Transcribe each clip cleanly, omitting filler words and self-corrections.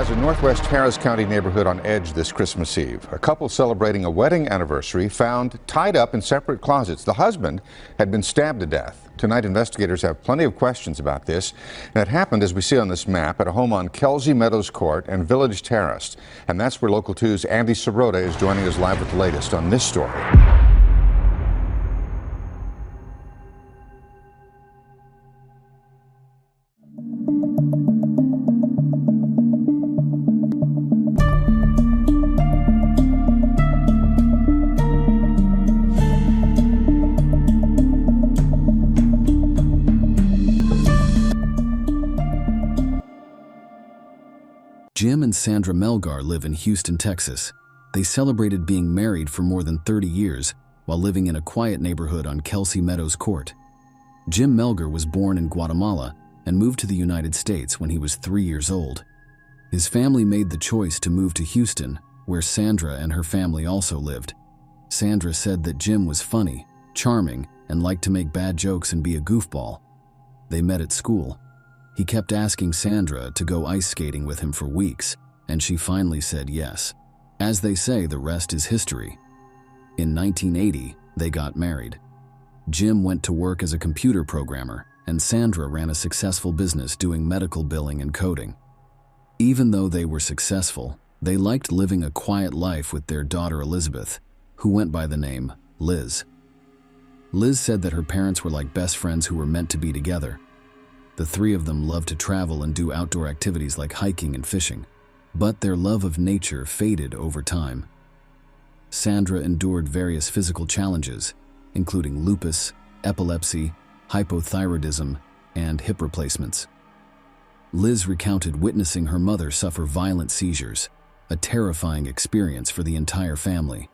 has a Northwest Harris County neighborhood on edge this Christmas Eve. A couple celebrating a wedding anniversary found tied up in separate closets. The husband had been stabbed to death. Tonight, investigators have plenty of questions about this. And it happened, as we see on this map, at a home on Kelsey Meadows Court and Village Terrace. And that's where Local 2's Andy Sirota is joining us live with the latest on this story. Jim and Sandra Melgar live in Houston, Texas. They celebrated being married for more than 30 years while living in a quiet neighborhood on Kelsey Meadows Court. Jim Melgar was born in Guatemala and moved to the United States when he was 3 years old. His family made the choice to move to Houston, where Sandra and her family also lived. Sandra said that Jim was funny, charming, and liked to make bad jokes and be a goofball. They met at school. He kept asking Sandra to go ice skating with him for weeks, and she finally said yes. As they say, the rest is history. In 1980, they got married. Jim went to work as a computer programmer, and Sandra ran a successful business doing medical billing and coding. Even though they were successful, they liked living a quiet life with their daughter Elizabeth, who went by the name Liz. Liz said that her parents were like best friends who were meant to be together. The three of them loved to travel and do outdoor activities like hiking and fishing, but their love of nature faded over time. Sandra endured various physical challenges, including lupus, epilepsy, hypothyroidism, and hip replacements. Liz recounted witnessing her mother suffer violent seizures, a terrifying experience for the entire family.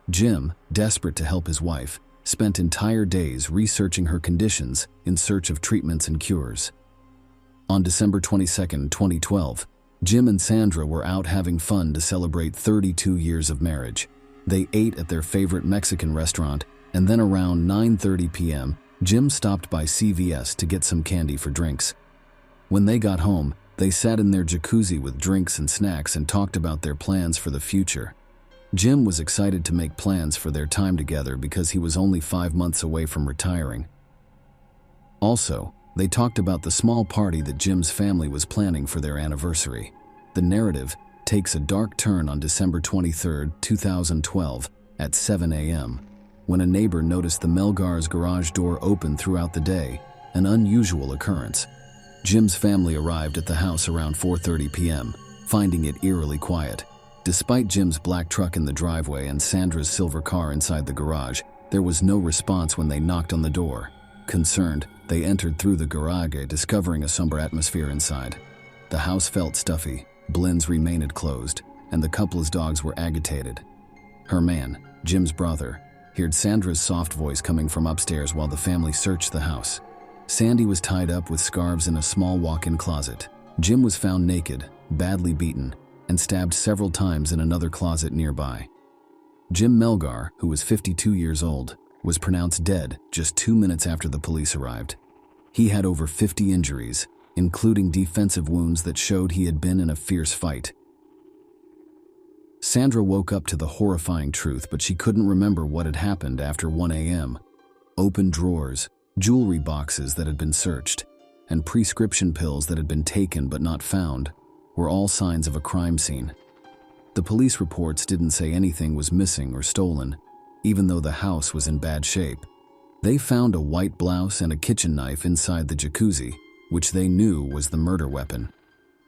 Jim, desperate to help his wife, spent entire days researching her conditions in search of treatments and cures. On December 22, 2012, Jim and Sandra were out having fun to celebrate 32 years of marriage. They ate at their favorite Mexican restaurant, and then around 9:30 p.m., Jim stopped by CVS to get some candy for drinks. When they got home, they sat in their jacuzzi with drinks and snacks and talked about their plans for the future. Jim was excited to make plans for their time together because he was only 5 months away from retiring. Also, they talked about the small party that Jim's family was planning for their anniversary. The narrative takes a dark turn on December 23, 2012, at 7 a.m., when a neighbor noticed the Melgar's garage door open throughout the day, an unusual occurrence. Jim's family arrived at the house around 4:30 p.m., finding it eerily quiet. Despite Jim's black truck in the driveway and Sandra's silver car inside the garage, there was no response when they knocked on the door. Concerned, they entered through the garage, discovering a somber atmosphere inside. The house felt stuffy, blinds remained closed, and the couple's dogs were agitated. Her man, Jim's brother, heard Sandra's soft voice coming from upstairs while the family searched the house. Sandy was tied up with scarves in a small walk-in closet. Jim was found naked, badly beaten, and stabbed several times in another closet nearby. Jim Melgar, who was 52 years old, was pronounced dead just 2 minutes after the police arrived. He had over 50 injuries, including defensive wounds that showed he had been in a fierce fight. Sandra woke up to the horrifying truth, but she couldn't remember what had happened after 1 a.m. Open drawers, jewelry boxes that had been searched, and prescription pills that had been taken but not found were all signs of a crime scene. The police reports didn't say anything was missing or stolen, even though the house was in bad shape. They found a white blouse and a kitchen knife inside the jacuzzi, which they knew was the murder weapon.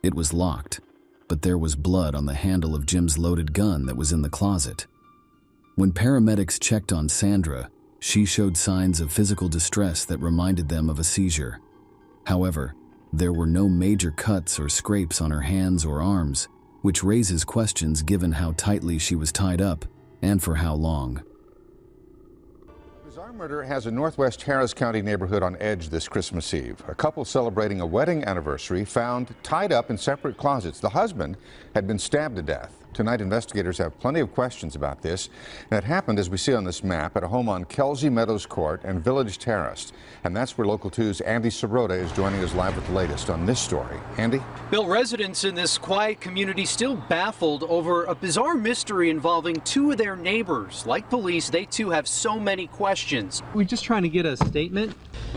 It was locked, but there was blood on the handle of Jim's loaded gun that was in the closet. When paramedics checked on Sandra, she showed signs of physical distress that reminded them of a seizure. However, there were no major cuts or scrapes on her hands or arms, which raises questions given how tightly she was tied up and for how long. Bizarre murder has a Northwest Harris County neighborhood on edge this Christmas Eve. A couple celebrating a wedding anniversary found tied up in separate closets. The husband had been stabbed to death. Tonight, investigators have plenty of questions about this. And it happened, as we see on this map, at a home on Kelsey Meadows Court and Village Terrace. And that's where Local 2's Andy Sirota is joining us live with the latest on this story. Andy? Bill, residents in this quiet community still baffled over a bizarre mystery involving two of their neighbors. Like police, they too have so many questions. We're just trying to get a statement.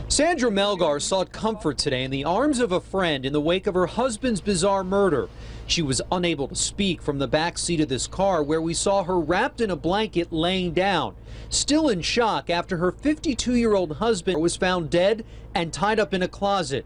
Sandra Melgar sought comfort today in the arms of a friend in the wake of her husband's bizarre murder. She was unable to speak from the back seat of this car where we saw her wrapped in a blanket laying down, still in shock after her 52-year-old husband was found dead and tied up in a closet.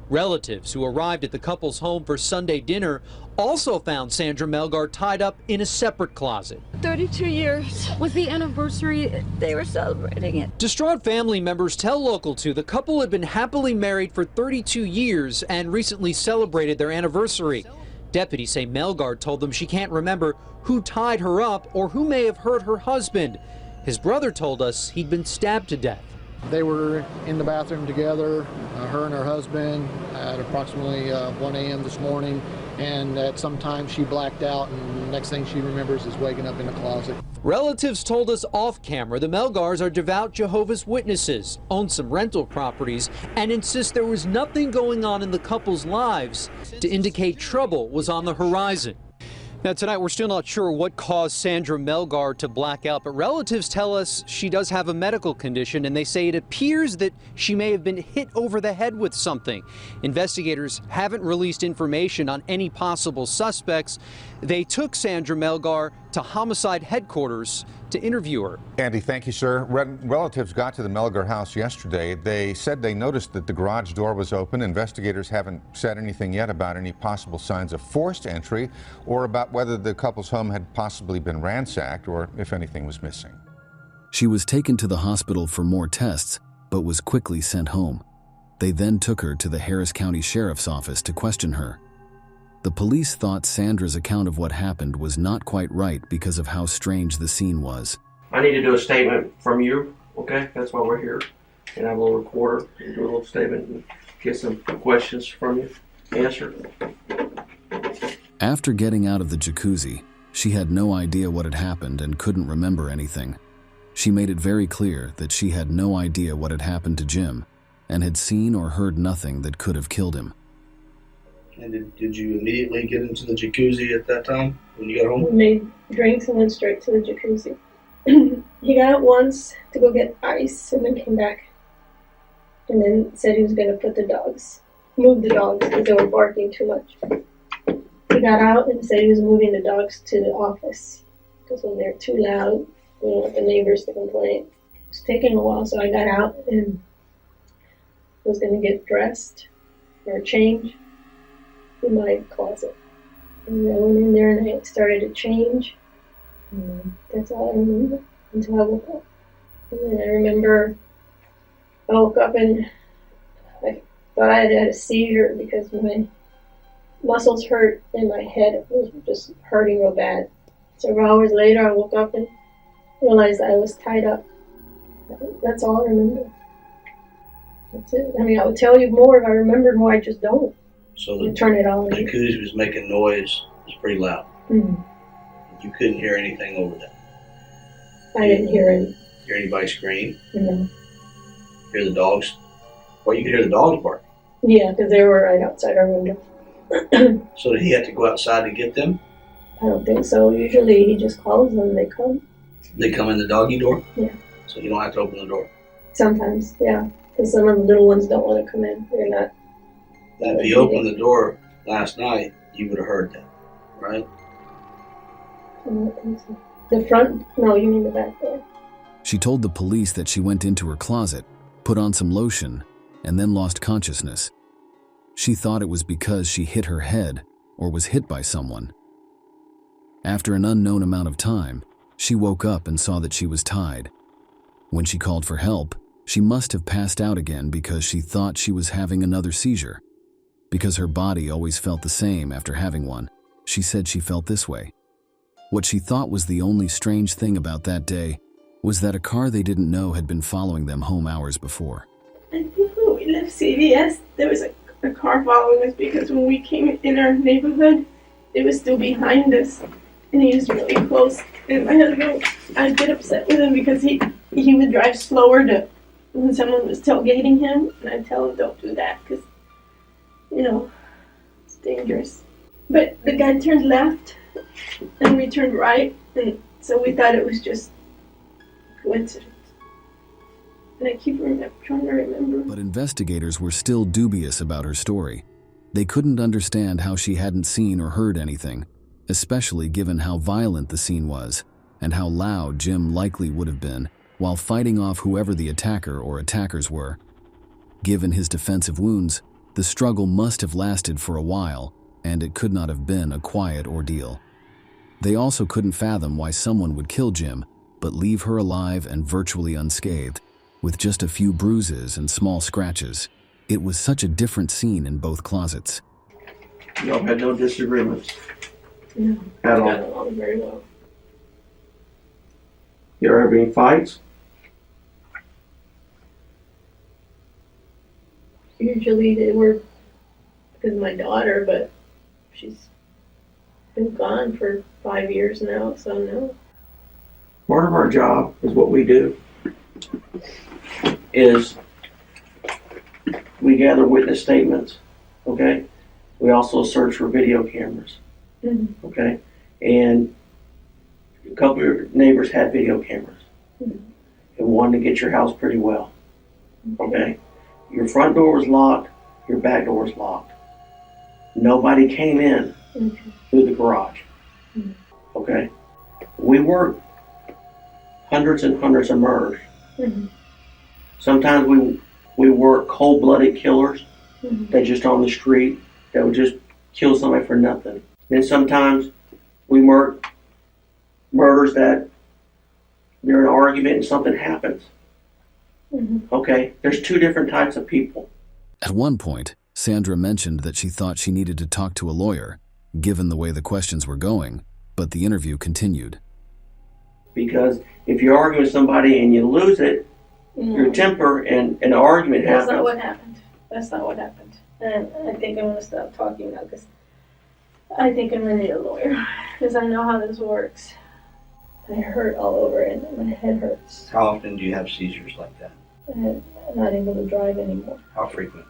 Relatives who arrived at the couple's home for Sunday dinner also found Sandra Melgar tied up in a separate closet. 32 years was the anniversary. They were celebrating it. Distraught family members tell Local 2 the couple had been happily married for 32 years and recently celebrated their anniversary. Deputies say Melgar told them she can't remember who tied her up or who may have hurt her husband. His brother told us he'd been stabbed to death. They were in the bathroom together, her and her husband, at approximately 1 a.m. this morning, and at some time she blacked out, and the next thing she remembers is waking up in the closet. Relatives told us off camera the Melgars are devout Jehovah's Witnesses, own some rental properties, and insist there was nothing going on in the couple's lives to indicate trouble was on the horizon. Now, tonight, we're still not sure what caused Sandra Melgar to black out, but relatives tell us she does have a medical condition, and they say it appears that she may have been hit over the head with something. Investigators haven't released information on any possible suspects. They took Sandra Melgar to homicide headquarters to interview her. Andy, thank you, sir. Relatives got to the Melgar house yesterday. They said they noticed that the garage door was open. Investigators haven't said anything yet about any possible signs of forced entry or about whether the couple's home had possibly been ransacked or if anything was missing. She was taken to the hospital for more tests, but was quickly sent home. They then took her to the Harris County Sheriff's Office to question her. The police thought Sandra's account of what happened was not quite right because of how strange the scene was. I need to do a statement from you, okay? That's why we're here. And I have a little recorder and do a little statement and get some questions from you. Answer. After getting out of the jacuzzi, she had no idea what had happened and couldn't remember anything. She made it very clear that she had no idea what had happened to Jim and had seen or heard nothing that could have killed him. And did you immediately get into the jacuzzi at that time when you got home? We made drinks and went straight to the jacuzzi. He got out once to go get ice and then came back. And then said he was going to move the dogs because they were barking too much. He got out and said he was moving the dogs to the office because when they're too loud, we don't want the neighbors to complain. It was taking a while, so I got out and was going to get dressed or change in my closet. And I went in there and I started to change. And that's all I remember until I woke up. And then I remember I woke up and I thought I had had a seizure because my muscles hurt and my head was just hurting real bad. Several hours later I woke up and realized I was tied up. That's all I remember. That's it. I mean, I would tell you more if I remembered more, I just don't. So the Turn it on. jacuzzi was making noise. It was pretty loud. Mm-hmm. You couldn't hear anything over that. I didn't hear any. Hear anybody scream? No. Hear the dogs? Well, you could hear the dogs bark. Yeah, because they were right outside our window. So did he have to go outside to get them? I don't think so. Usually he just calls them and they come. They come in the doggy door? Yeah. So you don't have to open the door? Sometimes, yeah. Because some of the little ones don't want to come in. They're not. Now, if you opened the door last night, you would have heard that, right? I don't think so. The front? No, you mean the back door. She told the police that she went into her closet, put on some lotion, and then lost consciousness. She thought it was because she hit her head or was hit by someone. After an unknown amount of time, she woke up and saw that she was tied. When she called for help, she must have passed out again because she thought she was having another seizure. Because her body always felt the same after having one, she said she felt this way. What she thought was the only strange thing about that day was that a car they didn't know had been following them home hours before. I think when we left CVS, there was a car following us because when we came in our neighborhood, it was still behind us. and he was really close. And my husband, I'd get upset with him because he would drive slower to when someone was tailgating him, and I'd tell him don't do that because, you know, it's dangerous. But the guy turned left, and we turned right, and so we thought it was just coincidence. And I keep trying to remember. But investigators were still dubious about her story. They couldn't understand how she hadn't seen or heard anything, especially given how violent the scene was and how loud Jim likely would have been while fighting off whoever the attacker or attackers were. Given his defensive wounds, the struggle must have lasted for a while, and it could not have been a quiet ordeal. They also couldn't fathom why someone would kill Jim, but leave her alive and virtually unscathed, with just a few bruises and small scratches. It was such a different scene in both closets. Y'all had no disagreements? No, At all? got along very well. You ever have any fights? Usually they were because of my daughter, but she's been gone for 5 years now, so no. Part of our job is what we do is we gather witness statements, okay? We also search for video cameras, okay? And a couple of your neighbors had video cameras and wanted to get your house pretty well, okay? Your front door was locked, your back door was locked. Nobody came in through the garage, okay? We work hundreds and hundreds of murders. Sometimes we work cold-blooded killers that just on the street that would just kill somebody for nothing. Then sometimes we work murders that they're in an argument and something happens. Okay, there's two different types of people. At one point, Sandra mentioned that she thought she needed to talk to a lawyer, given the way the questions were going, but the interview continued. Because if you argue with somebody and you lose it, your temper and an argument happens. That's not what happened. That's not what happened. And I think I'm going to stop talking now because I think I'm going to need a lawyer because I know how this works. I hurt all over and my head hurts. How often do you have seizures like that? And I'm not able to drive anymore. How frequent?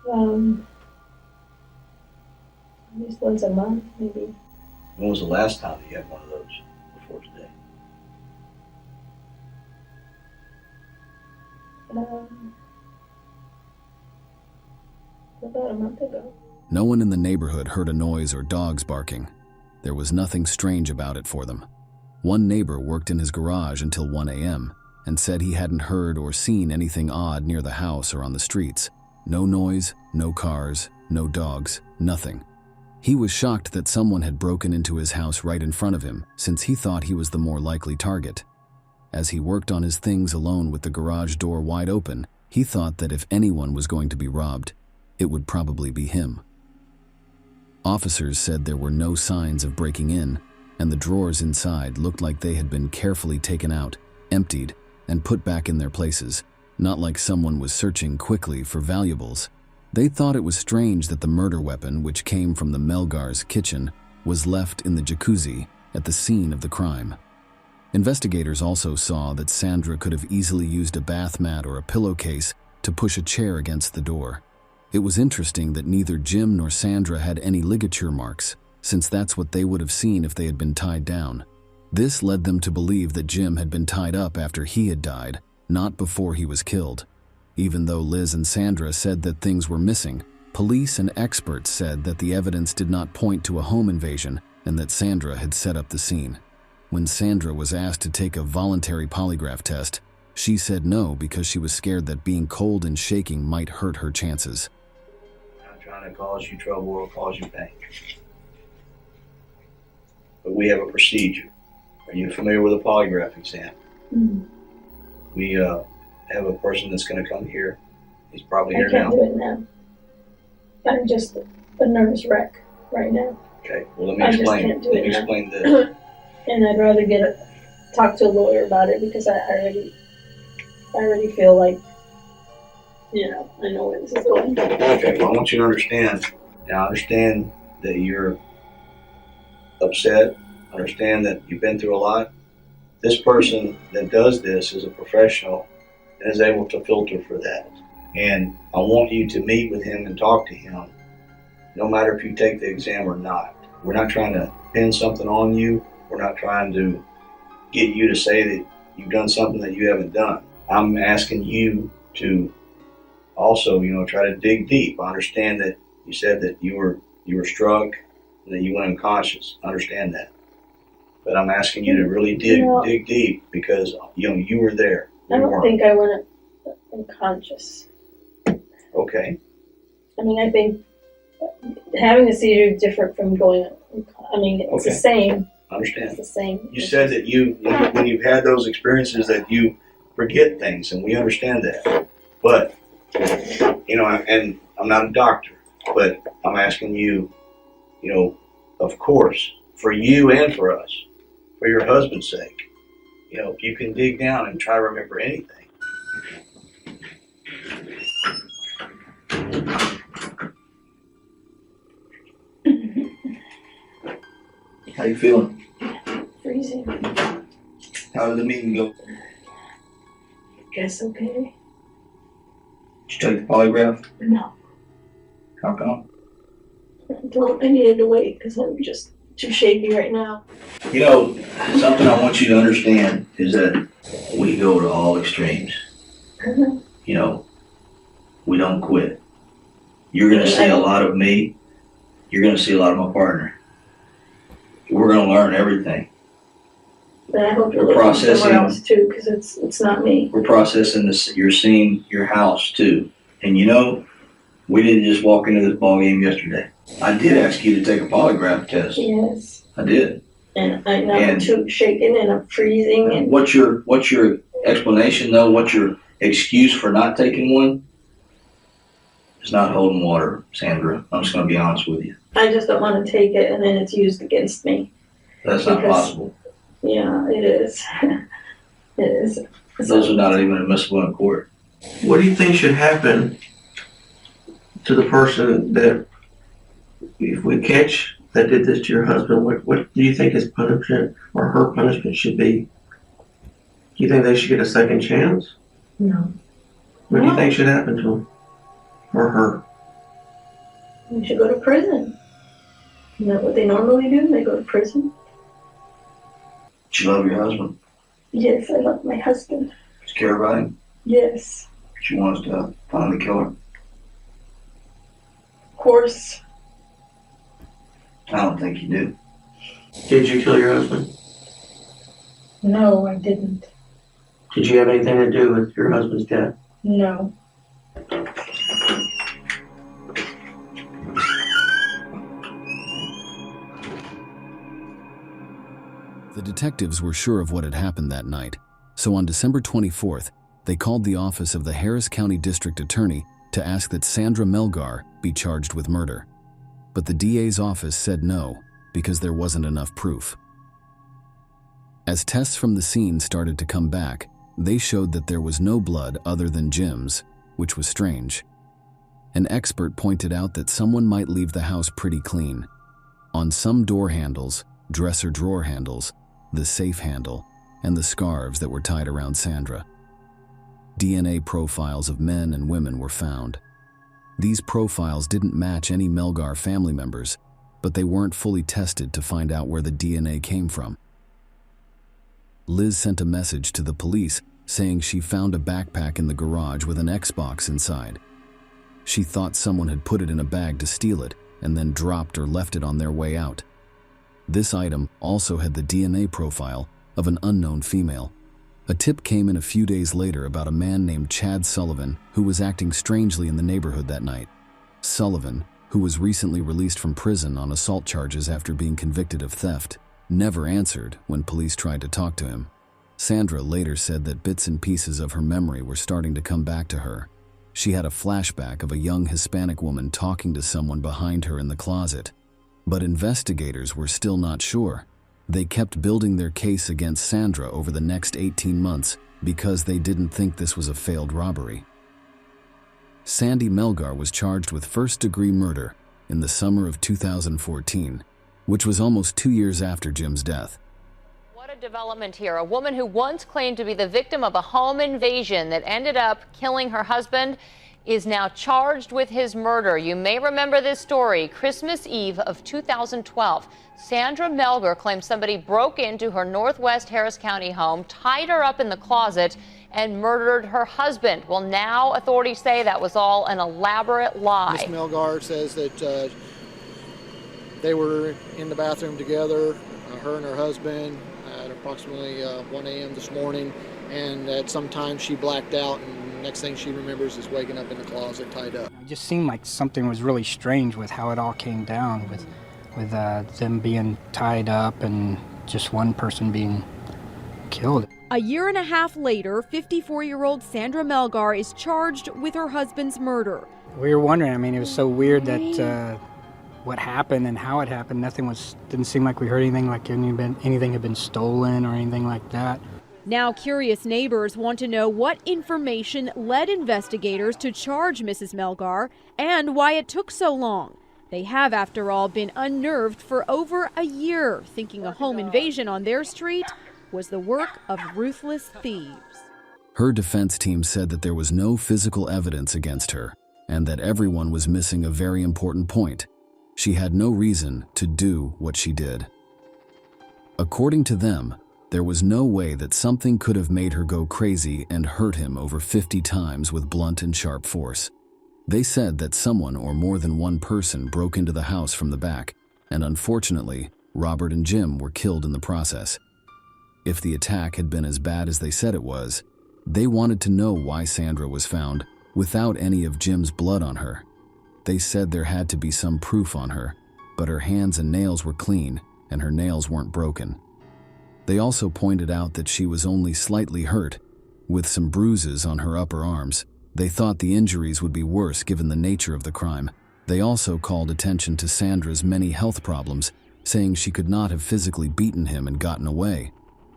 At least once a month, maybe. When was the last time you had one of those before today? About a month ago. No one in the neighborhood heard a noise or dogs barking. There was nothing strange about it for them. One neighbor worked in his garage until 1 a.m. and said he hadn't heard or seen anything odd near the house or on the streets. No noise, no cars, no dogs, nothing. He was shocked that someone had broken into his house right in front of him, since he thought he was the more likely target. As he worked on his things alone with the garage door wide open, he thought that if anyone was going to be robbed, it would probably be him. Officers said there were no signs of breaking in, and the drawers inside looked like they had been carefully taken out, emptied, and put back in their places, not like someone was searching quickly for valuables. They thought it was strange that the murder weapon, which came from the Melgar's kitchen, was left in the jacuzzi at the scene of the crime. Investigators also saw that Sandra could have easily used a bath mat or a pillowcase to push a chair against the door. It was interesting that neither Jim nor Sandra had any ligature marks, since that's what they would have seen if they had been tied down. This led them to believe that Jim had been tied up after he had died, not before he was killed. Even though Liz and Sandra said that things were missing, police and experts said that the evidence did not point to a home invasion and that Sandra had set up the scene. When Sandra was asked to take a voluntary polygraph test, she said no because she was scared that being cold and shaking might hurt her chances. I'm not trying to cause you trouble or cause you pain. But we have a procedure. Are you familiar with a polygraph exam? We have a person that's going to come here. He's probably here now. I can't do it now. I'm just a nervous wreck right now. Okay, well let me explain. Let me explain this. And I'd rather talk to a lawyer about it because I already feel like, I know where this is going. Okay, well I want you to understand. Now I understand that you're upset Understand that you've been through a lot. This person that does this is a professional and is able to filter for that. And I want you to meet with him and talk to him, no matter if you take the exam or not. We're not trying to pin something on you. We're not trying to get you to say that you've done something that you haven't done. I'm asking you to also, try to dig deep. I understand that you said that you were struck and that you went unconscious. I understand that. But I'm asking you to really dig deep because, you were there. I don't think I went unconscious. Okay. I mean, I think having a seizure is different from going, it's the same. I understand. It's the same. You said that when you've had those experiences that you forget things, and we understand that. But, and I'm not a doctor, but I'm asking you, of course, for you and for us, for your husband's sake, if you can dig down and try to remember anything. How you feeling? Freezing. How did the meeting go? Guess okay. Did you take the polygraph? No. How come? I needed to wait because I'm just too shaky right now. Something I want you to understand is that we go to all extremes. Mm-hmm. We don't quit. You're going to see a lot of me. You're going to see a lot of my partner. We're going to learn everything. But I hope you're looking somewhere else too, because it's not me. We're processing this. You're seeing your house too. And we didn't just walk into this ball game yesterday. I did ask you to take a polygraph test. Yes. I did. And I know I'm too shaken and I'm freezing. And what's your explanation though? What's your excuse for not taking one? It's not holding water, Sandra. I'm just going to be honest with you. I just don't want to take it and then it's used against me. That's not possible. Yeah, it is. It is. Those are not even admissible in court. What do you think should happen to the person that, if we catch that did this to your husband, what do you think his punishment or her punishment should be? Do you think they should get a second chance? No. What do you think should happen to him or her? They should go to prison. Isn't that what they normally do? They go to prison. Do you love your husband? Yes, I love my husband. Do you care about him? Yes. Do you want us to find the killer? Of course. I don't think you do. Did you kill your husband? No, I didn't. Did you have anything to do with your husband's death? No. The detectives were sure of what had happened that night, so on December 24th, they called the office of the Harris County District Attorney to ask that Sandra Melgar be charged with murder. But the DA's office said no, because there wasn't enough proof. As tests from the scene started to come back, they showed that there was no blood other than Jim's, which was strange. An expert pointed out that someone might leave the house pretty clean. On some door handles, dresser drawer handles, the safe handle, and the scarves that were tied around Sandra. DNA profiles of men and women were found. These profiles didn't match any Melgar family members, but they weren't fully tested to find out where the DNA came from. Liz sent a message to the police saying she found a backpack in the garage with an Xbox inside. She thought someone had put it in a bag to steal it and then dropped or left it on their way out. This item also had the DNA profile of an unknown female. A tip came in a few days later about a man named Chad Sullivan who was acting strangely in the neighborhood that night. Sullivan, who was recently released from prison on assault charges after being convicted of theft, never answered when police tried to talk to him. Sandra later said that bits and pieces of her memory were starting to come back to her. She had a flashback of a young Hispanic woman talking to someone behind her in the closet. But investigators were still not sure. They kept building their case against Sandra over the next 18 months because they didn't think this was a failed robbery. Sandy Melgar was charged with first-degree murder in the summer of 2014. which was almost 2 years after Jim's death. What a development here. A woman who once claimed to be the victim of a home invasion that ended up killing her husband is now charged with his murder. You may remember this story. Christmas Eve of 2012, Sandra Melgar claimed somebody broke into her Northwest Harris County home, tied her up in the closet, and murdered her husband. Well, now authorities say that was all an elaborate lie. Miss Melgar says that they were in the bathroom together, her and her husband, at approximately 1 a.m. this morning, and at some time she blacked out, and next thing she remembers is waking up in the closet tied up. It just seemed like something was really strange with how it all came down, with them being tied up and just one person being killed. A year and a half later, 54-year-old Sandra Melgar is charged with her husband's murder. We were wondering, I mean, it was so weird that what happened and how it happened, didn't seem like we heard anything like anything had been stolen or anything like that. Now curious neighbors want to know what information led investigators to charge Mrs. Melgar and why it took so long. They have, after all, been unnerved for over a year, thinking a home invasion on their street was the work of ruthless thieves. Her defense team said that there was no physical evidence against her and that everyone was missing a very important point. She had no reason to do what she did. According to them, there was no way that something could have made her go crazy and hurt him over 50 times with blunt and sharp force. They said that someone or more than one person broke into the house from the back, and unfortunately, Robert and Jim were killed in the process. If the attack had been as bad as they said it was, they wanted to know why Sandra was found without any of Jim's blood on her. They said there had to be some proof on her, but her hands and nails were clean and her nails weren't broken. They also pointed out that she was only slightly hurt, with some bruises on her upper arms. They thought the injuries would be worse given the nature of the crime. They also called attention to Sandra's many health problems, saying she could not have physically beaten him and gotten away.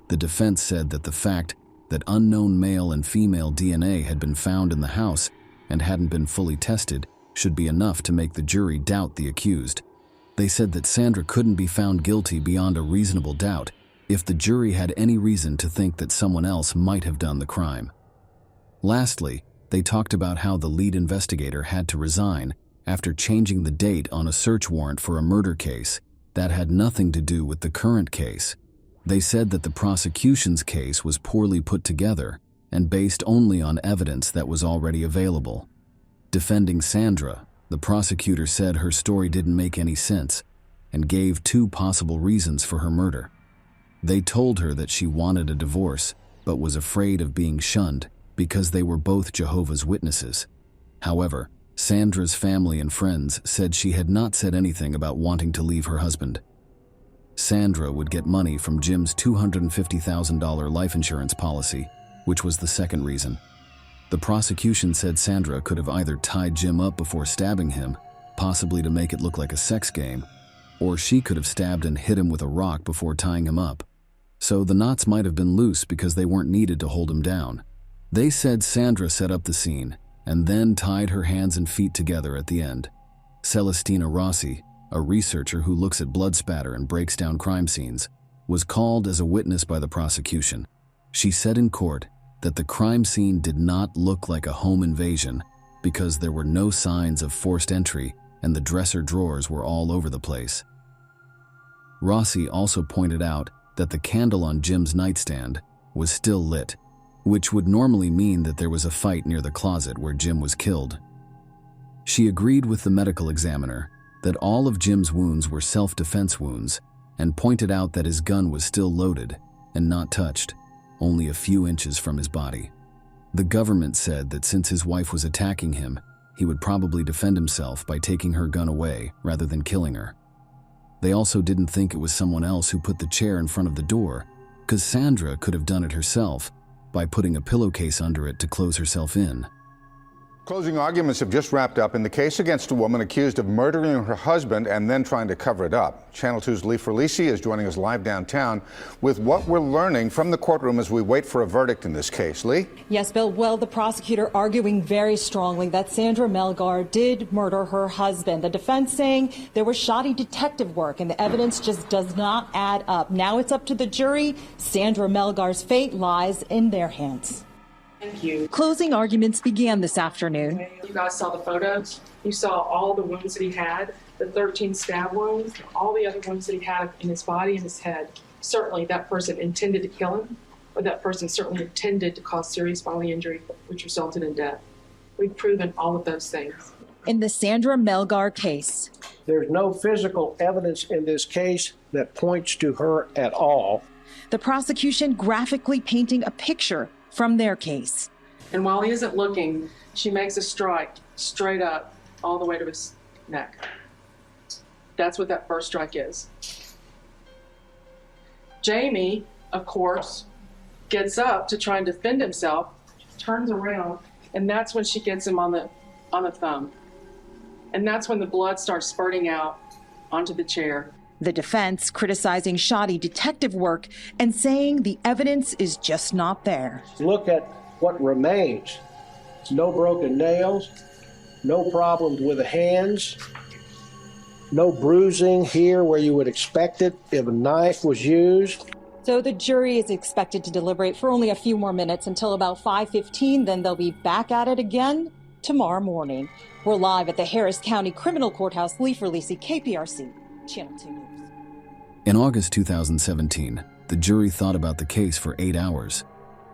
The defense said that the fact that unknown male and female DNA had been found in the house and hadn't been fully tested should be enough to make the jury doubt the accused. They said that Sandra couldn't be found guilty beyond a reasonable doubt if the jury had any reason to think that someone else might have done the crime. Lastly, they talked about how the lead investigator had to resign after changing the date on a search warrant for a murder case that had nothing to do with the current case. They said that the prosecution's case was poorly put together and based only on evidence that was already available. Defending Sandra, the prosecutor said her story didn't make any sense and gave two possible reasons for her murder. They told her that she wanted a divorce but was afraid of being shunned because they were both Jehovah's Witnesses. However, Sandra's family and friends said she had not said anything about wanting to leave her husband. Sandra would get money from Jim's $250,000 life insurance policy, which was the second reason. The prosecution said Sandra could have either tied Jim up before stabbing him, possibly to make it look like a sex game, or she could have stabbed and hit him with a rock before tying him up. So the knots might have been loose because they weren't needed to hold him down. They said Sandra set up the scene and then tied her hands and feet together at the end. Celestina Rossi, a researcher who looks at blood spatter and breaks down crime scenes, was called as a witness by the prosecution. She said in court that the crime scene did not look like a home invasion because there were no signs of forced entry and the dresser drawers were all over the place. Rossi also pointed out that the candle on Jim's nightstand was still lit, which would normally mean that there was a fight near the closet where Jim was killed. She agreed with the medical examiner that all of Jim's wounds were self-defense wounds and pointed out that his gun was still loaded and not touched, only a few inches from his body. The government said that since his wife was attacking him, he would probably defend himself by taking her gun away rather than killing her. They also didn't think it was someone else who put the chair in front of the door, because Sandra could have done it herself by putting a pillowcase under it to close herself in. Closing arguments have just wrapped up in the case against a woman accused of murdering her husband and then trying to cover it up. Channel 2's Lee Ferlisi is joining us live downtown with what we're learning from the courtroom as we wait for a verdict in this case. Lee? Yes, Bill. Well, the prosecutor arguing very strongly that Sandra Melgar did murder her husband. The defense saying there was shoddy detective work and the evidence just does not add up. Now it's up to the jury. Sandra Melgar's fate lies in their hands. Thank you. Closing arguments began this afternoon. You guys saw the photos. You saw all the wounds that he had, the 13 stab wounds, all the other wounds that he had in his body and his head. Certainly that person intended to kill him, or that person certainly intended to cause serious bodily injury, which resulted in death. We've proven all of those things. In the Sandra Melgar case, there's no physical evidence in this case that points to her at all. The prosecution graphically painting a picture from their case. And while he isn't looking, she makes a strike straight up all the way to his neck. That's what that first strike is. Jamie, of course, gets up to try and defend himself, turns around, and that's when she gets him on the thumb. And that's when the blood starts spurting out onto the chair. The defense criticizing shoddy detective work and saying the evidence is just not there. Look at what remains. No broken nails, no problems with the hands, no bruising here where you would expect it if a knife was used. So the jury is expected to deliberate for only a few more minutes until about 5:15. Then they'll be back at it again tomorrow morning. We're live at the Harris County Criminal Courthouse. Lee Ferlisi, KPRC, Channel 2 News. In August 2017, the jury thought about the case for 8 hours.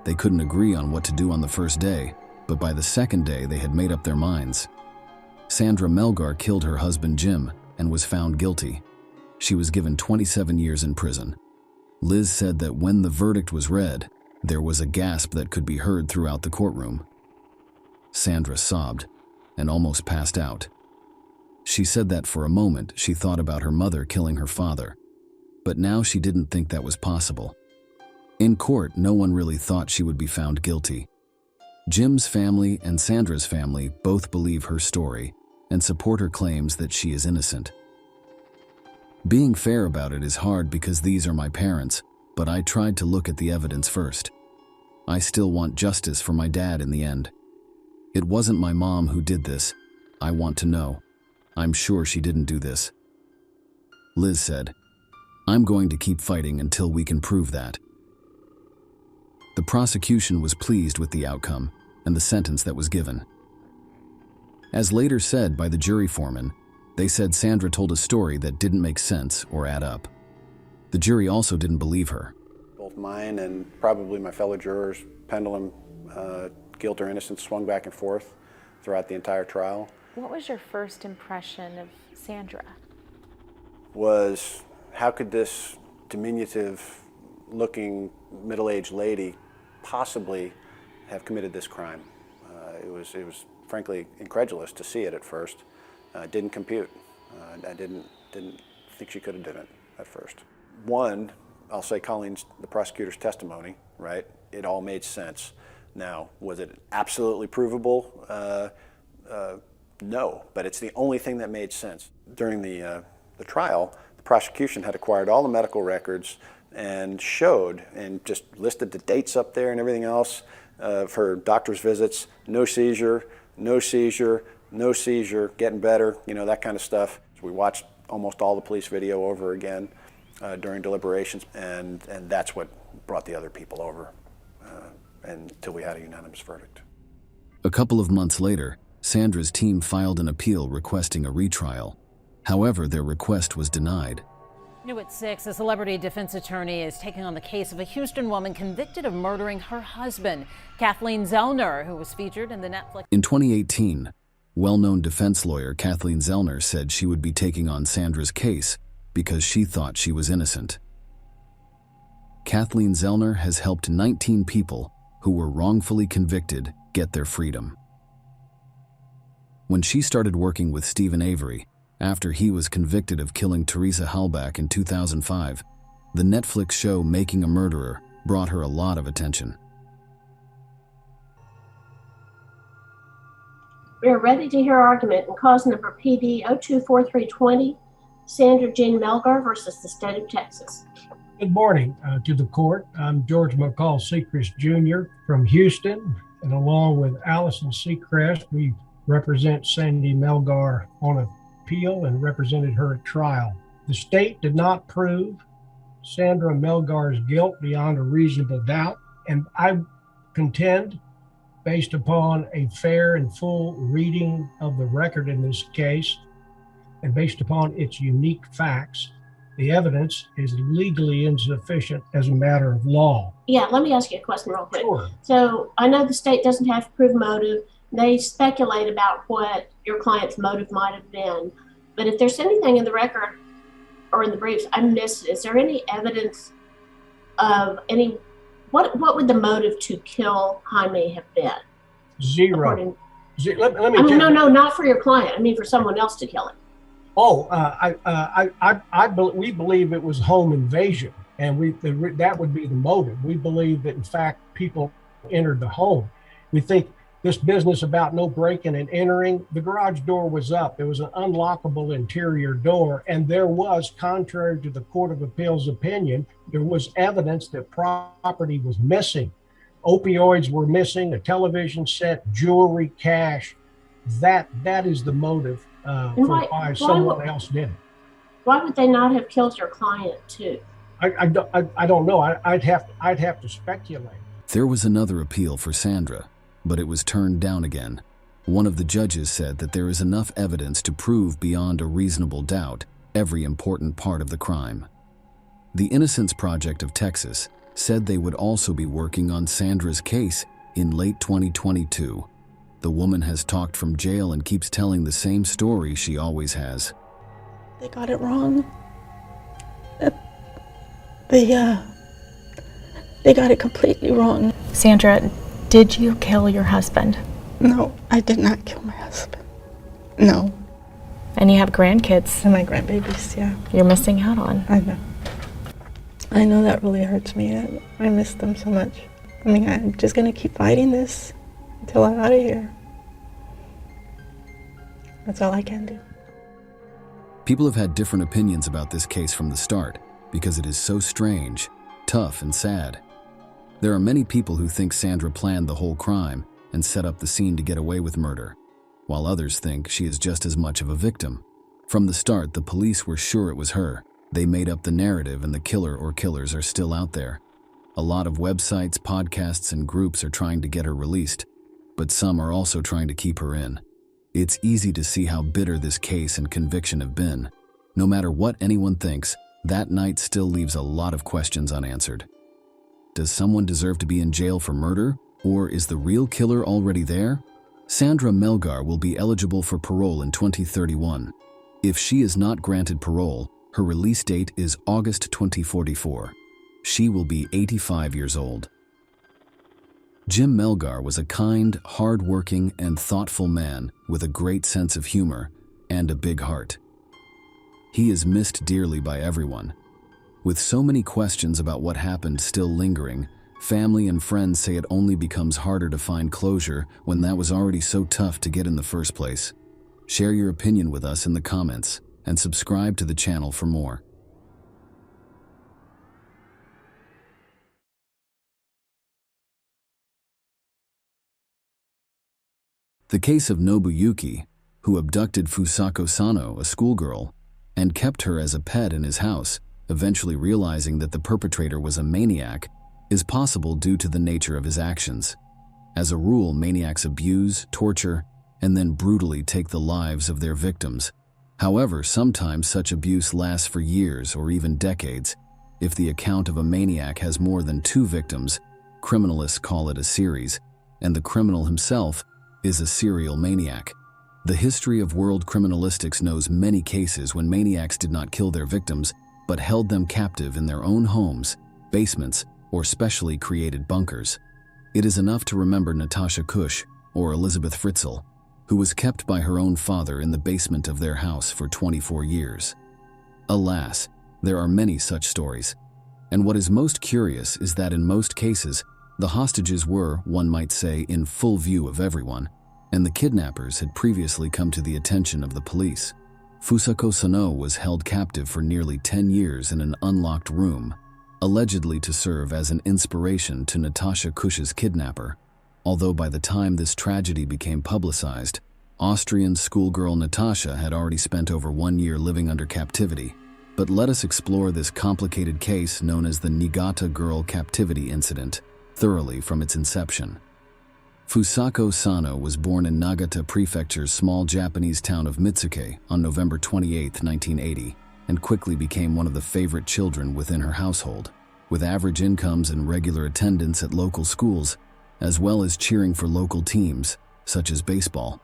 They couldn't agree on what to do on the first day, but by the second day they had made up their minds. Sandra Melgar killed her husband Jim and was found guilty. She was given 27 years in prison. Liz said that when the verdict was read, there was a gasp that could be heard throughout the courtroom. Sandra sobbed and almost passed out. She said that for a moment she thought about her mother killing her father, but now she didn't think that was possible. In court, no one really thought she would be found guilty. Jim's family and Sandra's family both believe her story and support her claims that she is innocent. Being fair about it is hard because these are my parents, but I tried to look at the evidence first. I still want justice for my dad in the end. It wasn't my mom who did this. I want to know. I'm sure she didn't do this. Liz said, "I'm going to keep fighting until we can prove that." The prosecution was pleased with the outcome and the sentence that was given. As later said by the jury foreman, they said Sandra told a story that didn't make sense or add up. The jury also didn't believe her. Both mine and probably my fellow jurors' pendulum, guilt or innocence, swung back and forth throughout the entire trial. What was your first impression of Sandra? Was how could this diminutive-looking middle-aged lady possibly have committed this crime? It was frankly incredulous to see it at first. Didn't compute. I didn't think she could have done it at first. One, I'll say Colleen's, the prosecutor's testimony, right? It all made sense. Now, was it absolutely provable? No, but it's the only thing that made sense. During the trial, the prosecution had acquired all the medical records and showed and just listed the dates up there and everything else of her doctor's visits. No seizure, no seizure, no seizure, getting better, you know, that kind of stuff. We watched almost all the police video over again during deliberations, and that's what brought the other people over until we had a unanimous verdict. A couple of months later, Sandra's team filed an appeal requesting a retrial. However, their request was denied. New at 6, a celebrity defense attorney is taking on the case of a Houston woman convicted of murdering her husband, Kathleen Zellner, who was featured in the Netflix. In 2018, well-known defense lawyer Kathleen Zellner said she would be taking on Sandra's case because she thought she was innocent. Kathleen Zellner has helped 19 people who were wrongfully convicted get their freedom. When she started working with Stephen Avery, after he was convicted of killing Teresa Halbach in 2005, the Netflix show Making a Murderer brought her a lot of attention. We are ready to hear argument in cause number PD 024320, Sandra Jean Melgar versus the state of Texas. Good morning to the court. I'm George McCall Seacrest Jr. from Houston, and along with Allison Seacrest, we represent Sandy Melgar on appeal and represented her at trial. The state did not prove Sandra Melgar's guilt beyond a reasonable doubt, and I contend, based upon a fair and full reading of the record in this case, and based upon its unique facts, the evidence is legally insufficient as a matter of law. Yeah, let me ask you a question real quick. Sure. So I know the state doesn't have to prove motive. They speculate about what your client's motive might have been. But if there's anything in the record or in the briefs I missed, is there any evidence of any, what would the motive to kill Jaime have been? Zero. Let me no, not for your client. I mean for someone else to kill him. Oh, we believe it was home invasion, and that would be the motive. We believe that in fact people entered the home. We think this business about no breaking and entering, the garage door was up. There was an unlockable interior door, and there was, contrary to the Court of Appeals opinion, there was evidence that property was missing. Opioids were missing, a television set, jewelry, cash. That is the motive for why someone else did it. Why would they not have killed your client too? I don't know. I'd have to speculate. There was another appeal for Sandra, but it was turned down again. One of the judges said that there is enough evidence to prove beyond a reasonable doubt every important part of the crime. The Innocence Project of Texas said they would also be working on Sandra's case in late 2022. The woman has talked from jail and keeps telling the same story she always has. They got it wrong. They got it completely wrong. Sandra, did you kill your husband? No, I did not kill my husband. No. And you have grandkids. And my grandbabies, yeah. You're missing out on. I know. I know that really hurts me. I miss them so much. I mean, I'm just gonna keep fighting this until I'm out of here. That's all I can do. People have had different opinions about this case from the start because it is so strange, tough, and sad. There are many people who think Sandra planned the whole crime and set up the scene to get away with murder, while others think she is just as much of a victim. From the start, the police were sure it was her. They made up the narrative, and the killer or killers are still out there. A lot of websites, podcasts, and groups are trying to get her released, but some are also trying to keep her in. It's easy to see how bitter this case and conviction have been. No matter what anyone thinks, that night still leaves a lot of questions unanswered. Does someone deserve to be in jail for murder, or is the real killer already there? Sandra Melgar will be eligible for parole in 2031. If she is not granted parole, her release date is August 2044. She will be 85 years old. Jim Melgar was a kind, hard-working, and thoughtful man with a great sense of humor and a big heart. He is missed dearly by everyone. With so many questions about what happened still lingering, family and friends say it only becomes harder to find closure when that was already so tough to get in the first place. Share your opinion with us in the comments and subscribe to the channel for more. The case of Nobuyuki, who abducted Fusako Sano, a schoolgirl, and kept her as a pet in his house, eventually realizing that the perpetrator was a maniac, is possible due to the nature of his actions. As a rule, maniacs abuse, torture, and then brutally take the lives of their victims. However, sometimes such abuse lasts for years or even decades. If the account of a maniac has more than 2 victims, criminalists call it a series, and the criminal himself is a serial maniac. The history of world criminalistics knows many cases when maniacs did not kill their victims, but held them captive in their own homes, basements, or specially created bunkers. It is enough to remember Natasha Kush, or Elizabeth Fritzl, who was kept by her own father in the basement of their house for 24 years. Alas, there are many such stories. And what is most curious is that in most cases, the hostages were, one might say, in full view of everyone. and the kidnappers had previously come to the attention of the police. Fusako Sano was held captive for nearly 10 years in an unlocked room, allegedly to serve as an inspiration to Natasha Kush's kidnapper, although by the time this tragedy became publicized, Austrian schoolgirl Natasha had already spent over 1 year living under captivity. But let us explore this complicated case known as the Niigata girl captivity incident thoroughly from its inception. Fusako Sano was born in Nagata Prefecture's small Japanese town of Mitsuke on November 28, 1980, and quickly became one of the favorite children within her household, with average incomes and regular attendance at local schools, as well as cheering for local teams, such as baseball.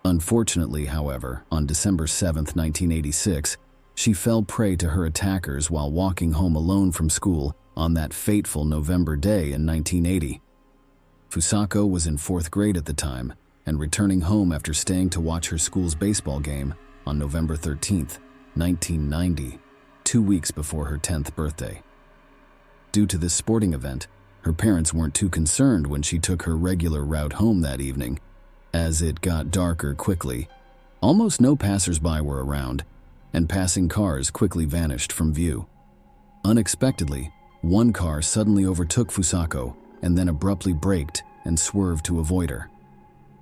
Unfortunately, however, on December 7, 1986, she fell prey to her attackers while walking home alone from school on that fateful November day in 1980. Fusako was in 4th grade at the time and returning home after staying to watch her school's baseball game on November 13, 1990, 2 weeks before her 10th birthday. Due to this sporting event, her parents weren't too concerned when she took her regular route home that evening. As it got darker quickly, almost no passersby were around, and passing cars quickly vanished from view. Unexpectedly, one car suddenly overtook Fusako and then abruptly braked and swerved to avoid her.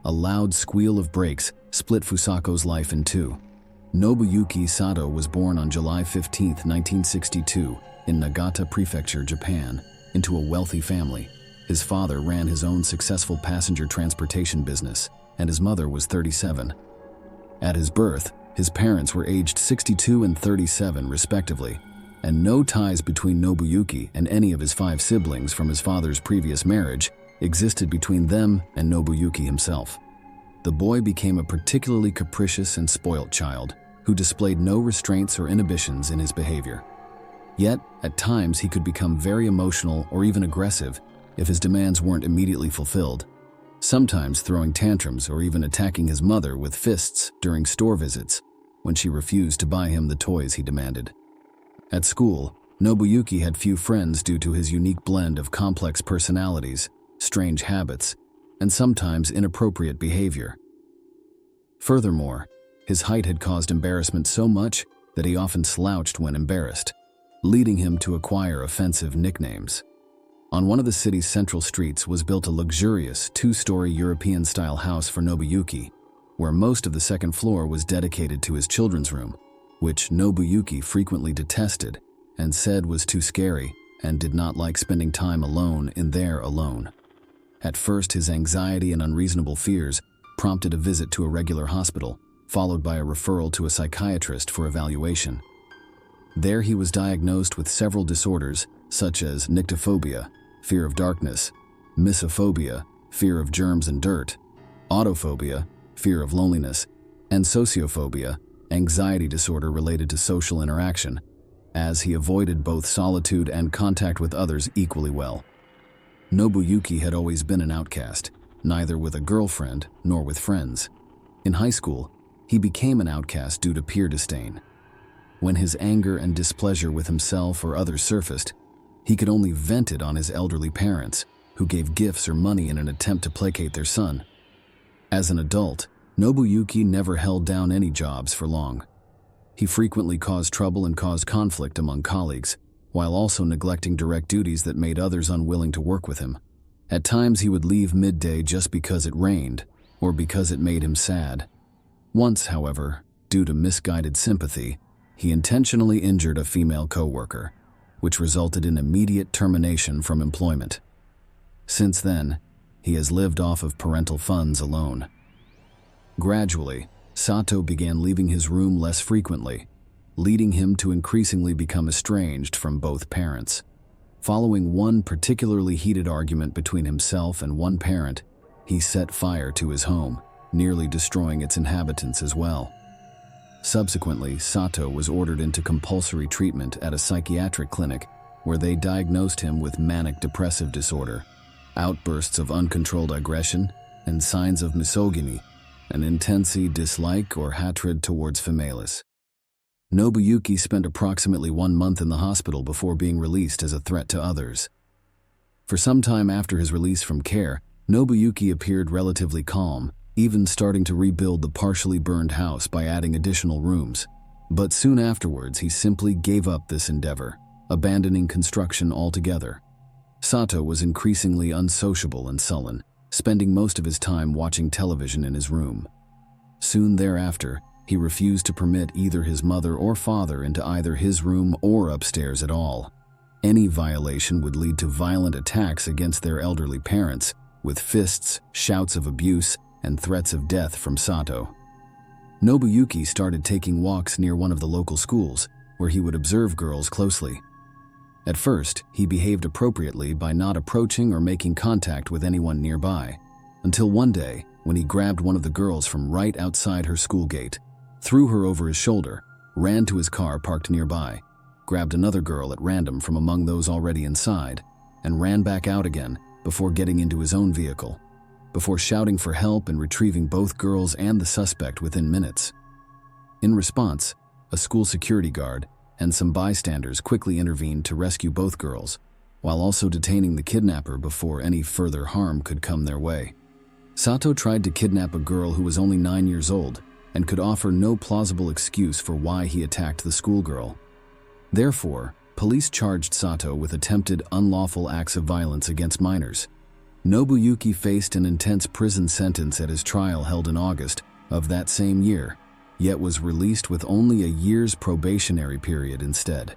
A loud squeal of brakes split Fusako's life in two. Nobuyuki Sato was born on July 15, 1962, in Nagata Prefecture, Japan, into a wealthy family. His father ran his own successful passenger transportation business, and his mother was 37. At his birth, his parents were aged 62 and 37 respectively, and no ties between Nobuyuki and any of his 5 siblings from his father's previous marriage existed between them and Nobuyuki himself. The boy became a particularly capricious and spoilt child who displayed no restraints or inhibitions in his behavior. Yet, at times he could become very emotional or even aggressive if his demands weren't immediately fulfilled, sometimes throwing tantrums or even attacking his mother with fists during store visits when she refused to buy him the toys he demanded. At school, Nobuyuki had few friends due to his unique blend of complex personalities, strange habits, and sometimes inappropriate behavior. Furthermore, his height had caused embarrassment so much that he often slouched when embarrassed, leading him to acquire offensive nicknames. On one of the city's central streets was built a luxurious 2-story European-style house for Nobuyuki, where most of the second floor was dedicated to his children's room, which Nobuyuki frequently detested and said was too scary and did not like spending time alone in there alone. At first, his anxiety and unreasonable fears prompted a visit to a regular hospital, followed by a referral to a psychiatrist for evaluation. There he was diagnosed with several disorders such as nyctophobia, fear of darkness, misophobia, fear of germs and dirt, autophobia, fear of loneliness, and sociophobia, anxiety disorder related to social interaction, as he avoided both solitude and contact with others equally well. Nobuyuki had always been an outcast, neither with a girlfriend nor with friends. In high school, he became an outcast due to peer disdain. When his anger and displeasure with himself or others surfaced, he could only vent it on his elderly parents, who gave gifts or money in an attempt to placate their son. As an adult, Nobuyuki never held down any jobs for long. He frequently caused trouble and caused conflict among colleagues, while also neglecting direct duties that made others unwilling to work with him. At times he would leave midday just because it rained, or because it made him sad. Once, however, due to misguided sympathy, he intentionally injured a female coworker, which resulted in immediate termination from employment. Since then, he has lived off of parental funds alone. Gradually, Sato began leaving his room less frequently, leading him to increasingly become estranged from both parents. Following one particularly heated argument between himself and one parent, he set fire to his home, nearly destroying its inhabitants as well. Subsequently, Sato was ordered into compulsory treatment at a psychiatric clinic where they diagnosed him with manic depressive disorder, outbursts of uncontrolled aggression, and signs of misogyny, an intense dislike or hatred towards femalis. Nobuyuki spent approximately 1 month in the hospital before being released as a threat to others. For some time after his release from care, Nobuyuki appeared relatively calm even starting to rebuild the partially burned house by adding additional rooms. But soon afterwards, he simply gave up this endeavor, abandoning construction altogether. Sato was increasingly unsociable and sullen, spending most of his time watching television in his room. Soon thereafter, he refused to permit either his mother or father into either his room or upstairs at all. Any violation would lead to violent attacks against their elderly parents, with fists, shouts of abuse, and threats of death from Sato. Nobuyuki started taking walks near one of the local schools, where he would observe girls closely. At first, he behaved appropriately by not approaching or making contact with anyone nearby, until one day, when he grabbed one of the girls from right outside her school gate, threw her over his shoulder, ran to his car parked nearby, grabbed another girl at random from among those already inside, and ran back out again before getting into his own vehicle, before shouting for help and retrieving both girls and the suspect within minutes. In response, a school security guard and some bystanders quickly intervened to rescue both girls, while also detaining the kidnapper before any further harm could come their way. Sato tried to kidnap a girl who was only 9 years old and could offer no plausible excuse for why he attacked the schoolgirl. Therefore, police charged Sato with attempted unlawful acts of violence against minors. Nobuyuki faced an intense prison sentence at his trial held in August of that same year, yet was released with only a year's probationary period instead.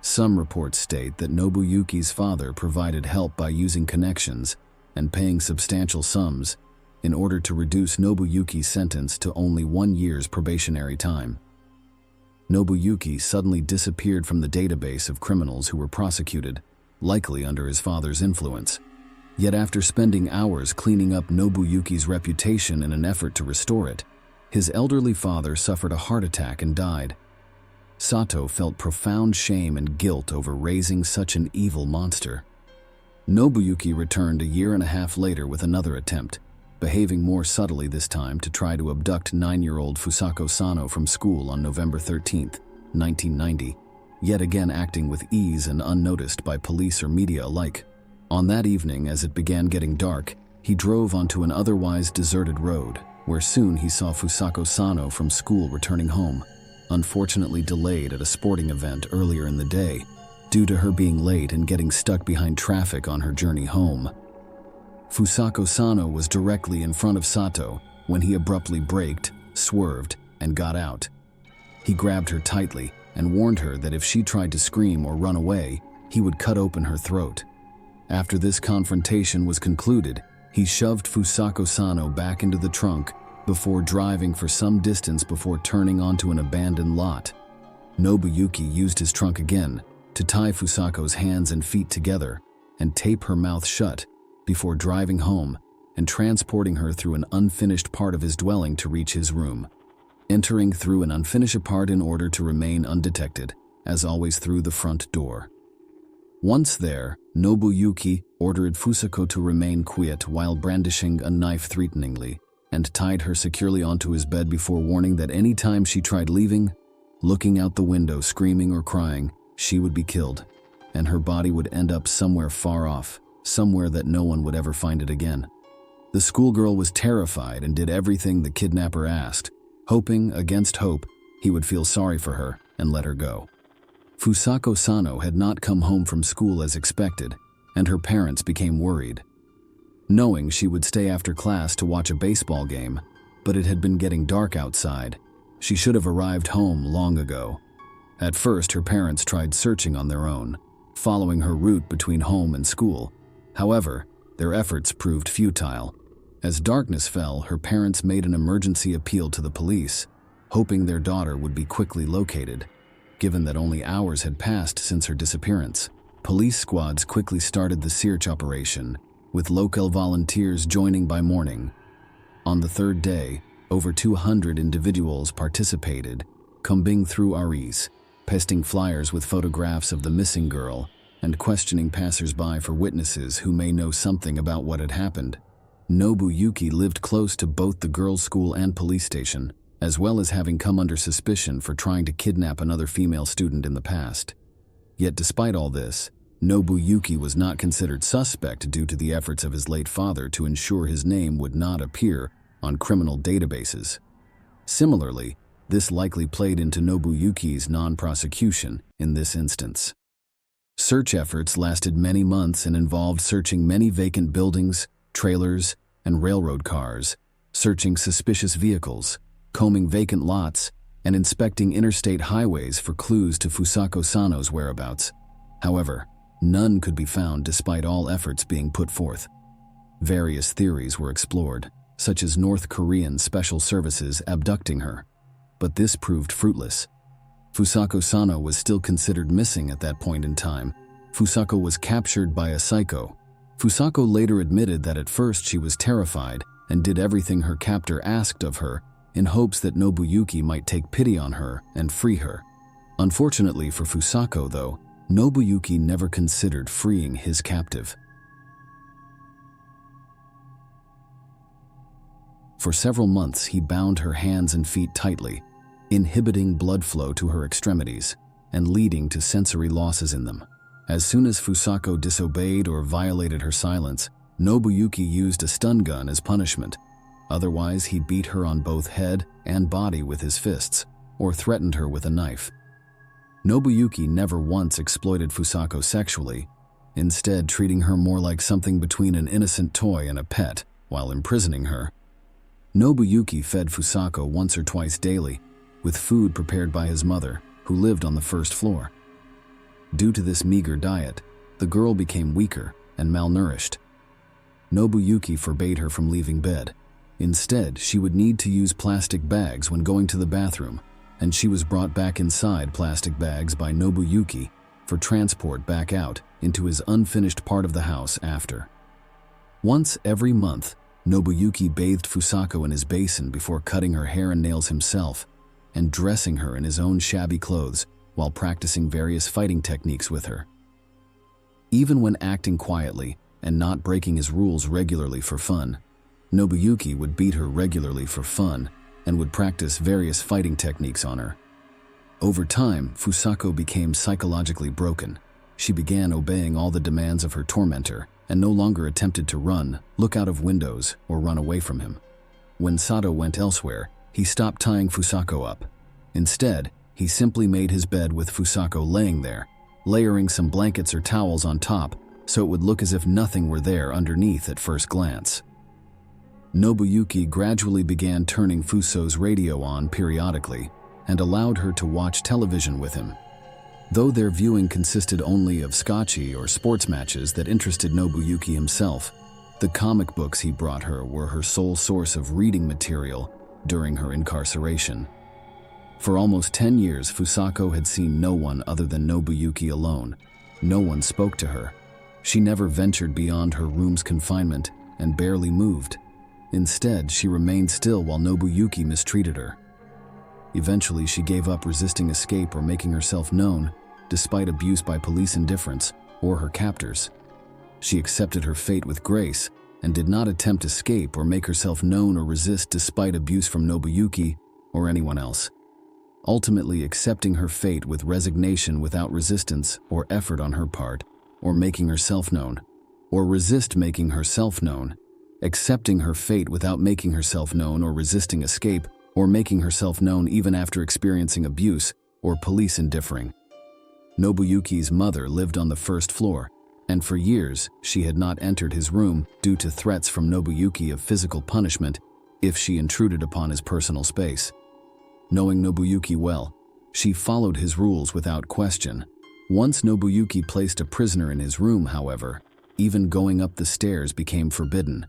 Some reports state that Nobuyuki's father provided help by using connections and paying substantial sums in order to reduce Nobuyuki's sentence to only 1 year's probationary time. Nobuyuki suddenly disappeared from the database of criminals who were prosecuted, likely under his father's influence. Yet after spending hours cleaning up Nobuyuki's reputation in an effort to restore it, his elderly father suffered a heart attack and died. Sato felt profound shame and guilt over raising such an evil monster. Nobuyuki returned a year and a half later with another attempt, behaving more subtly this time to try to abduct 9-year-old Fusako Sano from school on November 13, 1990, yet again acting with ease and unnoticed by police or media alike. On that evening, as it began getting dark, he drove onto an otherwise deserted road, where soon he saw Fusako Sano from school returning home, unfortunately delayed at a sporting event earlier in the day, due to her being late and getting stuck behind traffic on her journey home. Fusako Sano was directly in front of Sato when he abruptly braked, swerved, and got out. He grabbed her tightly and warned her that if she tried to scream or run away, he would cut open her throat. After this confrontation was concluded, he shoved Fusako Sano back into the trunk before driving for some distance before turning onto an abandoned lot. Nobuyuki used his trunk again to tie Fusako's hands and feet together and tape her mouth shut before driving home and transporting her through an unfinished part of his dwelling to reach his room, entering through an unfinished part in order to remain undetected, as always through the front door. Once there, Nobuyuki ordered Fusako to remain quiet while brandishing a knife threateningly, and tied her securely onto his bed before warning that any time she tried leaving, looking out the window screaming or crying, she would be killed, and her body would end up somewhere far off, somewhere that no one would ever find it again. The schoolgirl was terrified and did everything the kidnapper asked, hoping, against hope, he would feel sorry for her and let her go. Fusako Sano had not come home from school as expected, and her parents became worried. Knowing she would stay after class to watch a baseball game, but it had been getting dark outside, she should have arrived home long ago. At first, her parents tried searching on their own, following her route between home and school. However, their efforts proved futile. As darkness fell, her parents made an emergency appeal to the police, hoping their daughter would be quickly located. Given that only hours had passed since her disappearance, police squads quickly started the search operation, with local volunteers joining by morning. On the third day, over 200 individuals participated, combing through REs, pasting flyers with photographs of the missing girl, and questioning passers-by for witnesses who may know something about what had happened. Nobuyuki lived close to both the girls' school and police station, as well as having come under suspicion for trying to kidnap another female student in the past. Yet despite all this, Nobuyuki was not considered suspect due to the efforts of his late father to ensure his name would not appear on criminal databases. Similarly, this likely played into Nobuyuki's non-prosecution in this instance. Search efforts lasted many months and involved searching many vacant buildings, trailers, and railroad cars, searching suspicious vehicles, combing vacant lots, and inspecting interstate highways for clues to Fusako Sano's whereabouts. However, none could be found despite all efforts being put forth. Various theories were explored, such as North Korean special services abducting her, but this proved fruitless. Fusako Sano was still considered missing at that point in time. Fusako was captured by a psycho. Fusako later admitted that at first she was terrified and did everything her captor asked of her in hopes that Nobuyuki might take pity on her and free her. Unfortunately for Fusako, though, Nobuyuki never considered freeing his captive. For several months, he bound her hands and feet tightly, inhibiting blood flow to her extremities and leading to sensory losses in them. As soon as Fusako disobeyed or violated her silence, Nobuyuki used a stun gun as punishment. Otherwise, he beat her on both head and body with his fists, or threatened her with a knife. Nobuyuki never once exploited Fusako sexually, instead treating her more like something between an innocent toy and a pet while imprisoning her. Nobuyuki fed Fusako once or twice daily, with food prepared by his mother, who lived on the first floor. Due to this meager diet, the girl became weaker and malnourished. Nobuyuki forbade her from leaving bed. Instead, she would need to use plastic bags when going to the bathroom, and she was brought back inside plastic bags by Nobuyuki for transport back out into his unfinished part of the house after. Once every month, Nobuyuki bathed Fusako in his basin before cutting her hair and nails himself and dressing her in his own shabby clothes while practicing various fighting techniques with her. Even when acting quietly and not breaking his rules regularly for fun, Nobuyuki would beat her regularly for fun and would practice various fighting techniques on her. Over time, Fusako became psychologically broken. She began obeying all the demands of her tormentor and no longer attempted to run, look out of windows, or run away from him. When Sato went elsewhere, he stopped tying Fusako up. Instead, he simply made his bed with Fusako laying there, layering some blankets or towels on top so it would look as if nothing were there underneath at first glance. Nobuyuki gradually began turning Fuso's radio on periodically and allowed her to watch television with him. Though their viewing consisted only of scotchy or sports matches that interested Nobuyuki himself, the comic books he brought her were her sole source of reading material during her incarceration. For almost 10 years, Fusako had seen no one other than Nobuyuki alone. No one spoke to her. She never ventured beyond her room's confinement and barely moved. Instead, she remained still while Nobuyuki mistreated her. Eventually, she gave up resisting escape or making herself known, despite abuse by police indifference or her captors. She accepted her fate with grace and did not attempt escape or make herself known or resist despite abuse from Nobuyuki or anyone else. Ultimately accepting her fate with resignation without resistance or effort on her part, or making herself known, or resist making herself known, accepting her fate without making herself known or resisting escape, or making herself known even after experiencing abuse or police indiffering. Nobuyuki's mother lived on the first floor, and for years she had not entered his room due to threats from Nobuyuki of physical punishment if she intruded upon his personal space. Knowing Nobuyuki well, she followed his rules without question. Once Nobuyuki placed a prisoner in his room, however, even going up the stairs became forbidden,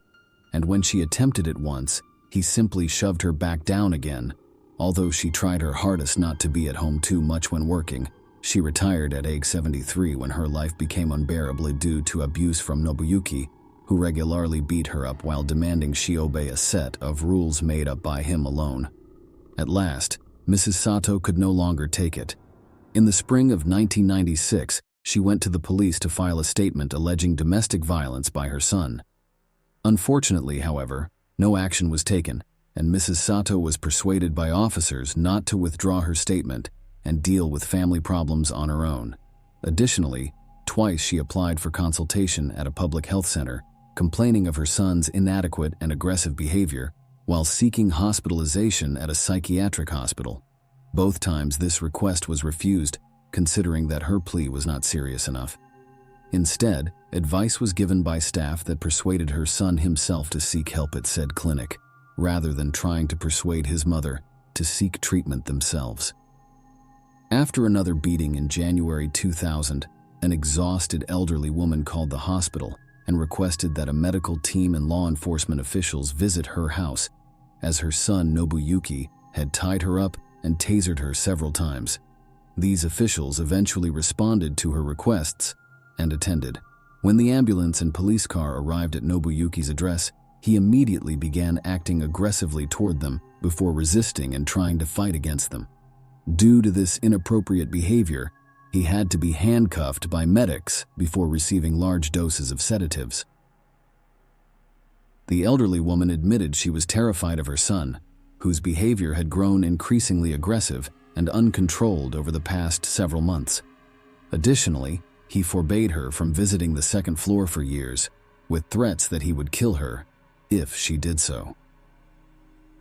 and when she attempted it once, he simply shoved her back down again. Although she tried her hardest not to be at home too much when working, she retired at age 73 when her life became unbearable due to abuse from Nobuyuki, who regularly beat her up while demanding she obey a set of rules made up by him alone. At last, Mrs. Sato could no longer take it. In the spring of 1996, she went to the police to file a statement alleging domestic violence by her son. Unfortunately, however, no action was taken, and Mrs. Sato was persuaded by officers not to withdraw her statement and deal with family problems on her own. Additionally, twice she applied for consultation at a public health center, complaining of her son's inadequate and aggressive behavior while seeking hospitalization at a psychiatric hospital. Both times this request was refused, considering that her plea was not serious enough. Instead, advice was given by staff that persuaded her son himself to seek help at said clinic, rather than trying to persuade his mother to seek treatment themselves. After another beating in January 2000, an exhausted elderly woman called the hospital and requested that a medical team and law enforcement officials visit her house, as her son Nobuyuki had tied her up and tasered her several times. These officials eventually responded to her requests and attended. When the ambulance and police car arrived at Nobuyuki's address, he immediately began acting aggressively toward them before resisting and trying to fight against them. Due to this inappropriate behavior, he had to be handcuffed by medics before receiving large doses of sedatives. The elderly woman admitted she was terrified of her son, whose behavior had grown increasingly aggressive and uncontrolled over the past several months. Additionally, he forbade her from visiting the second floor for years, with threats that he would kill her if she did so.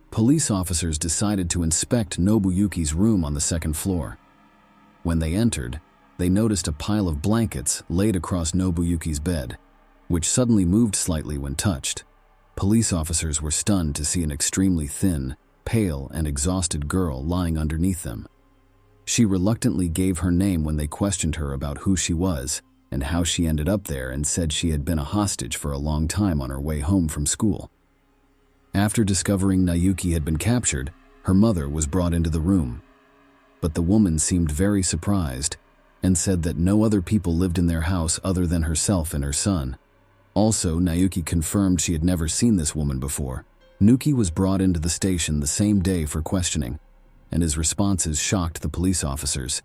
Police officers decided to inspect Nobuyuki's room on the second floor. When they entered, they noticed a pile of blankets laid across Nobuyuki's bed, which suddenly moved slightly when touched. Police officers were stunned to see an extremely thin, pale, and exhausted girl lying underneath them. She reluctantly gave her name when they questioned her about who she was and how she ended up there, and said she had been a hostage for a long time on her way home from school. After discovering Nayuki had been captured, her mother was brought into the room. But the woman seemed very surprised and said that no other people lived in their house other than herself and her son. Also, Nayuki confirmed she had never seen this woman before. Nuki was brought into the station the same day for questioning, and his responses shocked the police officers.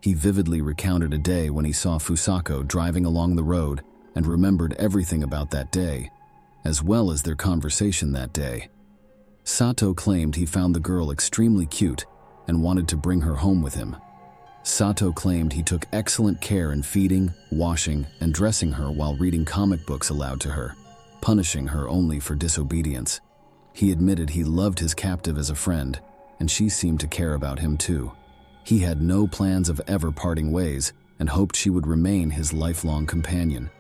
He vividly recounted a day when he saw Fusako driving along the road and remembered everything about that day, as well as their conversation that day. Sato claimed he found the girl extremely cute and wanted to bring her home with him. Sato claimed he took excellent care in feeding, washing, and dressing her while reading comic books aloud to her, punishing her only for disobedience. He admitted he loved his captive as a friend, and she seemed to care about him too. He had no plans of ever parting ways and hoped she would remain his lifelong companion.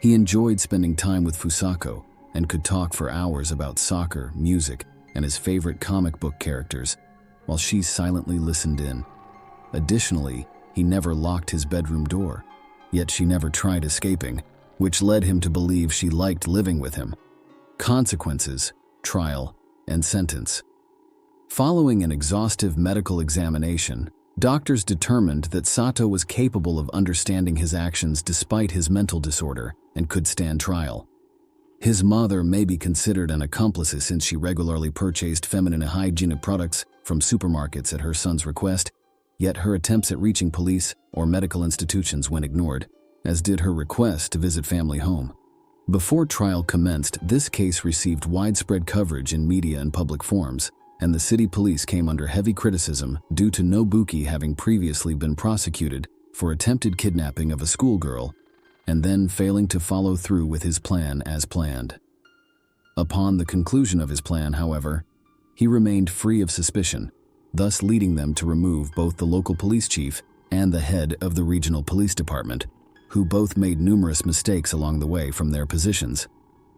He enjoyed spending time with Fusako and could talk for hours about soccer, music, and his favorite comic book characters, while she silently listened in. Additionally, he never locked his bedroom door, yet she never tried escaping, which led him to believe she liked living with him. Consequences, trial, and sentence. Following an exhaustive medical examination, doctors determined that Sato was capable of understanding his actions despite his mental disorder and could stand trial. His mother may be considered an accomplice since she regularly purchased feminine hygienic products from supermarkets at her son's request, yet her attempts at reaching police or medical institutions went ignored, as did her request to visit family home. Before trial commenced, this case received widespread coverage in media and public forums, and the city police came under heavy criticism due to Nobuki having previously been prosecuted for attempted kidnapping of a schoolgirl and then failing to follow through with his plan as planned. Upon the conclusion of his plan, however, he remained free of suspicion, thus leading them to remove both the local police chief and the head of the regional police department, who both made numerous mistakes along the way from their positions.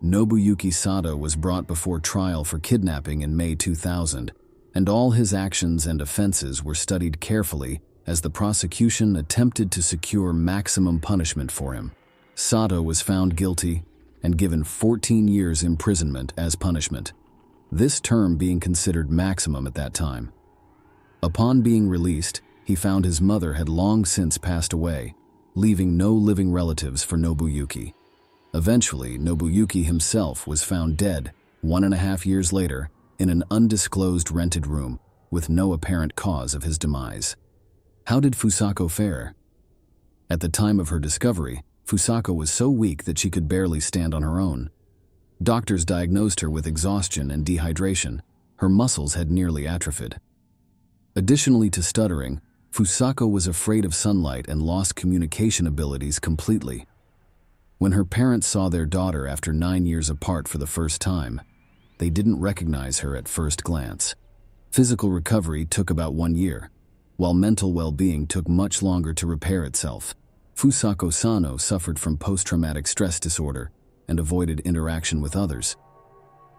Nobuyuki Sato was brought before trial for kidnapping in May 2000, and all his actions and offenses were studied carefully as the prosecution attempted to secure maximum punishment for him. Sato was found guilty and given 14 years imprisonment as punishment, this term being considered maximum at that time. Upon being released, he found his mother had long since passed away, leaving no living relatives for Nobuyuki. Eventually, Nobuyuki himself was found dead 1.5 years later in an undisclosed rented room with no apparent cause of his demise. How did Fusako fare? At the time of her discovery, Fusako was so weak that she could barely stand on her own. Doctors diagnosed her with exhaustion and dehydration. Her muscles had nearly atrophied. Additionally to stuttering, Fusako was afraid of sunlight and lost communication abilities completely. When her parents saw their daughter after 9 years apart for the first time, They didn't recognize her at first glance. Physical recovery took about 1 year, while mental well-being took much longer to repair itself. Fusako Sano suffered from post-traumatic stress disorder and avoided interaction with others.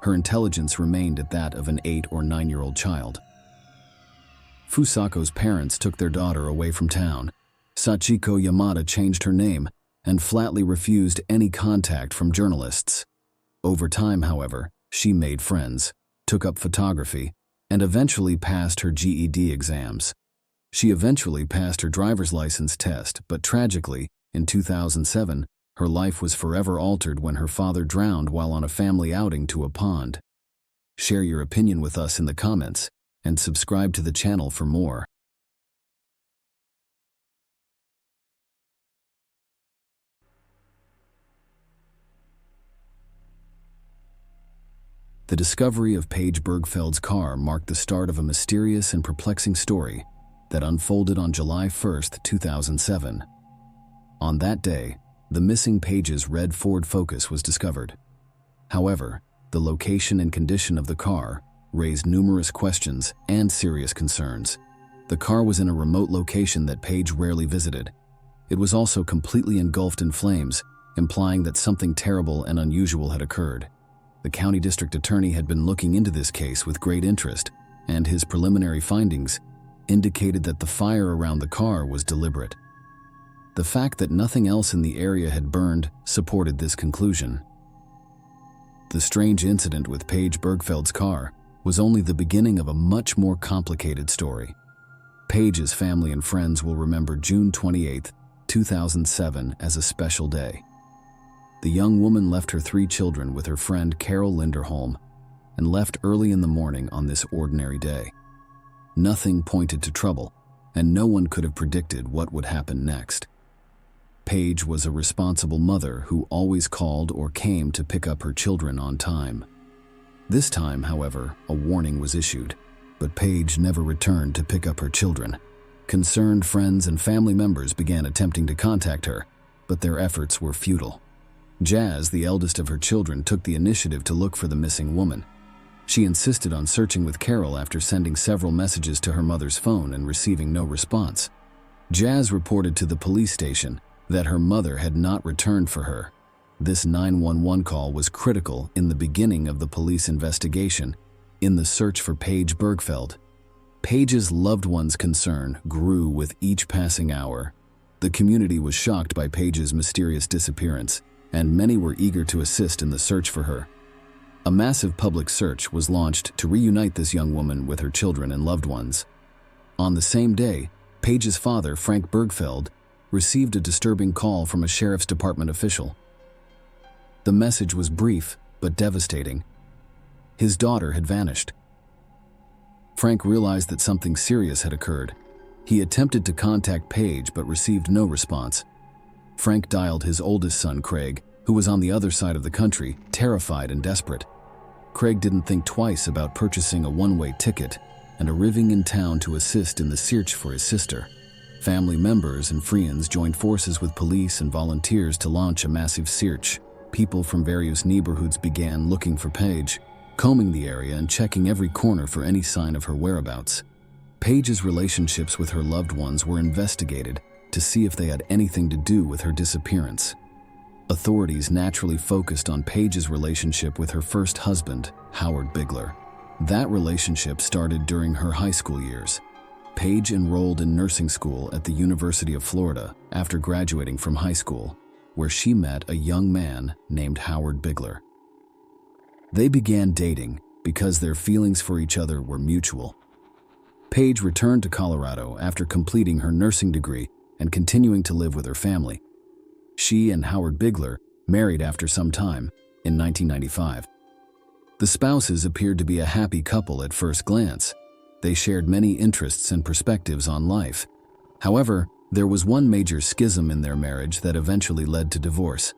Her intelligence remained at that of an 8 or 9-year-old child. Fusako's parents took their daughter away from town. Sachiko Yamada changed her name and flatly refused any contact from journalists. Over time, however, she made friends, took up photography, and eventually passed her GED exams. She eventually passed her driver's license test, but tragically, in 2007, her life was forever altered when her father drowned while on a family outing to a pond. Share your opinion with us in the comments, and subscribe to the channel for more. The discovery of Paige Bergfeld's car marked the start of a mysterious and perplexing story that unfolded on July 1, 2007. On that day, the missing Paige's red Ford Focus was discovered. However, the location and condition of the car raised numerous questions and serious concerns. The car was in a remote location that Paige rarely visited. It was also completely engulfed in flames, implying that something terrible and unusual had occurred. The county district attorney had been looking into this case with great interest, and his preliminary findings indicated that the fire around the car was deliberate. The fact that nothing else in the area had burned supported this conclusion. The strange incident with Paige Bergfeld's car was only the beginning of a much more complicated story. Paige's family and friends will remember June 28, 2007 as a special day. The young woman left her 3 children with her friend Carol Linderholm and left early in the morning on this ordinary day. Nothing pointed to trouble, and no one could have predicted what would happen next. Paige was a responsible mother who always called or came to pick up her children on time. This time, however, a warning was issued, but Paige never returned to pick up her children. Concerned friends and family members began attempting to contact her, but their efforts were futile. Jazz, the eldest of her children, took the initiative to look for the missing woman. She insisted on searching with Carol after sending several messages to her mother's phone and receiving no response. Jazz reported to the police station that her mother had not returned for her. This 911 call was critical in the beginning of the police investigation in the search for Paige Bergfeld. Paige's loved ones' concern grew with each passing hour. The community was shocked by Paige's mysterious disappearance, and many were eager to assist in the search for her. A massive public search was launched to reunite this young woman with her children and loved ones. On the same day, Paige's father, Frank Bergfeld, received a disturbing call from a sheriff's department official. The message was brief but devastating. His daughter had vanished. Frank realized that something serious had occurred. He attempted to contact Paige but received no response. Frank dialed his oldest son, Craig, who was on the other side of the country, terrified and desperate. Craig didn't think twice about purchasing a one-way ticket and arriving in town to assist in the search for his sister. Family members and friends joined forces with police and volunteers to launch a massive search. People from various neighborhoods began looking for Paige, combing the area and checking every corner for any sign of her whereabouts. Paige's relationships with her loved ones were investigated to see if they had anything to do with her disappearance. Authorities naturally focused on Paige's relationship with her first husband, Howard Bigler. That relationship started during her high school years. Paige enrolled in nursing school at the University of Florida after graduating from high school, where she met a young man named Howard Bigler. They began dating because their feelings for each other were mutual. Paige returned to Colorado after completing her nursing degree and continuing to live with her family. She and Howard Bigler married after some time in 1995. The spouses appeared to be a happy couple at first glance. They shared many interests and perspectives on life. However, there was one major schism in their marriage that eventually led to divorce.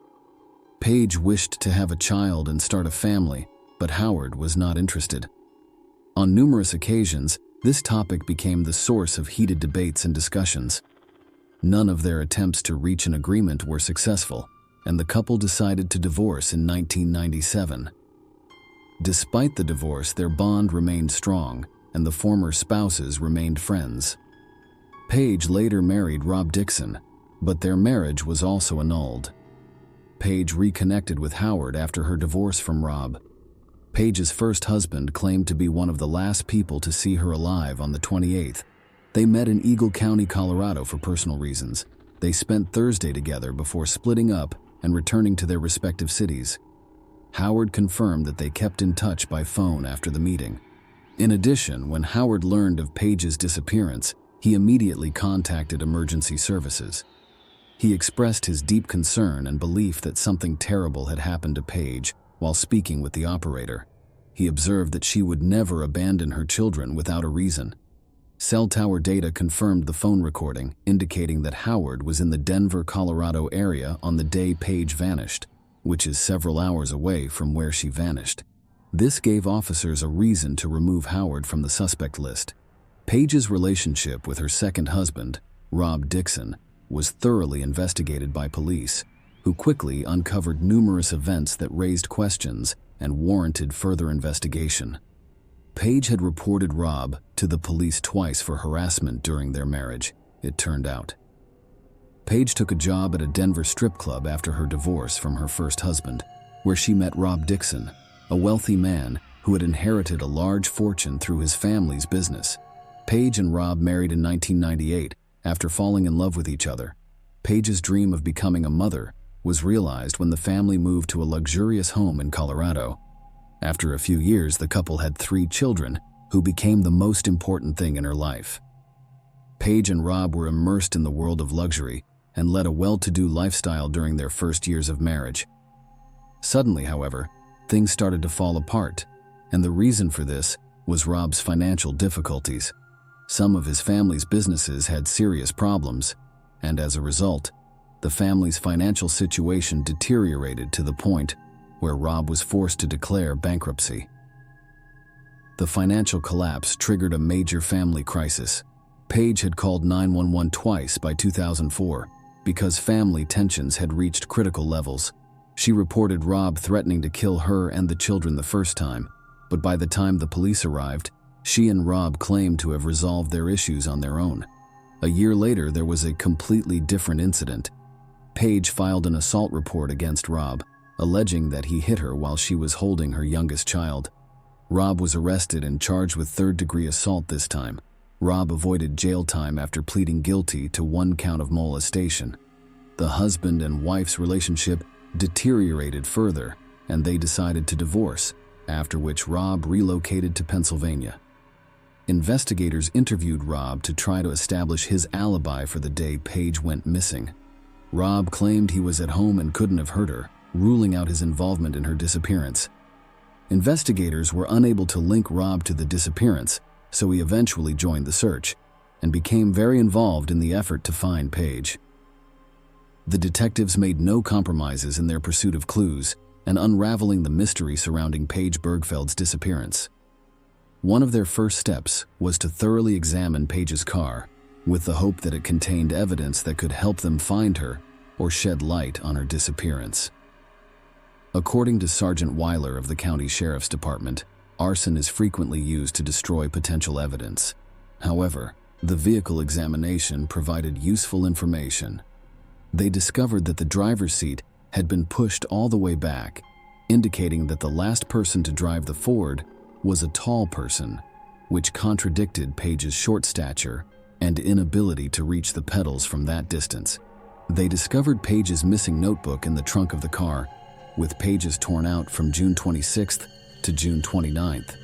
Paige wished to have a child and start a family, but Howard was not interested. On numerous occasions, this topic became the source of heated debates and discussions. None of their attempts to reach an agreement were successful, and the couple decided to divorce in 1997. Despite the divorce, their bond remained strong, and the former spouses remained friends. Paige later married Rob Dixon, but their marriage was also annulled. Paige reconnected with Howard after her divorce from Rob. Paige's first husband claimed to be one of the last people to see her alive on the 28th. They met in Eagle County, Colorado for personal reasons. They spent Thursday together before splitting up and returning to their respective cities. Howard confirmed that they kept in touch by phone after the meeting. In addition, when Howard learned of Paige's disappearance, he immediately contacted emergency services. He expressed his deep concern and belief that something terrible had happened to Paige while speaking with the operator. He observed that she would never abandon her children without a reason. Cell tower data confirmed the phone recording, indicating that Howard was in the Denver, Colorado area on the day Paige vanished, which is several hours away from where she vanished. This gave officers a reason to remove Howard from the suspect list. Paige's relationship with her second husband, Rob Dixon, was thoroughly investigated by police, who quickly uncovered numerous events that raised questions and warranted further investigation. Paige had reported Rob to the police twice for harassment during their marriage, it turned out. Paige took a job at a Denver strip club after her divorce from her first husband, where she met Rob Dixon, a wealthy man who had inherited a large fortune through his family's business. Paige and Rob married in 1998 after falling in love with each other. Paige's dream of becoming a mother was realized when the family moved to a luxurious home in Colorado. After a few years, the couple had 3 children, who became the most important thing in her life. Paige and Rob were immersed in the world of luxury and led a well-to-do lifestyle during their first years of marriage. Suddenly, however, things started to fall apart, and the reason for this was Rob's financial difficulties. Some of his family's businesses had serious problems, and as a result, the family's financial situation deteriorated to the point where Rob was forced to declare bankruptcy. The financial collapse triggered a major family crisis. Paige had called 911 twice by 2004 because family tensions had reached critical levels. She reported Rob threatening to kill her and the children the first time, but by the time the police arrived, she and Rob claimed to have resolved their issues on their own. A year later, there was a completely different incident. Paige filed an assault report against Rob, alleging that he hit her while she was holding her youngest child. Rob was arrested and charged with third-degree assault this time. Rob avoided jail time after pleading guilty to 1 count of molestation. The husband and wife's relationship deteriorated further, and they decided to divorce, after which Rob relocated to Pennsylvania. Investigators interviewed Rob to try to establish his alibi for the day Paige went missing. Rob claimed he was at home and couldn't have hurt her, ruling out his involvement in her disappearance. Investigators were unable to link Rob to the disappearance, so he eventually joined the search and became very involved in the effort to find Paige. The detectives made no compromises in their pursuit of clues and unraveling the mystery surrounding Paige Bergfeld's disappearance. One of their first steps was to thoroughly examine Paige's car, with the hope that it contained evidence that could help them find her or shed light on her disappearance. According to Sergeant Weiler of the County Sheriff's Department, arson is frequently used to destroy potential evidence. However, the vehicle examination provided useful information. They discovered that the driver's seat had been pushed all the way back, indicating that the last person to drive the Ford was a tall person, which contradicted Paige's short stature and inability to reach the pedals from that distance. They discovered Paige's missing notebook in the trunk of the car, with pages torn out from June 26th to June 29th.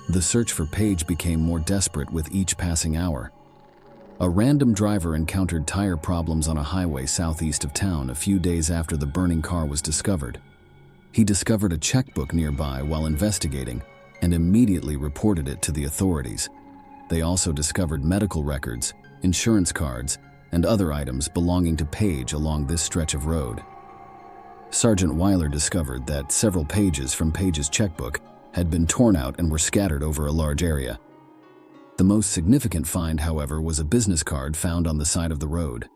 The search for Paige became more desperate with each passing hour. A random driver encountered tire problems on a highway southeast of town a few days after the burning car was discovered. He discovered a checkbook nearby while investigating and immediately reported it to the authorities. They also discovered medical records, insurance cards, and other items belonging to Paige along this stretch of road. Sergeant Weiler discovered that several pages from Paige's checkbook had been torn out and were scattered over a large area. The most significant find, however, was a business card found on the side of the road.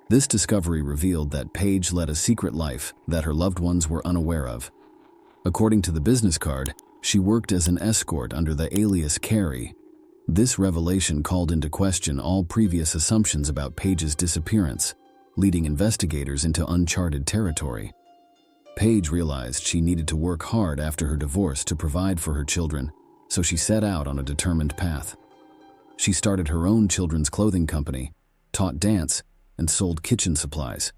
This discovery revealed that Paige led a secret life that her loved ones were unaware of. According to the business card, she worked as an escort under the alias Carrie. This revelation called into question all previous assumptions about Paige's disappearance, leading investigators into uncharted territory. Paige realized she needed to work hard after her divorce to provide for her children, so she set out on a determined path. She started her own children's clothing company, taught dance, and sold kitchen supplies.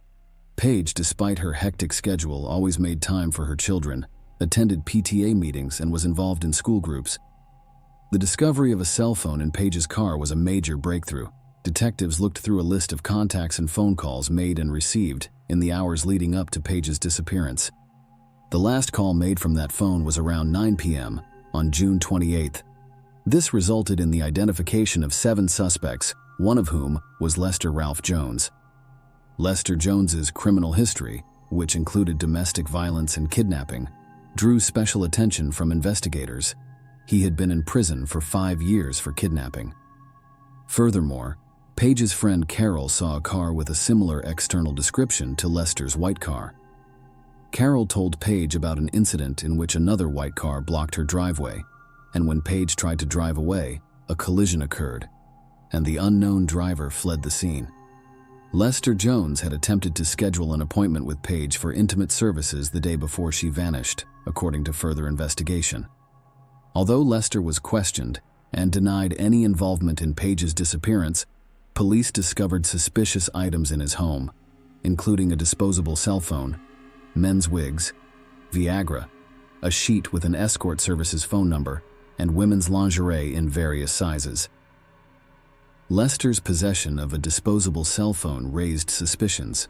Paige, despite her hectic schedule, always made time for her children, attended PTA meetings, and was involved in school groups. The discovery of a cell phone in Paige's car was a major breakthrough. Detectives looked through a list of contacts and phone calls made and received in the hours leading up to Paige's disappearance. The last call made from that phone was around 9 p.m. on June 28th. This resulted in the identification of 7 suspects, one of whom was Lester Ralph Jones. Lester Jones's criminal history, which included domestic violence and kidnapping, drew special attention from investigators. He had been in prison for 5 years for kidnapping. Furthermore, Paige's friend Carol saw a car with a similar external description to Lester's white car. Carol told Paige about an incident in which another white car blocked her driveway, and when Paige tried to drive away, a collision occurred, and the unknown driver fled the scene. Lester Jones had attempted to schedule an appointment with Paige for intimate services the day before she vanished, according to further investigation. Although Lester was questioned and denied any involvement in Paige's disappearance, police discovered suspicious items in his home, including a disposable cell phone, men's wigs, Viagra, a sheet with an escort services phone number, and women's lingerie in various sizes. Lester's possession of a disposable cell phone raised suspicions.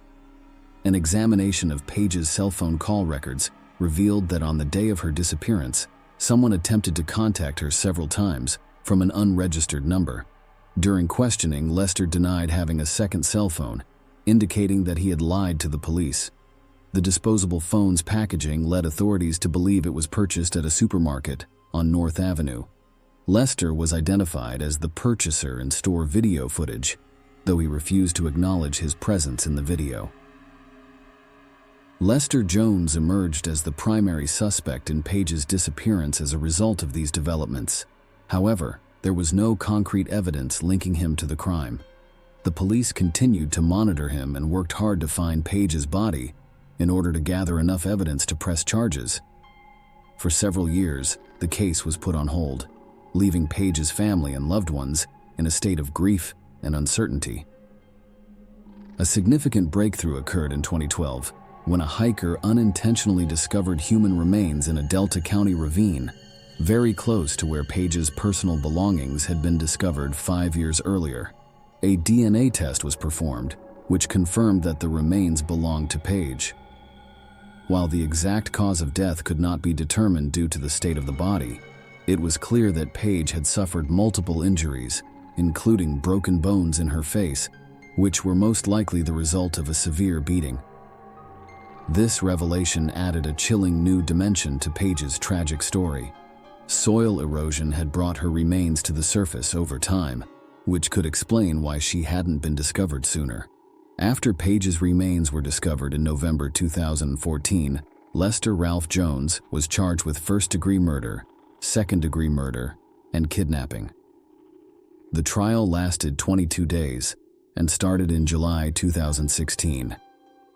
An examination of Paige's cell phone call records revealed that on the day of her disappearance, someone attempted to contact her several times from an unregistered number. During questioning, Lester denied having a second cell phone, indicating that he had lied to the police. The disposable phone's packaging led authorities to believe it was purchased at a supermarket on North Avenue. Lester was identified as the purchaser in store video footage, though he refused to acknowledge his presence in the video. Lester Jones emerged as the primary suspect in Paige's disappearance as a result of these developments. However, there was no concrete evidence linking him to the crime. The police continued to monitor him and worked hard to find Paige's body in order to gather enough evidence to press charges. For several years, the case was put on hold, leaving Paige's family and loved ones in a state of grief and uncertainty. A significant breakthrough occurred in 2012 when a hiker unintentionally discovered human remains in a Delta County ravine, very close to where Paige's personal belongings had been discovered 5 years earlier. A DNA test was performed, which confirmed that the remains belonged to Paige. While the exact cause of death could not be determined due to the state of the body, it was clear that Paige had suffered multiple injuries, including broken bones in her face, which were most likely the result of a severe beating. This revelation added a chilling new dimension to Paige's tragic story. Soil erosion had brought her remains to the surface over time, which could explain why she hadn't been discovered sooner. After Paige's remains were discovered in November 2014, Lester Ralph Jones was charged with first-degree murder, second-degree murder, and kidnapping. The trial lasted 22 days and started in July 2016.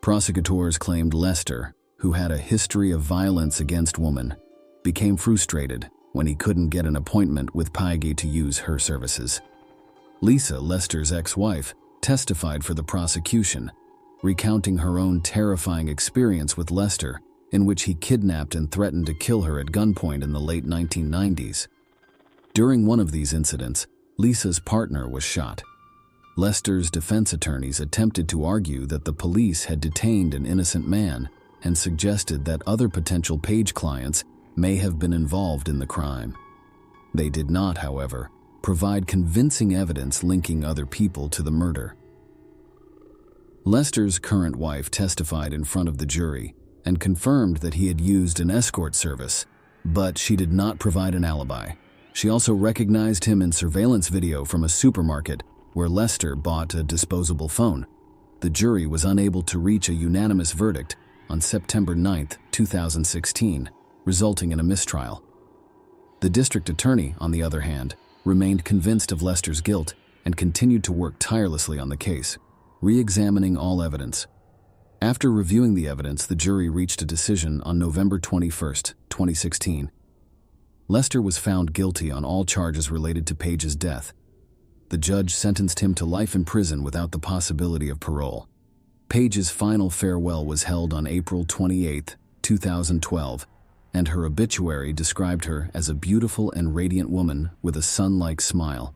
Prosecutors claimed Lester, who had a history of violence against women, became frustrated when he couldn't get an appointment with Paige to use her services. Lisa, Lester's ex-wife, testified for the prosecution, recounting her own terrifying experience with Lester, in which he kidnapped and threatened to kill her at gunpoint in the late 1990s. During one of these incidents, Lisa's partner was shot. Lester's defense attorneys attempted to argue that the police had detained an innocent man and suggested that other potential Paige clients may have been involved in the crime. They did not, however, provide convincing evidence linking other people to the murder. Lester's current wife testified in front of the jury and confirmed that he had used an escort service, but she did not provide an alibi. She also recognized him in surveillance video from a supermarket where Lester bought a disposable phone. The jury was unable to reach a unanimous verdict on September 9, 2016, resulting in a mistrial. The district attorney, on the other hand, remained convinced of Lester's guilt and continued to work tirelessly on the case, re-examining all evidence. After reviewing the evidence, the jury reached a decision on November 21, 2016. Lester was found guilty on all charges related to Page's death. The judge sentenced him to life in prison without the possibility of parole. Page's final farewell was held on April 28, 2012, and her obituary described her as a beautiful and radiant woman with a sun-like smile.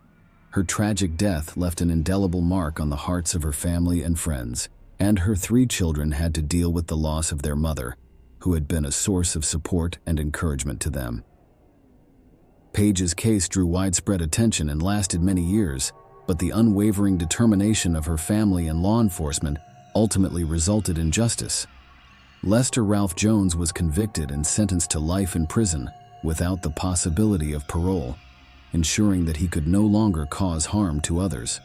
Her tragic death left an indelible mark on the hearts of her family and friends, and her 3 children had to deal with the loss of their mother, who had been a source of support and encouragement to them. Page's case drew widespread attention and lasted many years, but the unwavering determination of her family and law enforcement ultimately resulted in justice. Lester Ralph Jones was convicted and sentenced to life in prison without the possibility of parole, ensuring that he could no longer cause harm to others.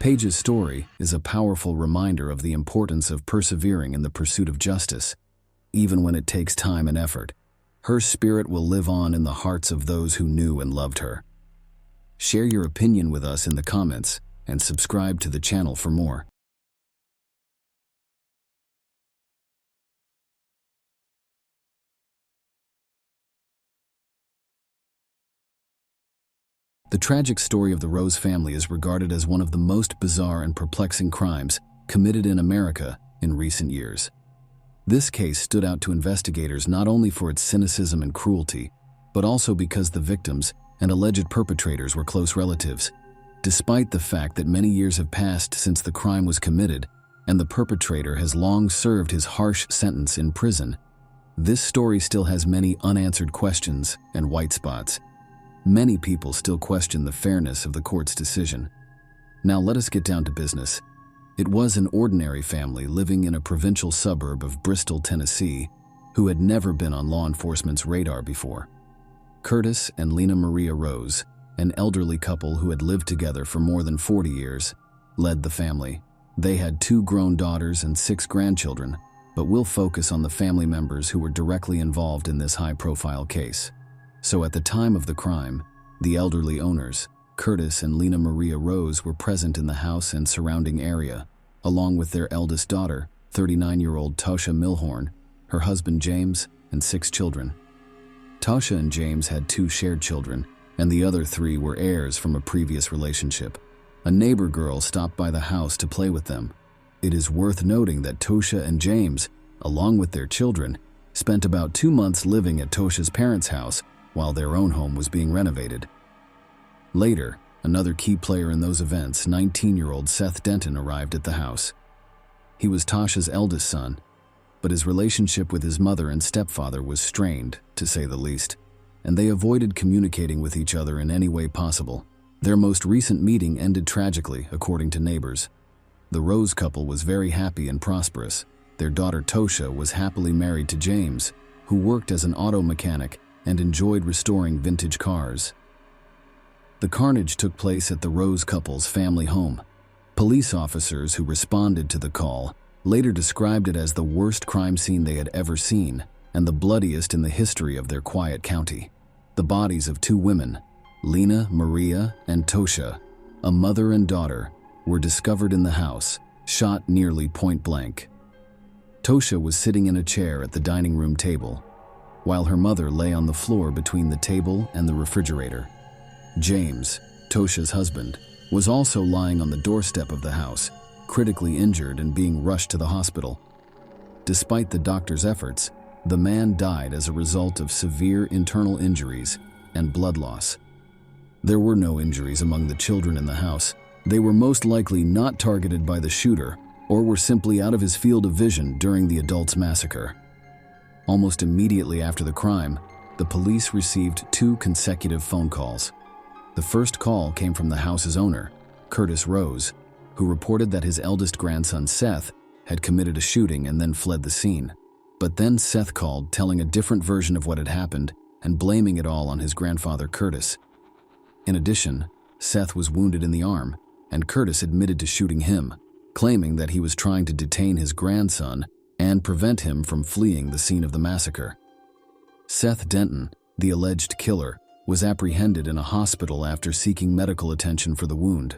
Page's story is a powerful reminder of the importance of persevering in the pursuit of justice, even when it takes time and effort. Her spirit will live on in the hearts of those who knew and loved her. Share your opinion with us in the comments and subscribe to the channel for more. The tragic story of the Rose family is regarded as one of the most bizarre and perplexing crimes committed in America in recent years. This case stood out to investigators not only for its cynicism and cruelty, but also because the victims and alleged perpetrators were close relatives. Despite the fact that many years have passed since the crime was committed and the perpetrator has long served his harsh sentence in prison, this story still has many unanswered questions and white spots. Many people still question the fairness of the court's decision. Now let us get down to business. It was an ordinary family living in a provincial suburb of Bristol, Tennessee, who had never been on law enforcement's radar before. Curtis and Lena Maria Rose, an elderly couple who had lived together for more than 40 years, led the family. They had 2 grown daughters and 6 grandchildren, but we'll focus on the family members who were directly involved in this high-profile case. So at the time of the crime, the elderly owners, Curtis and Lena Maria Rose, were present in the house and surrounding area, along with their eldest daughter, 39-year-old Tasha Milhorn, her husband James, and 6 children. Tasha and James had 2 shared children, and the other 3 were heirs from a previous relationship. A neighbor girl stopped by the house to play with them. It is worth noting that Tasha and James, along with their children, spent about 2 months living at Tasha's parents' house while their own home was being renovated. Later, another key player in those events, 19-year-old Seth Denton, arrived at the house. He was Tasha's eldest son, but his relationship with his mother and stepfather was strained, to say the least, and they avoided communicating with each other in any way possible. Their most recent meeting ended tragically, according to neighbors. The Rose couple was very happy and prosperous. Their daughter Tasha was happily married to James, who worked as an auto mechanic and enjoyed restoring vintage cars. The carnage took place at the Rose couple's family home. Police officers who responded to the call later described it as the worst crime scene they had ever seen and the bloodiest in the history of their quiet county. The bodies of 2 women, Lena Maria and Tasha, a mother and daughter, were discovered in the house, shot nearly point blank. Tasha was sitting in a chair at the dining room table, while her mother lay on the floor between the table and the refrigerator. James, Tasha's husband, was also lying on the doorstep of the house, critically injured and being rushed to the hospital. Despite the doctor's efforts, the man died as a result of severe internal injuries and blood loss. There were no injuries among the children in the house. They were most likely not targeted by the shooter or were simply out of his field of vision during the adults' massacre. Almost immediately after the crime, the police received 2 consecutive phone calls. The first call came from the house's owner, Curtis Rose, who reported that his eldest grandson, Seth, had committed a shooting and then fled the scene. But then Seth called, telling a different version of what had happened and blaming it all on his grandfather, Curtis. In addition, Seth was wounded in the arm, and Curtis admitted to shooting him, claiming that he was trying to detain his grandson and prevent him from fleeing the scene of the massacre. Seth Denton, the alleged killer, was apprehended in a hospital after seeking medical attention for the wound.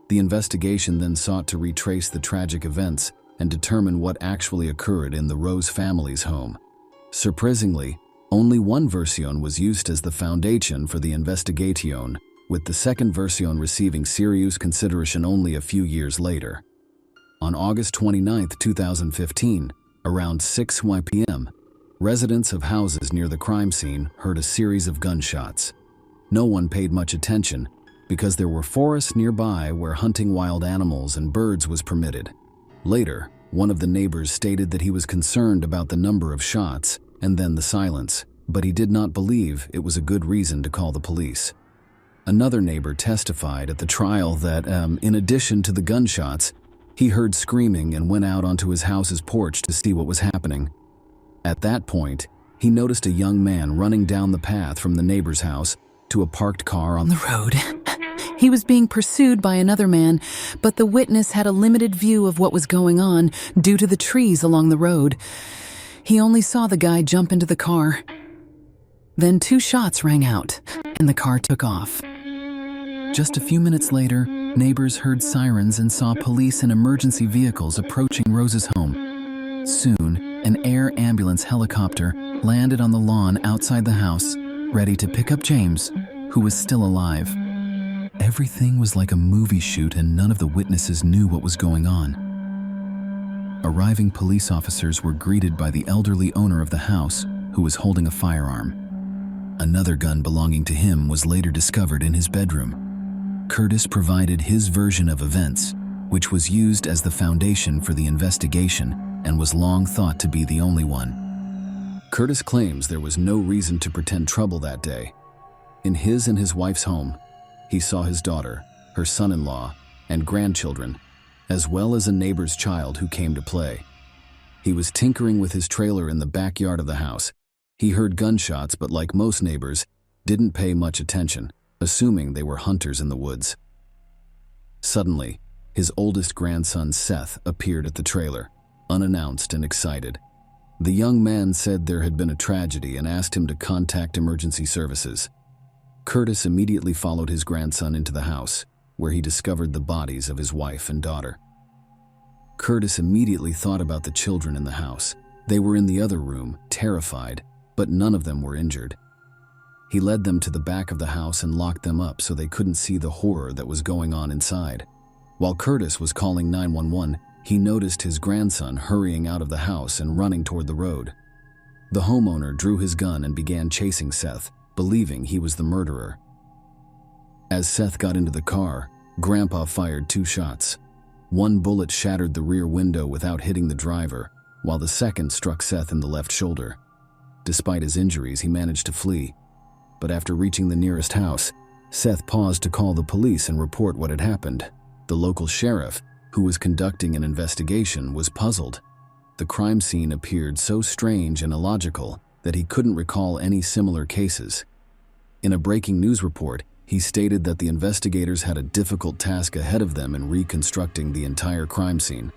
The investigation then sought to retrace the tragic events and determine what actually occurred in the Rose family's home. Surprisingly, only one version was used as the foundation for the investigation, with the second version receiving serious consideration only a few years later. On August 29, 2015, around 6 p.m., residents of houses near the crime scene heard a series of gunshots. No one paid much attention because there were forests nearby where hunting wild animals and birds was permitted. Later, one of the neighbors stated that he was concerned about the number of shots and then the silence, but he did not believe it was a good reason to call the police. Another neighbor testified at the trial that, in addition to the gunshots, he heard screaming and went out onto his house's porch to see what was happening. At that point, he noticed a young man running down the path from the neighbor's house to a parked car on the road. He was being pursued by another man, but the witness had a limited view of what was going on due to the trees along the road. He only saw the guy jump into the car. Then 2 shots rang out, and the car took off. Just a few minutes later, neighbors heard sirens and saw police and emergency vehicles approaching Rose's home. Soon, an air ambulance helicopter landed on the lawn outside the house, ready to pick up James, who was still alive. Everything was like a movie shoot, and none of the witnesses knew what was going on. Arriving police officers were greeted by the elderly owner of the house, who was holding a firearm. Another gun belonging to him was later discovered in his bedroom. Curtis provided his version of events, which was used as the foundation for the investigation and was long thought to be the only one. Curtis claims there was no reason to pretend trouble that day. In his and his wife's home, he saw his daughter, her son-in-law, and grandchildren, as well as a neighbor's child who came to play. He was tinkering with his trailer in the backyard of the house. He heard gunshots, but like most neighbors, didn't pay much attention, assuming they were hunters in the woods. Suddenly, his oldest grandson, Seth, appeared at the trailer, unannounced and excited. The young man said there had been a tragedy and asked him to contact emergency services. Curtis immediately followed his grandson into the house, where he discovered the bodies of his wife and daughter. Curtis immediately thought about the children in the house. They were in the other room, terrified, but none of them were injured. He led them to the back of the house and locked them up so they couldn't see the horror that was going on inside. While Curtis was calling 911, he noticed his grandson hurrying out of the house and running toward the road. The homeowner drew his gun and began chasing Seth, believing he was the murderer. As Seth got into the car, Grandpa fired 2 shots. One bullet shattered the rear window without hitting the driver, while the second struck Seth in the left shoulder. Despite his injuries, he managed to flee. But after reaching the nearest house, Seth paused to call the police and report what had happened. The local sheriff, who was conducting an investigation, was puzzled. The crime scene appeared so strange and illogical that he couldn't recall any similar cases. In a breaking news report, he stated that the investigators had a difficult task ahead of them in reconstructing the entire crime scene.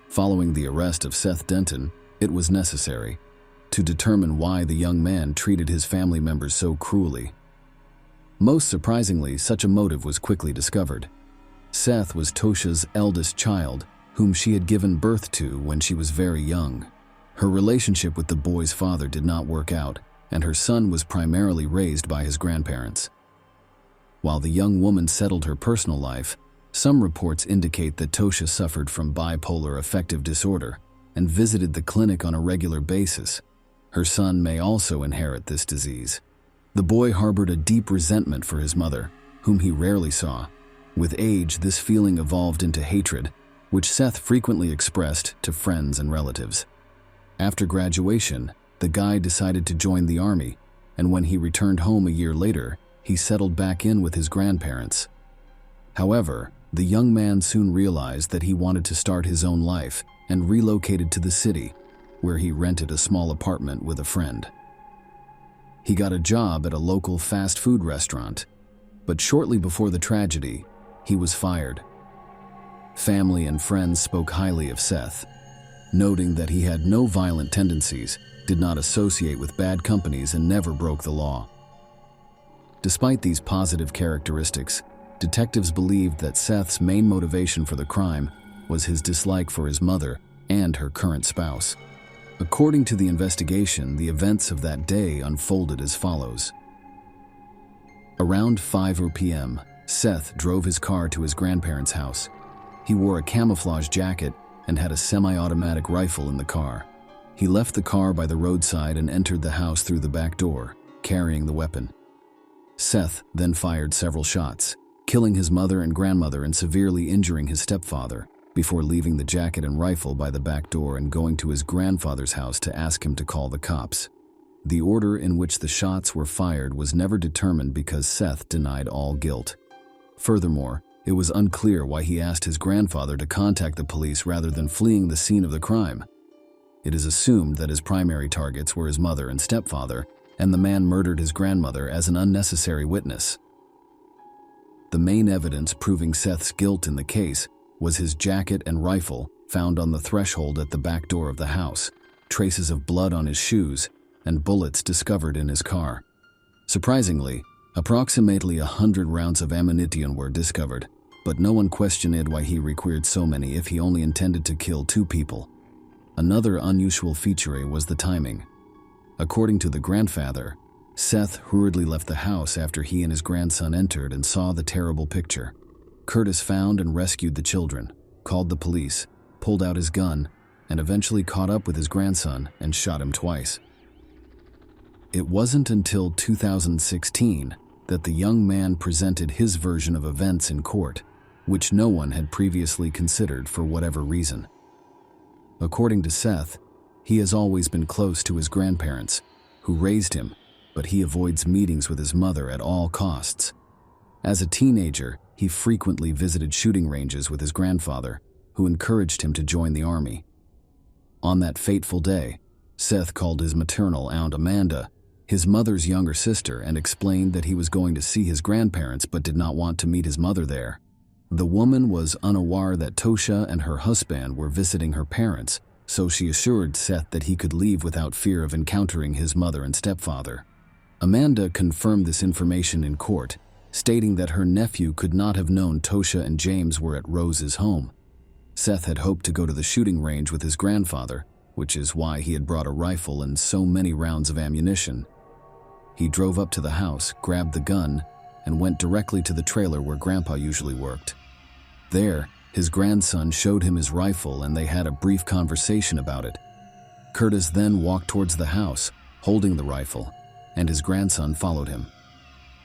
Following the arrest of Seth Denton, it was necessary to determine why the young man treated his family members so cruelly. Most surprisingly, such a motive was quickly discovered. Seth was Tosha's eldest child, whom she had given birth to when she was very young. Her relationship with the boy's father did not work out, and her son was primarily raised by his grandparents. While the young woman settled her personal life, some reports indicate that Tosha suffered from bipolar affective disorder and visited the clinic on a regular basis. Her son may also inherit this disease. The boy harbored a deep resentment for his mother, whom he rarely saw. With age, this feeling evolved into hatred, which Seth frequently expressed to friends and relatives. After graduation, the guy decided to join the army, and when he returned home a year later, he settled back in with his grandparents. However, the young man soon realized that he wanted to start his own life and relocated to the city, where he rented a small apartment with a friend. He got a job at a local fast food restaurant, but shortly before the tragedy, he was fired. Family and friends spoke highly of Seth, noting that he had no violent tendencies did not associate with bad companies, and never broke the law. Despite these positive characteristics, detectives believed that Seth's main motivation for the crime was his dislike for his mother and her current spouse. According to the investigation, the events of that day unfolded as follows. Around 5 p.m., Seth drove his car to his grandparents' house. He wore a camouflage jacket and had a semi-automatic rifle in the car. He left the car by the roadside and entered the house through the back door, carrying the weapon. Seth then fired several shots, killing his mother and grandmother and severely injuring his stepfather, before leaving the jacket and rifle by the back door and going to his grandfather's house to ask him to call the cops. The order in which the shots were fired was never determined because Seth denied all guilt. Furthermore, it was unclear why he asked his grandfather to contact the police rather than fleeing the scene of the crime. It is assumed that his primary targets were his mother and stepfather, and the man murdered his grandmother as an unnecessary witness. The main evidence proving Seth's guilt in the case was his jacket and rifle found on the threshold at the back door of the house, traces of blood on his shoes, and bullets discovered in his car. Surprisingly, approximately 100 rounds of ammunition were discovered, but no one questioned why he required so many if he only intended to kill 2 people. Another unusual feature was the timing. According to the grandfather, Seth hurriedly left the house after he and his grandson entered and saw the terrible picture. Curtis found and rescued the children, called the police, pulled out his gun, and eventually caught up with his grandson and shot him twice. It wasn't until 2016 that the young man presented his version of events in court, which no one had previously considered for whatever reason. According to Seth, he has always been close to his grandparents, who raised him, but he avoids meetings with his mother at all costs. As a teenager, he frequently visited shooting ranges with his grandfather, who encouraged him to join the army. On that fateful day, Seth called his maternal aunt Amanda, his mother's younger sister, and explained that he was going to see his grandparents but did not want to meet his mother there. The woman was unaware that Tosha and her husband were visiting her parents, so she assured Seth that he could leave without fear of encountering his mother and stepfather. Amanda confirmed this information in court, stating that her nephew could not have known Tosha and James were at Rose's home. Seth had hoped to go to the shooting range with his grandfather, which is why he had brought a rifle and so many rounds of ammunition. He drove up to the house, grabbed the gun, and went directly to the trailer where Grandpa usually worked. There, his grandson showed him his rifle and they had a brief conversation about it. Curtis then walked towards the house, holding the rifle, and his grandson followed him.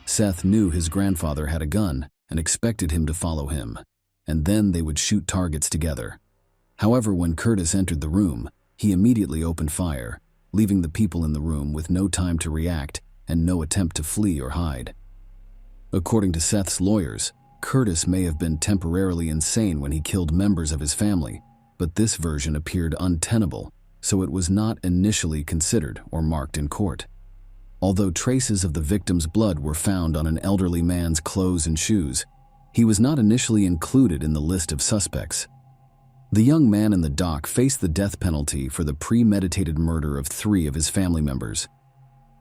Seth knew his grandfather had a gun and expected him to follow him, and then they would shoot targets together. However, when Curtis entered the room, he immediately opened fire, leaving the people in the room with no time to react and no attempt to flee or hide. According to Seth's lawyers, Curtis may have been temporarily insane when he killed members of his family, but this version appeared untenable, so it was not initially considered or marked in court. Although traces of the victim's blood were found on an elderly man's clothes and shoes, he was not initially included in the list of suspects. The young man in the dock faced the death penalty for the premeditated murder of 3 of his family members.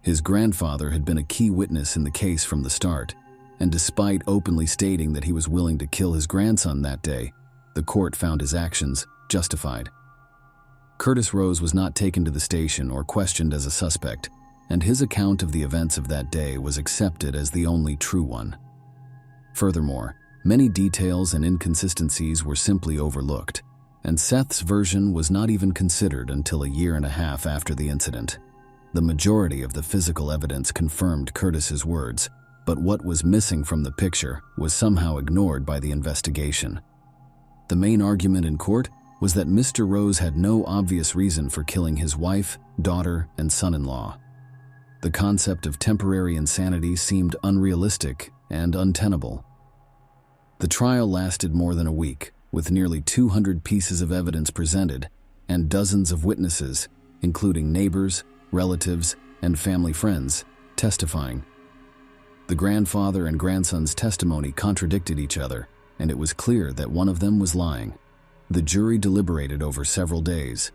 His grandfather had been a key witness in the case from the start, and despite openly stating that he was willing to kill his grandson that day, the court found his actions justified. Curtis Rose was not taken to the station or questioned as a suspect, and his account of the events of that day was accepted as the only true one. Furthermore, many details and inconsistencies were simply overlooked, and Seth's version was not even considered until a 1.5 years after the incident. The majority of the physical evidence confirmed Curtis's words, but what was missing from the picture was somehow ignored by the investigation. The main argument in court was that Mr. Rose had no obvious reason for killing his wife, daughter, and son-in-law. The concept of temporary insanity seemed unrealistic and untenable. The trial lasted more than a week, with nearly 200 pieces of evidence presented and dozens of witnesses, including neighbors, relatives, and family friends, testifying. The grandfather and grandson's testimony contradicted each other, and it was clear that one of them was lying. The jury deliberated over several days.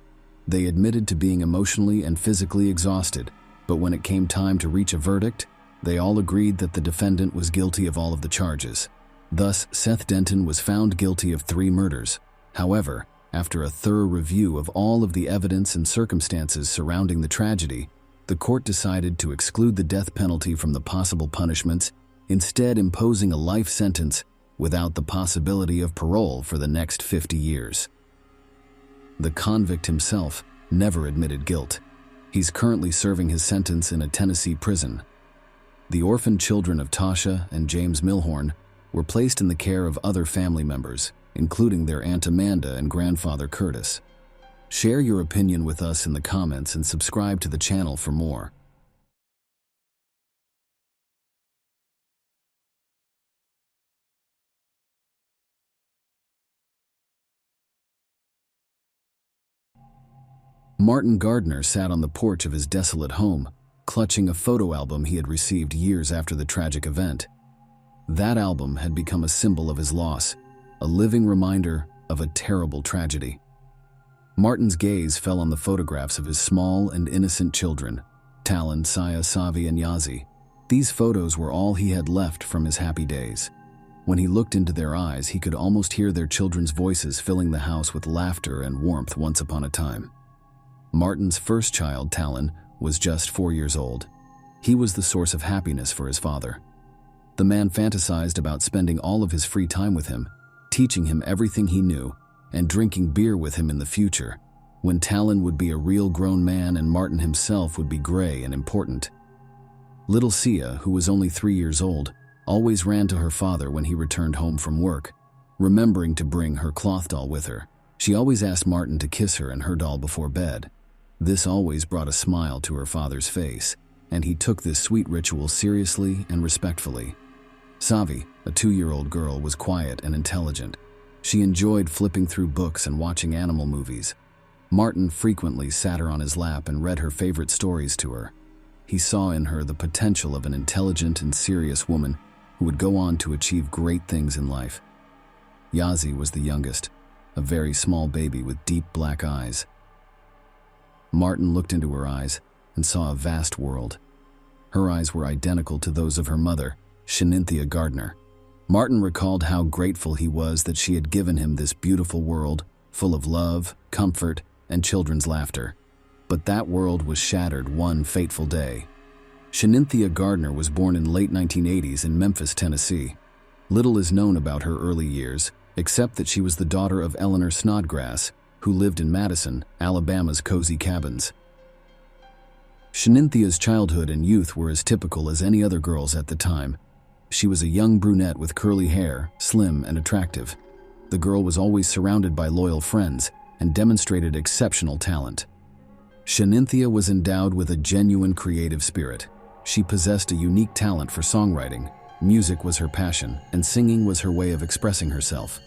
They admitted to being emotionally and physically exhausted, but when it came time to reach a verdict, they all agreed that the defendant was guilty of all of the charges. Thus, Seth Denton was found guilty of 3 murders. However, after a thorough review of all of the evidence and circumstances surrounding the tragedy, the court decided to exclude the death penalty from the possible punishments, instead imposing a life sentence without the possibility of parole for the next 50 years. The convict himself never admitted guilt. He's currently serving his sentence in a Tennessee prison. The orphaned children of Tasha and James Milhorn were placed in the care of other family members, including their Aunt Amanda and grandfather Curtis. Share your opinion with us in the comments and subscribe to the channel for more. Martin Gardner sat on the porch of his desolate home, clutching a photo album he had received years after the tragic event. That album had become a symbol of his loss, a living reminder of a terrible tragedy. Martin's gaze fell on the photographs of his small and innocent children, Talon, Saya, Savi, and Yazi. These photos were all he had left from his happy days. When he looked into their eyes, he could almost hear their children's voices filling the house with laughter and warmth once upon a time. Martin's first child, Talon, was just 4 years old. He was the source of happiness for his father. The man fantasized about spending all of his free time with him, teaching him everything he knew, and drinking beer with him in the future, when Talon would be a real grown man and Martin himself would be gray and important. Little Sia, who was only 3 years old, always ran to her father when he returned home from work, remembering to bring her cloth doll with her. She always asked Martin to kiss her and her doll before bed. This always brought a smile to her father's face, and he took this sweet ritual seriously and respectfully. Savi, a 2-year-old girl, was quiet and intelligent. She enjoyed flipping through books and watching animal movies. Martin frequently sat her on his lap and read her favorite stories to her. He saw in her the potential of an intelligent and serious woman who would go on to achieve great things in life. Yazi was the youngest, a very small baby with deep black eyes. Martin looked into her eyes and saw a vast world. Her eyes were identical to those of her mother, Shanynthia Gardner. Martin recalled how grateful he was that she had given him this beautiful world, full of love, comfort, and children's laughter. But that world was shattered one fateful day. Shanynthia Gardner was born in late 1980s in Memphis, Tennessee. Little is known about her early years, except that she was the daughter of Eleanor Snodgrass, who lived in Madison, Alabama's cozy cabins. Shaninthia's childhood and youth were as typical as any other girls at the time. She was a young brunette with curly hair, slim and attractive. The girl was always surrounded by loyal friends and demonstrated exceptional talent. Shanynthia was endowed with a genuine creative spirit. She possessed a unique talent for songwriting. Music was her passion, and singing was her way of expressing herself.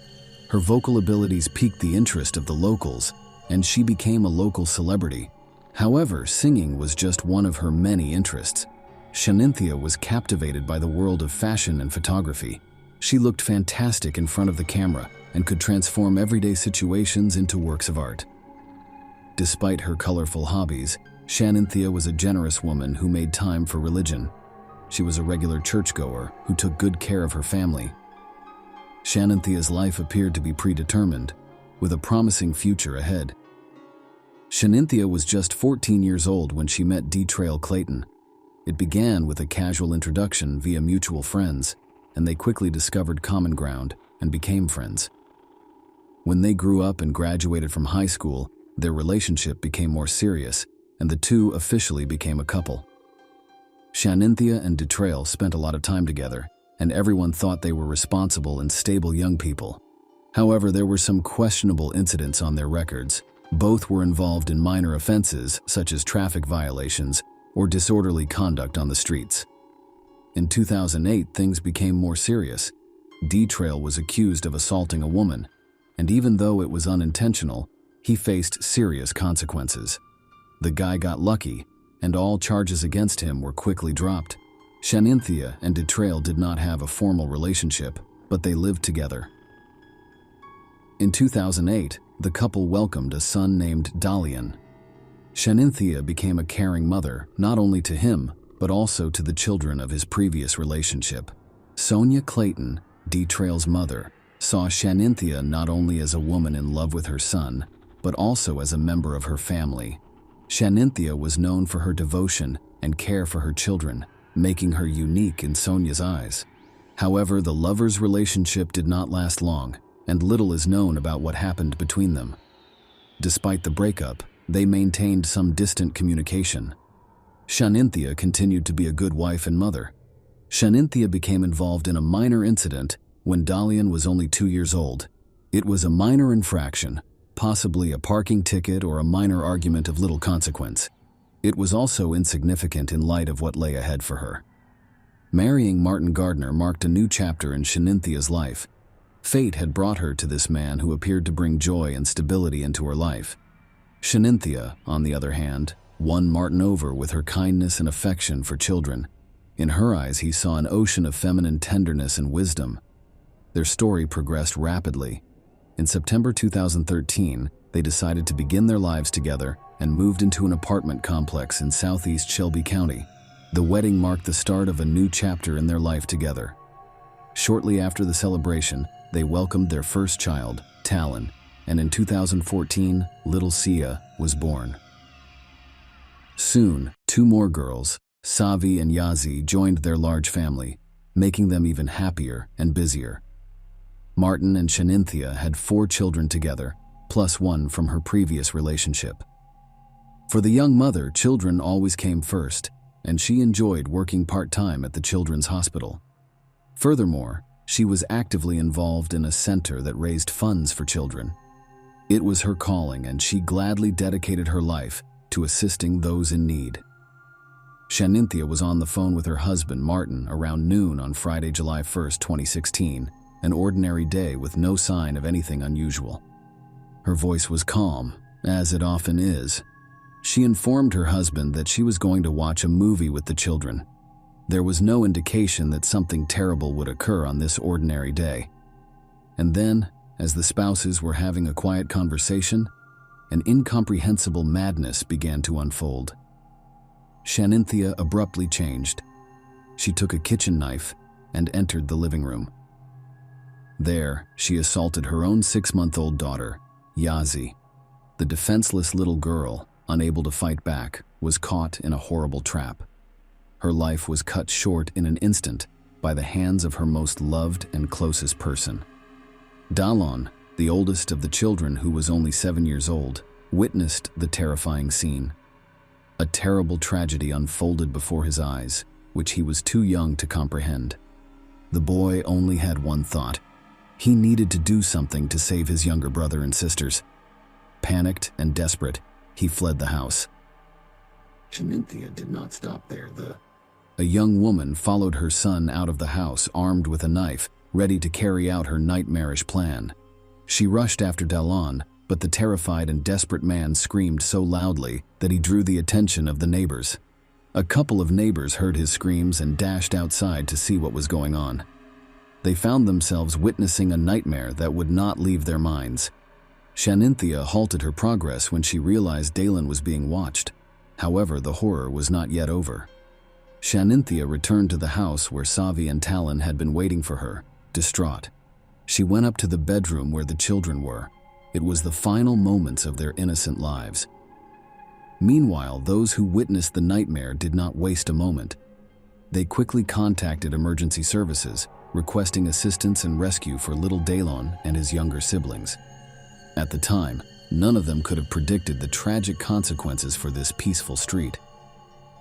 Her vocal abilities piqued the interest of the locals, and she became a local celebrity. However, singing was just one of her many interests. Shanynthia was captivated by the world of fashion and photography. She looked fantastic in front of the camera and could transform everyday situations into works of art. Despite her colorful hobbies, Shanynthia was a generous woman who made time for religion. She was a regular churchgoer who took good care of her family. Shaninthia's life appeared to be predetermined, with a promising future ahead. Shanynthia was just 14 years old when she met D. Trail Clayton. It began with a casual introduction via mutual friends, and they quickly discovered common ground and became friends. When they grew up and graduated from high school, their relationship became more serious, and the two officially became a couple. Shanynthia and DeTrail spent a lot of time together, and everyone thought they were responsible and stable young people. However, there were some questionable incidents on their records. Both were involved in minor offenses, such as traffic violations or disorderly conduct on the streets. In 2008, things became more serious. D-Trail was accused of assaulting a woman, and even though it was unintentional, he faced serious consequences. The guy got lucky, and all charges against him were quickly dropped. Shanynthia and DeTrail did not have a formal relationship, but they lived together. In 2008, the couple welcomed a son named Dalian. Shanynthia became a caring mother, not only to him, but also to the children of his previous relationship. Sonia Clayton, Dee Trail's mother, saw Shanynthia not only as a woman in love with her son, but also as a member of her family. Shanynthia was known for her devotion and care for her children, making her unique in Sonia's eyes. However, the lovers' relationship did not last long, and little is known about what happened between them. Despite the breakup, they maintained some distant communication. Shanynthia continued to be a good wife and mother. Shanynthia became involved in a minor incident when Dalian was only 2 years old. It was a minor infraction, possibly a parking ticket or a minor argument of little consequence. It was also insignificant in light of what lay ahead for her. Marrying Martin Gardner marked a new chapter in Shaninthia's life. Fate had brought her to this man who appeared to bring joy and stability into her life. Shanynthia, on the other hand, won Martin over with her kindness and affection for children. In her eyes, he saw an ocean of feminine tenderness and wisdom. Their story progressed rapidly. In September 2013, they decided to begin their lives together and moved into an apartment complex in southeast Shelby County. The wedding marked the start of a new chapter in their life together. Shortly after the celebration, they welcomed their first child, Talon, and in 2014, little Sia was born. Soon, 2 more girls, Savi and Yazi, joined their large family, making them even happier and busier. Martin and Shanynthia had 4 children together, plus 1 from her previous relationship. For the young mother, children always came first, and she enjoyed working part-time at the children's hospital. Furthermore, she was actively involved in a center that raised funds for children. It was her calling, and she gladly dedicated her life to assisting those in need. Shanynthia was on the phone with her husband, Martin, around noon on Friday, July 1, 2016, an ordinary day with no sign of anything unusual. Her voice was calm, as it often is. She informed her husband that she was going to watch a movie with the children. There was no indication that something terrible would occur on this ordinary day. And then, as the spouses were having a quiet conversation, an incomprehensible madness began to unfold. Shanynthia abruptly changed. She took a kitchen knife and entered the living room. There, she assaulted her own 6-month-old daughter, Yazi. The defenseless little girl, unable to fight back, was caught in a horrible trap. Her life was cut short in an instant by the hands of her most loved and closest person. Dalon, the oldest of the children, who was only 7 years old, witnessed the terrifying scene. A terrible tragedy unfolded before his eyes, which he was too young to comprehend. The boy only had one thought. He needed to do something to save his younger brother and sisters. Panicked and desperate, he fled the house. Shanynthia did not stop there. A young woman followed her son out of the house, armed with a knife, ready to carry out her nightmarish plan. She rushed after Dalon, but the terrified and desperate man screamed so loudly that he drew the attention of the neighbors. A couple of neighbors heard his screams and dashed outside to see what was going on. They found themselves witnessing a nightmare that would not leave their minds. Shanynthia halted her progress when she realized Dalon was being watched. However, the horror was not yet over. Shanynthia returned to the house where Savi and Talon had been waiting for her, distraught. She went up to the bedroom where the children were. It was the final moments of their innocent lives. Meanwhile, those who witnessed the nightmare did not waste a moment. They quickly contacted emergency services, requesting assistance and rescue for little Dalon and his younger siblings. At the time, none of them could have predicted the tragic consequences for this peaceful street.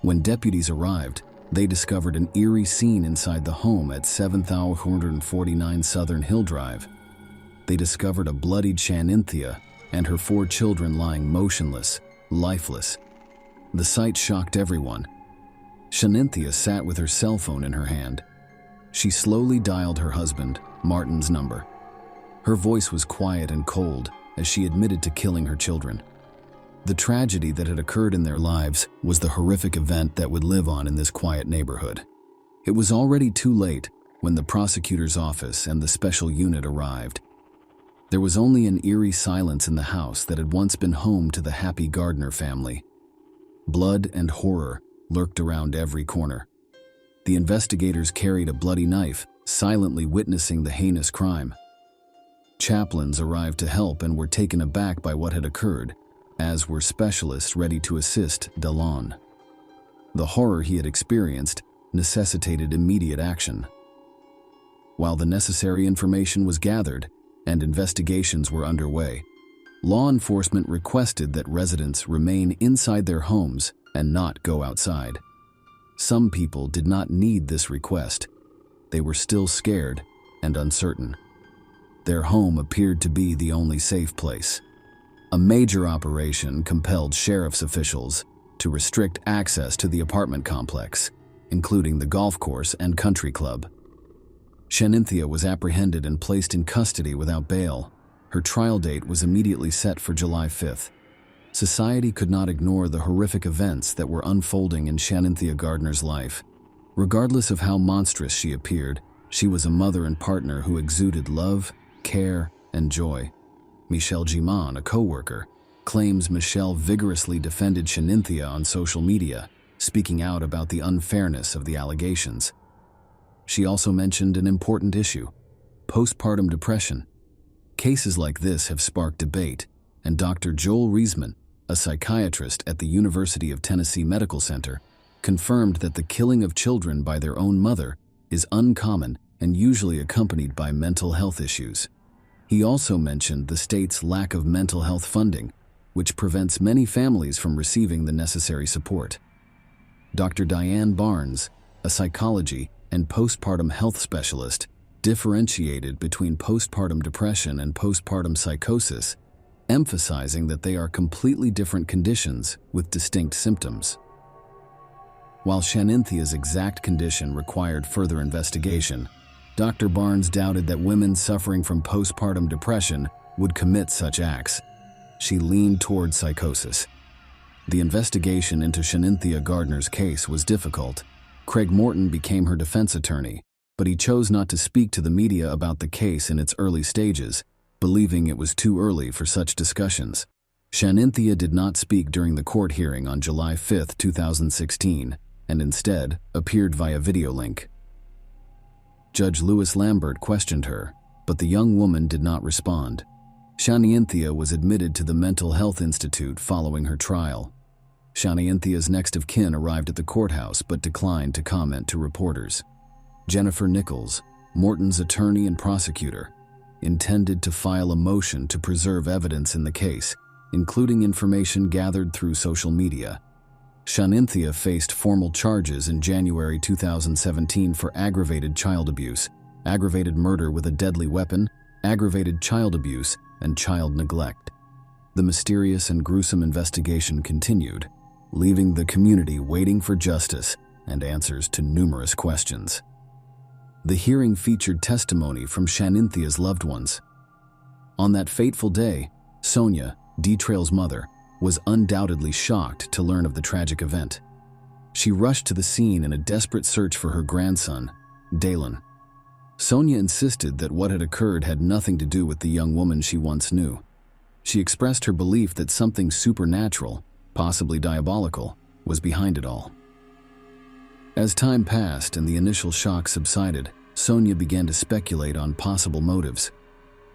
When deputies arrived, they discovered an eerie scene inside the home at 7449 Southern Hill Drive. They discovered a bloodied Shanynthia and her 4 children lying motionless, lifeless. The sight shocked everyone. Shanynthia sat with her cell phone in her hand. She slowly dialed her husband, Martin's number. Her voice was quiet and cold as she admitted to killing her children. The tragedy that had occurred in their lives was the horrific event that would live on in this quiet neighborhood. It was already too late when the prosecutor's office and the special unit arrived. There was only an eerie silence in the house that had once been home to the happy Gardner family. Blood and horror lurked around every corner. The investigators carried a bloody knife, silently witnessing the heinous crime. Chaplains arrived to help and were taken aback by what had occurred, as were specialists ready to assist Delon. The horror he had experienced necessitated immediate action. While the necessary information was gathered and investigations were underway, law enforcement requested that residents remain inside their homes and not go outside. Some people did not need this request. They were still scared and uncertain. Their home appeared to be the only safe place. A major operation compelled sheriff's officials to restrict access to the apartment complex, including the golf course and country club. Shanynthia was apprehended and placed in custody without bail. Her trial date was immediately set for July 5th. Society could not ignore the horrific events that were unfolding in Shanynthia Gardner's life. Regardless of how monstrous she appeared, she was a mother and partner who exuded love, care, and joy. Michelle Gimon, a co-worker, claims Michelle vigorously defended Shanynthia on social media, speaking out about the unfairness of the allegations. She also mentioned an important issue: postpartum depression. Cases like this have sparked debate, and Dr. Joel Reisman, a psychiatrist at the University of Tennessee Medical Center, confirmed that the killing of children by their own mother is uncommon and usually accompanied by mental health issues. He also mentioned the state's lack of mental health funding, which prevents many families from receiving the necessary support. Dr. Diane Barnes, a psychology and postpartum health specialist, differentiated between postpartum depression and postpartum psychosis, emphasizing that they are completely different conditions with distinct symptoms. While Shaninthia's exact condition required further investigation, Dr. Barnes doubted that women suffering from postpartum depression would commit such acts. She leaned toward psychosis. The investigation into Shanynthia Gardner's case was difficult. Craig Morton became her defense attorney, but he chose not to speak to the media about the case in its early stages, believing it was too early for such discussions. Shanynthia did not speak during the court hearing on July 5, 2016, and instead appeared via video link. Judge Lewis Lambert questioned her, but the young woman did not respond. Shanynthia was admitted to the Mental Health Institute following her trial. Shanyntia's next of kin arrived at the courthouse but declined to comment to reporters. Jennifer Nichols, Morton's attorney and prosecutor, intended to file a motion to preserve evidence in the case, including information gathered through social media. Shanynthia faced formal charges in January 2017 for aggravated child abuse, aggravated murder with a deadly weapon, aggravated child abuse, and child neglect. The mysterious and gruesome investigation continued, leaving the community waiting for justice and answers to numerous questions. The hearing featured testimony from Shaninthia's loved ones. On that fateful day, Sonia, D-Trail's mother, was undoubtedly shocked to learn of the tragic event. She rushed to the scene in a desperate search for her grandson, Dalen. Sonia insisted that what had occurred had nothing to do with the young woman she once knew. She expressed her belief that something supernatural, possibly diabolical, was behind it all. As time passed and the initial shock subsided, Sonia began to speculate on possible motives.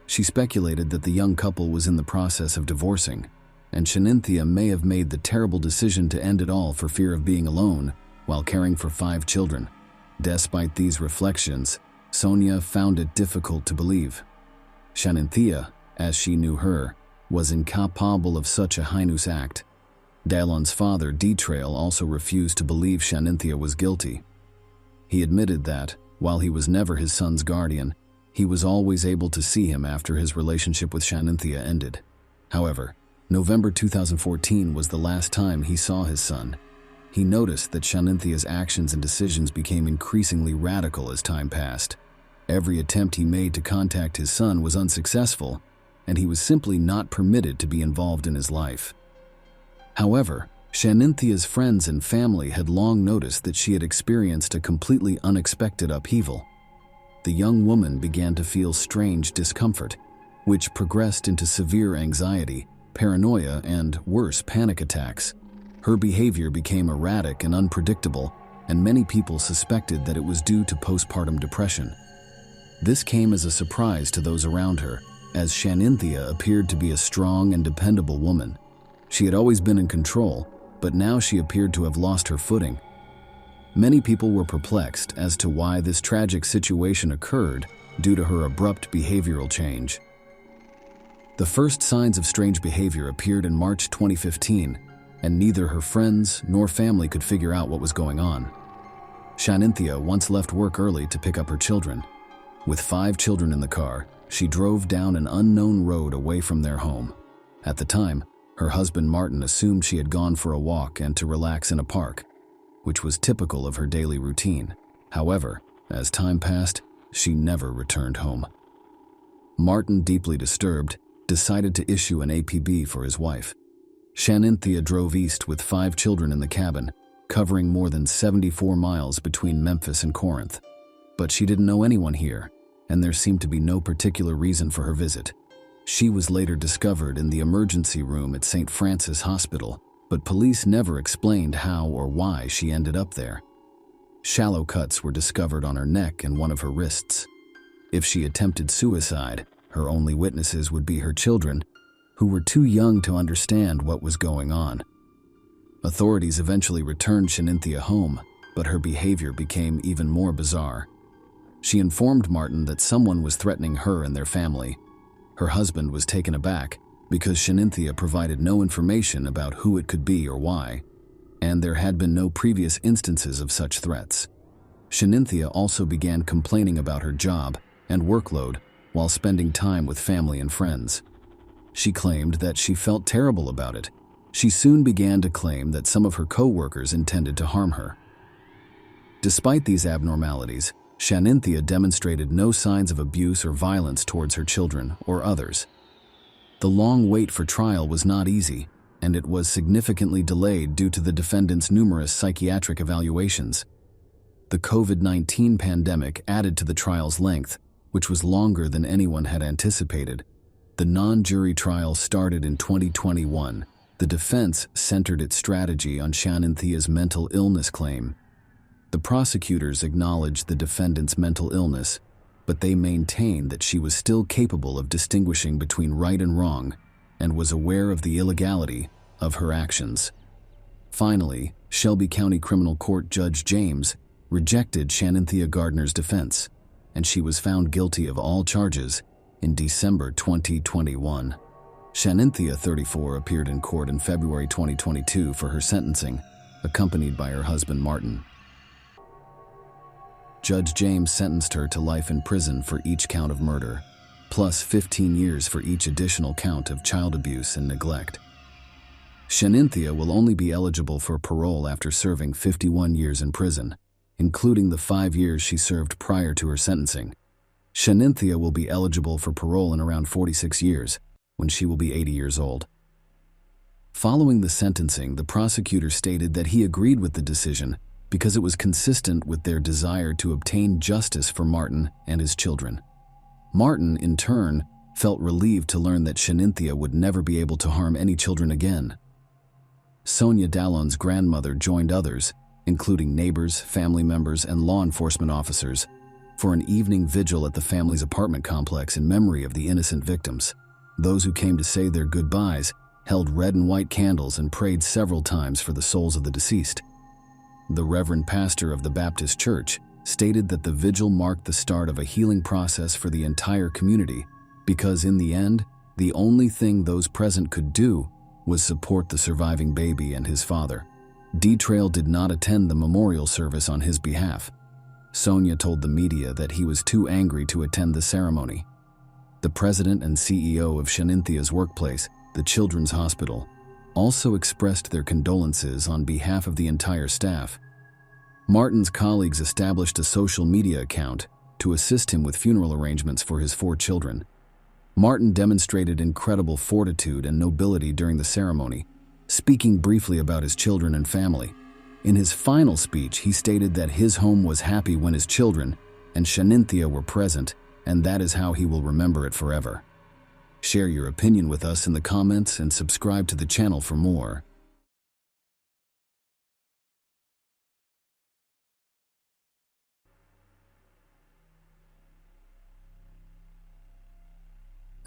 She speculated that the young couple was in the process of divorcing, and Shanynthia may have made the terrible decision to end it all for fear of being alone while caring for 5 children. Despite these reflections, Sonia found it difficult to believe. Shanynthia, as she knew her, was incapable of such a heinous act. Dalen's father, D-Trail, also refused to believe Shanynthia was guilty. He admitted that, while he was never his son's guardian, he was always able to see him after his relationship with Shanynthia ended. However, November 2014 was the last time he saw his son. He noticed that Shaninthia's actions and decisions became increasingly radical as time passed. Every attempt he made to contact his son was unsuccessful, and he was simply not permitted to be involved in his life. However, Shaninthia's friends and family had long noticed that she had experienced a completely unexpected upheaval. The young woman began to feel strange discomfort, which progressed into severe anxiety, paranoia, and worse, panic attacks. Her behavior became erratic and unpredictable, and many people suspected that it was due to postpartum depression. This came as a surprise to those around her, as Shanynthia appeared to be a strong and dependable woman. She had always been in control, but now she appeared to have lost her footing. Many people were perplexed as to why this tragic situation occurred due to her abrupt behavioral change. The first signs of strange behavior appeared in March 2015, and neither her friends nor family could figure out what was going on. Shanynthia once left work early to pick up her children. With 5 children in the car, she drove down an unknown road away from their home. At the time, her husband Martin assumed she had gone for a walk and to relax in a park, which was typical of her daily routine. However, as time passed, she never returned home. Martin, deeply disturbed, decided to issue an APB for his wife. Shanynthia drove east with 5 children in the cabin, covering more than 74 miles between Memphis and Corinth. But she didn't know anyone here, and there seemed to be no particular reason for her visit. She was later discovered in the emergency room at St. Francis Hospital, but police never explained how or why she ended up there. Shallow cuts were discovered on her neck and one of her wrists. If she attempted suicide, her only witnesses would be her children, who were too young to understand what was going on. Authorities eventually returned Shanynthia home, but her behavior became even more bizarre. She informed Martin that someone was threatening her and their family. Her husband was taken aback because Shanynthia provided no information about who it could be or why, and there had been no previous instances of such threats. Shanynthia also began complaining about her job and workload while spending time with family and friends. She claimed that she felt terrible about it. She soon began to claim that some of her co-workers intended to harm her. Despite these abnormalities, Shanynthia demonstrated no signs of abuse or violence towards her children or others. The long wait for trial was not easy, and it was significantly delayed due to the defendant's numerous psychiatric evaluations. The COVID-19 pandemic added to the trial's length, which was longer than anyone had anticipated. The non-jury trial started in 2021. The defense centered its strategy on Shanynthea's mental illness claim. The prosecutors acknowledged the defendant's mental illness, but they maintained that she was still capable of distinguishing between right and wrong and was aware of the illegality of her actions. Finally, Shelby County Criminal Court Judge James rejected Shanynthia Gardner's defense, and she was found guilty of all charges in December 2021. Shanynthia, 34, appeared in court in February 2022 for her sentencing, accompanied by her husband Martin. Judge James sentenced her to life in prison for each count of murder, plus 15 years for each additional count of child abuse and neglect. Shanynthia will only be eligible for parole after serving 51 years in prison, including the 5 years she served prior to her sentencing. Shanynthia will be eligible for parole in around 46 years, when she will be 80 years old. Following the sentencing, the prosecutor stated that he agreed with the decision because it was consistent with their desire to obtain justice for Martin and his children. Martin, in turn, felt relieved to learn that Shanynthia would never be able to harm any children again. Sonia Dallon's grandmother joined others, including neighbors, family members, and law enforcement officers, for an evening vigil at the family's apartment complex in memory of the innocent victims. Those who came to say their goodbyes held red and white candles and prayed several times for the souls of the deceased. The Reverend Pastor of the Baptist Church stated that the vigil marked the start of a healing process for the entire community because, in the end, the only thing those present could do was support the surviving baby and his father. D-Trail did not attend the memorial service on his behalf. Sonia told the media that he was too angry to attend the ceremony. The president and CEO of Shaninthia's workplace, the Children's Hospital, also expressed their condolences on behalf of the entire staff. Martin's colleagues established a social media account to assist him with funeral arrangements for his 4 children. Martin demonstrated incredible fortitude and nobility during the ceremony, speaking briefly about his children and family. In his final speech, he stated that his home was happy when his children and Shanynthia were present, and that is how he will remember it forever. Share your opinion with us in the comments and subscribe to the channel for more.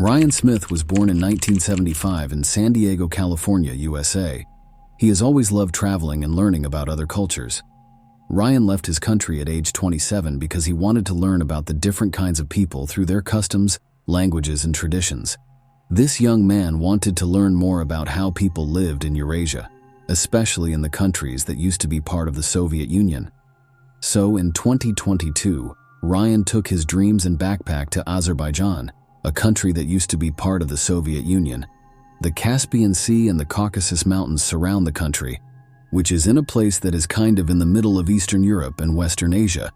Ryan Smith was born in 1975 in San Diego, California, USA. He has always loved traveling and learning about other cultures. Ryan left his country at age 27 because he wanted to learn about the different kinds of people through their customs, languages, and traditions. This young man wanted to learn more about how people lived in Eurasia, especially in the countries that used to be part of the Soviet Union. So in 2022, Ryan took his dreams and backpack to Azerbaijan, a country that used to be part of the Soviet Union. The Caspian Sea and the Caucasus Mountains surround the country, which is in a place that is kind of in the middle of Eastern Europe and Western Asia.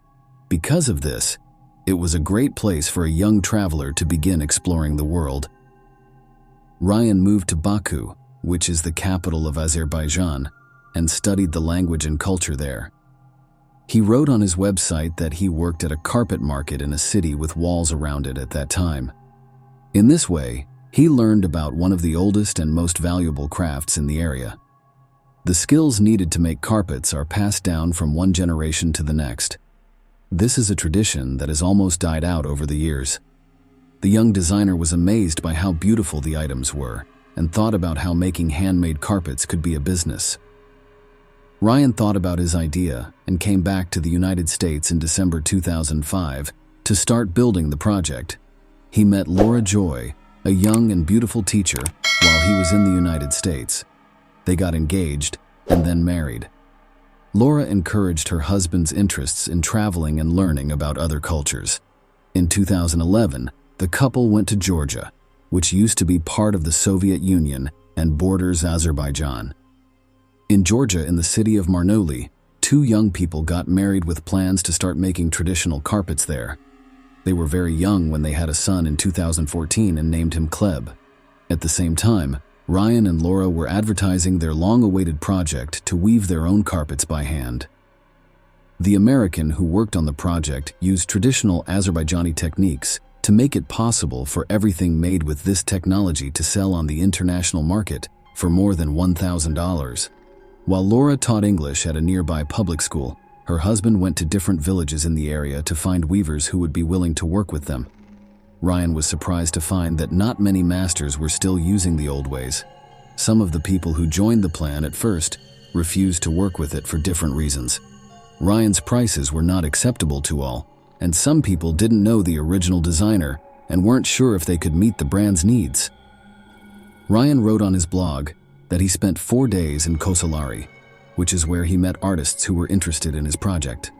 Because of this, it was a great place for a young traveler to begin exploring the world. Ryan moved to Baku, which is the capital of Azerbaijan, and studied the language and culture there. He wrote on his website that he worked at a carpet market in a city with walls around it at that time. In this way, he learned about one of the oldest and most valuable crafts in the area. The skills needed to make carpets are passed down from one generation to the next. This is a tradition that has almost died out over the years. The young designer was amazed by how beautiful the items were and thought about how making handmade carpets could be a business. Ryan thought about his idea and came back to the United States in December 2005 to start building the project. He met Laura Joy, a young and beautiful teacher, while he was in the United States. They got engaged and then married. Laura encouraged her husband's interests in traveling and learning about other cultures. In 2011, the couple went to Georgia, which used to be part of the Soviet Union and borders Azerbaijan. In Georgia, in the city of Marnoli, two young people got married with plans to start making traditional carpets there. They were very young when they had a son in 2014 and named him Kleb. At the same time, Ryan and Laura were advertising their long-awaited project to weave their own carpets by hand. The American who worked on the project used traditional Azerbaijani techniques to make it possible for everything made with this technology to sell on the international market for more than $1,000. While Laura taught English at a nearby public school, her husband went to different villages in the area to find weavers who would be willing to work with them. Ryan was surprised to find that not many masters were still using the old ways. Some of the people who joined the plan at first refused to work with it for different reasons. Ryan's prices were not acceptable to all, and some people didn't know the original designer and weren't sure if they could meet the brand's needs. Ryan wrote on his blog that he spent 4 days in Kosalari, which is where he met artists who were interested in his project.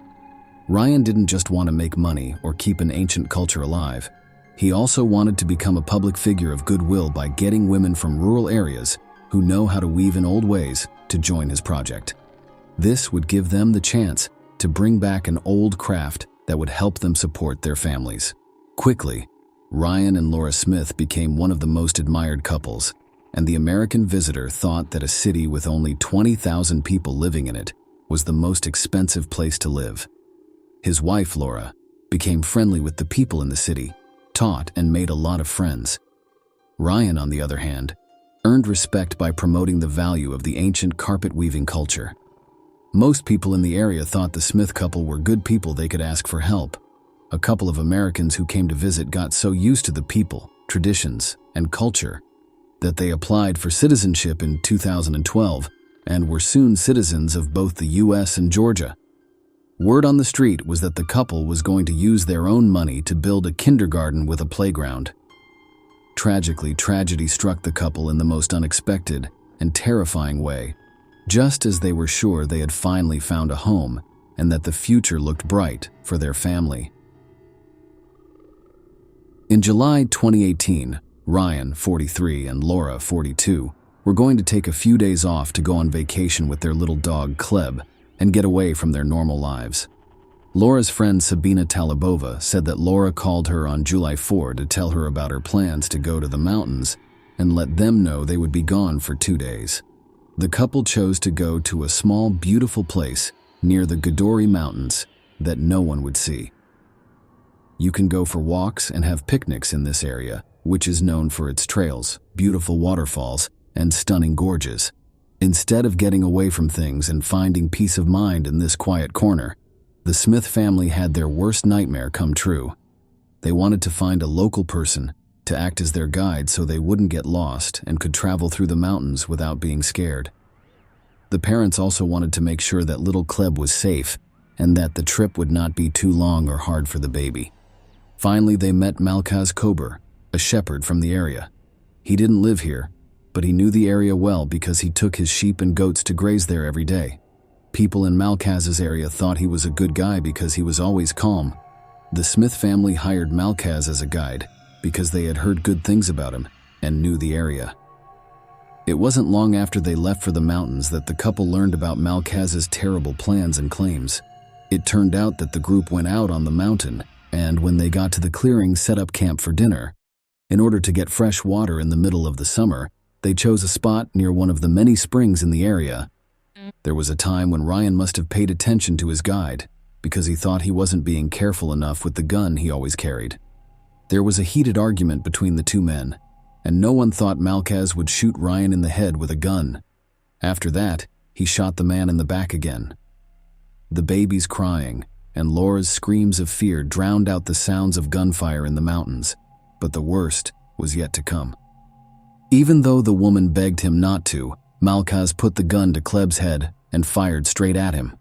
Ryan didn't just want to make money or keep an ancient culture alive. He also wanted to become a public figure of goodwill by getting women from rural areas who know how to weave in old ways to join his project. This would give them the chance to bring back an old craft that would help them support their families. Quickly, Ryan and Laura Smith became one of the most admired couples, and the American visitor thought that a city with only 20,000 people living in it was the most expensive place to live. His wife, Laura, became friendly with the people in the city, taught and made a lot of friends. Ryan, on the other hand, earned respect by promoting the value of the ancient carpet weaving culture. Most people in the area thought the Smith couple were good people they could ask for help. A couple of Americans who came to visit got so used to the people, traditions, and culture that they applied for citizenship in 2012 and were soon citizens of both the U.S. and Georgia. Word on the street was that the couple was going to use their own money to build a kindergarten with a playground. Tragically, tragedy struck the couple in the most unexpected and terrifying way, just as they were sure they had finally found a home and that the future looked bright for their family. In July 2018, Ryan, 43, and Laura, 42, were going to take a few days off to go on vacation with their little dog, Kleb, and get away from their normal lives. Laura's friend Sabina Talibova said that Laura called her on July 4 to tell her about her plans to go to the mountains and let them know they would be gone for 2 days. The couple chose to go to a small, beautiful place near the Godori Mountains that no one would see. You can go for walks and have picnics in this area, which is known for its trails, beautiful waterfalls, and stunning gorges. Instead of getting away from things and finding peace of mind in this quiet corner, the Smith family had their worst nightmare come true. They wanted to find a local person to act as their guide so they wouldn't get lost and could travel through the mountains without being scared. The parents also wanted to make sure that little Kleb was safe and that the trip would not be too long or hard for the baby. Finally, they met Malkaz Kober, a shepherd from the area. He didn't live here, but he knew the area well because he took his sheep and goats to graze there every day. People in Malkaz's area thought he was a good guy because he was always calm. The Smith family hired Malkaz as a guide because they had heard good things about him and knew the area. It wasn't long after they left for the mountains that the couple learned about Malkaz's terrible plans and claims. It turned out that the group went out on the mountain and, when they got to the clearing, set up camp for dinner. In order to get fresh water in the middle of the summer, they chose a spot near one of the many springs in the area. There was a time when Ryan must have paid attention to his guide because he thought he wasn't being careful enough with the gun he always carried. There was a heated argument between the two men, and no one thought Malkaz would shoot Ryan in the head with a gun. After that, he shot the man in the back again. The baby's crying and Laura's screams of fear drowned out the sounds of gunfire in the mountains, but the worst was yet to come. Even though the woman begged him not to, Malkaz put the gun to Kleb's head and fired straight at him.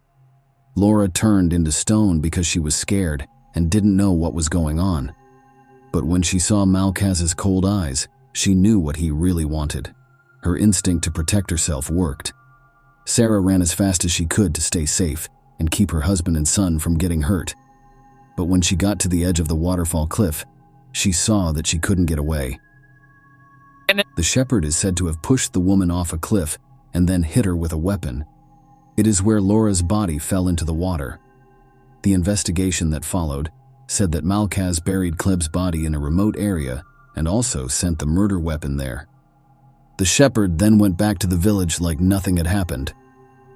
Laura turned into stone because she was scared and didn't know what was going on. But when she saw Malkaz's cold eyes, she knew what he really wanted. Her instinct to protect herself worked. Sarah ran as fast as she could to stay safe and keep her husband and son from getting hurt. But when she got to the edge of the waterfall cliff, she saw that she couldn't get away. The shepherd is said to have pushed the woman off a cliff and then hit her with a weapon. It is where Laura's body fell into the water. The investigation that followed said that Malkaz buried Kleb's body in a remote area and also sent the murder weapon there. The shepherd then went back to the village like nothing had happened.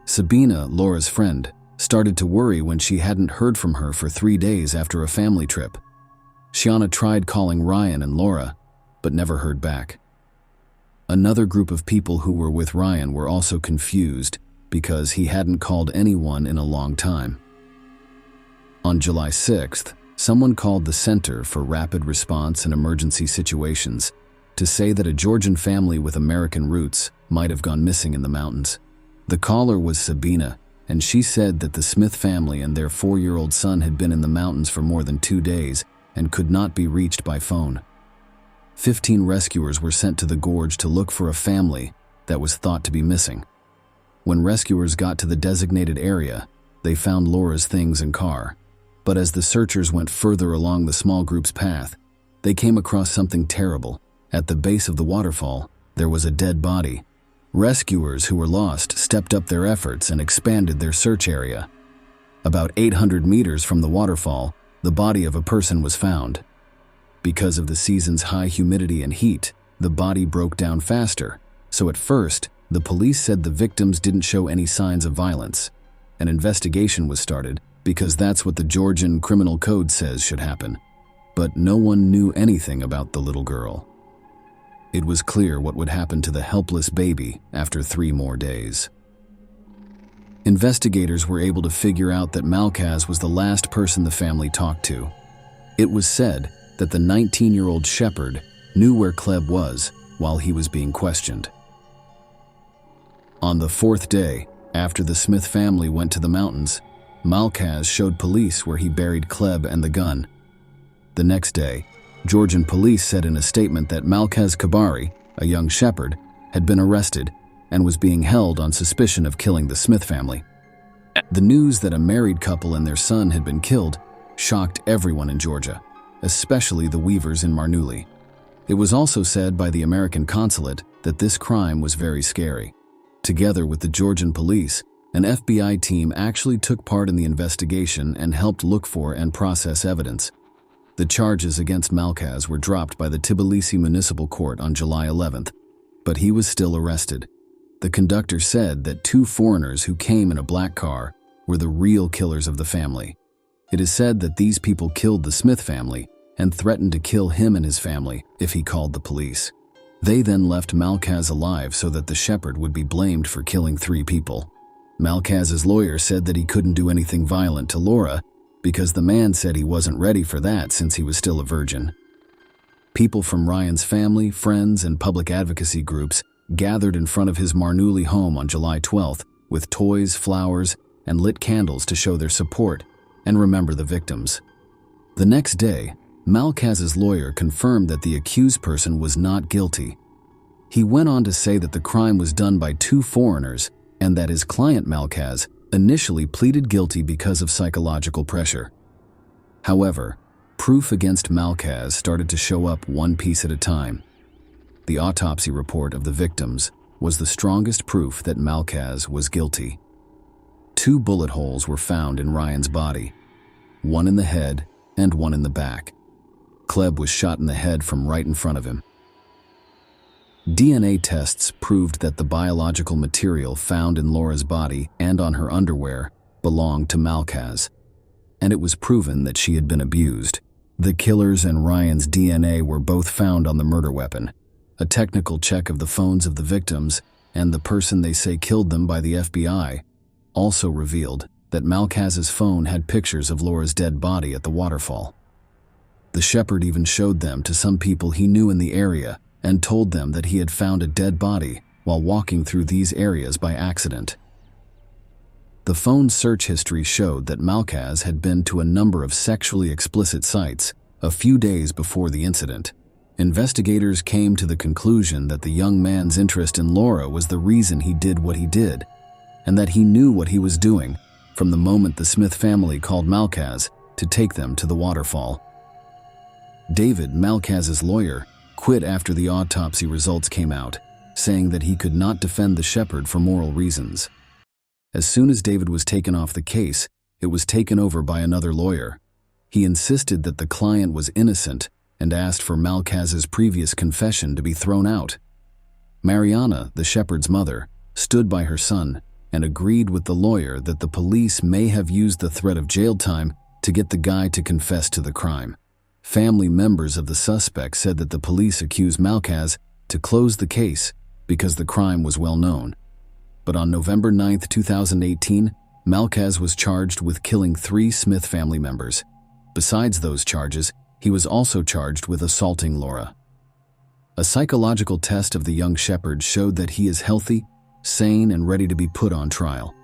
Sabina, Laura's friend, started to worry when she hadn't heard from her for 3 days after a family trip. Shiana tried calling Ryan and Laura, but never heard back. Another group of people who were with Ryan were also confused because he hadn't called anyone in a long time. On July 6th, someone called the Center for Rapid Response and Emergency Situations to say that a Georgian family with American roots might have gone missing in the mountains. The caller was Sabina, and she said that the Smith family and their 4-year-old son had been in the mountains for more than 2 days and could not be reached by phone. 15 rescuers were sent to the gorge to look for a family that was thought to be missing. When rescuers got to the designated area, they found Laura's things and car. But as the searchers went further along the small group's path, they came across something terrible. At the base of the waterfall, there was a dead body. Rescuers who were lost stepped up their efforts and expanded their search area. About 800 meters from the waterfall, the body of a person was found. Because of the season's high humidity and heat, the body broke down faster, so at first, the police said the victims didn't show any signs of violence. An investigation was started because that's what the Georgian criminal code says should happen. But no one knew anything about the little girl. It was clear what would happen to the helpless baby after 3 more days. Investigators were able to figure out that Malkaz was the last person the family talked to. It was said that the 19-year-old shepherd knew where Kleb was while he was being questioned. On the 4th day, after the Smith family went to the mountains, Malkaz showed police where he buried Kleb and the gun. The next day, Georgian police said in a statement that Malkaz Kabari, a young shepherd, had been arrested and was being held on suspicion of killing the Smith family. The news that a married couple and their son had been killed shocked everyone in Georgia, especially the Weavers in Marnuli. It was also said by the American consulate that this crime was very scary. Together with the Georgian police, an FBI team actually took part in the investigation and helped look for and process evidence. The charges against Malkaz were dropped by the Tbilisi Municipal Court on July 11th, but he was still arrested. The conductor said that 2 foreigners who came in a black car were the real killers of the family. It is said that these people killed the Smith family and threatened to kill him and his family if he called the police. They then left Malkaz alive so that the shepherd would be blamed for killing 3 people. Malkaz's lawyer said that he couldn't do anything violent to Laura because the man said he wasn't ready for that since he was still a virgin. People from Ryan's family, friends, and public advocacy groups gathered in front of his Marnouli home on July 12th with toys, flowers, and lit candles to show their support and remember the victims. The next day, Malkaz's lawyer confirmed that the accused person was not guilty. He went on to say that the crime was done by 2 foreigners and that his client Malkaz initially pleaded guilty because of psychological pressure. However, proof against Malkaz started to show up one piece at a time. The autopsy report of the victims was the strongest proof that Malkaz was guilty. 2 bullet holes were found in Ryan's body, one in the head and one in the back. Kleb was shot in the head from right in front of him. DNA tests proved that the biological material found in Laura's body and on her underwear belonged to Malkaz, and it was proven that she had been abused. The killer's and Ryan's DNA were both found on the murder weapon. A technical check of the phones of the victims and the person they say killed them by the FBI also revealed that Malkaz's phone had pictures of Laura's dead body at the waterfall. The shepherd even showed them to some people he knew in the area and told them that he had found a dead body while walking through these areas by accident. The phone's search history showed that Malkaz had been to a number of sexually explicit sites a few days before the incident. Investigators came to the conclusion that the young man's interest in Laura was the reason he did what he did, and that he knew what he was doing from the moment the Smith family called Malkaz to take them to the waterfall. David, Malkaz's lawyer, quit after the autopsy results came out, saying that he could not defend the shepherd for moral reasons. As soon as David was taken off the case, it was taken over by another lawyer. He insisted that the client was innocent and asked for Malkaz's previous confession to be thrown out. Mariana, the shepherd's mother, stood by her son and agreed with the lawyer that the police may have used the threat of jail time to get the guy to confess to the crime. Family members of the suspect said that the police accused Malkaz to close the case because the crime was well known. But on November 9, 2018, Malkaz was charged with killing 3 Smith family members. Besides those charges, he was also charged with assaulting Laura. A psychological test of the young shepherd showed that he is healthy, sane, and ready to be put on trial.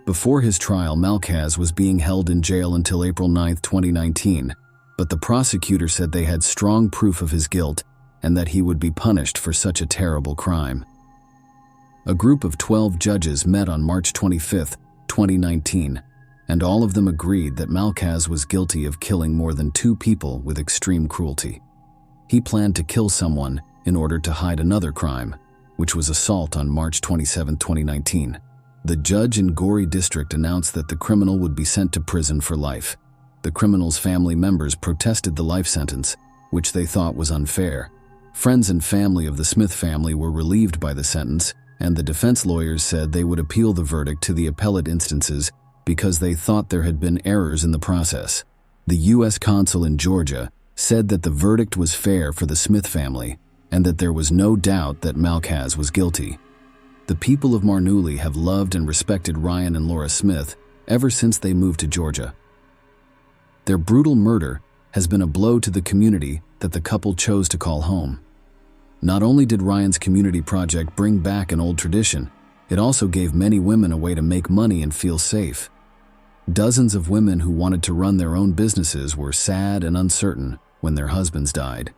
Before his trial, Malkaz was being held in jail until April 9, 2019, but the prosecutor said they had strong proof of his guilt and that he would be punished for such a terrible crime. A group of 12 judges met on March 25, 2019, and all of them agreed that Malkaz was guilty of killing more than 2 people with extreme cruelty. He planned to kill someone in order to hide another crime, which was assault on March 27, 2019. The judge in Gori District announced that the criminal would be sent to prison for life. The criminal's family members protested the life sentence, which they thought was unfair. Friends and family of the Smith family were relieved by the sentence, and the defense lawyers said they would appeal the verdict to the appellate instances because they thought there had been errors in the process. The U.S. consul in Georgia said that the verdict was fair for the Smith family and that there was no doubt that Malkaz was guilty. The people of Marnouli have loved and respected Ryan and Laura Smith ever since they moved to Georgia. Their brutal murder has been a blow to the community that the couple chose to call home. Not only did Ryan's community project bring back an old tradition, it also gave many women a way to make money and feel safe. Dozens of women who wanted to run their own businesses were sad and uncertain when their husbands died.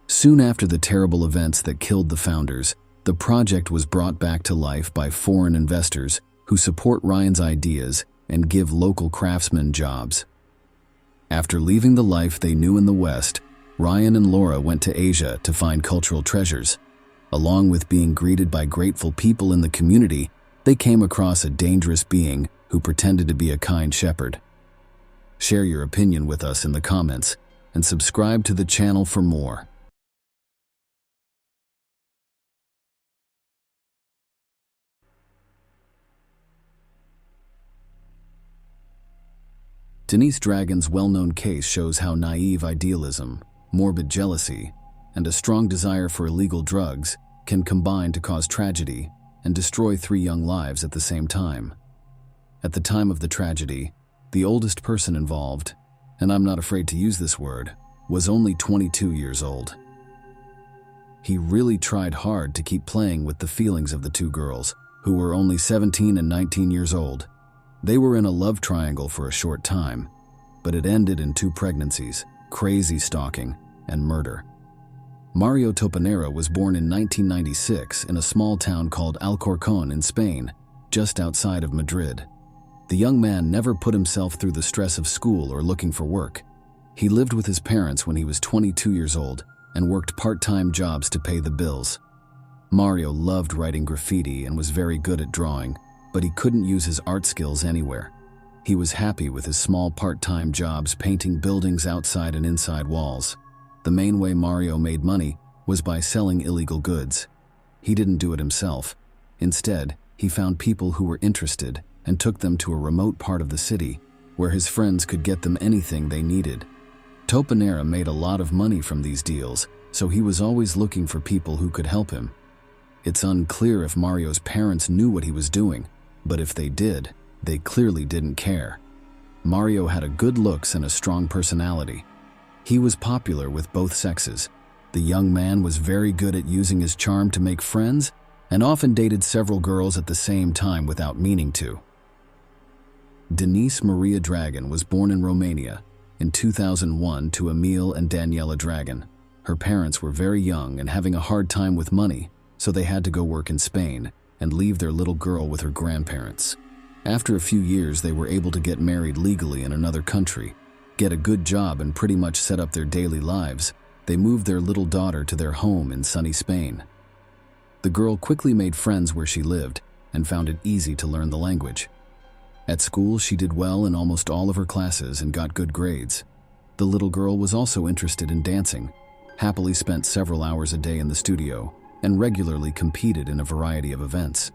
Soon after the terrible events that killed the founders, the project was brought back to life by foreign investors who support Ryan's ideas and give local craftsmen jobs. After leaving the life they knew in the West, Ryan and Laura went to Asia to find cultural treasures. Along with being greeted by grateful people in the community, they came across a dangerous being who pretended to be a kind shepherd. Share your opinion with us in the comments and subscribe to the channel for more. Denise Dragon's well-known case shows how naive idealism, morbid jealousy, and a strong desire for illegal drugs can combine to cause tragedy and destroy 3 young lives at the same time. At the time of the tragedy, the oldest person involved, and I'm not afraid to use this word, was only 22 years old. He really tried hard to keep playing with the feelings of the two girls, who were only 17 and 19 years old. They were in a love triangle for a short time, but it ended in 2 pregnancies, crazy stalking, and murder. Mario Topanera was born in 1996 in a small town called Alcorcón in Spain, just outside of Madrid. The young man never put himself through the stress of school or looking for work. He lived with his parents when he was 22 years old and worked part-time jobs to pay the bills. Mario loved writing graffiti and was very good at drawing, but he couldn't use his art skills anywhere. He was happy with his small part-time jobs painting buildings outside and inside walls. The main way Mario made money was by selling illegal goods. He didn't do it himself. Instead, he found people who were interested and took them to a remote part of the city where his friends could get them anything they needed. Topanera made a lot of money from these deals, so he was always looking for people who could help him. It's unclear if Mario's parents knew what he was doing, but if they did, they clearly didn't care. Mario had a good looks and a strong personality. He was popular with both sexes. The young man was very good at using his charm to make friends and often dated several girls at the same time without meaning to. Denise Maria Dragon was born in Romania in 2001 to Emil and Daniela Dragon. Her parents were very young and having a hard time with money, so they had to go work in Spain and leave their little girl with her grandparents. After a few years, they were able to get married legally in another country, get a good job, and pretty much set up their daily lives. They moved their little daughter to their home in sunny Spain. The girl quickly made friends where she lived and found it easy to learn the language. At school, she did well in almost all of her classes and got good grades. The little girl was also interested in dancing, happily spent several hours a day in the studio, and regularly competed in a variety of events.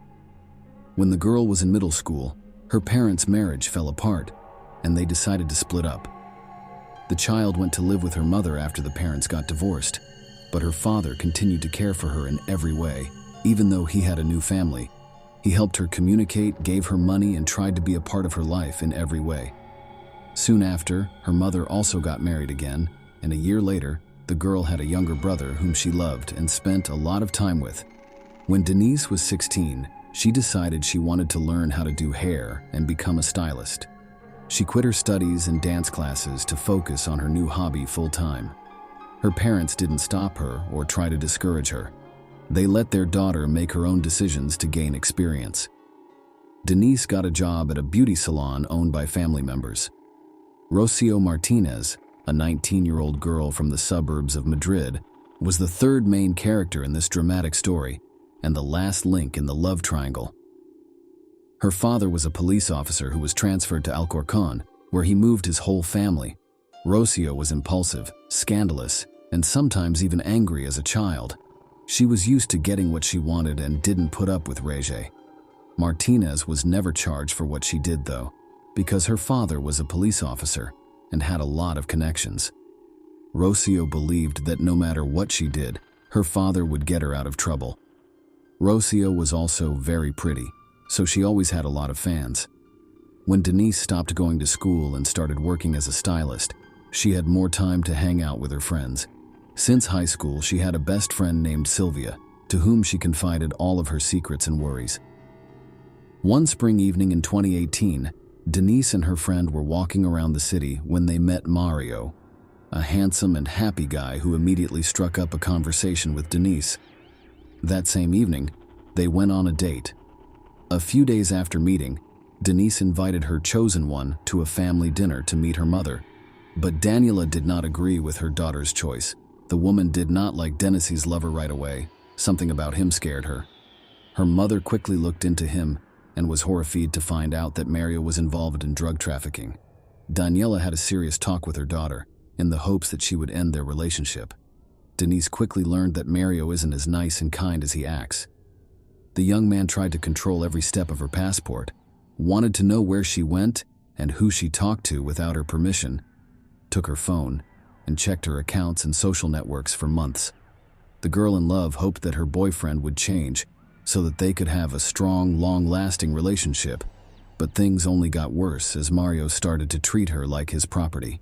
When the girl was in middle school, her parents' marriage fell apart, and they decided to split up. The child went to live with her mother after the parents got divorced, but her father continued to care for her in every way, even though he had a new family. He helped her communicate, gave her money, and tried to be a part of her life in every way. Soon after, her mother also got married again, and a year later, the girl had a younger brother whom she loved and spent a lot of time with. When Denise was 16, she decided she wanted to learn how to do hair and become a stylist. She quit her studies and dance classes to focus on her new hobby full-time. Her parents didn't stop her or try to discourage her. They let their daughter make her own decisions to gain experience. Denise got a job at a beauty salon owned by family members. Rocio Martinez, a 19-year-old girl from the suburbs of Madrid, was the third main character in this dramatic story and the last link in the love triangle. Her father was a police officer who was transferred to Alcorcón, where he moved his whole family. Rocio was impulsive, scandalous, and sometimes even angry as a child. She was used to getting what she wanted and didn't put up with Rege. Martinez was never charged for what she did, though, because her father was a police officer and had a lot of connections. Rocio believed that no matter what she did, her father would get her out of trouble. Rocio was also very pretty, so she always had a lot of fans. When Denise stopped going to school and started working as a stylist, she had more time to hang out with her friends. Since high school, she had a best friend named Sylvia, to whom she confided all of her secrets and worries. One spring evening in 2018, Denise and her friend were walking around the city when they met Mario, a handsome and happy guy who immediately struck up a conversation with Denise. That same evening, they went on a date. A few days after meeting, Denise invited her chosen one to a family dinner to meet her mother, but Daniela did not agree with her daughter's choice. The woman did not like Denise's lover right away. Something about him scared her. Her mother quickly looked into him and was horrified to find out that Mario was involved in drug trafficking. Daniela had a serious talk with her daughter in the hopes that she would end their relationship. Denise quickly learned that Mario isn't as nice and kind as he acts. The young man tried to control every step of her passport, wanted to know where she went and who she talked to without her permission, took her phone, and checked her accounts and social networks for months. The girl in love hoped that her boyfriend would change so that they could have a strong, long-lasting relationship, but things only got worse as Mario started to treat her like his property.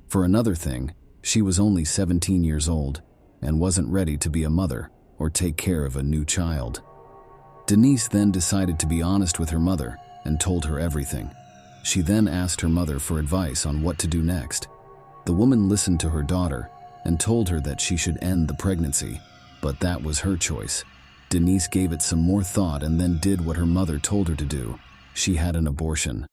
For another thing, She was only 17 years old and wasn't ready to be a mother or take care of a new child. Denise then decided to be honest with her mother and told her everything. She then asked her mother for advice on what to do next. The woman listened to her daughter and told her that she should end the pregnancy, but that was her choice. Denise gave it some more thought and then did what her mother told her to do. She had an abortion.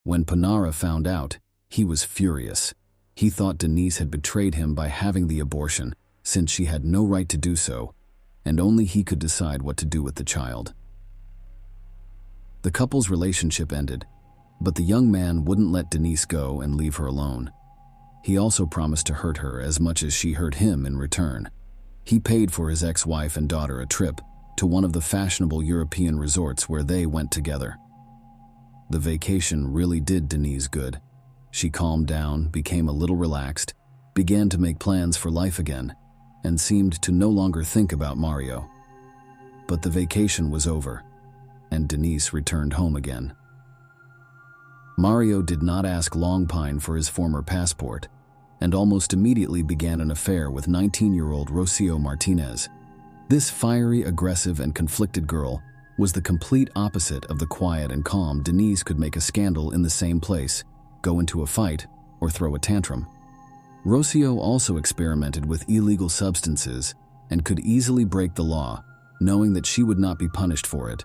When Panara found out, he was furious. He thought Denise had betrayed him by having the abortion, since she had no right to do so, and only he could decide what to do with the child. The couple's relationship ended, but the young man wouldn't let Denise go and leave her alone. He also promised to hurt her as much as she hurt him in return. He paid for his ex-wife and daughter a trip to one of the fashionable European resorts where they went together. The vacation really did Denise good. She calmed down, became a little relaxed, began to make plans for life again, and seemed to no longer think about Mario. But the vacation was over, and Denise returned home again. Mario did not ask Longpine for his former passport, and almost immediately began an affair with 19-year-old Rocio Martinez. This fiery, aggressive, and conflicted girl was the complete opposite of the quiet and calm Denise could make a scandal in the same place, go into a fight, or throw a tantrum. Rocio also experimented with illegal substances and could easily break the law, knowing that she would not be punished for it.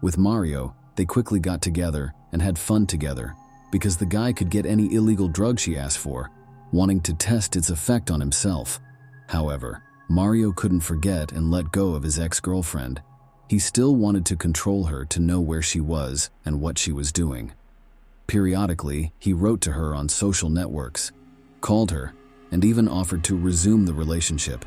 With Mario, they quickly got together and had fun together because the guy could get any illegal drug she asked for, wanting to test its effect on himself. However, Mario couldn't forget and let go of his ex-girlfriend. He still wanted to control her to know where she was and what she was doing. Periodically, he wrote to her on social networks, called her, and even offered to resume the relationship.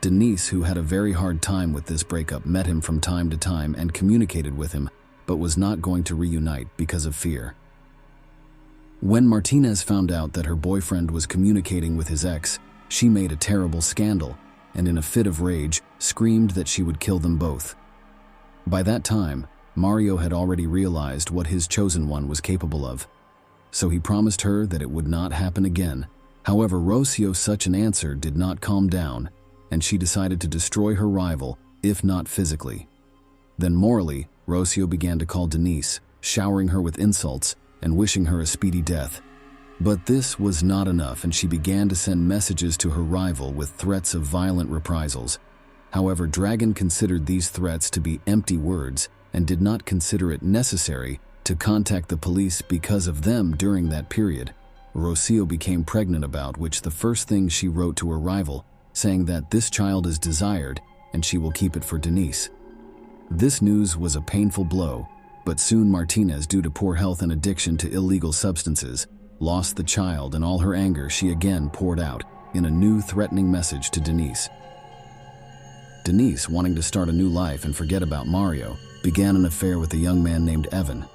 Denise, who had a very hard time with this breakup, met him from time to time and communicated with him, but was not going to reunite because of fear. When Martinez found out that her boyfriend was communicating with his ex, she made a terrible scandal and in a fit of rage screamed that she would kill them both. By that time, Mario had already realized what his chosen one was capable of, so he promised her that it would not happen again. However, Rocio's such an answer did not calm down, and she decided to destroy her rival, if not physically. Then morally, Rocio began to call Denise, showering her with insults and wishing her a speedy death. But this was not enough, and she began to send messages to her rival with threats of violent reprisals. However, Dragon considered these threats to be empty words and did not consider it necessary to contact the police because of them during that period. Rocio became pregnant, about which the first thing she wrote to her rival, saying that this child is desired and she will keep it for Denise. This news was a painful blow, but soon Martinez, due to poor health and addiction to illegal substances, lost the child, and all her anger she again poured out in a new threatening message to Denise. Denise, wanting to start a new life and forget about Mario, began an affair with a young man named Evan.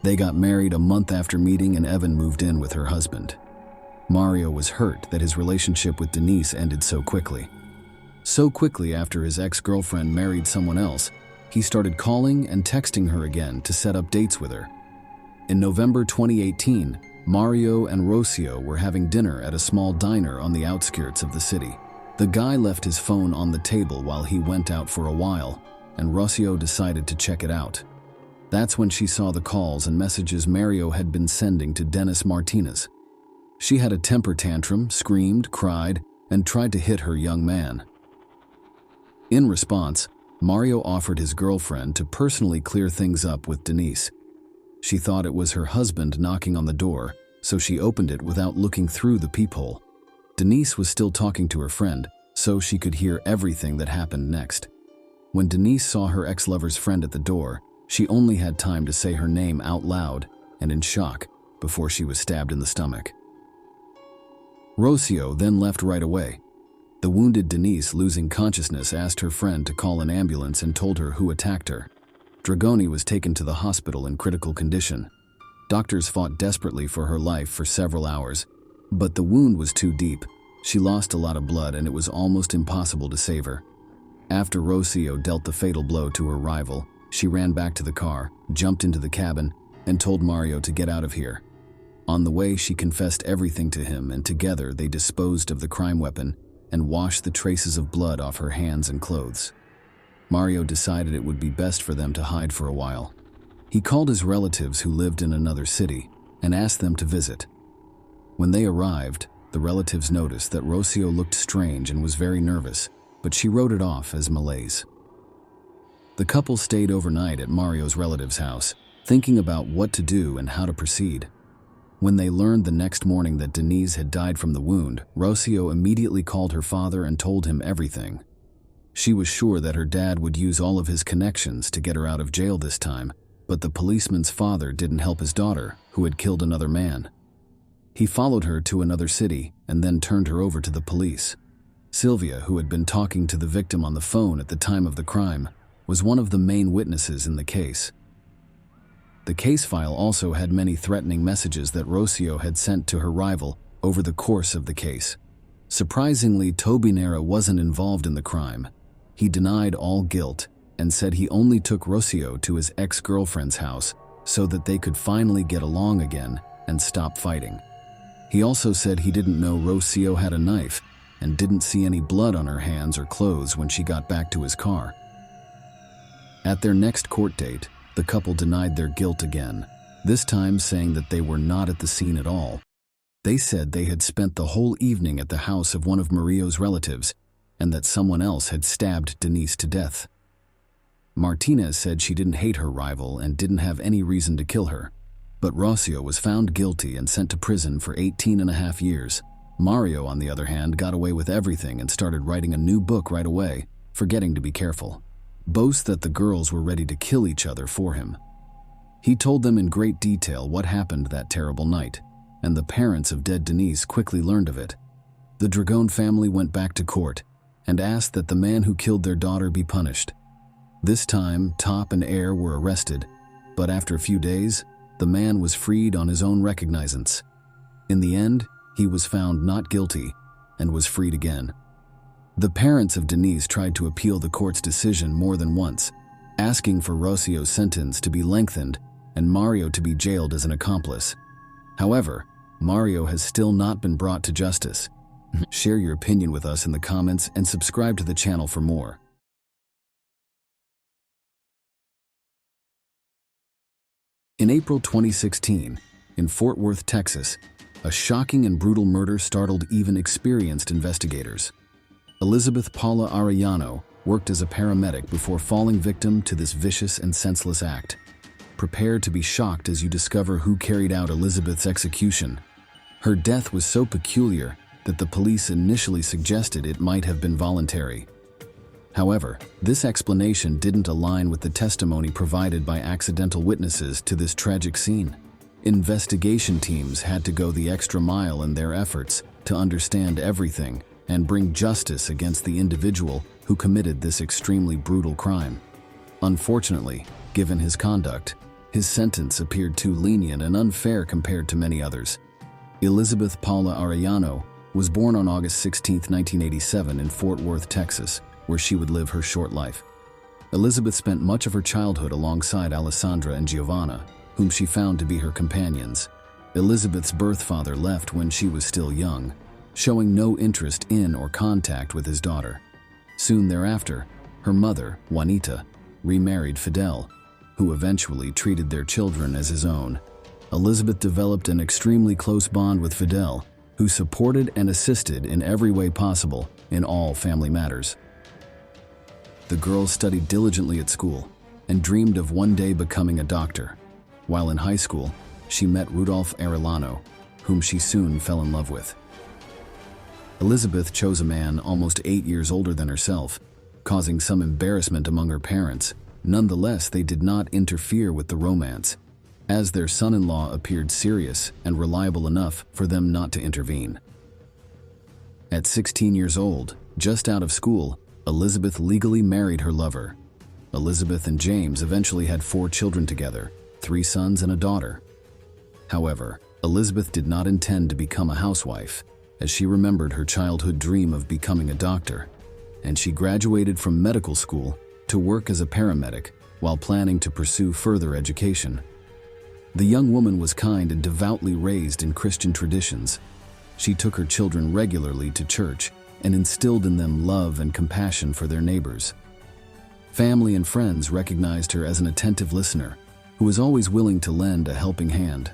They got married a month after meeting, and Evan moved in with her husband. Mario was hurt that his relationship with Denise ended so quickly. So quickly after his ex-girlfriend married someone else, he started calling and texting her again to set up dates with her. In November 2018, Mario and Rocio were having dinner at a small diner on the outskirts of the city. The guy left his phone on the table while he went out for a while, and Rocio decided to check it out. That's when she saw the calls and messages Mario had been sending to Dennis Martinez. She had a temper tantrum, screamed, cried, and tried to hit her young man. In response, Mario offered his girlfriend to personally clear things up with Denise. She thought it was her husband knocking on the door, so she opened it without looking through the peephole. Denise was still talking to her friend, so she could hear everything that happened next. When Denise saw her ex-lover's friend at the door, she only had time to say her name out loud and in shock before she was stabbed in the stomach. Rocio then left right away. The wounded Denise, losing consciousness, asked her friend to call an ambulance and told her who attacked her. Dragoni was taken to the hospital in critical condition. Doctors fought desperately for her life for several hours, but the wound was too deep. She lost a lot of blood and it was almost impossible to save her. After Rocio dealt the fatal blow to her rival, she ran back to the car, jumped into the cabin, and told Mario to get out of here. On the way, she confessed everything to him, and together they disposed of the crime weapon and washed the traces of blood off her hands and clothes. Mario decided it would be best for them to hide for a while. He called his relatives who lived in another city and asked them to visit. When they arrived, the relatives noticed that Rocio looked strange and was very nervous, but she wrote it off as malaise. The couple stayed overnight at Mario's relative's house, thinking about what to do and how to proceed. When they learned the next morning that Denise had died from the wound, Rocio immediately called her father and told him everything. She was sure that her dad would use all of his connections to get her out of jail this time, but the policeman's father didn't help his daughter, who had killed another man. He followed her to another city and then turned her over to the police. Sylvia, who had been talking to the victim on the phone at the time of the crime, was one of the main witnesses in the case. The case file also had many threatening messages that Rocio had sent to her rival over the course of the case. Surprisingly, Toby Nera wasn't involved in the crime. He denied all guilt and said he only took Rocio to his ex-girlfriend's house so that they could finally get along again and stop fighting. He also said he didn't know Rocio had a knife and didn't see any blood on her hands or clothes when she got back to his car. At their next court date, the couple denied their guilt again, this time saying that they were not at the scene at all. They said they had spent the whole evening at the house of one of Mario's relatives and that someone else had stabbed Denise to death. Martinez said she didn't hate her rival and didn't have any reason to kill her, but Rocio was found guilty and sent to prison for 18.5 years. Mario, on the other hand, got away with everything and started writing a new book right away, forgetting to be careful. Boasts that the girls were ready to kill each other for him. He told them in great detail what happened that terrible night, and the parents of dead Denise quickly learned of it. The Dragon family went back to court and asked that the man who killed their daughter be punished. This time, Top and Air were arrested, but after a few days, the man was freed on his own recognizance. In the end, he was found not guilty and was freed again. The parents of Denise tried to appeal the court's decision more than once, asking for Rocio's sentence to be lengthened and Mario to be jailed as an accomplice. However, Mario has still not been brought to justice. Share your opinion with us in the comments and subscribe to the channel for more. In April 2016, in Fort Worth, Texas, a shocking and brutal murder startled even experienced investigators. Elizabeth Paula Arellano worked as a paramedic before falling victim to this vicious and senseless act. Prepare to be shocked as you discover who carried out Elizabeth's execution. Her death was so peculiar that the police initially suggested it might have been voluntary. However, this explanation didn't align with the testimony provided by accidental witnesses to this tragic scene. Investigation teams had to go the extra mile in their efforts to understand everything and bring justice against the individual who committed this extremely brutal crime. Unfortunately, given his conduct, his sentence appeared too lenient and unfair compared to many others. Elizabeth Paula Arellano was born on August 16, 1987 in Fort Worth, Texas, where she would live her short life. Elizabeth spent much of her childhood alongside Alessandra and Giovanna, whom she found to be her companions. Elizabeth's birth father left when she was still young, showing no interest in or contact with his daughter. Soon thereafter, her mother, Juanita, remarried Fidel, who eventually treated their children as his own. Elizabeth developed an extremely close bond with Fidel, who supported and assisted in every way possible in all family matters. The girl studied diligently at school and dreamed of one day becoming a doctor. While in high school, she met Rudolph Arellano, whom she soon fell in love with. Elizabeth chose a man almost 8 years older than herself, causing some embarrassment among her parents. Nonetheless, they did not interfere with the romance, as their son-in-law appeared serious and reliable enough for them not to intervene. At 16 years old, just out of school, Elizabeth legally married her lover. Elizabeth and James eventually had 4 children together, 3 sons and a daughter. However, Elizabeth did not intend to become a housewife, as she remembered her childhood dream of becoming a doctor, and she graduated from medical school to work as a paramedic while planning to pursue further education. The young woman was kind and devoutly raised in Christian traditions. She took her children regularly to church and instilled in them love and compassion for their neighbors. Family and friends recognized her as an attentive listener who was always willing to lend a helping hand.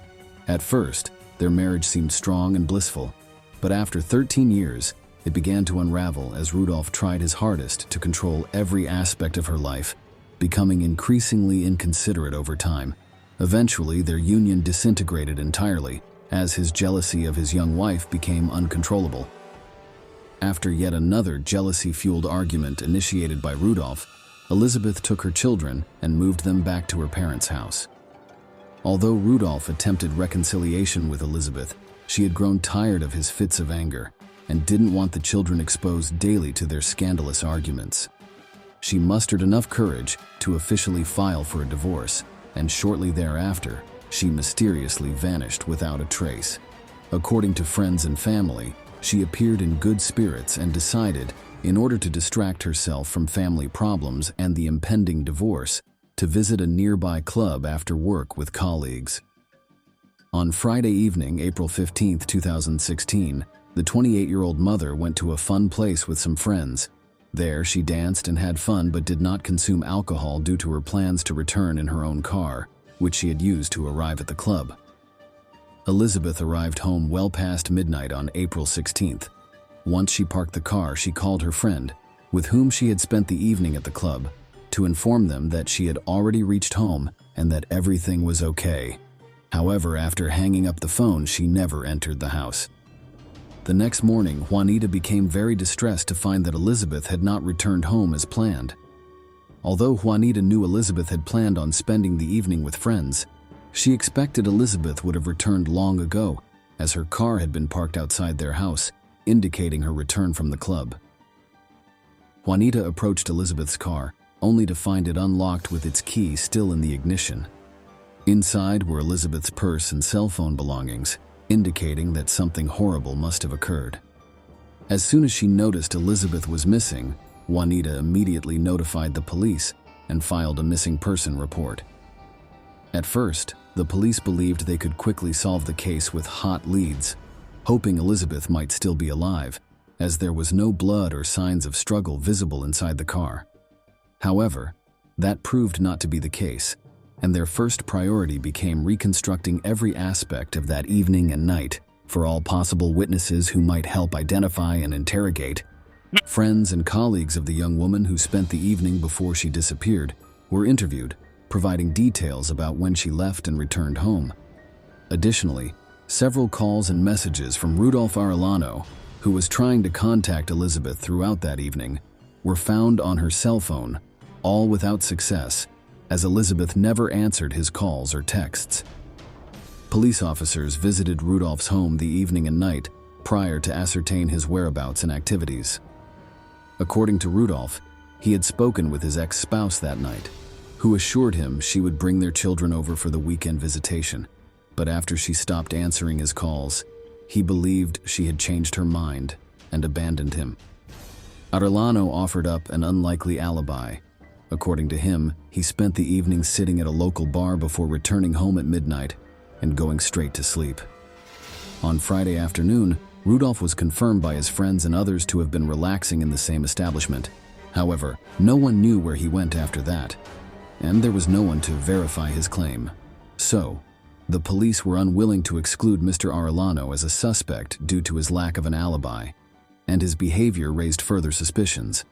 At first, their marriage seemed strong and blissful, but after 13 years, it began to unravel as Rudolph tried his hardest to control every aspect of her life, becoming increasingly inconsiderate over time. Eventually, their union disintegrated entirely as his jealousy of his young wife became uncontrollable. After yet another jealousy-fueled argument initiated by Rudolph, Elizabeth took her children and moved them back to her parents' house. Although Rudolph attempted reconciliation with Elizabeth, she had grown tired of his fits of anger and didn't want the children exposed daily to their scandalous arguments. She mustered enough courage to officially file for a divorce, and shortly thereafter, she mysteriously vanished without a trace. According to friends and family, she appeared in good spirits and decided, in order to distract herself from family problems and the impending divorce, to visit a nearby club after work with colleagues. On Friday evening, April 15, 2016, the 28-year-old mother went to a fun place with some friends. There, she danced and had fun but did not consume alcohol due to her plans to return in her own car, which she had used to arrive at the club. Elizabeth arrived home well past midnight on April 16th. Once she parked the car, she called her friend, with whom she had spent the evening at the club, to inform them that she had already reached home and that everything was okay. However, after hanging up the phone, she never entered the house. The next morning, Juanita became very distressed to find that Elizabeth had not returned home as planned. Although Juanita knew Elizabeth had planned on spending the evening with friends, she expected Elizabeth would have returned long ago, as her car had been parked outside their house, indicating her return from the club. Juanita approached Elizabeth's car, only to find it unlocked with its key still in the ignition. Inside were Elizabeth's purse and cell phone belongings, indicating that something horrible must have occurred. As soon as she noticed Elizabeth was missing, Juanita immediately notified the police and filed a missing person report. At first, the police believed they could quickly solve the case with hot leads, hoping Elizabeth might still be alive, as there was no blood or signs of struggle visible inside the car. However, that proved not to be the case, and their first priority became reconstructing every aspect of that evening and night for all possible witnesses who might help identify and interrogate. Friends and colleagues of the young woman who spent the evening before she disappeared were interviewed, providing details about when she left and returned home. Additionally, several calls and messages from Rudolph Arellano, who was trying to contact Elizabeth throughout that evening, were found on her cell phone, all without success, as Elizabeth never answered his calls or texts. Police officers visited Rudolph's home the evening and night prior to ascertain his whereabouts and activities. According to Rudolph, he had spoken with his ex-spouse that night, who assured him she would bring their children over for the weekend visitation, but after she stopped answering his calls, he believed she had changed her mind and abandoned him. Arellano offered up an unlikely alibi. According to him, he spent the evening sitting at a local bar before returning home at midnight and going straight to sleep. On Friday afternoon, Rudolph was confirmed by his friends and others to have been relaxing in the same establishment. However, no one knew where he went after that, and there was no one to verify his claim. So, the police were unwilling to exclude Mr. Arellano as a suspect due to his lack of an alibi, and his behavior raised further suspicions.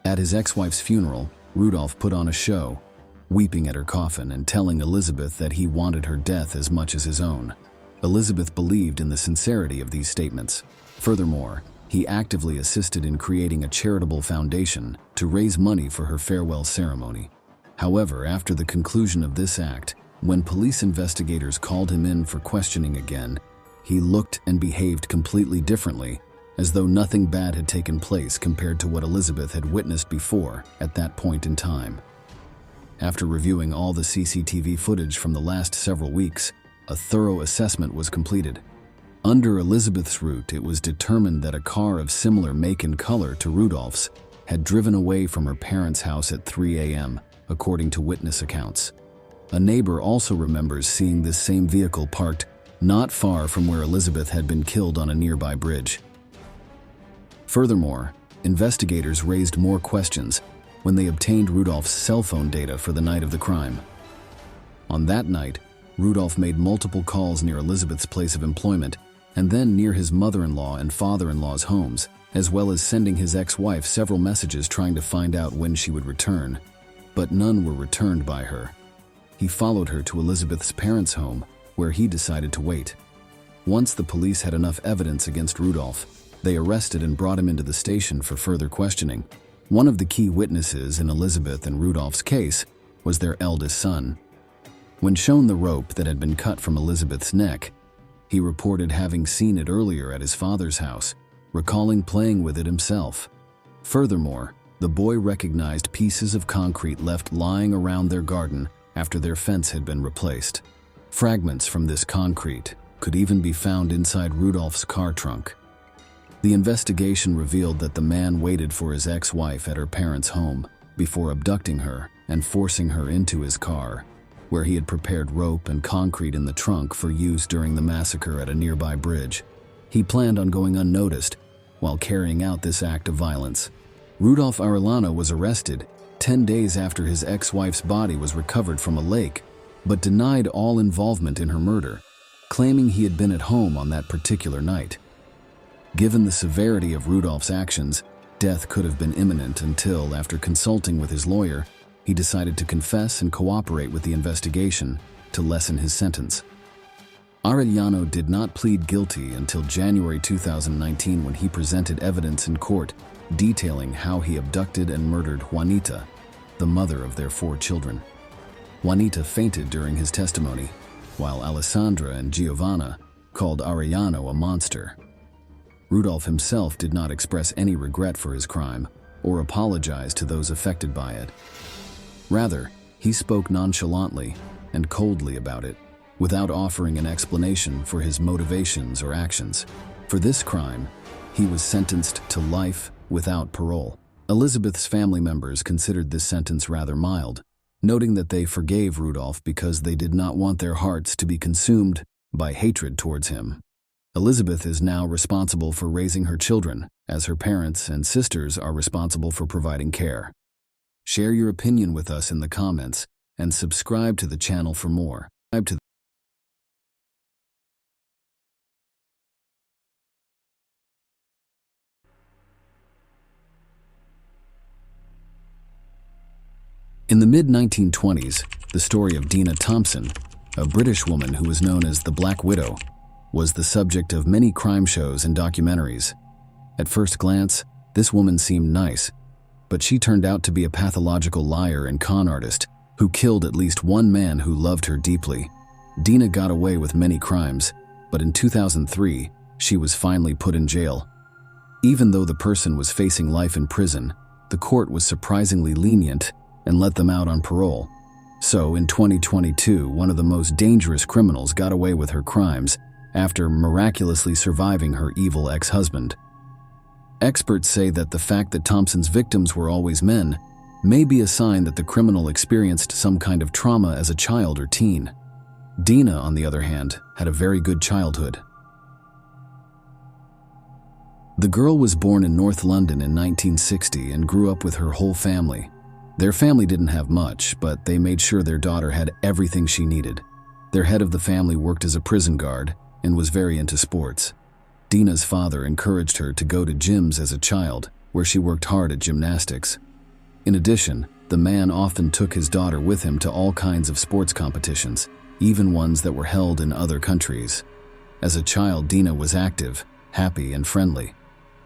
At his ex-wife's funeral, Rudolph put on a show, weeping at her coffin and telling Elizabeth that he wanted her death as much as his own. Elizabeth believed in the sincerity of these statements. Furthermore, he actively assisted in creating a charitable foundation to raise money for her farewell ceremony. However, after the conclusion of this act, when police investigators called him in for questioning again, he looked and behaved completely differently, as though nothing bad had taken place compared to what Elizabeth had witnessed before at that point in time. After reviewing all the CCTV footage from the last several weeks, a thorough assessment was completed. Under Elizabeth's route, it was determined that a car of similar make and color to Rudolph's had driven away from her parents' house at 3 a.m., according to witness accounts. A neighbor also remembers seeing this same vehicle parked not far from where Elizabeth had been killed on a nearby bridge. Furthermore, investigators raised more questions when they obtained Rudolph's cell phone data for the night of the crime. On that night, Rudolph made multiple calls near Elizabeth's place of employment and then near his mother-in-law and father-in-law's homes, as well as sending his ex-wife several messages trying to find out when she would return, but none were returned by her. He followed her to Elizabeth's parents' home, where he decided to wait. Once the police had enough evidence against Rudolph, they arrested and brought him into the station for further questioning. One of the key witnesses in Elizabeth and Rudolph's case was their eldest son. When shown the rope that had been cut from Elizabeth's neck, he reported having seen it earlier at his father's house, recalling playing with it himself. Furthermore, the boy recognized pieces of concrete left lying around their garden after their fence had been replaced. Fragments from this concrete could even be found inside Rudolph's car trunk. The investigation revealed that the man waited for his ex-wife at her parents' home before abducting her and forcing her into his car, where he had prepared rope and concrete in the trunk for use during the massacre at a nearby bridge. He planned on going unnoticed while carrying out this act of violence. Rudolph Arellano was arrested 10 days after his ex-wife's body was recovered from a lake, but denied all involvement in her murder, claiming he had been at home on that particular night. Given the severity of Rudolph's actions, death could have been imminent until, after consulting with his lawyer, he decided to confess and cooperate with the investigation to lessen his sentence. Arellano did not plead guilty until January 2019 when he presented evidence in court detailing how he abducted and murdered Juanita, the mother of their 4 children. Juanita fainted during his testimony, while Alessandra and Giovanna called Arellano a monster. Rudolph himself did not express any regret for his crime or apologize to those affected by it. Rather, he spoke nonchalantly and coldly about it, without offering an explanation for his motivations or actions. For this crime, he was sentenced to life without parole. Elizabeth's family members considered this sentence rather mild, noting that they forgave Rudolph because they did not want their hearts to be consumed by hatred towards him. Elizabeth is now responsible for raising her children, as her parents and sisters are responsible for providing care. Share your opinion with us in the comments and subscribe to the channel for more. In the mid-1920s, the story of Dina Thompson, a British woman who was known as the Black Widow, was the subject of many crime shows and documentaries. At first glance, this woman seemed nice, but she turned out to be a pathological liar and con artist who killed at least one man who loved her deeply. Dina got away with many crimes, but in 2003, she was finally put in jail. Even though the person was facing life in prison, the court was surprisingly lenient and let them out on parole. So, in 2022, one of the most dangerous criminals got away with her crimes after miraculously surviving her evil ex-husband. Experts say that the fact that Thompson's victims were always men may be a sign that the criminal experienced some kind of trauma as a child or teen. Dina, on the other hand, had a very good childhood. The girl was born in North London in 1960 and grew up with her whole family. Their family didn't have much, but they made sure their daughter had everything she needed. Their head of the family worked as a prison guard and was very into sports. Dina's father encouraged her to go to gyms as a child, where she worked hard at gymnastics. In addition, the man often took his daughter with him to all kinds of sports competitions, even ones that were held in other countries. As a child, Dina was active, happy, and friendly.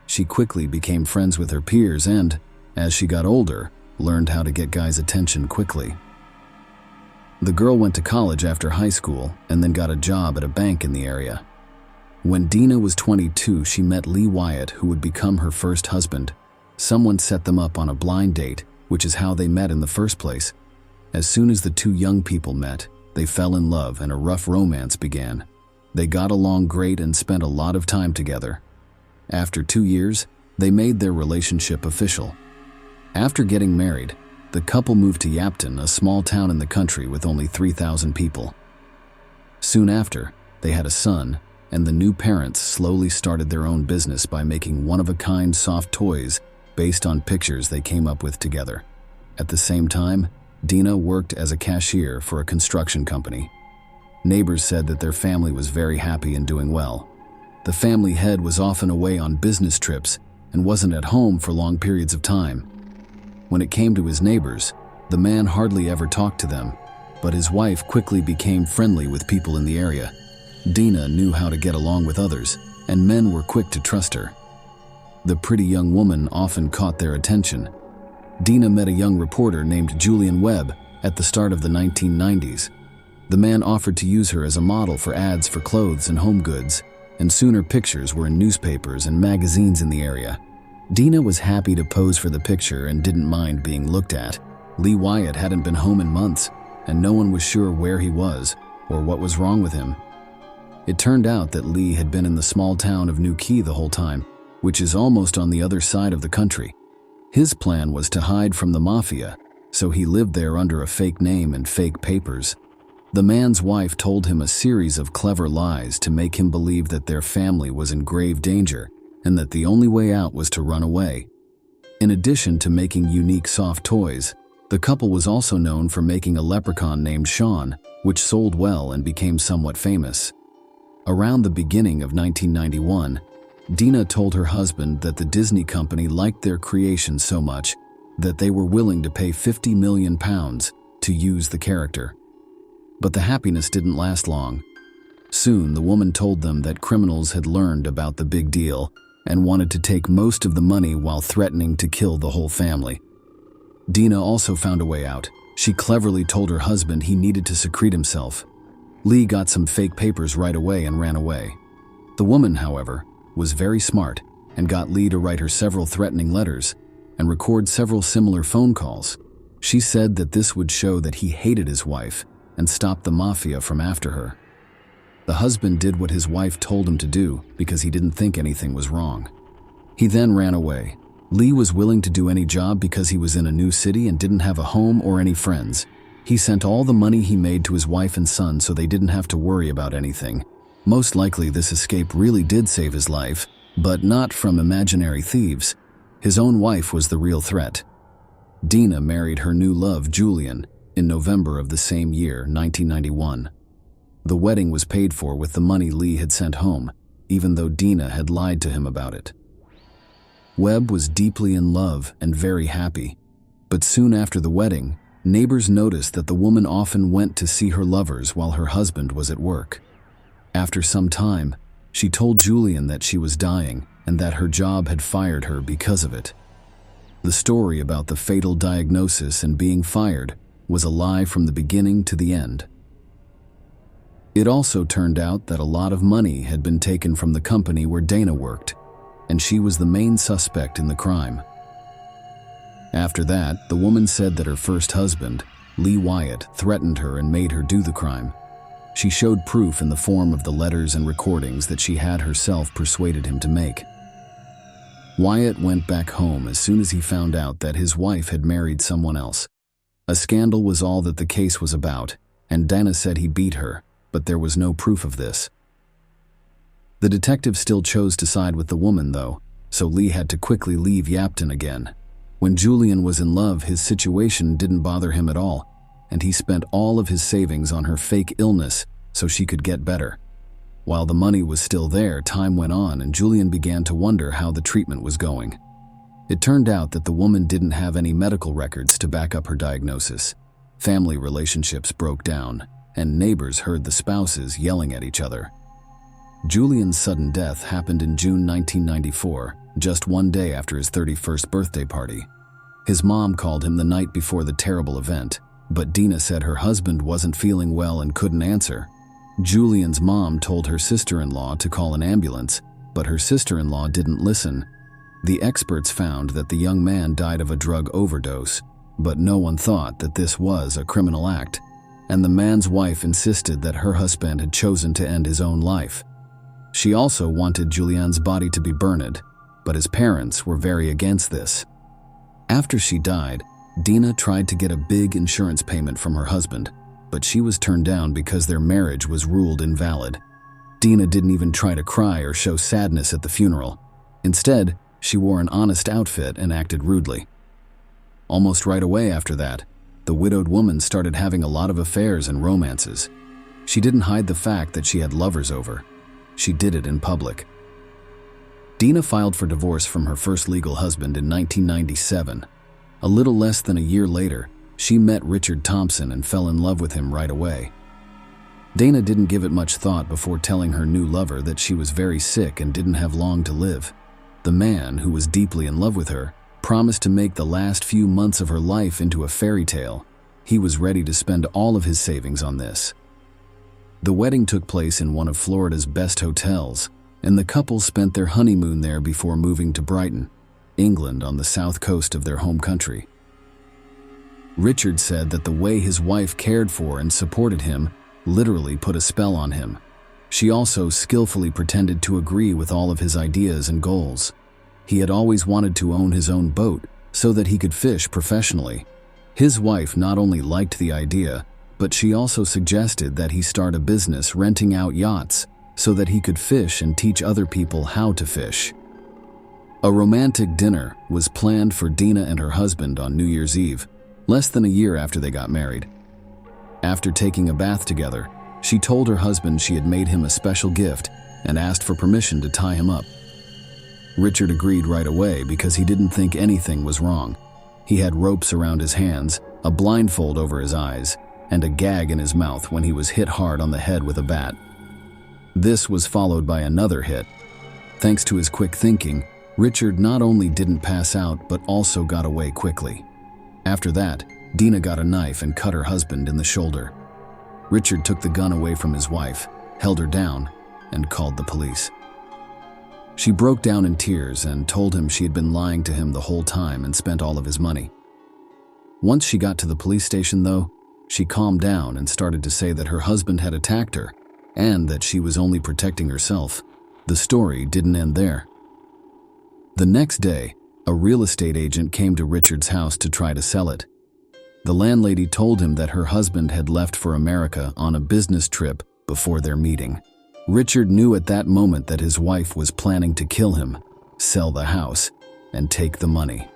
She quickly became friends with her peers and, as she got older, learned how to get guys' attention quickly. The girl went to college after high school and then got a job at a bank in the area. When Dina was 22, she met Lee Wyatt, who would become her first husband. Someone set them up on a blind date, which is how they met in the first place. As soon as the two young people met, they fell in love and a rough romance began. They got along great and spent a lot of time together. After 2 years, they made their relationship official. After getting married, the couple moved to Yapton, a small town in the country with only 3,000 people. Soon after, they had a son, and the new parents slowly started their own business by making one-of-a-kind soft toys based on pictures they came up with together. At the same time, Dina worked as a cashier for a construction company. Neighbors said that their family was very happy and doing well. The family head was often away on business trips and wasn't at home for long periods of time. When it came to his neighbors, the man hardly ever talked to them, but his wife quickly became friendly with people in the area. Dina knew how to get along with others, and men were quick to trust her. The pretty young woman often caught their attention. Dina met a young reporter named Julian Webb at the start of the 1990s. The man offered to use her as a model for ads for clothes and home goods, and soon her pictures were in newspapers and magazines in the area. Dina was happy to pose for the picture and didn't mind being looked at. Lee Wyatt hadn't been home in months, and no one was sure where he was or what was wrong with him. It turned out that Lee had been in the small town of New Key the whole time, which is almost on the other side of the country. His plan was to hide from the mafia, so he lived there under a fake name and fake papers. The man's wife told him a series of clever lies to make him believe that their family was in grave danger and that the only way out was to run away. In addition to making unique soft toys, the couple was also known for making a leprechaun named Sean, which sold well and became somewhat famous. Around the beginning of 1991, Dina told her husband that the Disney company liked their creation so much that they were willing to pay £50 million to use the character. But the happiness didn't last long. Soon, the woman told them that criminals had learned about the big deal and wanted to take most of the money while threatening to kill the whole family. Dina also found a way out. She cleverly told her husband he needed to secrete himself. Lee got some fake papers right away and ran away. The woman, however, was very smart and got Lee to write her several threatening letters and record several similar phone calls. She said that this would show that he hated his wife and stop the mafia from after her. The husband did what his wife told him to do because he didn't think anything was wrong. He then ran away. Lee was willing to do any job because he was in a new city and didn't have a home or any friends. He sent all the money he made to his wife and son so they didn't have to worry about anything. Most likely this escape really did save his life, but not from imaginary thieves. His own wife was the real threat. Dina married her new love, Julian, in November of the same year, 1991. The wedding was paid for with the money Lee had sent home, even though Dina had lied to him about it. Webb was deeply in love and very happy, but soon after the wedding, neighbors noticed that the woman often went to see her lovers while her husband was at work. After some time, she told Julian that she was dying and that her job had fired her because of it. The story about the fatal diagnosis and being fired was a lie from the beginning to the end. It also turned out that a lot of money had been taken from the company where Dana worked, and she was the main suspect in the crime. After that, the woman said that her first husband, Lee Wyatt, threatened her and made her do the crime. She showed proof in the form of the letters and recordings that she had herself persuaded him to make. Wyatt went back home as soon as he found out that his wife had married someone else. A scandal was all that the case was about, and Dana said he beat her, but there was no proof of this. The detective still chose to side with the woman, though, so Lee had to quickly leave Yapton again. When Julian was in love, his situation didn't bother him at all, and he spent all of his savings on her fake illness so she could get better. While the money was still there, time went on and Julian began to wonder how the treatment was going. It turned out that the woman didn't have any medical records to back up her diagnosis. Family relationships broke down, and neighbors heard the spouses yelling at each other. Julian's sudden death happened in June 1994, just one day after his 31st birthday party. His mom called him the night before the terrible event, but Dina said her husband wasn't feeling well and couldn't answer. Julian's mom told her sister-in-law to call an ambulance, but her sister-in-law didn't listen. The experts found that the young man died of a drug overdose, but no one thought that this was a criminal act, and the man's wife insisted that her husband had chosen to end his own life. She also wanted Julian's body to be burned, but his parents were very against this. After she died, Dina tried to get a big insurance payment from her husband, but she was turned down because their marriage was ruled invalid. Dina didn't even try to cry or show sadness at the funeral. Instead, she wore an honest outfit and acted rudely. Almost right away after that, the widowed woman started having a lot of affairs and romances. She didn't hide the fact that she had lovers over. She did it in public. Dina filed for divorce from her first legal husband in 1997. A little less than a year later, she met Richard Thompson and fell in love with him right away. Dana didn't give it much thought before telling her new lover that she was very sick and didn't have long to live. The man, who was deeply in love with her, promised to make the last few months of her life into a fairy tale. He was ready to spend all of his savings on this. The wedding took place in one of Florida's best hotels, and the couple spent their honeymoon there before moving to Brighton, England, on the south coast of their home country. Richard said that the way his wife cared for and supported him literally put a spell on him. She also skillfully pretended to agree with all of his ideas and goals. He had always wanted to own his own boat so that he could fish professionally. His wife not only liked the idea, but she also suggested that he start a business renting out yachts so that he could fish and teach other people how to fish. A romantic dinner was planned for Dina and her husband on New Year's Eve, less than a year after they got married. After taking a bath together, she told her husband she had made him a special gift and asked for permission to tie him up. Richard agreed right away because he didn't think anything was wrong. He had ropes around his hands, a blindfold over his eyes, and a gag in his mouth when he was hit hard on the head with a bat. This was followed by another hit. Thanks to his quick thinking, Richard not only didn't pass out but also got away quickly. After that, Dina got a knife and cut her husband in the shoulder. Richard took the gun away from his wife, held her down, and called the police. She broke down in tears and told him she had been lying to him the whole time and spent all of his money. Once she got to the police station, though, she calmed down and started to say that her husband had attacked her and that she was only protecting herself. The story didn't end there. The next day, a real estate agent came to Richard's house to try to sell it. The landlady told him that her husband had left for America on a business trip before their meeting. Richard knew at that moment that his wife was planning to kill him, sell the house, and take the money.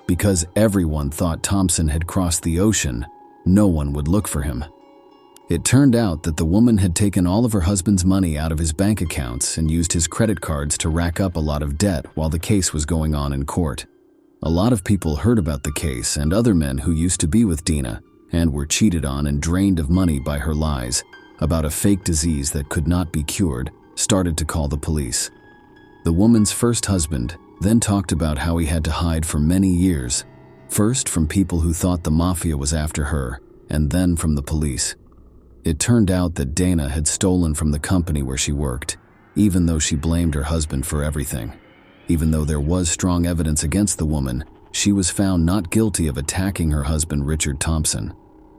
Because everyone thought Thompson had crossed the ocean, no one would look for him. It turned out that the woman had taken all of her husband's money out of his bank accounts and used his credit cards to rack up a lot of debt while the case was going on in court. A lot of people heard about the case, and other men who used to be with Dina and were cheated on and drained of money by her lies about a fake disease that could not be cured started to call the police. The woman's first husband then talked about how he had to hide for many years, first from people who thought the mafia was after her, and then from the police. It turned out that Dana had stolen from the company where she worked, even though she blamed her husband for everything. Even though there was strong evidence against the woman, she was found not guilty of attacking her husband, Richard Thompson.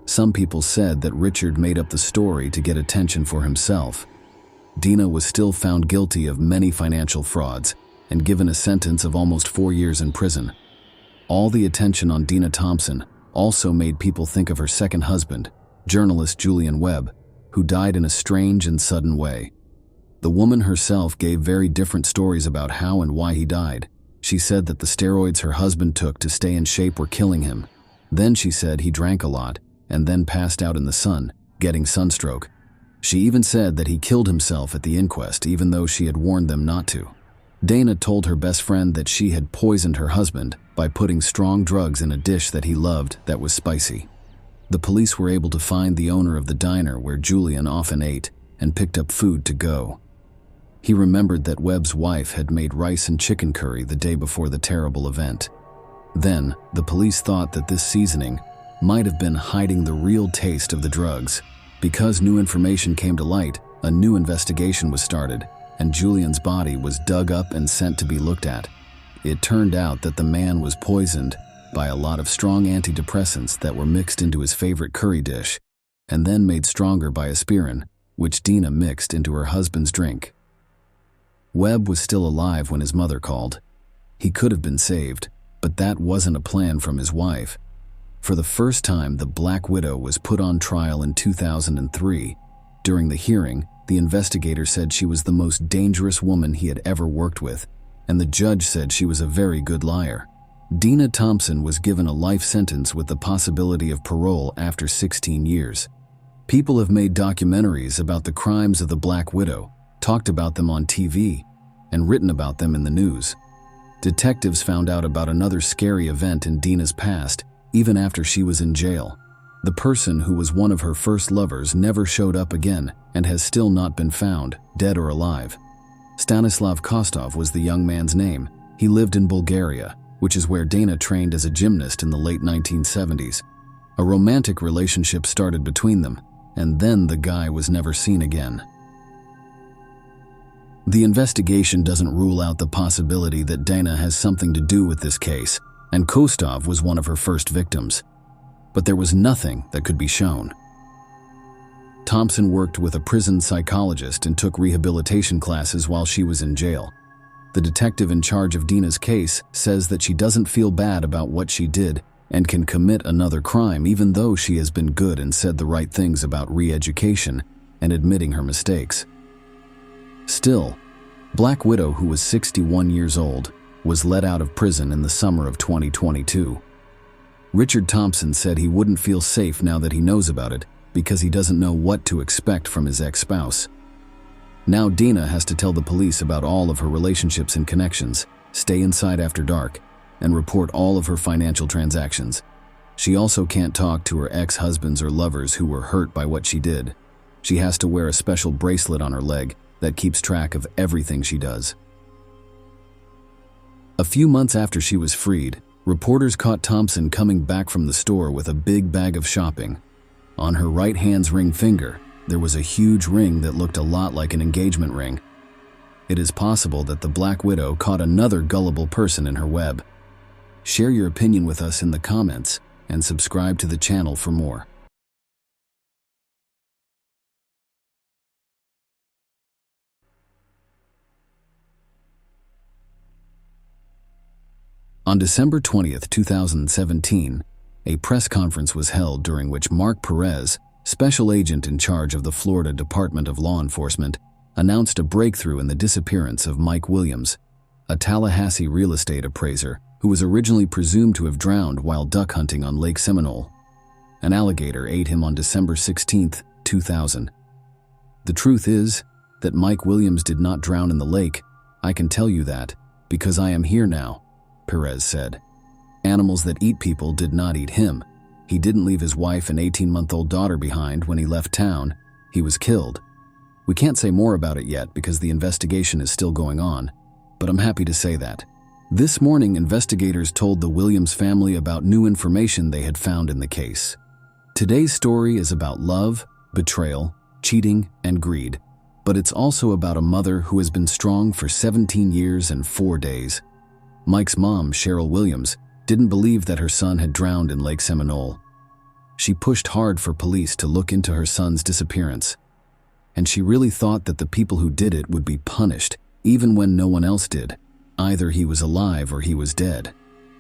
Some people said that Richard made up the story to get attention for himself. Dina was still found guilty of many financial frauds and given a sentence of almost 4 years in prison. All the attention on Dina Thompson also made people think of her second husband, journalist Julian Webb, who died in a strange and sudden way. The woman herself gave very different stories about how and why he died. She said that the steroids her husband took to stay in shape were killing him. Then she said he drank a lot and then passed out in the sun, getting sunstroke. She even said that he killed himself at the inquest, even though she had warned them not to. Dana told her best friend that she had poisoned her husband by putting strong drugs in a dish that he loved that was spicy. The police were able to find the owner of the diner where Julian often ate and picked up food to go. He remembered that Webb's wife had made rice and chicken curry the day before the terrible event. Then, the police thought that this seasoning might have been hiding the real taste of the drugs. Because new information came to light, a new investigation was started, and Julian's body was dug up and sent to be looked at. It turned out that the man was poisoned by a lot of strong antidepressants that were mixed into his favorite curry dish, and then made stronger by aspirin, which Dina mixed into her husband's drink. Webb was still alive when his mother called. He could have been saved, but that wasn't a plan from his wife. For the first time, the Black Widow was put on trial in 2003. During the hearing, the investigator said she was the most dangerous woman he had ever worked with, and the judge said she was a very good liar. Dina Thompson was given a life sentence with the possibility of parole after 16 years. People have made documentaries about the crimes of the Black Widow, talked about them on TV, and written about them in the news. Detectives found out about another scary event in Dina's past, even after she was in jail. The person who was one of her first lovers never showed up again and has still not been found, dead or alive. Stanislav Kostov was the young man's name. He lived in Bulgaria, which is where Dana trained as a gymnast in the late 1970s. A romantic relationship started between them, and then the guy was never seen again. The investigation doesn't rule out the possibility that Dana has something to do with this case, and Kostov was one of her first victims. But there was nothing that could be shown. Thompson worked with a prison psychologist and took rehabilitation classes while she was in jail. The detective in charge of Dina's case says that she doesn't feel bad about what she did and can commit another crime even though she has been good and said the right things about re-education and admitting her mistakes. Still, Black Widow, who was 61 years old, was let out of prison in the summer of 2022. Richard Thompson said he wouldn't feel safe now that he knows about it because he doesn't know what to expect from his ex-spouse. Now Dina has to tell the police about all of her relationships and connections, stay inside after dark, and report all of her financial transactions. She also can't talk to her ex-husbands or lovers who were hurt by what she did. She has to wear a special bracelet on her leg that keeps track of everything she does. A few months after she was freed, reporters caught Thompson coming back from the store with a big bag of shopping. On her right hand's ring finger, there was a huge ring that looked a lot like an engagement ring. It is possible that the Black Widow caught another gullible person in her web. Share your opinion with us in the comments and subscribe to the channel for more. On December 20th, 2017, a press conference was held during which Mark Perez, special agent in charge of the Florida Department of Law Enforcement, announced a breakthrough in the disappearance of Mike Williams, a Tallahassee real estate appraiser who was originally presumed to have drowned while duck hunting on Lake Seminole. An alligator ate him on December 16, 2000. The truth is that Mike Williams did not drown in the lake. I can tell you that because I am here now, Perez said. Animals that eat people did not eat him. He didn't leave his wife and 18-month-old daughter behind when he left town. He was killed. We can't say more about it yet because the investigation is still going on, but I'm happy to say that. This morning, investigators told the Williams family about new information they had found in the case. Today's story is about love, betrayal, cheating, and greed, but it's also about a mother who has been strong for 17 years and 4 days. Mike's mom, Cheryl Williams, didn't believe that her son had drowned in Lake Seminole. She pushed hard for police to look into her son's disappearance, and she really thought that the people who did it would be punished, even when no one else did. Either he was alive or he was dead.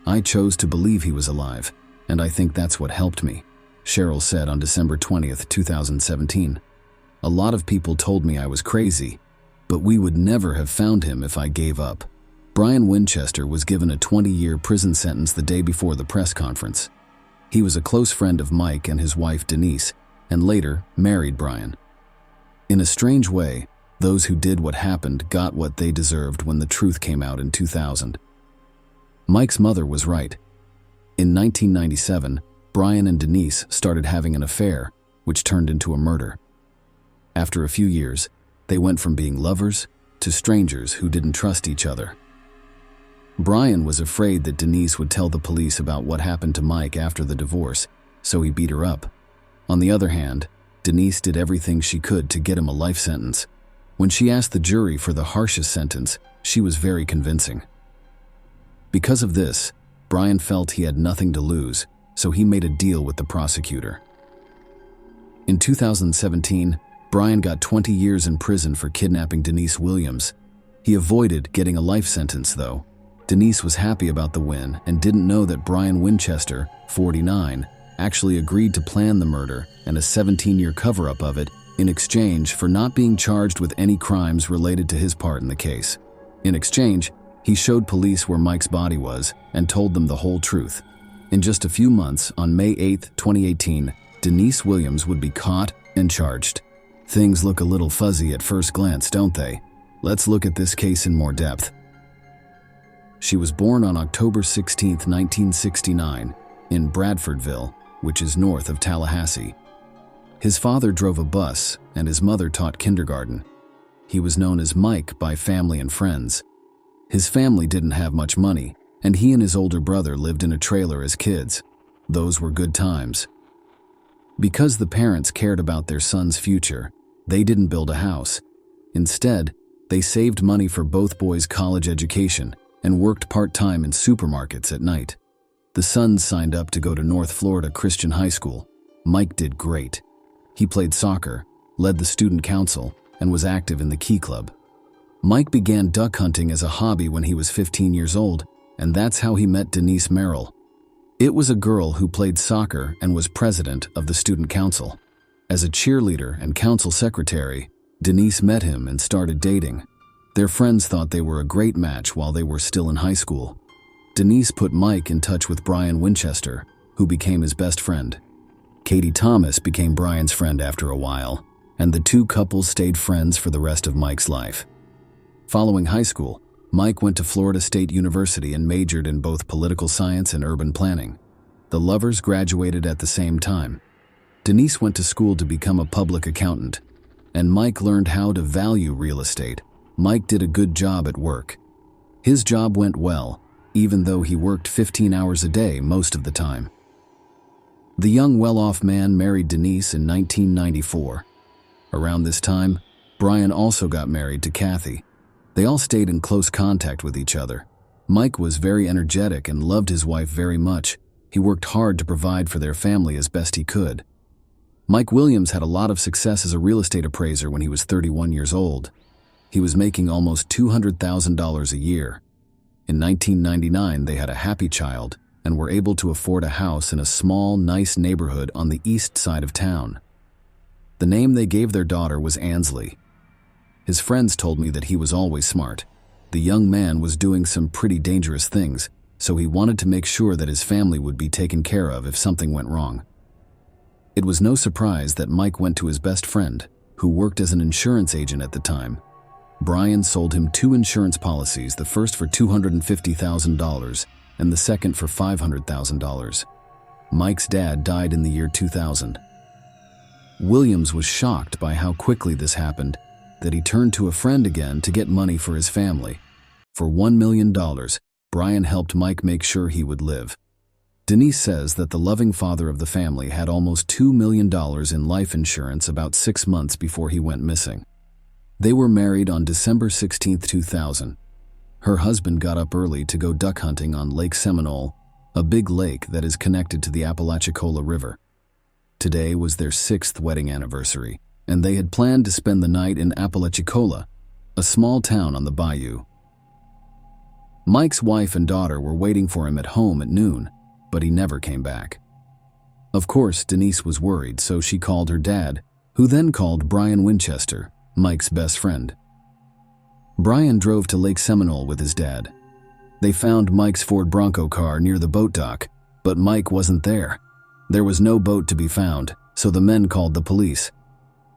I chose to believe he was alive, and I think that's what helped me, Cheryl said on December 20th, 2017. A lot of people told me I was crazy, but we would never have found him if I gave up. Brian Winchester was given a 20-year prison sentence the day before the press conference. He was a close friend of Mike and his wife Denise, and later married Brian. In a strange way, those who did what happened got what they deserved when the truth came out in 2000. Mike's mother was right. In 1997, Brian and Denise started having an affair, which turned into a murder. After a few years, they went from being lovers to strangers who didn't trust each other. Brian was afraid that Denise would tell the police about what happened to Mike after the divorce, so he beat her up. On the other hand, Denise did everything she could to get him a life sentence. When she asked the jury for the harshest sentence, she was very convincing. Because of this, Brian felt he had nothing to lose, so he made a deal with the prosecutor. In 2017, Brian got 20 years in prison for kidnapping Denise Williams. He avoided getting a life sentence, though. Denise was happy about the win and didn't know that Brian Winchester, 49, actually agreed to plan the murder and a 17-year cover-up of it in exchange for not being charged with any crimes related to his part in the case. In exchange, he showed police where Mike's body was and told them the whole truth. In just a few months, on May 8, 2018, Denise Williams would be caught and charged. Things look a little fuzzy at first glance, don't they? Let's look at this case in more depth. She was born on October 16, 1969, in Bradfordville, which is north of Tallahassee. His father drove a bus and his mother taught kindergarten. He was known as Mike by family and friends. His family didn't have much money, and he and his older brother lived in a trailer as kids. Those were good times. Because the parents cared about their son's future, they didn't build a house. Instead, they saved money for both boys' college education and worked part-time in supermarkets at night. The sons signed up to go to North Florida Christian High School. Mike did great. He played soccer, led the student council, and was active in the Key Club. Mike began duck hunting as a hobby when he was 15 years old, and that's how he met Denise Merrill. It was a girl who played soccer and was president of the student council. As a cheerleader and council secretary, Denise met him and started dating. Their friends thought they were a great match while they were still in high school. Denise put Mike in touch with Brian Winchester, who became his best friend. Katie Thomas became Brian's friend after a while, and the two couples stayed friends for the rest of Mike's life. Following high school, Mike went to Florida State University and majored in both political science and urban planning. The lovers graduated at the same time. Denise went to school to become a public accountant, and Mike learned how to value real estate. Mike did a good job at work. His job went well, even though he worked 15 hours a day most of the time. The young well-off man married Denise in 1994. Around this time, Brian also got married to Kathy. They all stayed in close contact with each other. Mike was very energetic and loved his wife very much. He worked hard to provide for their family as best he could. Mike Williams had a lot of success as a real estate appraiser when he was 31 years old. He was making almost $200,000 a year. In 1999, they had a happy child and were able to afford a house in a small, nice neighborhood on the east side of town. The name they gave their daughter was Ansley. His friends told me that he was always smart. The young man was doing some pretty dangerous things, so he wanted to make sure that his family would be taken care of if something went wrong. It was no surprise that Mike went to his best friend, who worked as an insurance agent at the time. Brian sold him 2 insurance policies, the first for $250,000 and the second for $500,000. Mike's dad died in the year 2000. Williams was shocked by how quickly this happened, that he turned to a friend again to get money for his family. For $1 million, Brian helped Mike make sure he would live. Denise says that the loving father of the family had almost $2 million in life insurance about 6 months before he went missing. They were married on December 16, 2000. Her husband got up early to go duck hunting on Lake Seminole, a big lake that is connected to the Apalachicola River. Today was their 6th wedding anniversary, and they had planned to spend the night in Apalachicola, a small town on the bayou. Mike's wife and daughter were waiting for him at home at noon, but he never came back. Of course, Denise was worried, so she called her dad, who then called Brian Winchester, Mike's best friend. Brian drove to Lake Seminole with his dad. They found Mike's Ford Bronco car near the boat dock, but Mike wasn't there. There was no boat to be found, so the men called the police.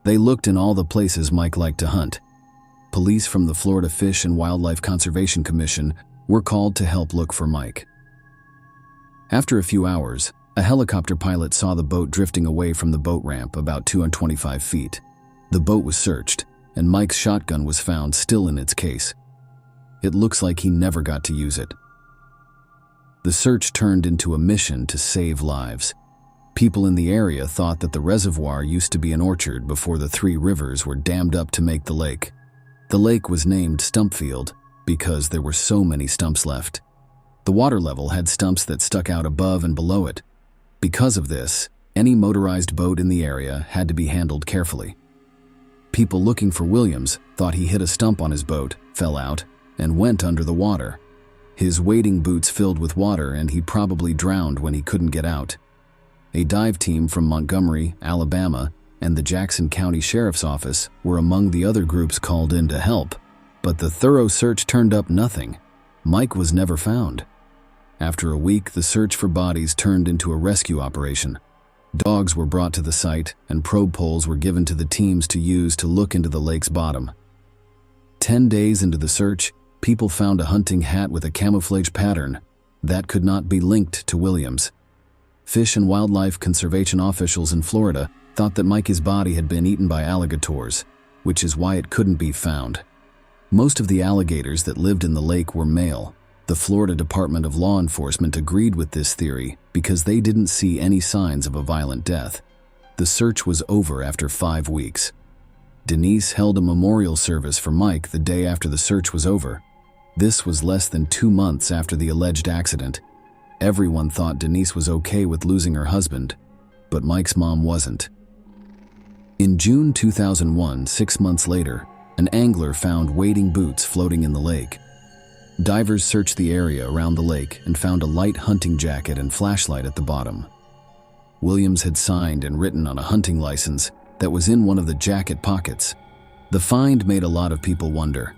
They looked in all the places Mike liked to hunt. Police from the Florida Fish and Wildlife Conservation Commission were called to help look for Mike. After a few hours, a helicopter pilot saw the boat drifting away from the boat ramp about 225 feet. The boat was searched, and Mike's shotgun was found still in its case. It looks like he never got to use it. The search turned into a mission to save lives. People in the area thought that the reservoir used to be an orchard before the 3 rivers were dammed up to make the lake. The lake was named Stumpfield because there were so many stumps left. The water level had stumps that stuck out above and below it. Because of this, any motorized boat in the area had to be handled carefully. People looking for Williams thought he hit a stump on his boat, fell out, and went under the water. His wading boots filled with water, and he probably drowned when he couldn't get out. A dive team from Montgomery, Alabama, and the Jackson County Sheriff's Office were among the other groups called in to help, but the thorough search turned up nothing. Mike was never found. After a week, the search for bodies turned into a rescue operation. Dogs were brought to the site, and probe poles were given to the teams to use to look into the lake's bottom. 10 days into the search, people found a hunting hat with a camouflage pattern that could not be linked to Williams. Fish and wildlife conservation officials in Florida thought that Mikey's body had been eaten by alligators, which is why it couldn't be found. Most of the alligators that lived in the lake were male. The Florida Department of Law Enforcement agreed with this theory because they didn't see any signs of a violent death. The search was over after 5 weeks. Denise held a memorial service for Mike the day after the search was over. This was less than 2 months after the alleged accident. Everyone thought Denise was okay with losing her husband, but Mike's mom wasn't. In June 2001, 6 months later, an angler found wading boots floating in the lake. Divers searched the area around the lake and found a light hunting jacket and flashlight at the bottom. Williams had signed and written on a hunting license that was in one of the jacket pockets. The find made a lot of people wonder.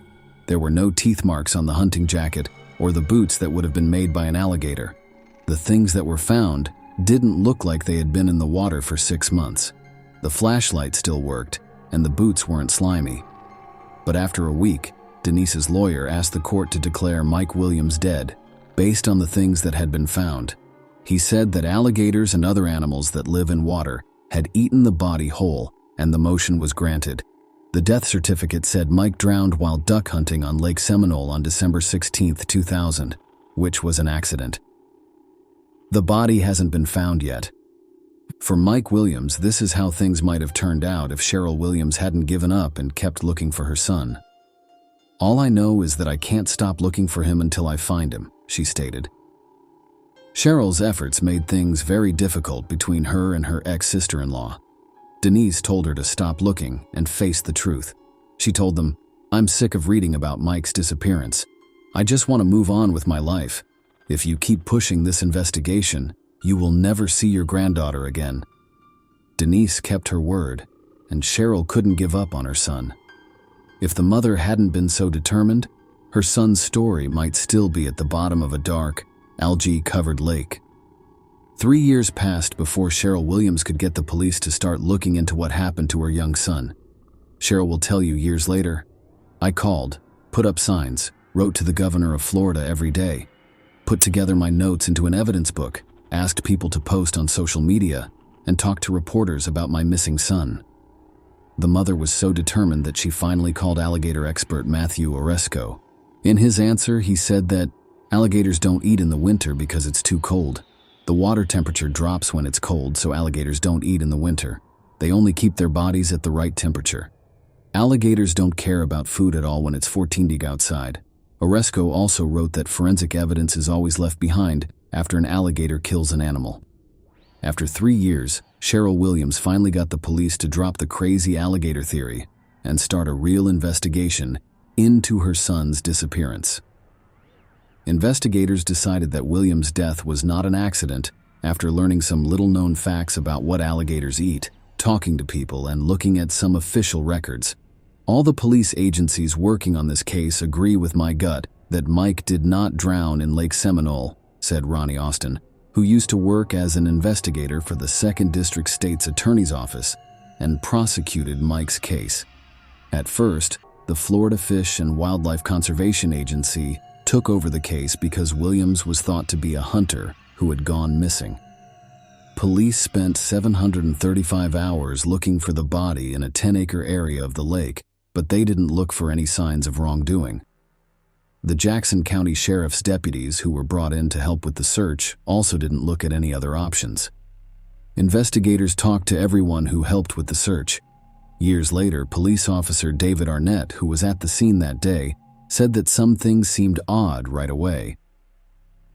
There were no teeth marks on the hunting jacket or the boots that would have been made by an alligator. The things that were found didn't look like they had been in the water for 6 months. The flashlight still worked, and the boots weren't slimy. But after a week, Denise's lawyer asked the court to declare Mike Williams dead, based on the things that had been found. He said that alligators and other animals that live in water had eaten the body whole, and the motion was granted. The death certificate said Mike drowned while duck hunting on Lake Seminole on December 16, 2000, which was an accident. The body hasn't been found yet. For Mike Williams, this is how things might have turned out if Cheryl Williams hadn't given up and kept looking for her son. "All I know is that I can't stop looking for him until I find him," she stated. Cheryl's efforts made things very difficult between her and her ex-sister-in-law. Denise told her to stop looking and face the truth. She told them, "I'm sick of reading about Mike's disappearance. I just want to move on with my life. If you keep pushing this investigation, you will never see your granddaughter again." Denise kept her word, and Cheryl couldn't give up on her son. If the mother hadn't been so determined, her son's story might still be at the bottom of a dark, algae-covered lake. 3 years passed before Cheryl Williams could get the police to start looking into what happened to her young son. Cheryl will tell you years later, "I called, put up signs, wrote to the governor of Florida every day, put together my notes into an evidence book, asked people to post on social media, and talked to reporters about my missing son." The mother was so determined that she finally called alligator expert Matthew Oresco. In his answer, he said that alligators don't eat in the winter because it's too cold. The water temperature drops when it's cold, so alligators don't eat in the winter. They only keep their bodies at the right temperature. Alligators don't care about food at all when it's 14 degrees outside. Oresco also wrote that forensic evidence is always left behind after an alligator kills an animal. After 3 years, Cheryl Williams finally got the police to drop the crazy alligator theory and start a real investigation into her son's disappearance. Investigators decided that Williams' death was not an accident after learning some little-known facts about what alligators eat, talking to people, and looking at some official records. All the police agencies working on this case agree with my gut that Mike did not drown in Lake Seminole, said Ronnie Austin, who used to work as an investigator for the 2nd District State's Attorney's Office and prosecuted Mike's case. At first, the Florida Fish and Wildlife Conservation Agency took over the case because Williams was thought to be a hunter who had gone missing. Police spent 735 hours looking for the body in a 10-acre area of the lake, but they didn't look for any signs of wrongdoing. The Jackson County Sheriff's deputies who were brought in to help with the search also didn't look at any other options. Investigators talked to everyone who helped with the search. Years later, police officer David Arnett, who was at the scene that day, said that some things seemed odd right away.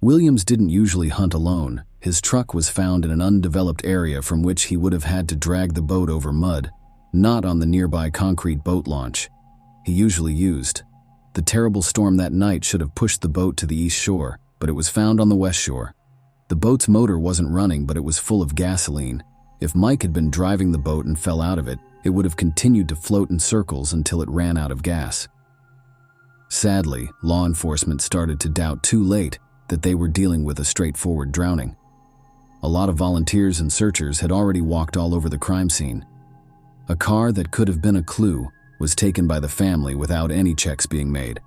Williams didn't usually hunt alone. His truck was found in an undeveloped area from which he would have had to drag the boat over mud, not on the nearby concrete boat launch he usually used. The terrible storm that night should have pushed the boat to the east shore, but it was found on the west shore. The boat's motor wasn't running, but it was full of gasoline. If Mike had been driving the boat and fell out of it, it would have continued to float in circles until it ran out of gas. Sadly, law enforcement started to doubt too late that they were dealing with a straightforward drowning. A lot of volunteers and searchers had already walked all over the crime scene. A car that could have been a clue was taken by the family without any checks being made.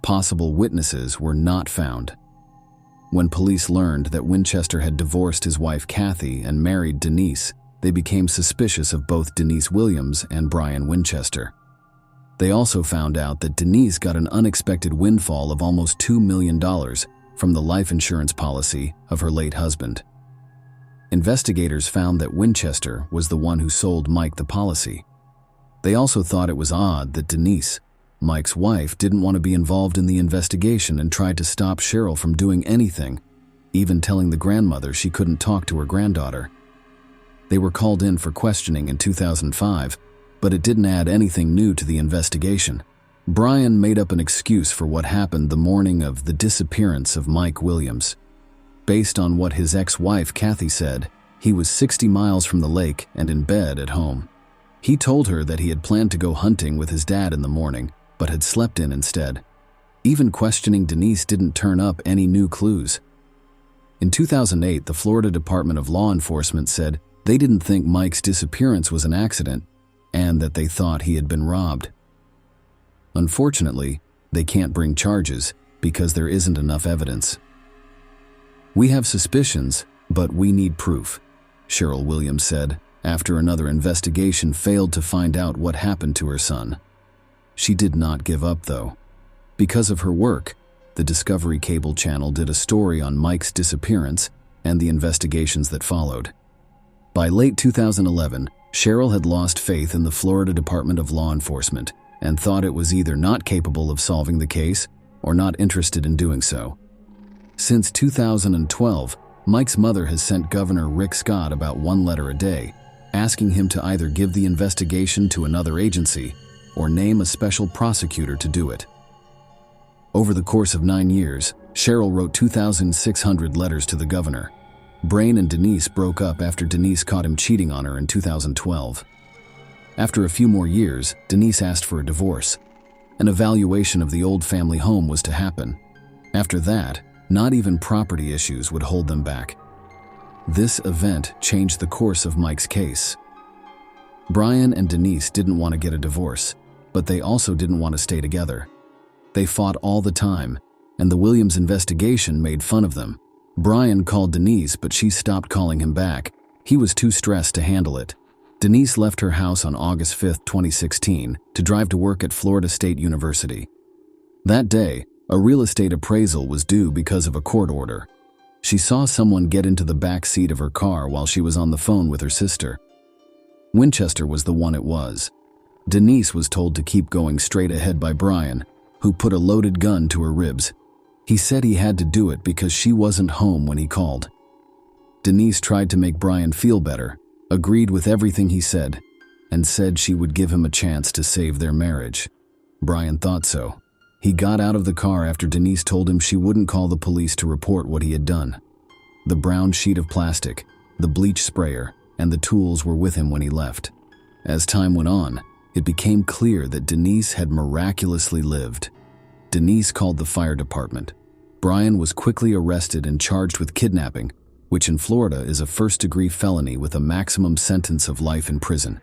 Possible witnesses were not found. When police learned that Winchester had divorced his wife Kathy and married Denise, they became suspicious of both Denise Williams and Brian Winchester. They also found out that Denise got an unexpected windfall of almost $2 million from the life insurance policy of her late husband. Investigators found that Winchester was the one who sold Mike the policy. They also thought it was odd that Denise, Mike's wife, didn't want to be involved in the investigation and tried to stop Cheryl from doing anything, even telling the grandmother she couldn't talk to her granddaughter. They were called in for questioning in 2005, but it didn't add anything new to the investigation. Brian made up an excuse for what happened the morning of the disappearance of Mike Williams. Based on what his ex-wife Kathy said, he was 60 miles from the lake and in bed at home. He told her that he had planned to go hunting with his dad in the morning, but had slept in instead. Even questioning Denise didn't turn up any new clues. In 2008, the Florida Department of Law Enforcement said they didn't think Mike's disappearance was an accident and that they thought he had been robbed. Unfortunately, they can't bring charges because there isn't enough evidence. "We have suspicions, but we need proof," Cheryl Williams said, after another investigation failed to find out what happened to her son. She did not give up, though. Because of her work, the Discovery Cable Channel did a story on Mike's disappearance and the investigations that followed. By late 2011, Cheryl had lost faith in the Florida Department of Law Enforcement and thought it was either not capable of solving the case or not interested in doing so. Since 2012, Mike's mother has sent Governor Rick Scott about one letter a day, asking him to either give the investigation to another agency or name a special prosecutor to do it. Over the course of 9 years, Cheryl wrote 2,600 letters to the governor. Brian and Denise broke up after Denise caught him cheating on her in 2012. After a few more years, Denise asked for a divorce. An evaluation of the old family home was to happen. After that, not even property issues would hold them back. This event changed the course of Mike's case. Brian and Denise didn't want to get a divorce, but they also didn't want to stay together. They fought all the time, and the Williams investigation made fun of them. Brian called Denise, but she stopped calling him back. He was too stressed to handle it. Denise left her house on August 5, 2016, to drive to work at Florida State University. That day, a real estate appraisal was due because of a court order. She saw someone get into the back seat of her car while she was on the phone with her sister. Winchester was the one it was. Denise was told to keep going straight ahead by Brian, who put a loaded gun to her ribs. He said he had to do it because she wasn't home when he called. Denise tried to make Brian feel better, agreed with everything he said, and said she would give him a chance to save their marriage. Brian thought so. He got out of the car after Denise told him she wouldn't call the police to report what he had done. The brown sheet of plastic, the bleach sprayer, and the tools were with him when he left. As time went on, it became clear that Denise had miraculously lived. Denise called the fire department. Brian was quickly arrested and charged with kidnapping, which in Florida is a first-degree felony with a maximum sentence of life in prison.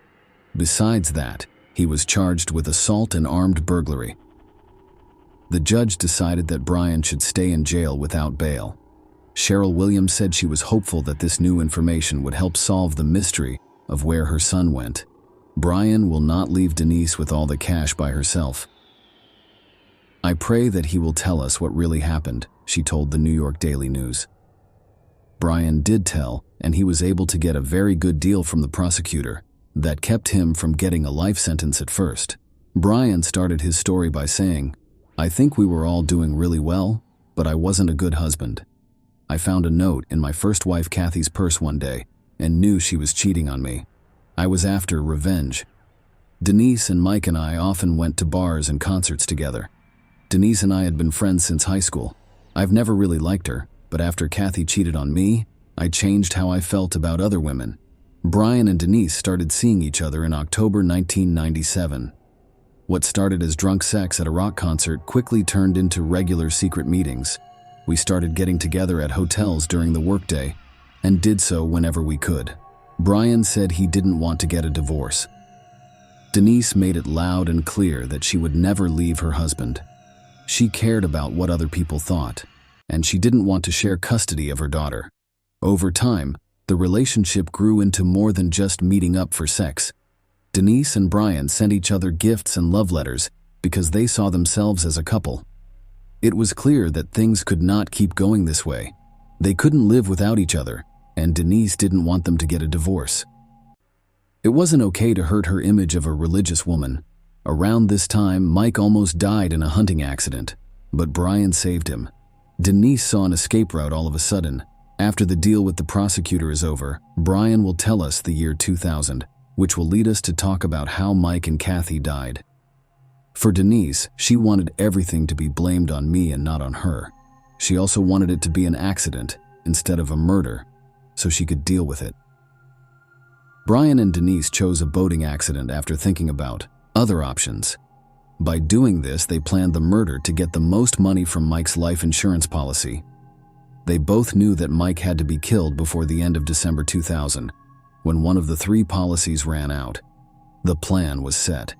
Besides that, he was charged with assault and armed burglary. The judge decided that Brian should stay in jail without bail. Cheryl Williams said she was hopeful that this new information would help solve the mystery of where her son went. Brian will not leave Denise with all the cash by herself. "I pray that he will tell us what really happened," she told the New York Daily News. Brian did tell, and he was able to get a very good deal from the prosecutor that kept him from getting a life sentence at first. Brian started his story by saying, "I think we were all doing really well, but I wasn't a good husband. I found a note in my first wife Kathy's purse one day and knew she was cheating on me. I was after revenge. Denise and Mike and I often went to bars and concerts together. Denise and I had been friends since high school. I've never really liked her, but after Kathy cheated on me, I changed how I felt about other women. Brian and Denise started seeing each other in October 1997. What started as drunk sex at a rock concert quickly turned into regular secret meetings. We started getting together at hotels during the workday, and did so whenever we could. Brian said he didn't want to get a divorce. Denise made it loud and clear that she would never leave her husband. She cared about what other people thought, and she didn't want to share custody of her daughter. Over time, the relationship grew into more than just meeting up for sex. Denise and Brian sent each other gifts and love letters because they saw themselves as a couple. It was clear that things could not keep going this way. They couldn't live without each other, and Denise didn't want them to get a divorce. It wasn't okay to hurt her image of a religious woman. Around this time, Mike almost died in a hunting accident, but Brian saved him. Denise saw an escape route all of a sudden. After the deal with the prosecutor is over, Brian will tell us the year 2000, which will lead us to talk about how Mike and Kathy died. For Denise, she wanted everything to be blamed on me and not on her. She also wanted it to be an accident instead of a murder, so she could deal with it. Brian and Denise chose a boating accident after thinking about other options. By doing this, they planned the murder to get the most money from Mike's life insurance policy. They both knew that Mike had to be killed before the end of December 2000, when one of the 3 policies ran out. The plan was set.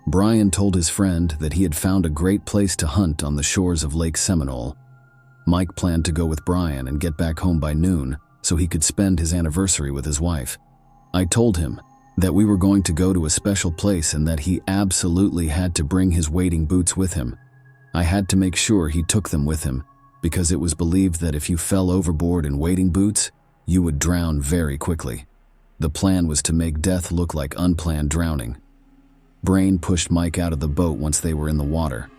Brian told his friend that he had found a great place to hunt on the shores of Lake Seminole. Mike planned to go with Brian and get back home by noon so he could spend his anniversary with his wife. I told him that we were going to go to a special place and that he absolutely had to bring his wading boots with him. I had to make sure he took them with him, because it was believed that if you fell overboard in wading boots, you would drown very quickly. The plan was to make death look like unplanned drowning. Brain pushed Mike out of the boat once they were in the water.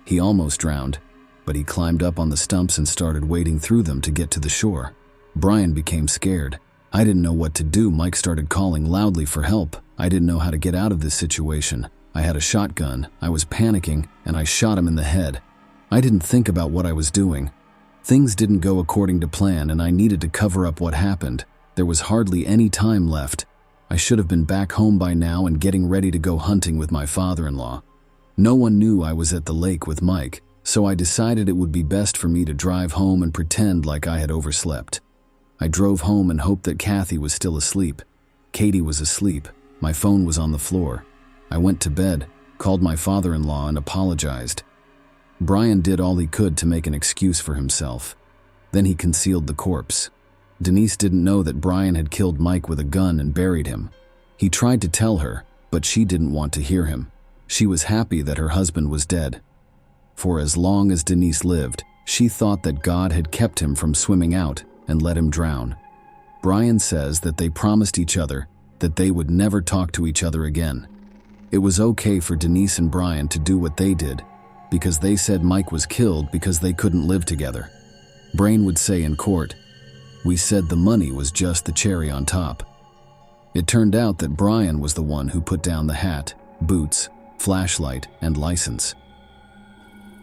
He almost drowned, but he climbed up on the stumps and started wading through them to get to the shore. Brian became scared. I didn't know what to do. Mike started calling loudly for help. I didn't know how to get out of this situation. I had a shotgun. I was panicking, and I shot him in the head. I didn't think about what I was doing. Things didn't go according to plan, and I needed to cover up what happened. There was hardly any time left. I should have been back home by now and getting ready to go hunting with my father-in-law. No one knew I was at the lake with Mike, so I decided it would be best for me to drive home and pretend like I had overslept. I drove home and hoped that Kathy was still asleep. Katie was asleep. My phone was on the floor. I went to bed, called my father-in-law, and apologized. Brian did all he could to make an excuse for himself. Then he concealed the corpse. Denise didn't know that Brian had killed Mike with a gun and buried him. He tried to tell her, but she didn't want to hear him. She was happy that her husband was dead. For as long as Denise lived, she thought that God had kept him from swimming out and let him drown. Brian says that they promised each other that they would never talk to each other again. It was okay for Denise and Brian to do what they did, because they said Mike was killed because they couldn't live together. Brain would say in court, "We said the money was just the cherry on top." It turned out that Brian was the one who put down the hat, boots, flashlight, and license.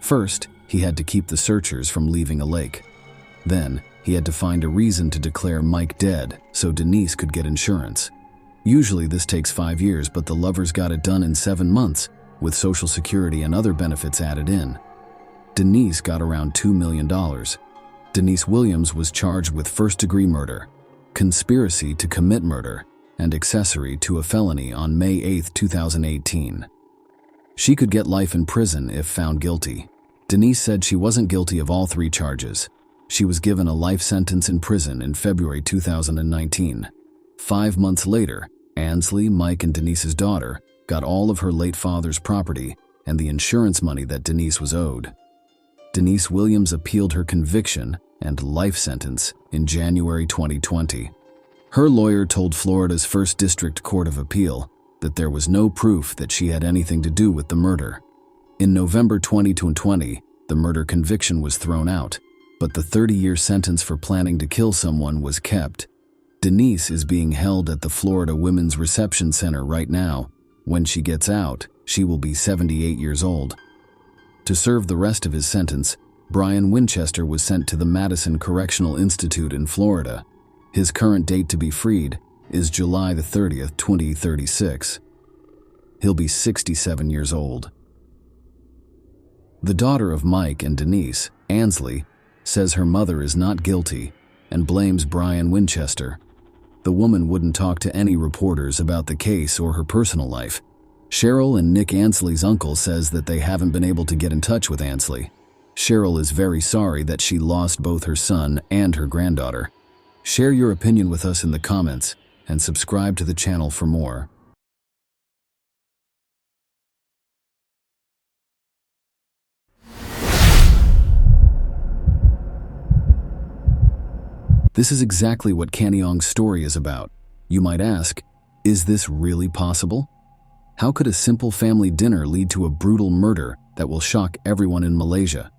First, he had to keep the searchers from leaving a lake. Then, he had to find a reason to declare Mike dead so Denise could get insurance. Usually this takes 5 years, but the lovers got it done in 7 months, with Social Security and other benefits added in. Denise got around $2 million. Denise Williams was charged with first-degree murder, conspiracy to commit murder, and accessory to a felony on May 8, 2018. She could get life in prison if found guilty. Denise said she wasn't guilty of all 3 charges. She was given a life sentence in prison in February 2019. 5 months later, Ansley, Mike, and Denise's daughter got all of her late father's property and the insurance money that Denise was owed. Denise Williams appealed her conviction and life sentence in January 2020. Her lawyer told Florida's First District Court of Appeal that there was no proof that she had anything to do with the murder. In November 2020, the murder conviction was thrown out, but the 30-year sentence for planning to kill someone was kept. Denise is being held at the Florida Women's Reception Center right now. When she gets out, she will be 78 years old. To serve the rest of his sentence, Brian Winchester was sent to the Madison Correctional Institute in Florida. His current date to be freed is July the 30th, 2036. He'll be 67 years old. The daughter of Mike and Denise, Ansley, says her mother is not guilty and blames Brian Winchester. The woman wouldn't talk to any reporters about the case or her personal life. Cheryl and Nick Ansley's uncle says that they haven't been able to get in touch with Ansley. Cheryl is very sorry that she lost both her son and her granddaughter. Share your opinion with us in the comments and subscribe to the channel for more. This is exactly what Canny Ong's story is about. You might ask, is this really possible? How could a simple family dinner lead to a brutal murder that will shock everyone in Malaysia?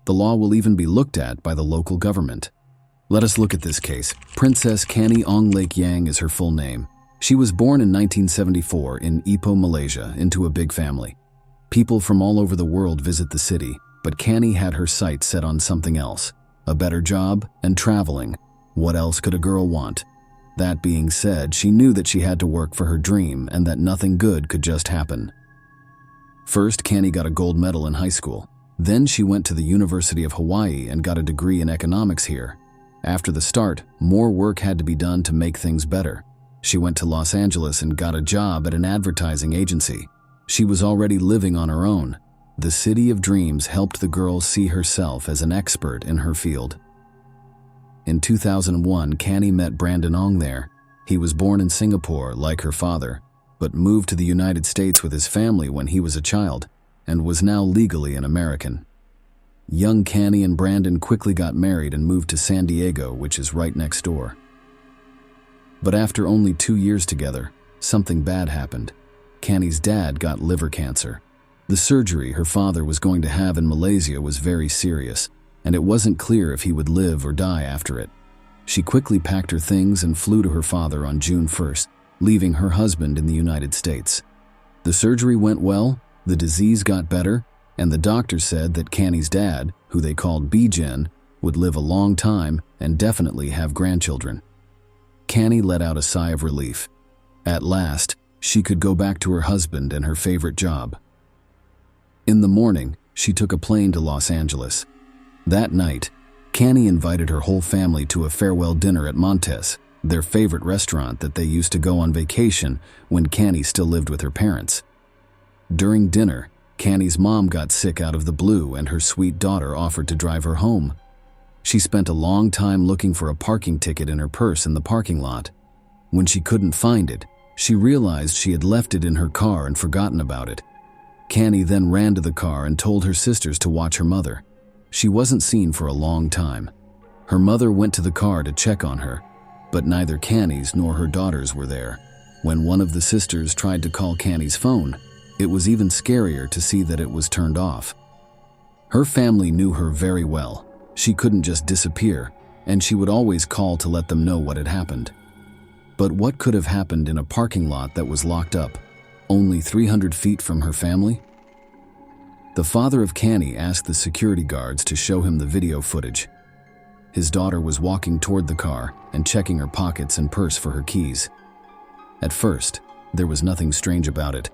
The law will even be looked at by the local government. Let us look at this case. Princess Canny Ong Lake Yang is her full name. She was born in 1974 in Ipoh, Malaysia, into a big family. People from all over the world visit the city, but Canny had her sights set on something else. A better job and traveling. What else could a girl want? That being said, she knew that she had to work for her dream and that nothing good could just happen. First, Canny got a gold medal in high school. Then she went to the University of Hawaii and got a degree in economics here. After the start, more work had to be done to make things better. She went to Los Angeles and got a job at an advertising agency. She was already living on her own. The City of Dreams helped the girl see herself as an expert in her field. In 2001, Canny met Brandon Ong there. He was born in Singapore, like her father, but moved to the United States with his family when he was a child, and was now legally an American. Young Canny and Brandon quickly got married and moved to San Diego, which is right next door. But after only 2 years together, something bad happened. Canny's dad got liver cancer. The surgery her father was going to have in Malaysia was very serious, and it wasn't clear if he would live or die after it. She quickly packed her things and flew to her father on June 1st, leaving her husband in the United States. The surgery went well, the disease got better, and the doctor said that Canny's dad, who they called Bijan, would live a long time and definitely have grandchildren. Canny let out a sigh of relief. At last, she could go back to her husband and her favorite job. In the morning, she took a plane to Los Angeles. That night, Canny invited her whole family to a farewell dinner at Montes, their favorite restaurant that they used to go on vacation when Canny still lived with her parents. During dinner, Canny's mom got sick out of the blue and her sweet daughter offered to drive her home. She spent a long time looking for a parking ticket in her purse in the parking lot. When she couldn't find it, she realized she had left it in her car and forgotten about it. Canny then ran to the car and told her sisters to watch her mother. She wasn't seen for a long time. Her mother went to the car to check on her, but neither Canny's nor her daughters were there. When one of the sisters tried to call Canny's phone, it was even scarier to see that it was turned off. Her family knew her very well. She couldn't just disappear, and she would always call to let them know what had happened. But what could have happened in a parking lot that was locked up, only 300 feet from her family? The father of Canny asked the security guards to show him the video footage. His daughter was walking toward the car and checking her pockets and purse for her keys. At first, there was nothing strange about it.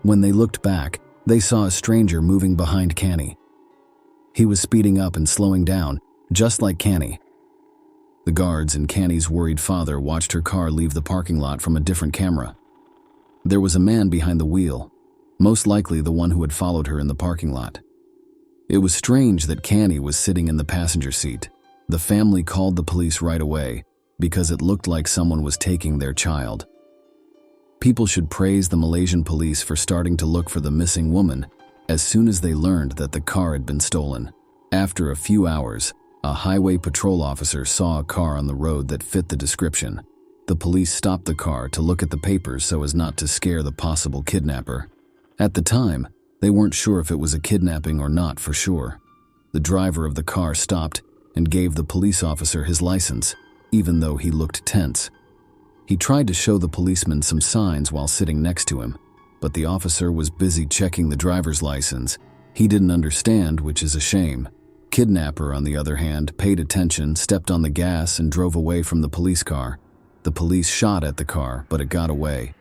When they looked back, they saw a stranger moving behind Canny. He was speeding up and slowing down, just like Canny. The guards and Canny's worried father watched her car leave the parking lot from a different camera. There was a man behind the wheel, most likely the one who had followed her in the parking lot. It was strange that Canny was sitting in the passenger seat. The family called the police right away because it looked like someone was taking their child. People should praise the Malaysian police for starting to look for the missing woman as soon as they learned that the car had been stolen. After a few hours, a highway patrol officer saw a car on the road that fit the description. The police stopped the car to look at the papers so as not to scare the possible kidnapper. At the time, they weren't sure if it was a kidnapping or not for sure. The driver of the car stopped and gave the police officer his license, even though he looked tense. He tried to show the policeman some signs while sitting next to him, but the officer was busy checking the driver's license He didn't understand, which is a shame. Kidnapper, on the other hand, paid attention, stepped on the gas, and drove away from the police car. The police shot at the car, but it got away.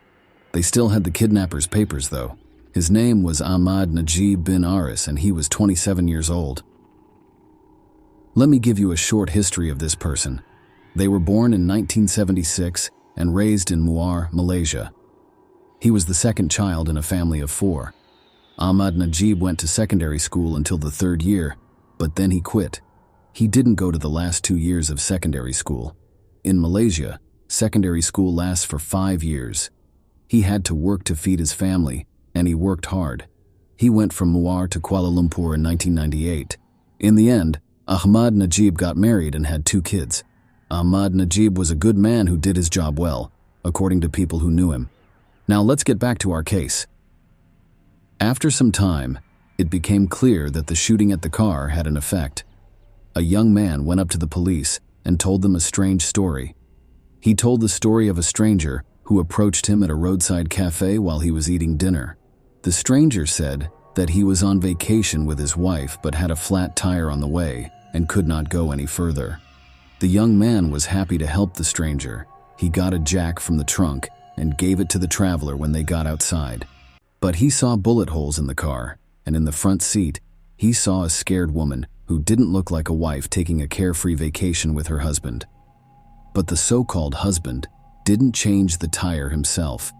They still had the kidnapper's papers, though. His name was Ahmad Najib bin Aris, and he was 27 years old. Let me give you a short history of this person. They were born in 1976 and raised in Muar, Malaysia. He was the second child in a family of 4. Ahmad Najib went to secondary school until the 3rd year, but then he quit. He didn't go to the last 2 years of secondary school. In Malaysia, secondary school lasts for 5 years. He had to work to feed his family, and he worked hard. He went from Muar to Kuala Lumpur in 1998. In the end, Ahmad Najib got married and had 2 kids. Ahmad Najib was a good man who did his job well, according to people who knew him. Now let's get back to our case. After some time, it became clear that the shooting at the car had an effect. A young man went up to the police and told them a strange story. He told the story of a stranger who approached him at a roadside cafe while he was eating dinner. The stranger said that he was on vacation with his wife but had a flat tire on the way and could not go any further. The young man was happy to help the stranger. He got a jack from the trunk and gave it to the traveler when they got outside. But he saw bullet holes in the car, and in the front seat, he saw a scared woman who didn't look like a wife taking a carefree vacation with her husband. But the so-called husband didn't change the tire himself.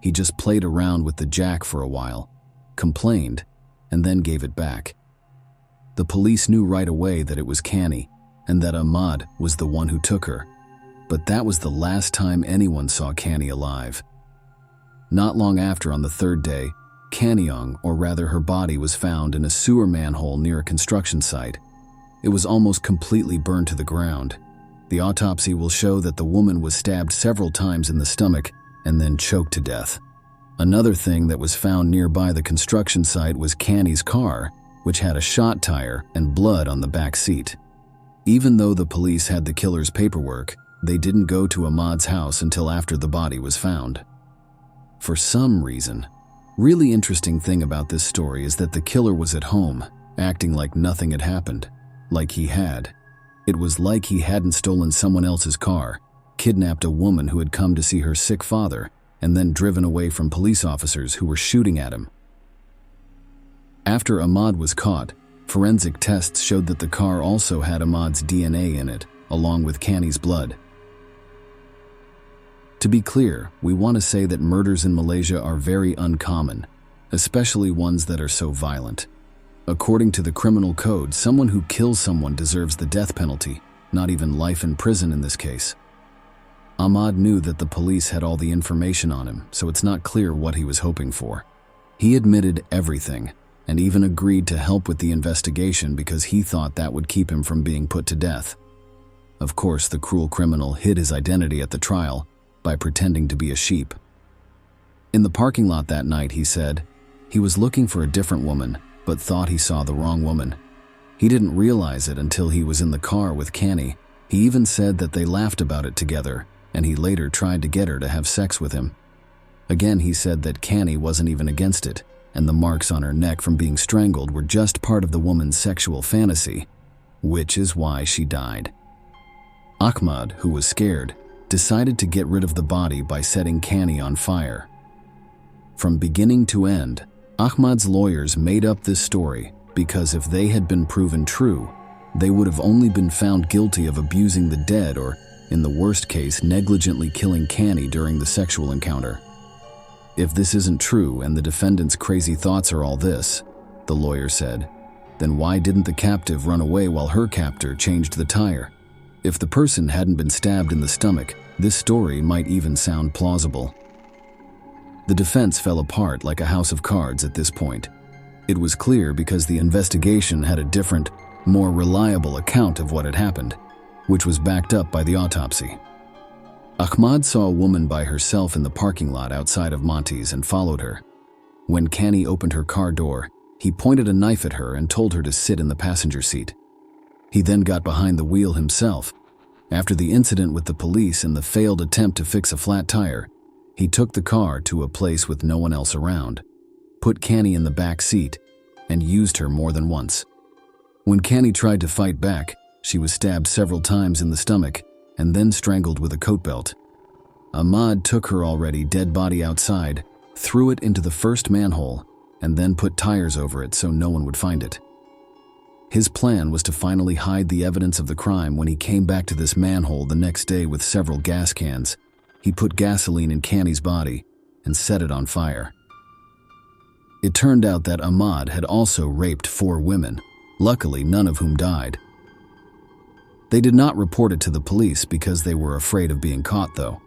He just played around with the jack for a while, complained, and then gave it back. The police knew right away that it was Canny, and that Ahmad was the one who took her. But that was the last time anyone saw Canny alive. Not long after, on the 3rd day, Kanyong, or rather her body, was found in a sewer manhole near a construction site. It was almost completely burned to the ground. The autopsy will show that the woman was stabbed several times in the stomach and then choked to death. Another thing that was found nearby the construction site was Canny's car, which had a shot tire and blood on the back seat. Even though the police had the killer's paperwork, they didn't go to Ahmad's house until after the body was found. For some reason, really interesting thing about this story is that the killer was at home, acting like nothing had happened, like he had. It was like he hadn't stolen someone else's car, kidnapped a woman who had come to see her sick father, and then driven away from police officers who were shooting at him. After Ahmad was caught, forensic tests showed that the car also had Ahmad's DNA in it, along with Canny's blood. To be clear, we want to say that murders in Malaysia are very uncommon, especially ones that are so violent. According to the criminal code, someone who kills someone deserves the death penalty, not even life in prison in this case. Ahmad knew that the police had all the information on him, so it's not clear what he was hoping for. He admitted everything, and even agreed to help with the investigation because he thought that would keep him from being put to death. Of course, the cruel criminal hid his identity at the trial by pretending to be a sheep. In the parking lot that night, he said, he was looking for a different woman, but thought he saw the wrong woman. He didn't realize it until he was in the car with Canny. He even said that they laughed about it together, and he later tried to get her to have sex with him. Again, he said that Canny wasn't even against it, and the marks on her neck from being strangled were just part of the woman's sexual fantasy, which is why she died. Ahmad, who was scared, decided to get rid of the body by setting Canny on fire. From beginning to end, Ahmad's lawyers made up this story because if they had been proven true, they would have only been found guilty of abusing the dead or, in the worst case, negligently killing Canny during the sexual encounter. If this isn't true and the defendant's crazy thoughts are all this, the lawyer said, then why didn't the captive run away while her captor changed the tire? If the person hadn't been stabbed in the stomach, this story might even sound plausible. The defense fell apart like a house of cards at this point. It was clear because the investigation had a different, more reliable account of what had happened, which was backed up by the autopsy. Ahmad saw a woman by herself in the parking lot outside of Monty's and followed her. When Canny opened her car door, he pointed a knife at her and told her to sit in the passenger seat. He then got behind the wheel himself. After the incident with the police and the failed attempt to fix a flat tire, he took the car to a place with no one else around, put Canny in the back seat, and used her more than once. When Canny tried to fight back, she was stabbed several times in the stomach and then strangled with a coat belt. Ahmad took her already dead body outside, threw it into the first manhole, and then put tires over it so no one would find it. His plan was to finally hide the evidence of the crime when he came back to this manhole the next day with several gas cans. He put gasoline in Canny's body and set it on fire. It turned out that Ahmad had also raped 4 women, luckily none of whom died. They did not report it to the police because they were afraid of being caught, though.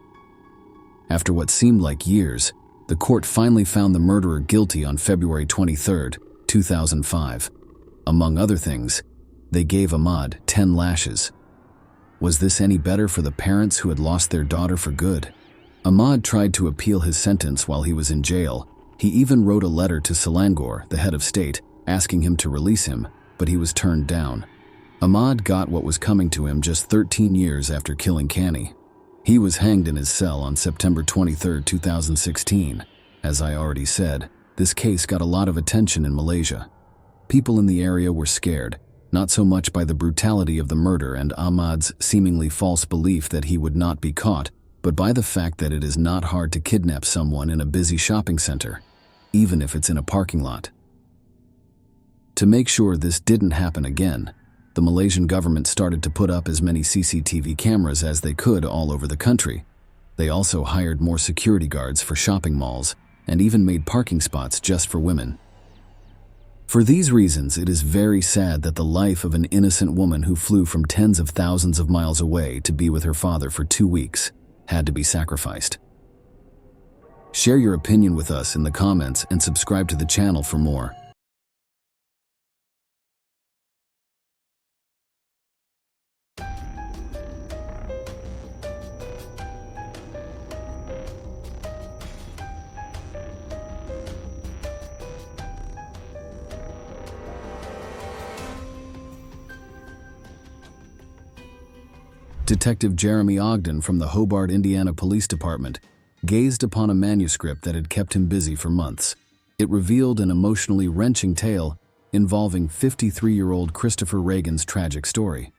After what seemed like years, the court finally found the murderer guilty on February 23, 2005. Among other things, they gave Ahmad 10 lashes. Was this any better for the parents who had lost their daughter for good? Ahmad tried to appeal his sentence while he was in jail. He even wrote a letter to Selangor, the head of state, asking him to release him, but he was turned down. Ahmad got what was coming to him just 13 years after killing Canny. He was hanged in his cell on September 23, 2016. As I already said, this case got a lot of attention in Malaysia. People in the area were scared, not so much by the brutality of the murder and Ahmad's seemingly false belief that he would not be caught, but by the fact that it is not hard to kidnap someone in a busy shopping center, even if it's in a parking lot. To make sure this didn't happen again, the Malaysian government started to put up as many CCTV cameras as they could all over the country. They also hired more security guards for shopping malls and even made parking spots just for women. For these reasons, it is very sad that the life of an innocent woman who flew from tens of thousands of miles away to be with her father for 2 weeks had to be sacrificed. Share your opinion with us in the comments and subscribe to the channel for more. Detective Jeremy Ogden from the Hobart, Indiana Police Department gazed upon a manuscript that had kept him busy for months. It revealed an emotionally wrenching tale involving 53-year-old Christopher Reagan's tragic story.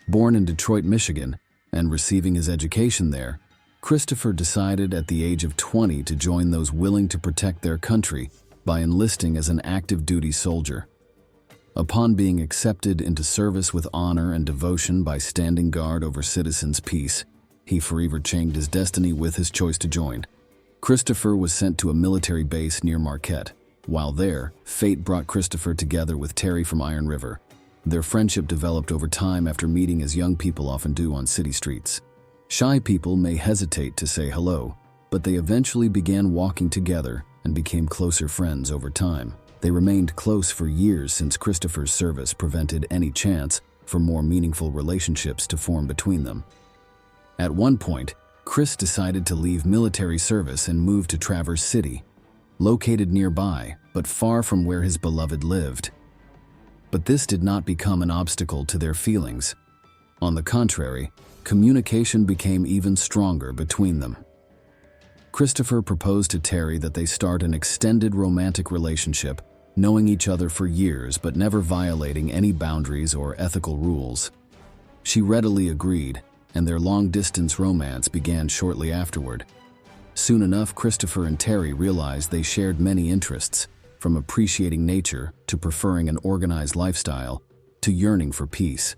Born in Detroit, Michigan, and receiving his education there, Christopher decided at the age of 20 to join those willing to protect their country by enlisting as an active duty soldier. Upon being accepted into service with honor and devotion by standing guard over citizens' peace, he forever changed his destiny with his choice to join. Christopher was sent to a military base near Marquette. While there, fate brought Christopher together with Terry from Iron River. Their friendship developed over time after meeting as young people often do on city streets. Shy people may hesitate to say hello, but they eventually began walking together and became closer friends over time. They remained close for years since Christopher's service prevented any chance for more meaningful relationships to form between them. At one point, Chris decided to leave military service and move to Traverse City, located nearby but far from where his beloved lived. But this did not become an obstacle to their feelings. On the contrary, communication became even stronger between them. Christopher proposed to Terry that they start an extended romantic relationship, knowing each other for years but never violating any boundaries or ethical rules. She readily agreed, and their long-distance romance began shortly afterward. Soon enough, Christopher and Terry realized they shared many interests, from appreciating nature to preferring an organized lifestyle to yearning for peace.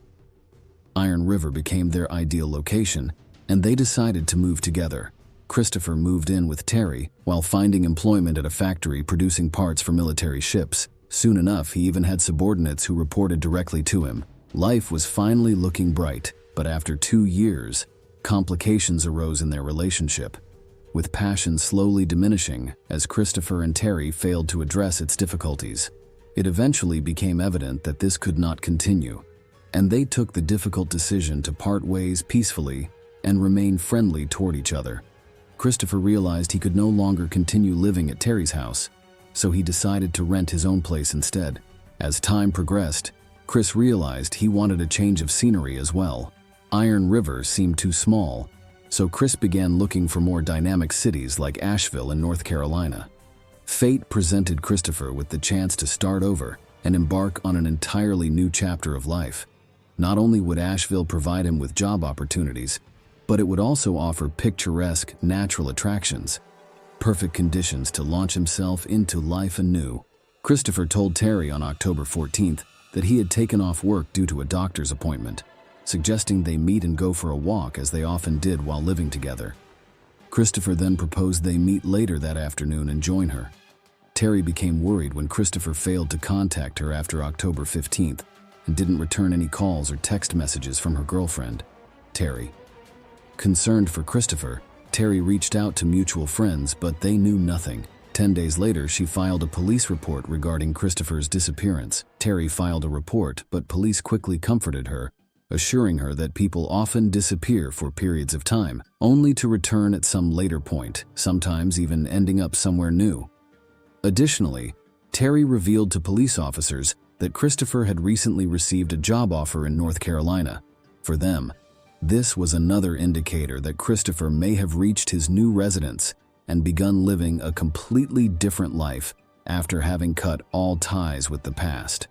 Iron River became their ideal location, and they decided to move together. Christopher moved in with Terry while finding employment at a factory producing parts for military ships. Soon enough, he even had subordinates who reported directly to him. Life was finally looking bright, but after 2 years, complications arose in their relationship, with passion slowly diminishing as Christopher and Terry failed to address its difficulties. It eventually became evident that this could not continue, and they took the difficult decision to part ways peacefully and remain friendly toward each other. Christopher realized he could no longer continue living at Terry's house, so he decided to rent his own place instead. As time progressed, Chris realized he wanted a change of scenery as well. Iron River seemed too small, so Chris began looking for more dynamic cities like Asheville in North Carolina. Fate presented Christopher with the chance to start over and embark on an entirely new chapter of life. Not only would Asheville provide him with job opportunities, but it would also offer picturesque natural attractions, perfect conditions to launch himself into life anew. Christopher told Terry on October 14th that he had taken off work due to a doctor's appointment, suggesting they meet and go for a walk as they often did while living together. Christopher then proposed they meet later that afternoon and join her. Terry became worried when Christopher failed to contact her after October 15th and didn't return any calls or text messages from her girlfriend, Terry. Concerned for Christopher, Terry reached out to mutual friends, but they knew nothing. 10 days later, she filed a police report regarding Christopher's disappearance. Terry filed a report, but police quickly comforted her, assuring her that people often disappear for periods of time, only to return at some later point, sometimes even ending up somewhere new. Additionally, Terry revealed to police officers that Christopher had recently received a job offer in North Carolina. For them, this was another indicator that Christopher may have reached his new residence and begun living a completely different life after having cut all ties with the past.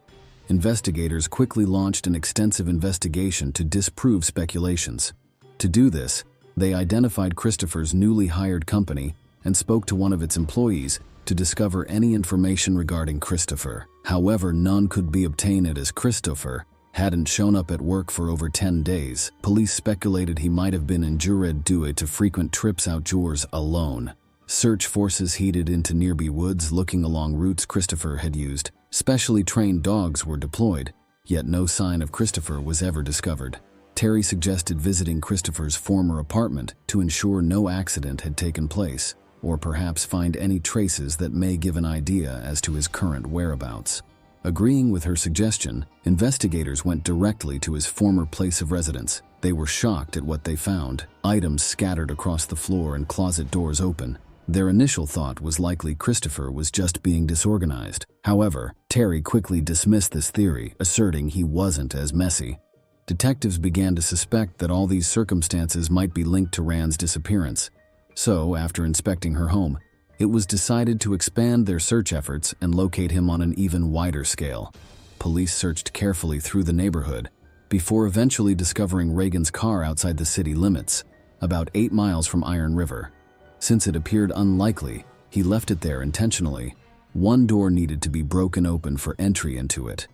Investigators quickly launched an extensive investigation to disprove speculations. To do this, they identified Christopher's newly hired company and spoke to one of its employees to discover any information regarding Christopher. However, none could be obtained as Christopher hadn't shown up at work for over 10 days. Police speculated he might have been injured due to frequent trips outdoors alone. Search forces headed into nearby woods looking along routes Christopher had used. Specially trained dogs were deployed, yet no sign of Christopher was ever discovered. Terry suggested visiting Christopher's former apartment to ensure no accident had taken place, or perhaps find any traces that may give an idea as to his current whereabouts. Agreeing with her suggestion, investigators went directly to his former place of residence. They were shocked at what they found: items scattered across the floor and closet doors open. Their initial thought was likely Christopher was just being disorganized. However, Terry quickly dismissed this theory, asserting he wasn't as messy. Detectives began to suspect that all these circumstances might be linked to Rand's disappearance. So, after inspecting her home, it was decided to expand their search efforts and locate him on an even wider scale. Police searched carefully through the neighborhood before eventually discovering Reagan's car outside the city limits, about 8 miles from Iron River. Since it appeared unlikely he left it there intentionally, one door needed to be broken open for entry into it.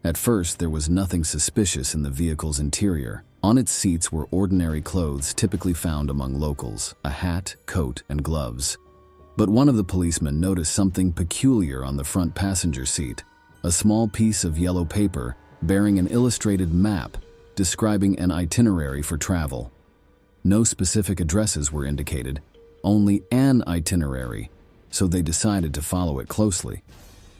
At first, there was nothing suspicious in the vehicle's interior. On its seats were ordinary clothes typically found among locals: a hat, coat, and gloves. But one of the policemen noticed something peculiar on the front passenger seat: a small piece of yellow paper bearing an illustrated map describing an itinerary for travel. No specific addresses were indicated, only an itinerary, so they decided to follow it closely.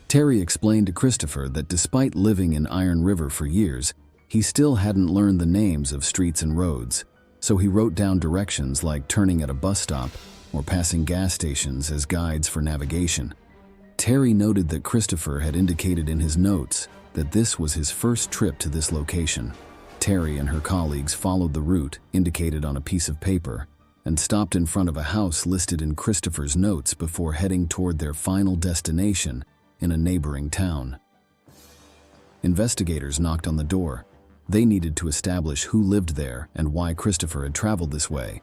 Terry explained to Christopher that despite living in Iron River for years, he still hadn't learned the names of streets and roads, so he wrote down directions like turning at a bus stop or passing gas stations as guides for navigation. Terry noted that Christopher had indicated in his notes that this was his first trip to this location. Terry and her colleagues followed the route indicated on a piece of paper and stopped in front of a house listed in Christopher's notes before heading toward their final destination in a neighboring town. Investigators knocked on the door. They needed to establish who lived there and why Christopher had traveled this way.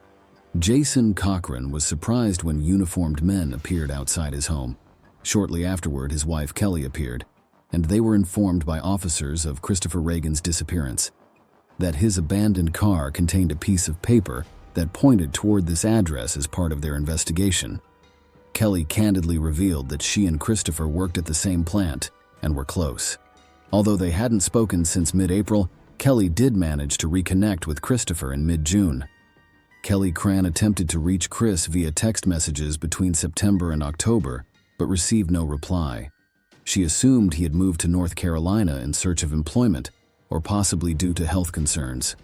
Jason Cochran was surprised when uniformed men appeared outside his home. Shortly afterward, his wife Kelly appeared, and they were informed by officers of Christopher Reagan's disappearance, that his abandoned car contained a piece of paper that pointed toward this address as part of their investigation. Kelly candidly revealed that she and Christopher worked at the same plant and were close. Although they hadn't spoken since mid-April, Kelly did manage to reconnect with Christopher in mid-June. Kelly Cran attempted to reach Chris via text messages between September and October, but received no reply. She assumed he had moved to North Carolina in search of employment, or possibly due to health concerns.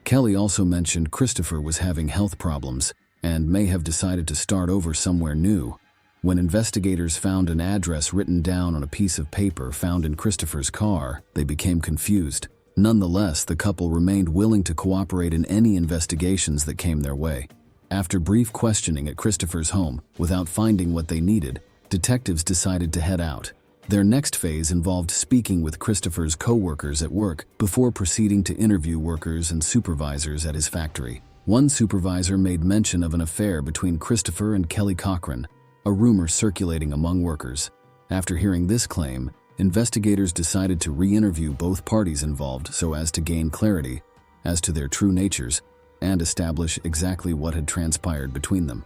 Kelly also mentioned Christopher was having health problems and may have decided to start over somewhere new. When investigators found an address written down on a piece of paper found in Christopher's car, they became confused. Nonetheless, the couple remained willing to cooperate in any investigations that came their way. After brief questioning at Christopher's home, without finding what they needed, detectives decided to head out. Their next phase involved speaking with Christopher's co-workers at work before proceeding to interview workers and supervisors at his factory. One supervisor made mention of an affair between Christopher and Kelly Cochran, a rumor circulating among workers. After hearing this claim, investigators decided to re-interview both parties involved so as to gain clarity as to their true natures and establish exactly what had transpired between them.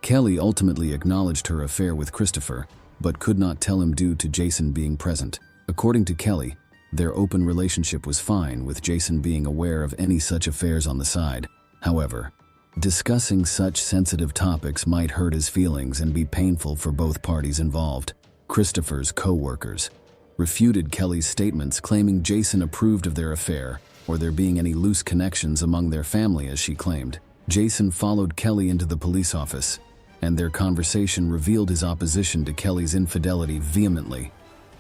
Kelly ultimately acknowledged her affair with Christopher, but could not tell him due to Jason being present. According to Kelly, their open relationship was fine, with Jason being aware of any such affairs on the side. However, discussing such sensitive topics might hurt his feelings and be painful for both parties involved. Christopher's co-workers refuted Kelly's statements, claiming Jason approved of their affair or there being any loose connections among their family, as she claimed. Jason followed Kelly into the police office, and their conversation revealed his opposition to Kelly's infidelity vehemently,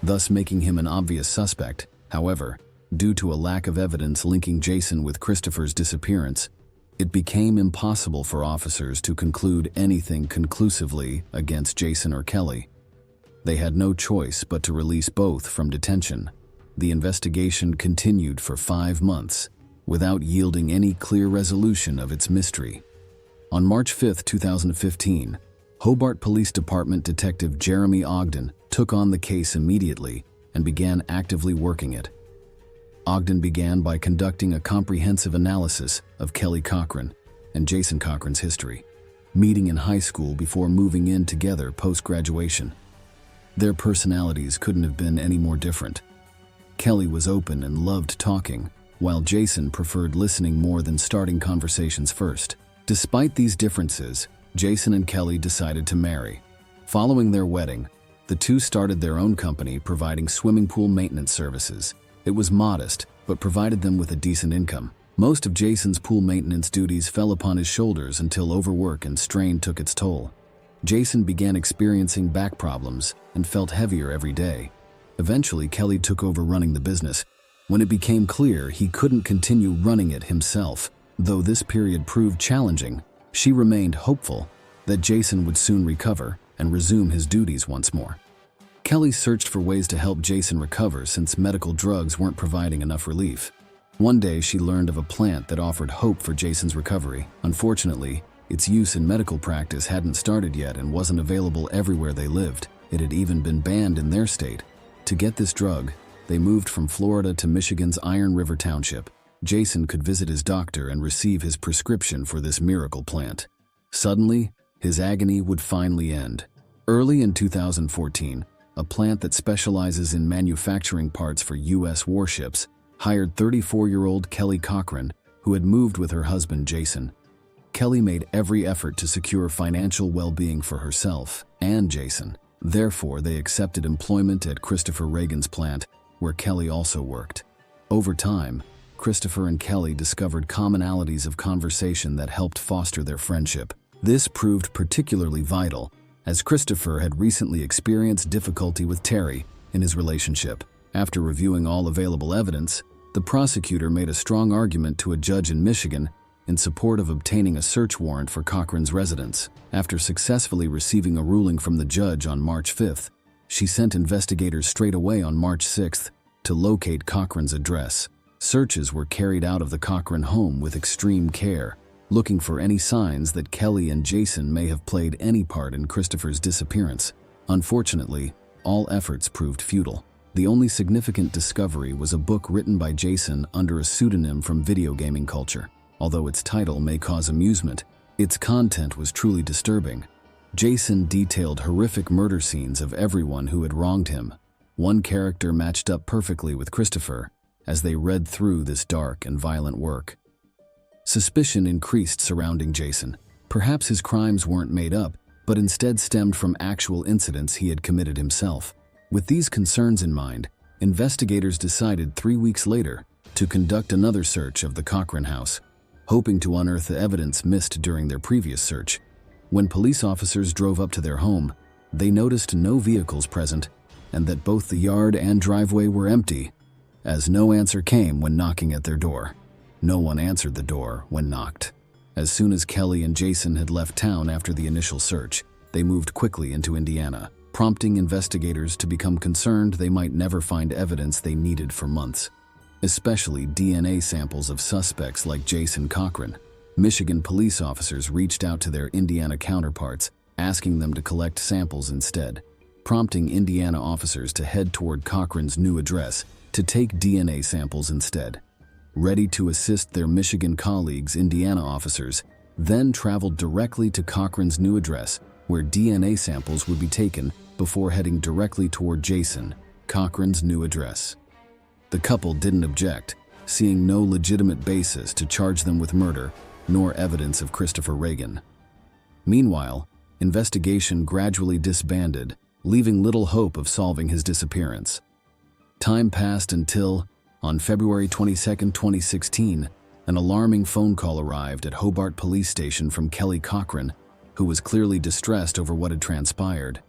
thus making him an obvious suspect. However, due to a lack of evidence linking Jason with Christopher's disappearance, it became impossible for officers to conclude anything conclusively against Jason or Kelly. They had no choice but to release both from detention. The investigation continued for 5 months, without yielding any clear resolution of its mystery. On March 5, 2015, Hobart Police Department Detective Jeremy Ogden took on the case immediately and began actively working it. Ogden began by conducting a comprehensive analysis of Kelly Cochran and Jason Cochran's history, meeting in high school before moving in together post-graduation. Their personalities couldn't have been any more different. Kelly was open and loved talking, while Jason preferred listening more than starting conversations first. Despite these differences, Jason and Kelly decided to marry. Following their wedding, the two started their own company providing swimming pool maintenance services. It was modest, but provided them with a decent income. Most of Jason's pool maintenance duties fell upon his shoulders until overwork and strain took its toll. Jason began experiencing back problems and felt heavier every day. Eventually, Kelly took over running the business. When it became clear he couldn't continue running it himself, though this period proved challenging, she remained hopeful that Jason would soon recover and resume his duties once more. Kelly searched for ways to help Jason recover since medical drugs weren't providing enough relief. One day, she learned of a plant that offered hope for Jason's recovery. Unfortunately, its use in medical practice hadn't started yet and wasn't available everywhere they lived. It had even been banned in their state. To get this drug, they moved from Florida to Michigan's Iron River Township. Jason could visit his doctor and receive his prescription for this miracle plant. Suddenly, his agony would finally end. Early in 2014, a plant that specializes in manufacturing parts for U.S. warships hired 34-year-old Kelly Cochran, who had moved with her husband Jason. Kelly made every effort to secure financial well-being for herself and Jason. Therefore, they accepted employment at Christopher Reagan's plant, where Kelly also worked. Over time, Christopher and Kelly discovered commonalities of conversation that helped foster their friendship. This proved particularly vital, as Christopher had recently experienced difficulty with Terry in his relationship. After reviewing all available evidence, the prosecutor made a strong argument to a judge in Michigan in support of obtaining a search warrant for Cochran's residence. After successfully receiving a ruling from the judge on March 5th, she sent investigators straight away on March 6th to locate Cochran's address. Searches were carried out of the Cochran home with extreme care, looking for any signs that Kelly and Jason may have played any part in Christopher's disappearance. Unfortunately, all efforts proved futile. The only significant discovery was a book written by Jason under a pseudonym from video gaming culture. Although its title may cause amusement, its content was truly disturbing. Jason detailed horrific murder scenes of everyone who had wronged him. One character matched up perfectly with Christopher as they read through this dark and violent work. Suspicion increased surrounding Jason. Perhaps his crimes weren't made up, but instead stemmed from actual incidents he had committed himself. With these concerns in mind, investigators decided 3 weeks later to conduct another search of the Cochran house, hoping to unearth the evidence missed during their previous search. When police officers drove up to their home, they noticed no vehicles present and that both the yard and driveway were empty, as no answer came when knocking at their door. No one answered the door when knocked. As soon as Kelly and Jason had left town after the initial search, they moved quickly into Indiana. prompting investigators to become concerned they might never find evidence they needed for months, especially DNA samples of suspects like Jason Cochran. Michigan police officers reached out to their Indiana counterparts, asking them to collect samples instead, prompting Indiana officers to head toward Cochran's new address to take DNA samples instead. Ready to assist their Michigan colleagues, Indiana officers then traveled directly to Cochran's new address, where DNA samples would be taken before heading directly toward Jason, Cochran's new address. The couple didn't object, seeing no legitimate basis to charge them with murder, nor evidence of Christopher Reagan. Meanwhile, investigation gradually disbanded, leaving little hope of solving his disappearance. Time passed until, on February 22, 2016, an alarming phone call arrived at Hobart Police Station from Kelly Cochran, who was clearly distressed over what had transpired.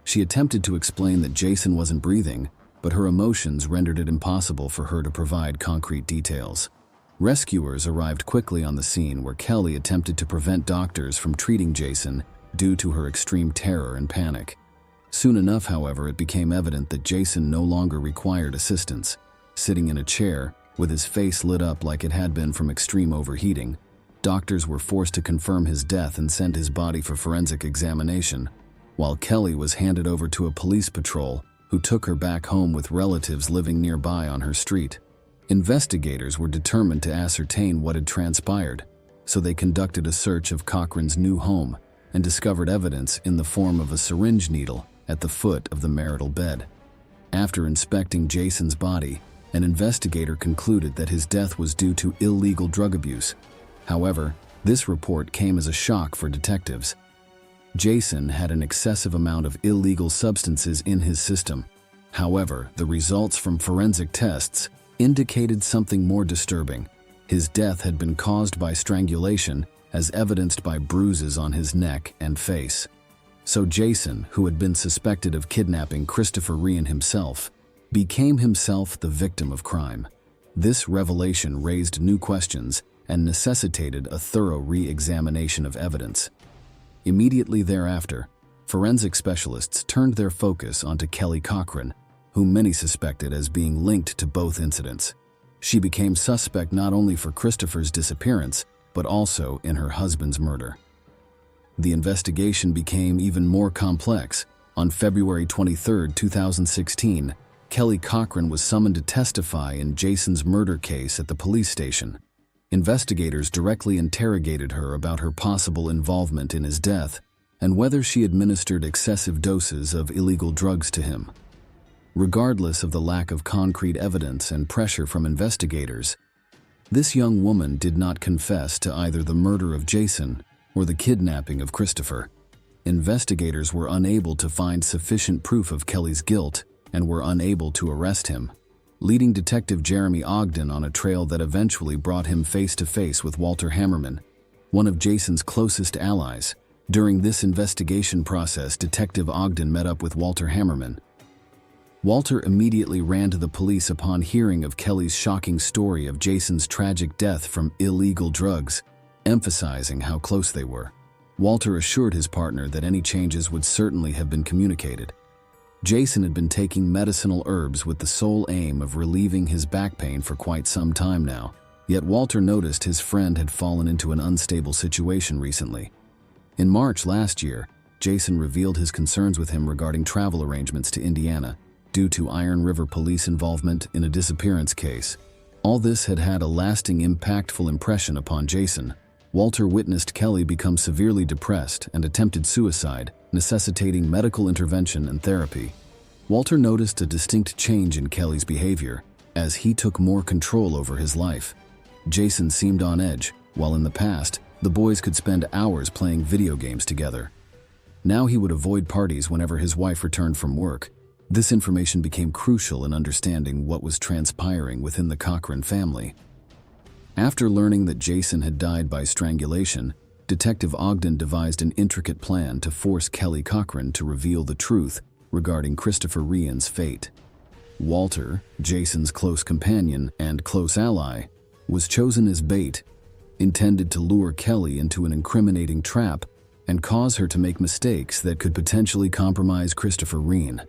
She attempted to explain that Jason wasn't breathing, but her emotions rendered it impossible for her to provide concrete details. Rescuers arrived quickly on the scene, where Kelly attempted to prevent doctors from treating Jason due to her extreme terror and panic. Soon enough, however, it became evident that Jason no longer required assistance. Sitting in a chair, with his face lit up like it had been from extreme overheating, doctors were forced to confirm his death and send his body for forensic examination, while Kelly was handed over to a police patrol who took her back home with relatives living nearby on her street. Investigators were determined to ascertain what had transpired, so they conducted a search of Cochran's new home and discovered evidence in the form of a syringe needle at the foot of the marital bed. After inspecting Jason's body, an investigator concluded that his death was due to illegal drug abuse. However, this report came as a shock for detectives. Jason had an excessive amount of illegal substances in his system. However, the results from forensic tests indicated something more disturbing. His death had been caused by strangulation, as evidenced by bruises on his neck and face. So Jason, who had been suspected of kidnapping Christopher Ryan himself, became himself the victim of crime. This revelation raised new questions and necessitated a thorough re-examination of evidence. Immediately thereafter, forensic specialists turned their focus onto Kelly Cochran, whom many suspected as being linked to both incidents. She became suspect not only for Christopher's disappearance, but also in her husband's murder. The investigation became even more complex. On February 23, 2016, Kelly Cochran was summoned to testify in Jason's murder case at the police station. Investigators directly interrogated her about her possible involvement in his death and whether she administered excessive doses of illegal drugs to him. Regardless of the lack of concrete evidence and pressure from investigators, this young woman did not confess to either the murder of Jason or the kidnapping of Christopher. Investigators were unable to find sufficient proof of Kelly's guilt and were unable to arrest him, leading Detective Jeremy Ogden on a trail that eventually brought him face-to-face with Walter Hammerman, one of Jason's closest allies. During this investigation process, Detective Ogden met up with Walter Hammerman. Walter immediately ran to the police upon hearing of Kelly's shocking story of Jason's tragic death from illegal drugs, emphasizing how close they were. Walter assured his partner that any changes would certainly have been communicated. Jason had been taking medicinal herbs with the sole aim of relieving his back pain for quite some time now, yet Walter noticed his friend had fallen into an unstable situation recently. In March last year, Jason revealed his concerns with him regarding travel arrangements to Indiana due to Iron River police involvement in a disappearance case. All this had had a lasting, impactful impression upon Jason. Walter witnessed Kelly become severely depressed and attempted suicide, necessitating medical intervention and therapy. Walter noticed a distinct change in Kelly's behavior as he took more control over his life. Jason seemed on edge, while in the past, the boys could spend hours playing video games together. Now he would avoid parties whenever his wife returned from work. This information became crucial in understanding what was transpiring within the Cochran family. After learning that Jason had died by strangulation, Detective Ogden devised an intricate plan to force Kelly Cochran to reveal the truth regarding Christopher Ryan's fate. Walter, Jason's close companion and close ally, was chosen as bait, intended to lure Kelly into an incriminating trap and cause her to make mistakes that could potentially compromise Christopher Reen.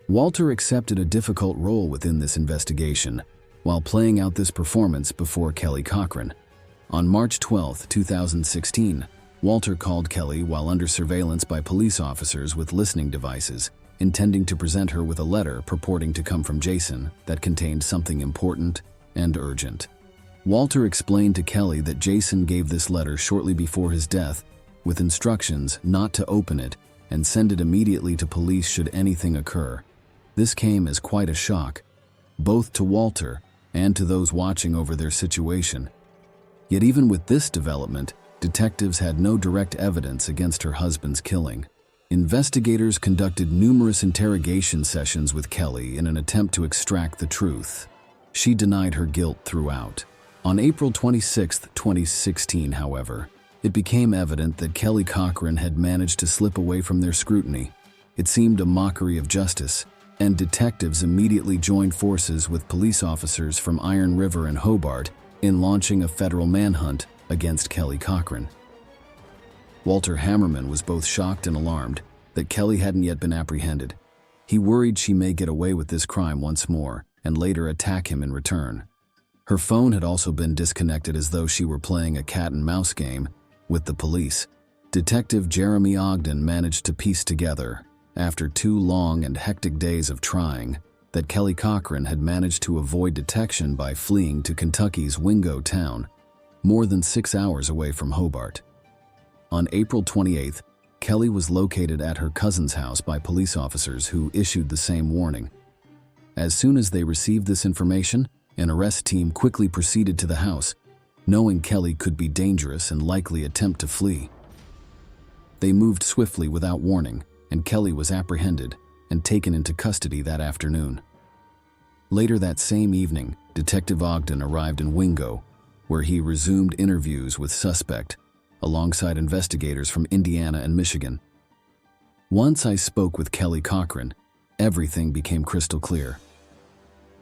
Walter accepted a difficult role within this investigation while playing out this performance before Kelly Cochran. On March 12, 2016, Walter called Kelly while under surveillance by police officers with listening devices, intending to present her with a letter purporting to come from Jason that contained something important and urgent. Walter explained to Kelly that Jason gave this letter shortly before his death with instructions not to open it and send it immediately to police should anything occur. This came as quite a shock, both to Walter and to those watching over their situation. Yet even with this development, detectives had no direct evidence against her husband's killing. Investigators conducted numerous interrogation sessions with Kelly in an attempt to extract the truth. She denied her guilt throughout. On April 26, 2016, however, it became evident that Kelly Cochran had managed to slip away from their scrutiny. It seemed a mockery of justice, and detectives immediately joined forces with police officers from Iron River and Hobart in launching a federal manhunt against Kelly Cochran. Walter Hammerman was both shocked and alarmed that Kelly hadn't yet been apprehended. He worried she may get away with this crime once more and later attack him in return. Her phone had also been disconnected as though she were playing a cat-and-mouse game with the police. Detective Jeremy Ogden managed to piece together, after 2 long and hectic days of trying, that Kelly Cochran had managed to avoid detection by fleeing to Kentucky's Wingo town, more than 6 hours away from Hobart. On April 28th, Kelly was located at her cousin's house by police officers who issued the same warning. As soon as they received this information, an arrest team quickly proceeded to the house, knowing Kelly could be dangerous and likely attempt to flee. They moved swiftly without warning, and Kelly was apprehended and taken into custody that afternoon. Later that same evening, Detective Ogden arrived in Wingo, where he resumed interviews with suspect, alongside investigators from Indiana and Michigan. Once I spoke with Kelly Cochran, everything became crystal clear.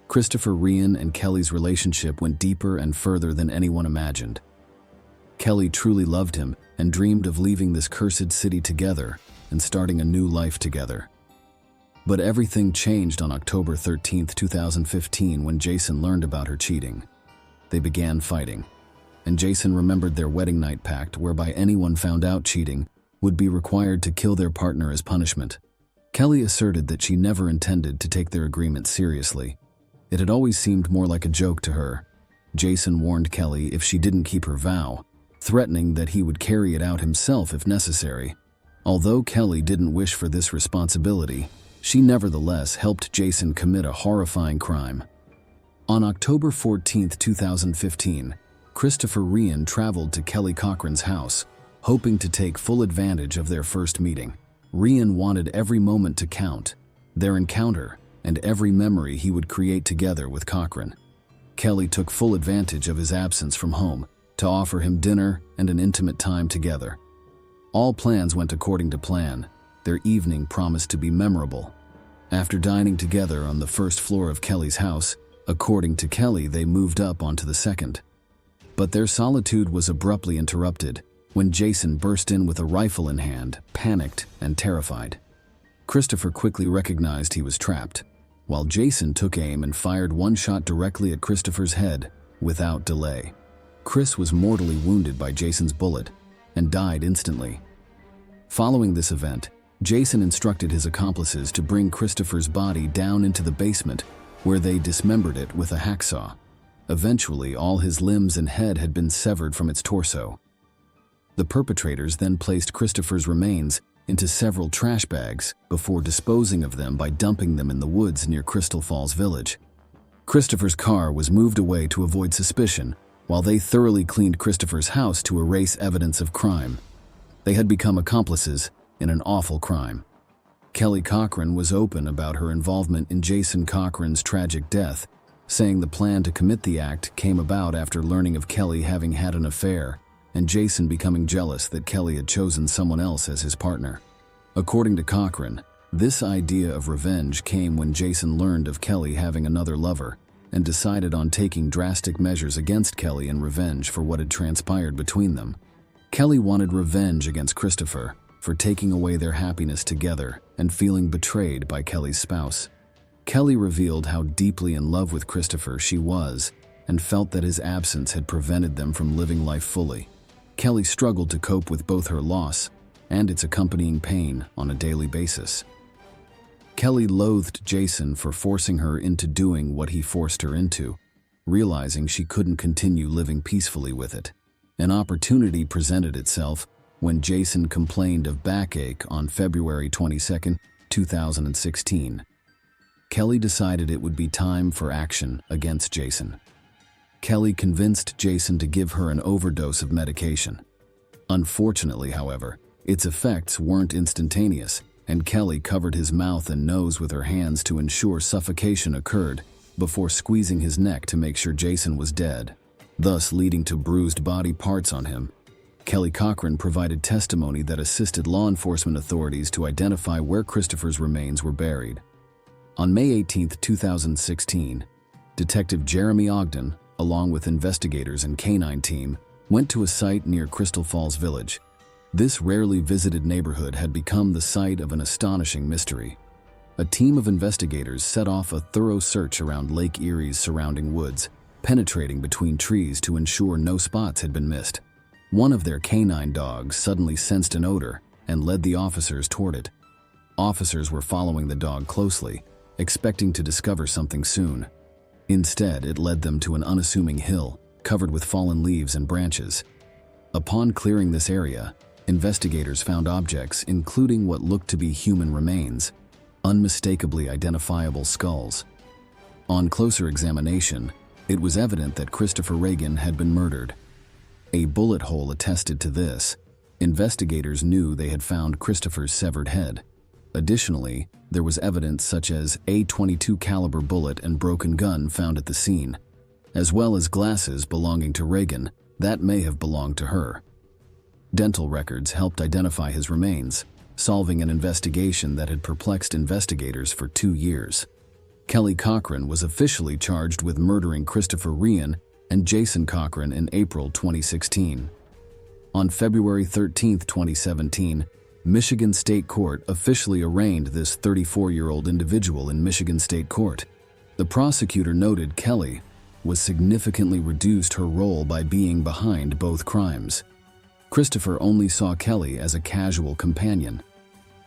Christopher Reen and Kelly's relationship went deeper and further than anyone imagined. Kelly truly loved him and dreamed of leaving this cursed city together and starting a new life together. But everything changed on October 13, 2015, when Jason learned about her cheating. They began fighting, and Jason remembered their wedding night pact whereby anyone found out cheating would be required to kill their partner as punishment. Kelly asserted that she never intended to take their agreement seriously. It had always seemed more like a joke to her. Jason warned Kelly if she didn't keep her vow, threatening that he would carry it out himself if necessary. Although Kelly didn't wish for this responsibility, she nevertheless helped Jason commit a horrifying crime. On October 14, 2015, Christopher Reen traveled to Kelly Cochran's house, hoping to take full advantage of their first meeting. Reen wanted every moment to count, their encounter, and every memory he would create together with Cochran. Kelly took full advantage of his absence from home to offer him dinner and an intimate time together. All plans went according to plan. Their evening promised to be memorable. After dining together on the first floor of Kelly's house, according to Kelly, they moved up onto the second. But their solitude was abruptly interrupted when Jason burst in with a rifle in hand, panicked and terrified. Christopher quickly recognized he was trapped, while Jason took aim and fired one shot directly at Christopher's head without delay. Chris was mortally wounded by Jason's bullet and died instantly. Following this event, Jason instructed his accomplices to bring Christopher's body down into the basement, where they dismembered it with a hacksaw. Eventually, all his limbs and head had been severed from its torso. The perpetrators then placed Christopher's remains into several trash bags before disposing of them by dumping them in the woods near Crystal Falls Village. Christopher's car was moved away to avoid suspicion, while they thoroughly cleaned Christopher's house to erase evidence of crime. They had become accomplices in an awful crime. Kelly Cochran was open about her involvement in Jason Cochran's tragic death, saying the plan to commit the act came about after learning of Kelly having had an affair and Jason becoming jealous that Kelly had chosen someone else as his partner. According to Cochran, this idea of revenge came when Jason learned of Kelly having another lover and decided on taking drastic measures against Kelly in revenge for what had transpired between them. Kelly wanted revenge against Christopher, for taking away their happiness together and feeling betrayed by Kelly's spouse. Kelly revealed how deeply in love with Christopher she was and felt that his absence had prevented them from living life fully. Kelly struggled to cope with both her loss and its accompanying pain on a daily basis. Kelly loathed Jason for forcing her into doing what he forced her into, realizing she couldn't continue living peacefully with it. An opportunity presented itself when Jason complained of backache on February 22, 2016. Kelly decided it would be time for action against Jason. Kelly convinced Jason to give her an overdose of medication. Unfortunately, however, its effects weren't instantaneous, and Kelly covered his mouth and nose with her hands to ensure suffocation occurred before squeezing his neck to make sure Jason was dead, thus leading to bruised body parts on him. Kelly Cochran provided testimony that assisted law enforcement authorities to identify where Christopher's remains were buried. On May 18, 2016, Detective Jeremy Ogden, along with investigators and canine team, went to a site near Crystal Falls Village. This rarely visited neighborhood had become the site of an astonishing mystery. A team of investigators set off a thorough search around Lake Erie's surrounding woods, penetrating between trees to ensure no spots had been missed. One of their canine dogs suddenly sensed an odor and led the officers toward it. Officers were following the dog closely, expecting to discover something soon. Instead, it led them to an unassuming hill, covered with fallen leaves and branches. Upon clearing this area, investigators found objects including what looked to be human remains, unmistakably identifiable skulls. On closer examination, it was evident that Christopher Reagan had been murdered. A bullet hole attested to this. Investigators knew they had found Christopher's severed head. Additionally, there was evidence such as a .22 caliber bullet and broken gun found at the scene, as well as glasses belonging to Reagan that may have belonged to her. Dental records helped identify his remains, solving an investigation that had perplexed investigators for 2 years. Kelly Cochran was officially charged with murdering Christopher Regan and Jason Cochran in April 2016. On February 13, 2017, Michigan State Court officially arraigned this 34-year-old individual in Michigan State Court. The prosecutor noted Kelly was significantly reduced her role by being behind both crimes. Christopher only saw Kelly as a casual companion.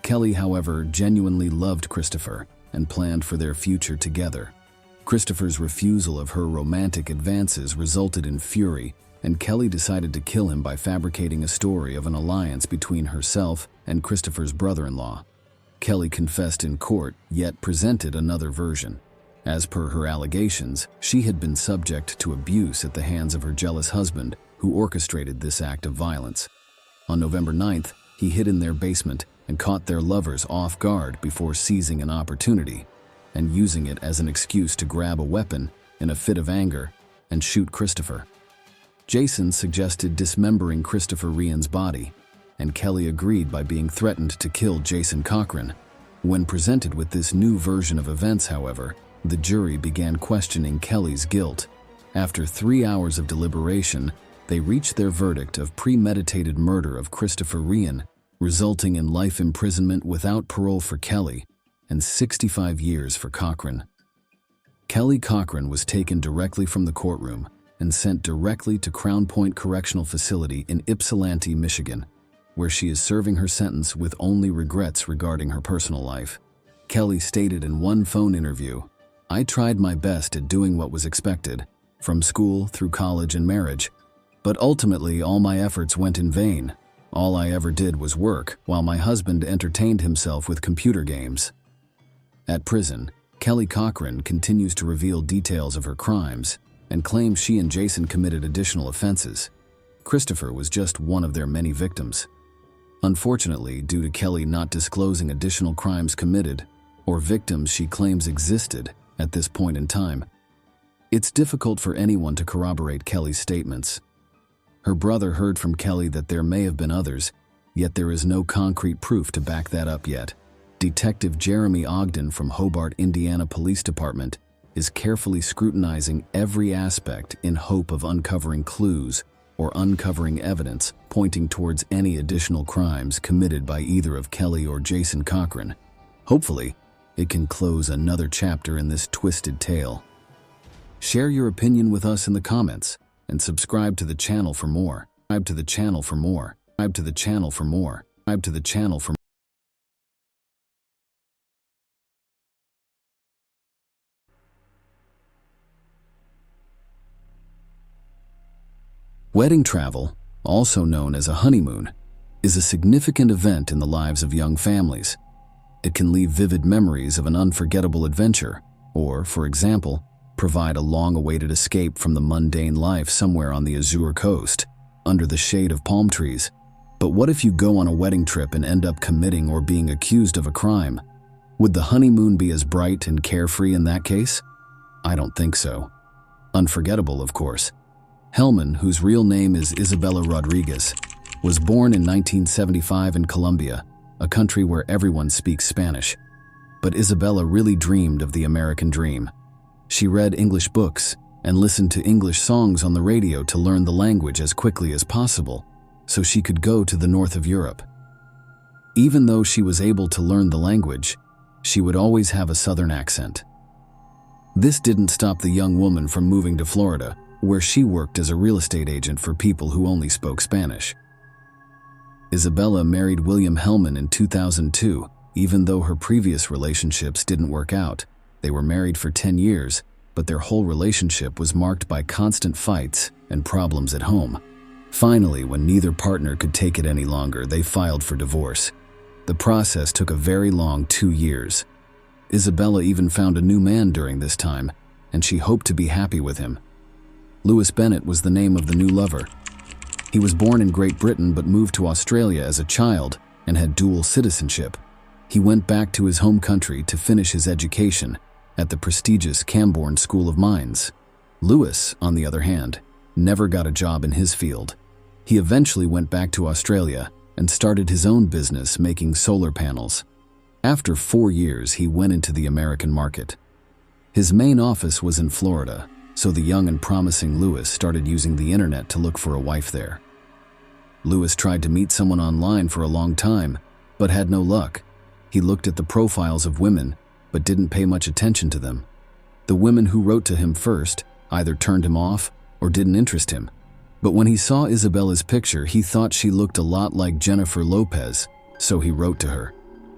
Kelly, however, genuinely loved Christopher and planned for their future together. Christopher's refusal of her romantic advances resulted in fury, and Kelly decided to kill him by fabricating a story of an alliance between herself and Christopher's brother-in-law. Kelly confessed in court, yet presented another version. As per her allegations, she had been subject to abuse at the hands of her jealous husband, who orchestrated this act of violence. On November 9th, he hid in their basement and caught their lovers off guard before seizing an opportunity and using it as an excuse to grab a weapon in a fit of anger and shoot Christopher. Jason suggested dismembering Christopher Regan's body, and Kelly agreed by being threatened to kill Jason Cochran. When presented with this new version of events, however, the jury began questioning Kelly's guilt. After 3 hours of deliberation, they reached their verdict of premeditated murder of Christopher Regan, resulting in life imprisonment without parole for Kelly and 65 years for Cochran. Kelly Cochran was taken directly from the courtroom and sent directly to Crown Point Correctional Facility in Ypsilanti, Michigan, where she is serving her sentence with only regrets regarding her personal life. Kelly stated in one phone interview, "I tried my best at doing what was expected, from school through college and marriage, but ultimately all my efforts went in vain. All I ever did was work, while my husband entertained himself with computer games." At prison, Kelly Cochran continues to reveal details of her crimes and claims she and Jason committed additional offenses. Christopher was just one of their many victims. Unfortunately, due to Kelly not disclosing additional crimes committed or victims she claims existed at this point in time, it's difficult for anyone to corroborate Kelly's statements. Her brother heard from Kelly that there may have been others, yet there is no concrete proof to back that up yet. Detective Jeremy Ogden from Hobart, Indiana Police Department is carefully scrutinizing every aspect in hope of uncovering clues or uncovering evidence pointing towards any additional crimes committed by either of Kelly or Jason Cochran. Hopefully, it can close another chapter in this twisted tale. Share your opinion with us in the comments and subscribe to the channel for more. Subscribe to the channel for more. Subscribe to the channel for more. Subscribe to the channel for more. Wedding travel, also known as a honeymoon, is a significant event in the lives of young families. It can leave vivid memories of an unforgettable adventure, or, for example, provide a long-awaited escape from the mundane life somewhere on the Azure coast, under the shade of palm trees. But what if you go on a wedding trip and end up committing or being accused of a crime? Would the honeymoon be as bright and carefree in that case? I don't think so. Unforgettable, of course. Hellman, whose real name is Isabella Rodriguez, was born in 1975 in Colombia, a country where everyone speaks Spanish. But Isabella really dreamed of the American dream. She read English books and listened to English songs on the radio to learn the language as quickly as possible, so she could go to the north of Europe. Even though she was able to learn the language, she would always have a southern accent. This didn't stop the young woman from moving to Florida, where she worked as a real estate agent for people who only spoke Spanish. Isabella married William Hellman in 2002, even though her previous relationships didn't work out. They were married for 10 years, but their whole relationship was marked by constant fights and problems at home. Finally, when neither partner could take it any longer, they filed for divorce. The process took a very long 2 years. Isabella even found a new man during this time, and she hoped to be happy with him. Lewis Bennett was the name of the new lover. He was born in Great Britain but moved to Australia as a child and had dual citizenship. He went back to his home country to finish his education at the prestigious Camborne School of Mines. Lewis, on the other hand, never got a job in his field. He eventually went back to Australia and started his own business making solar panels. After 4 years, he went into the American market. His main office was in Florida, so the young and promising Lewis started using the internet to look for a wife there. Lewis tried to meet someone online for a long time, but had no luck. He looked at the profiles of women, but didn't pay much attention to them. The women who wrote to him first either turned him off or didn't interest him. But when he saw Isabella's picture, he thought she looked a lot like Jennifer Lopez, so he wrote to her.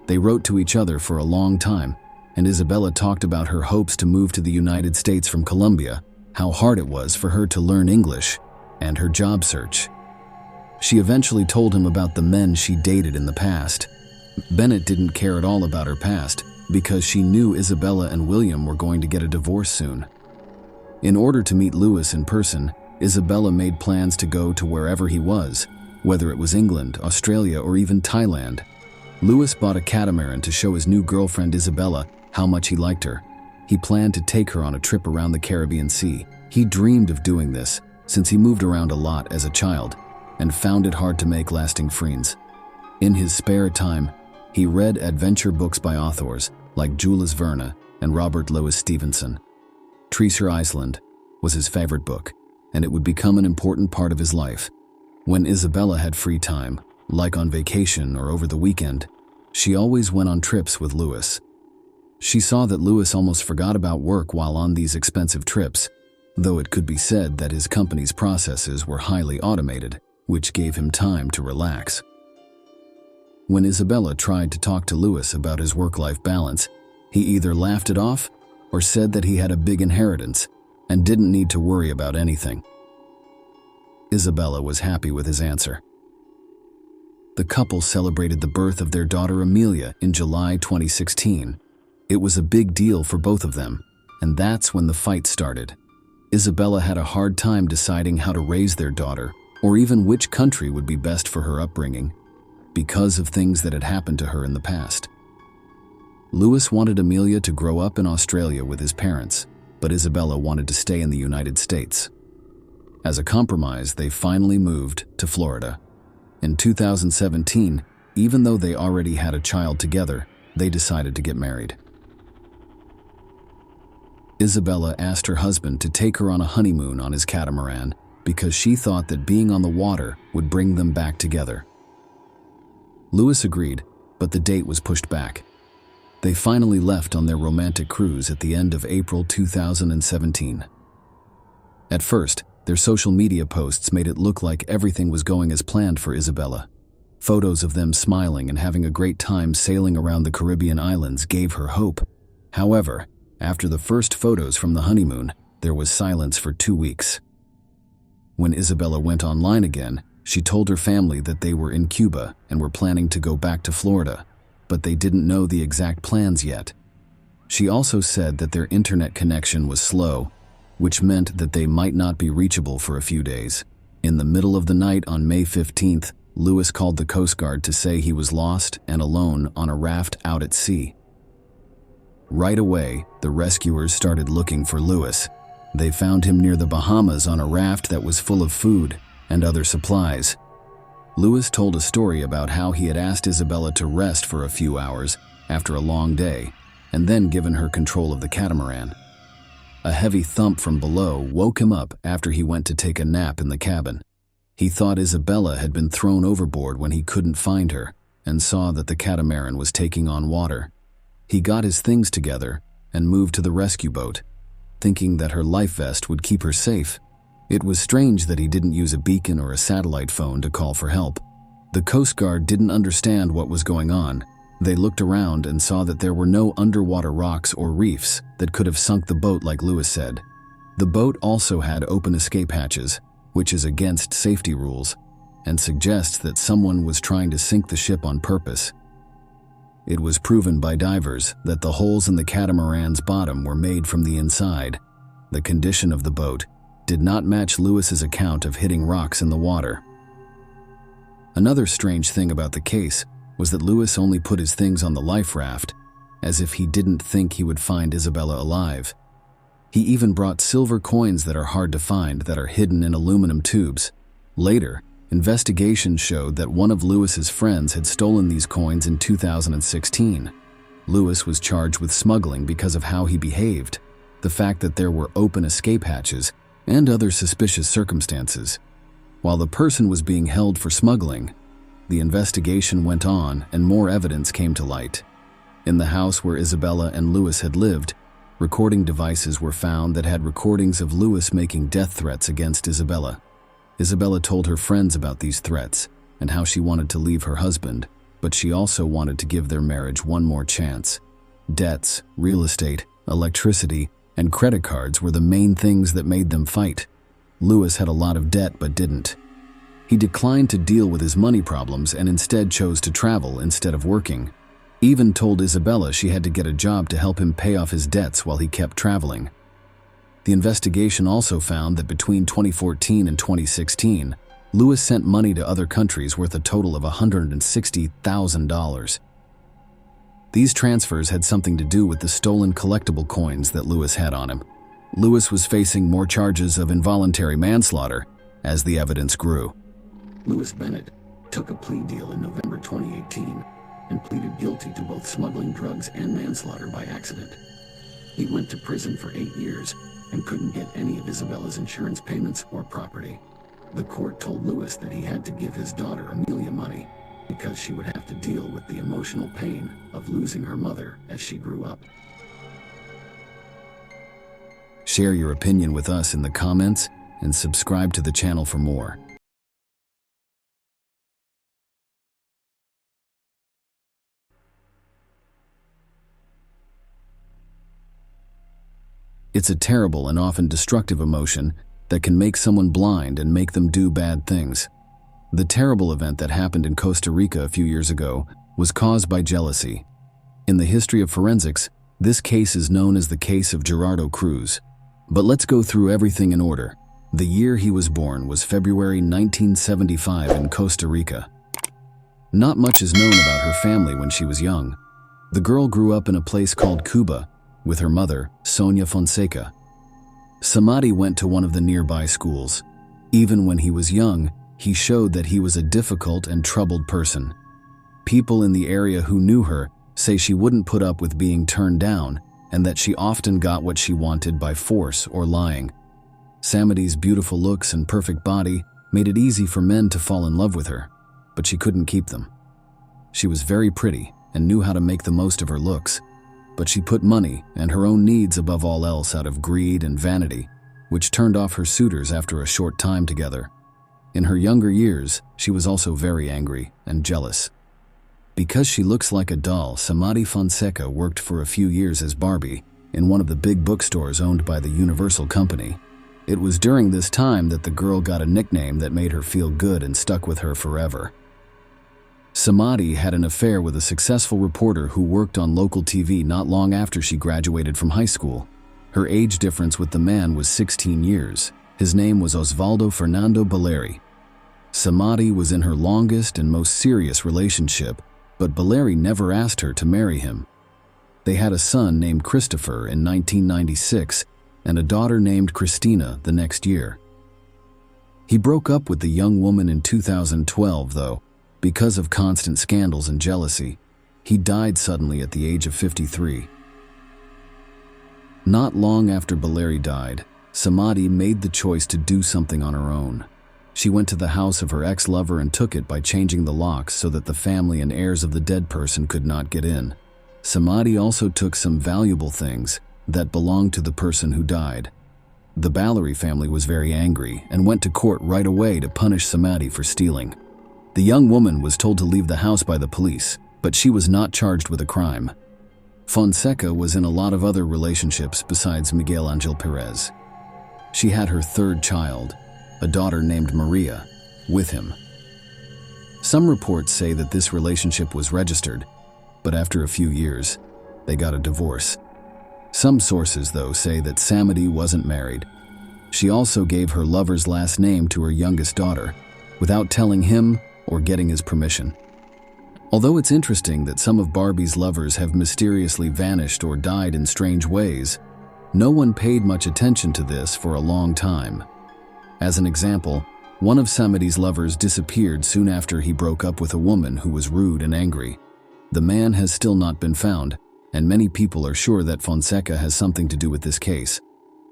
They wrote to each other for a long time, and Isabella talked about her hopes to move to the United States from Colombia, how hard it was for her to learn English, and her job search. She eventually told him about the men she dated in the past. Bennett didn't care at all about her past because she knew Isabella and William were going to get a divorce soon. In order to meet Lewis in person, Isabella made plans to go to wherever he was, whether it was England, Australia, or even Thailand. Lewis bought a catamaran to show his new girlfriend Isabella how much he liked her. He planned to take her on a trip around the Caribbean Sea. He dreamed of doing this since he moved around a lot as a child and found it hard to make lasting friends. In his spare time, he read adventure books by authors like Jules Verne and Robert Louis Stevenson. Treasure Island was his favorite book, and it would become an important part of his life. When Isabella had free time, like on vacation or over the weekend, she always went on trips with Lewis. She saw that Lewis almost forgot about work while on these expensive trips, though it could be said that his company's processes were highly automated, which gave him time to relax. When Isabella tried to talk to Lewis about his work-life balance, he either laughed it off or said that he had a big inheritance and didn't need to worry about anything. Isabella was happy with his answer. The couple celebrated the birth of their daughter Amelia in July 2016. It was a big deal for both of them, and that's when the fight started. Isabella had a hard time deciding how to raise their daughter, or even which country would be best for her upbringing, because of things that had happened to her in the past. Lewis wanted Amelia to grow up in Australia with his parents, but Isabella wanted to stay in the United States. As a compromise, they finally moved to Florida. In 2017, even though they already had a child together, they decided to get married. Isabella asked her husband to take her on a honeymoon on his catamaran, because she thought that being on the water would bring them back together. Lewis agreed, but the date was pushed back. They finally left on their romantic cruise at the end of April 2017. At first, their social media posts made it look like everything was going as planned for Isabella. Photos of them smiling and having a great time sailing around the Caribbean islands gave her hope. However, after the first photos from the honeymoon, there was silence for 2 weeks. When Isabella went online again, she told her family that they were in Cuba and were planning to go back to Florida, but they didn't know the exact plans yet. She also said that their internet connection was slow, which meant that they might not be reachable for a few days. In the middle of the night on May 15th, Lewis called the Coast Guard to say he was lost and alone on a raft out at sea. Right away, the rescuers started looking for Lewis. They found him near the Bahamas on a raft that was full of food and other supplies. Lewis told a story about how he had asked Isabella to rest for a few hours after a long day, and then given her control of the catamaran. A heavy thump from below woke him up after he went to take a nap in the cabin. He thought Isabella had been thrown overboard when he couldn't find her, and saw that the catamaran was taking on water. He got his things together and moved to the rescue boat, thinking that her life vest would keep her safe. It was strange that he didn't use a beacon or a satellite phone to call for help. The Coast Guard didn't understand what was going on. They looked around and saw that there were no underwater rocks or reefs that could have sunk the boat like Lewis said. The boat also had open escape hatches, which is against safety rules, and suggests that someone was trying to sink the ship on purpose. It was proven by divers that the holes in the catamaran's bottom were made from the inside. The condition of the boat did not match Lewis's account of hitting rocks in the water. Another strange thing about the case was that Lewis only put his things on the life raft, as if he didn't think he would find Isabella alive. He even brought silver coins that are hard to find that are hidden in aluminum tubes. Later, investigations showed that one of Lewis's friends had stolen these coins in 2016. Lewis was charged with smuggling because of how he behaved, the fact that there were open escape hatches, and other suspicious circumstances. While the person was being held for smuggling, the investigation went on and more evidence came to light. In the house where Isabella and Lewis had lived, recording devices were found that had recordings of Lewis making death threats against Isabella. Isabella told her friends about these threats and how she wanted to leave her husband, but she also wanted to give their marriage one more chance. Debts, real estate, electricity, and credit cards were the main things that made them fight. Lewis had a lot of debt but didn't. He declined to deal with his money problems and instead chose to travel instead of working. Even told Isabella she had to get a job to help him pay off his debts while he kept traveling. The investigation also found that between 2014 and 2016, Lewis sent money to other countries worth a total of $160,000. These transfers had something to do with the stolen collectible coins that Lewis had on him. Lewis was facing more charges of involuntary manslaughter as the evidence grew. Lewis Bennett took a plea deal in November 2018 and pleaded guilty to both smuggling drugs and manslaughter by accident. He went to prison for 8 years and couldn't get any of Isabella's insurance payments or property. The court told Lewis that he had to give his daughter Amelia money because she would have to deal with the emotional pain of losing her mother as she grew up. Share your opinion with us in the comments and subscribe to the channel for more. It's a terrible and often destructive emotion that can make someone blind and make them do bad things. The terrible event that happened in Costa Rica a few years ago was caused by jealousy. In the history of forensics, this case is known as the case of Gerardo Cruz. But let's go through everything in order. The year he was born was February 1975 in Costa Rica. Not much is known about her family when she was young. The girl grew up in a place called Cuba with her mother, Sonia Fonseca. Samadi went to one of the nearby schools. Even when he was young, he showed that he was a difficult and troubled person. People in the area who knew her say she wouldn't put up with being turned down and that she often got what she wanted by force or lying. Samity's beautiful looks and perfect body made it easy for men to fall in love with her, but she couldn't keep them. She was very pretty and knew how to make the most of her looks, but she put money and her own needs above all else out of greed and vanity, which turned off her suitors after a short time together. In her younger years, she was also very angry and jealous. Because she looks like a doll, Samadi Fonseca worked for a few years as Barbie in one of the big bookstores owned by the Universal Company. It was during this time that the girl got a nickname that made her feel good and stuck with her forever. Samadi had an affair with a successful reporter who worked on local TV not long after she graduated from high school. Her age difference with the man was 16 years. His name was Osvaldo Fernando Baleri. Samadi was in her longest and most serious relationship, but Baleri never asked her to marry him. They had a son named Christopher in 1996 and a daughter named Christina the next year. He broke up with the young woman in 2012, though, because of constant scandals and jealousy. He died suddenly at the age of 53. Not long after Baleri died, Samadi made the choice to do something on her own. She went to the house of her ex-lover and took it by changing the locks so that the family and heirs of the dead person could not get in. Samadi also took some valuable things that belonged to the person who died. The Baleri family was very angry and went to court right away to punish Samadi for stealing. The young woman was told to leave the house by the police, but she was not charged with a crime. Fonseca was in a lot of other relationships besides Miguel Angel Perez. She had her third child, a daughter named Maria, with him. Some reports say that this relationship was registered, but after a few years, they got a divorce. Some sources, though, say that Samadi wasn't married. She also gave her lover's last name to her youngest daughter, without telling him or getting his permission. Although it's interesting that some of Barbie's lovers have mysteriously vanished or died in strange ways, no one paid much attention to this for a long time. As an example, one of Samity's lovers disappeared soon after he broke up with a woman who was rude and angry. The man has still not been found, and many people are sure that Fonseca has something to do with this case.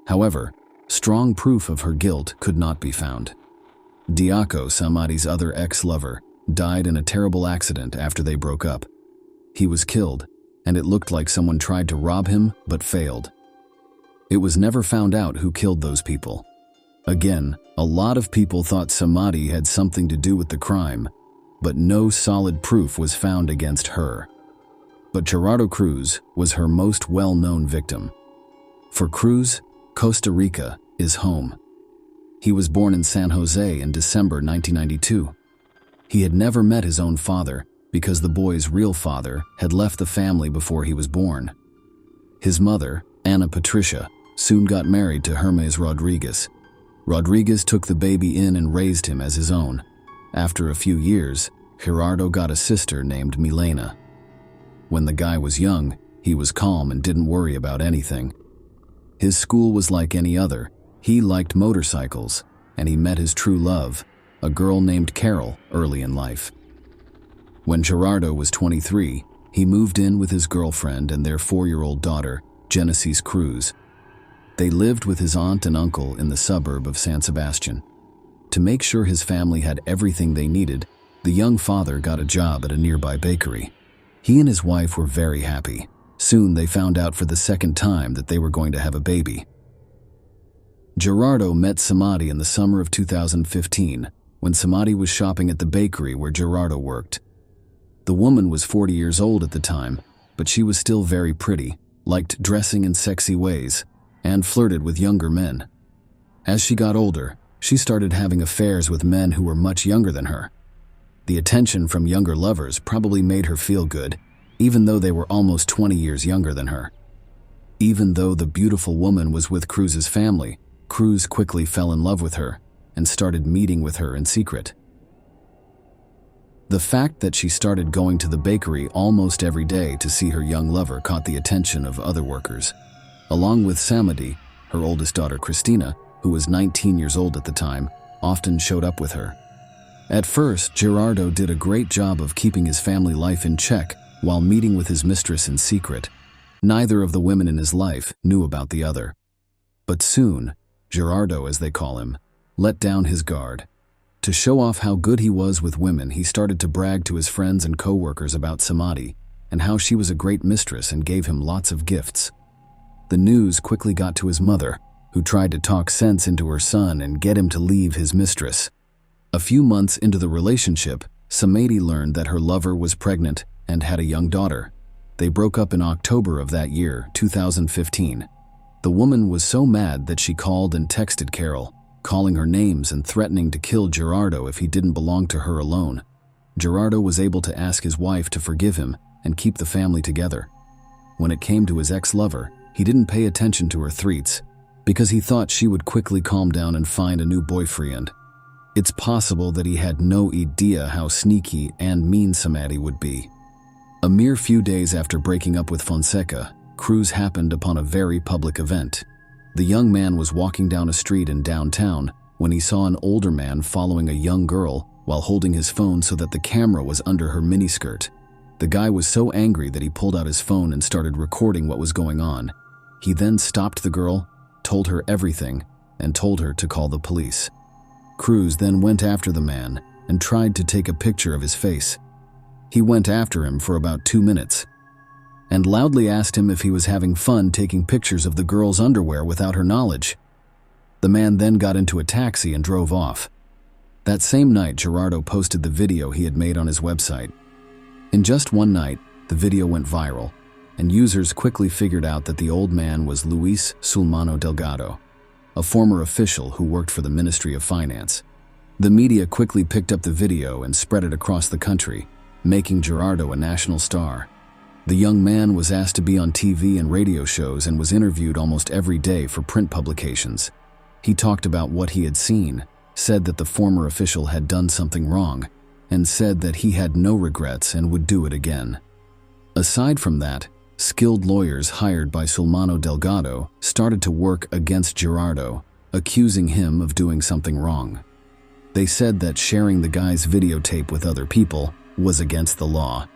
However, strong proof of her guilt could not be found. Diaco, Samity's other ex-lover, died in a terrible accident after they broke up. He was killed, and it looked like someone tried to rob him but failed. It was never found out who killed those people. Again, a lot of people thought Samadi had something to do with the crime, but no solid proof was found against her. But Gerardo Cruz was her most well-known victim. For Cruz, Costa Rica is home. He was born in San Jose in December 1992. He had never met his own father because the boy's real father had left the family before he was born. His mother, Ana Patricia, soon got married to Hermes Rodriguez. Rodriguez took the baby in and raised him as his own. After a few years, Gerardo got a sister named Milena. When the guy was young, he was calm and didn't worry about anything. His school was like any other. He liked motorcycles, and he met his true love, a girl named Carol, early in life. When Gerardo was 23, he moved in with his girlfriend and their 4-year-old daughter, Genesis Cruz. They lived with his aunt and uncle in the suburb of San Sebastian. To make sure his family had everything they needed, the young father got a job at a nearby bakery. He and his wife were very happy. Soon they found out for the second time that they were going to have a baby. Gerardo met Samadi in the summer of 2015 when Samadi was shopping at the bakery where Gerardo worked. The woman was 40 years old at the time, but she was still very pretty, liked dressing in sexy ways, and flirted with younger men. As she got older, she started having affairs with men who were much younger than her. The attention from younger lovers probably made her feel good, even though they were almost 20 years younger than her. Even though the beautiful woman was with Cruz's family, Cruz quickly fell in love with her and started meeting with her in secret. The fact that she started going to the bakery almost every day to see her young lover caught the attention of other workers. Along with Samadi, her oldest daughter Christina, who was 19 years old at the time, often showed up with her. At first, Gerardo did a great job of keeping his family life in check while meeting with his mistress in secret. Neither of the women in his life knew about the other. But soon, Gerardo as they call him, let down his guard. To show off how good he was with women, he started to brag to his friends and co-workers about Samadhi and how she was a great mistress and gave him lots of gifts. The news quickly got to his mother, who tried to talk sense into her son and get him to leave his mistress. A few months into the relationship, Samadhi learned that her lover was pregnant and had a young daughter. They broke up in October of that year, 2015. The woman was so mad that she called and texted Carol, calling her names and threatening to kill Gerardo if he didn't belong to her alone. Gerardo was able to ask his wife to forgive him and keep the family together. When it came to his ex-lover, he didn't pay attention to her threats because he thought she would quickly calm down and find a new boyfriend. It's possible that he had no idea how sneaky and mean Samadhi would be. A mere few days after breaking up with Fonseca, Cruz happened upon a very public event. The young man was walking down a street in downtown when he saw an older man following a young girl while holding his phone so that the camera was under her miniskirt. The guy was so angry that he pulled out his phone and started recording what was going on. He then stopped the girl, told her everything, and told her to call the police. Cruz then went after the man and tried to take a picture of his face. He went after him for about 2 minutes and loudly asked him if he was having fun taking pictures of the girl's underwear without her knowledge. The man then got into a taxi and drove off. That same night, Gerardo posted the video he had made on his website. In just one night, the video went viral, and users quickly figured out that the old man was Luis Sulmano Delgado, a former official who worked for the Ministry of Finance. The media quickly picked up the video and spread it across the country, making Gerardo a national star. The young man was asked to be on TV and radio shows and was interviewed almost every day for print publications. He talked about what he had seen, said that the former official had done something wrong, and said that he had no regrets and would do it again. Aside from that, skilled lawyers hired by Sulmano Delgado started to work against Gerardo, accusing him of doing something wrong. They said that sharing the guy's videotape with other people was against the law,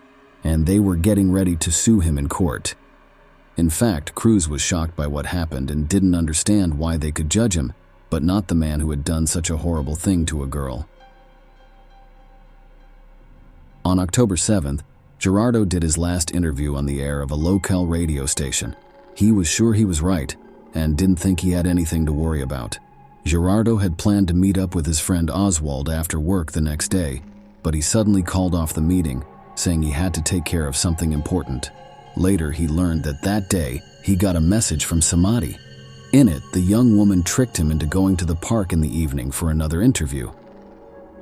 and they were getting ready to sue him in court. In fact, Cruz was shocked by what happened and didn't understand why they could judge him, but not the man who had done such a horrible thing to a girl. On October 7th, Gerardo did his last interview on the air of a local radio station. He was sure he was right and didn't think he had anything to worry about. Gerardo had planned to meet up with his friend Oswald after work the next day, but he suddenly called off the meeting, saying he had to take care of something important. Later, he learned that that day, he got a message from Samadhi. In it, the young woman tricked him into going to the park in the evening for another interview.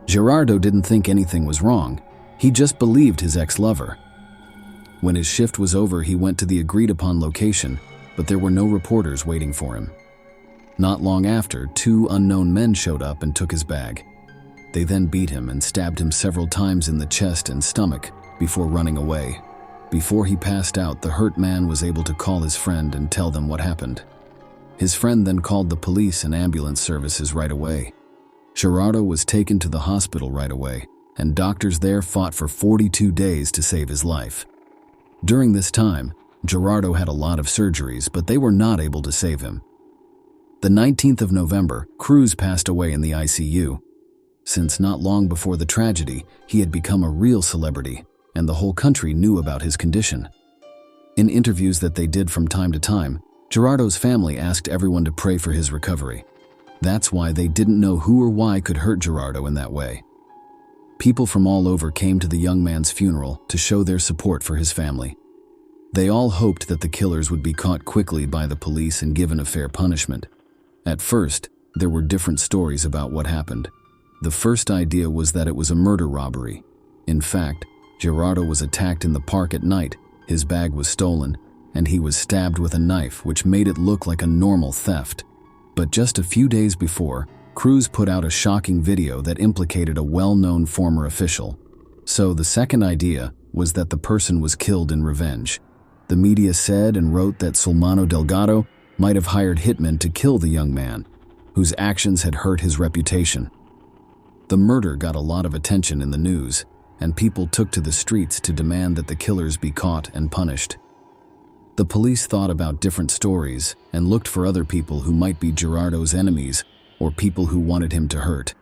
Gerardo didn't think anything was wrong. He just believed his ex-lover. When his shift was over, he went to the agreed-upon location, but there were no reporters waiting for him. Not long after, 2 unknown men showed up and took his bag. They then beat him and stabbed him several times in the chest and stomach before running away. Before he passed out, the hurt man was able to call his friend and tell them what happened. His friend then called the police and ambulance services right away. Gerardo was taken to the hospital right away, and doctors there fought for 42 days to save his life. During this time, Gerardo had a lot of surgeries, but they were not able to save him. The 19th of November, Cruz passed away in the ICU. Since not long before the tragedy, he had become a real celebrity, and the whole country knew about his condition. In interviews that they did from time to time, Gerardo's family asked everyone to pray for his recovery. That's why they didn't know who or why could hurt Gerardo in that way. People from all over came to the young man's funeral to show their support for his family. They all hoped that the killers would be caught quickly by the police and given a fair punishment. At first, there were different stories about what happened. The first idea was that it was a murder robbery. In fact, Gerardo was attacked in the park at night, his bag was stolen, and he was stabbed with a knife, which made it look like a normal theft. But just a few days before, Cruz put out a shocking video that implicated a well-known former official. So the second idea was that the person was killed in revenge. The media said and wrote that Sulmano Delgado might have hired hitmen to kill the young man, whose actions had hurt his reputation. The murder got a lot of attention in the news, and people took to the streets to demand that the killers be caught and punished. The police thought about different stories and looked for other people who might be Gerardo's enemies or people who wanted him to hurt.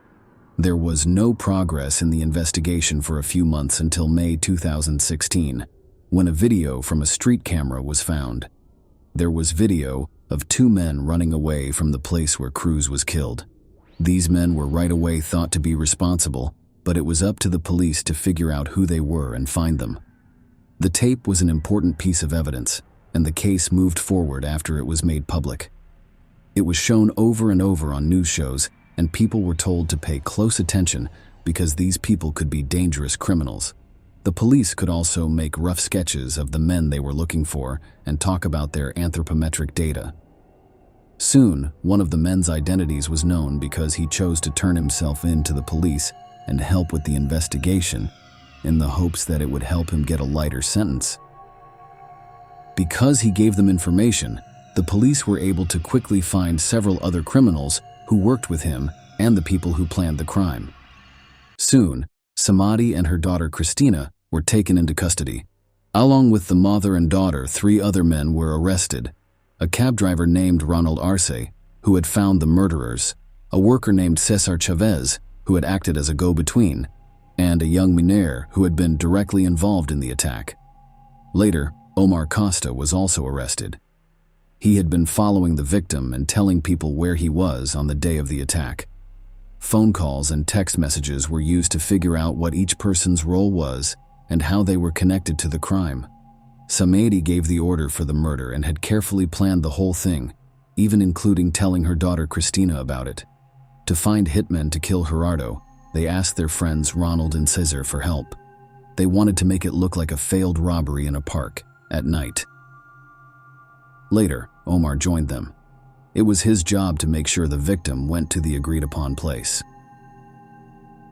There was no progress in the investigation for a few months until May 2016, when a video from a street camera was found. There was video of two men running away from the place where Cruz was killed. These men were right away thought to be responsible, but it was up to the police to figure out who they were and find them. The tape was an important piece of evidence, and the case moved forward after it was made public. It was shown over and over on news shows, and people were told to pay close attention because these people could be dangerous criminals. The police could also make rough sketches of the men they were looking for and talk about their anthropometric data. Soon, one of the men's identities was known because he chose to turn himself in to the police and help with the investigation in the hopes that it would help him get a lighter sentence. Because he gave them information, the police were able to quickly find several other criminals who worked with him and the people who planned the crime. Soon, Samadi and her daughter Christina were taken into custody. Along with the mother and daughter, 3 other men were arrested. A cab driver named Ronald Arce, who had found the murderers, a worker named Cesar Chavez, who had acted as a go-between, and a young Miner who had been directly involved in the attack. Later, Omar Costa was also arrested. He had been following the victim and telling people where he was on the day of the attack. Phone calls and text messages were used to figure out what each person's role was and how they were connected to the crime. Samedi gave the order for the murder and had carefully planned the whole thing, even including telling her daughter Christina about it. To find hitmen to kill Gerardo, they asked their friends Ronald and Cesar for help. They wanted to make it look like a failed robbery in a park at night. Later, Omar joined them. It was his job to make sure the victim went to the agreed-upon place.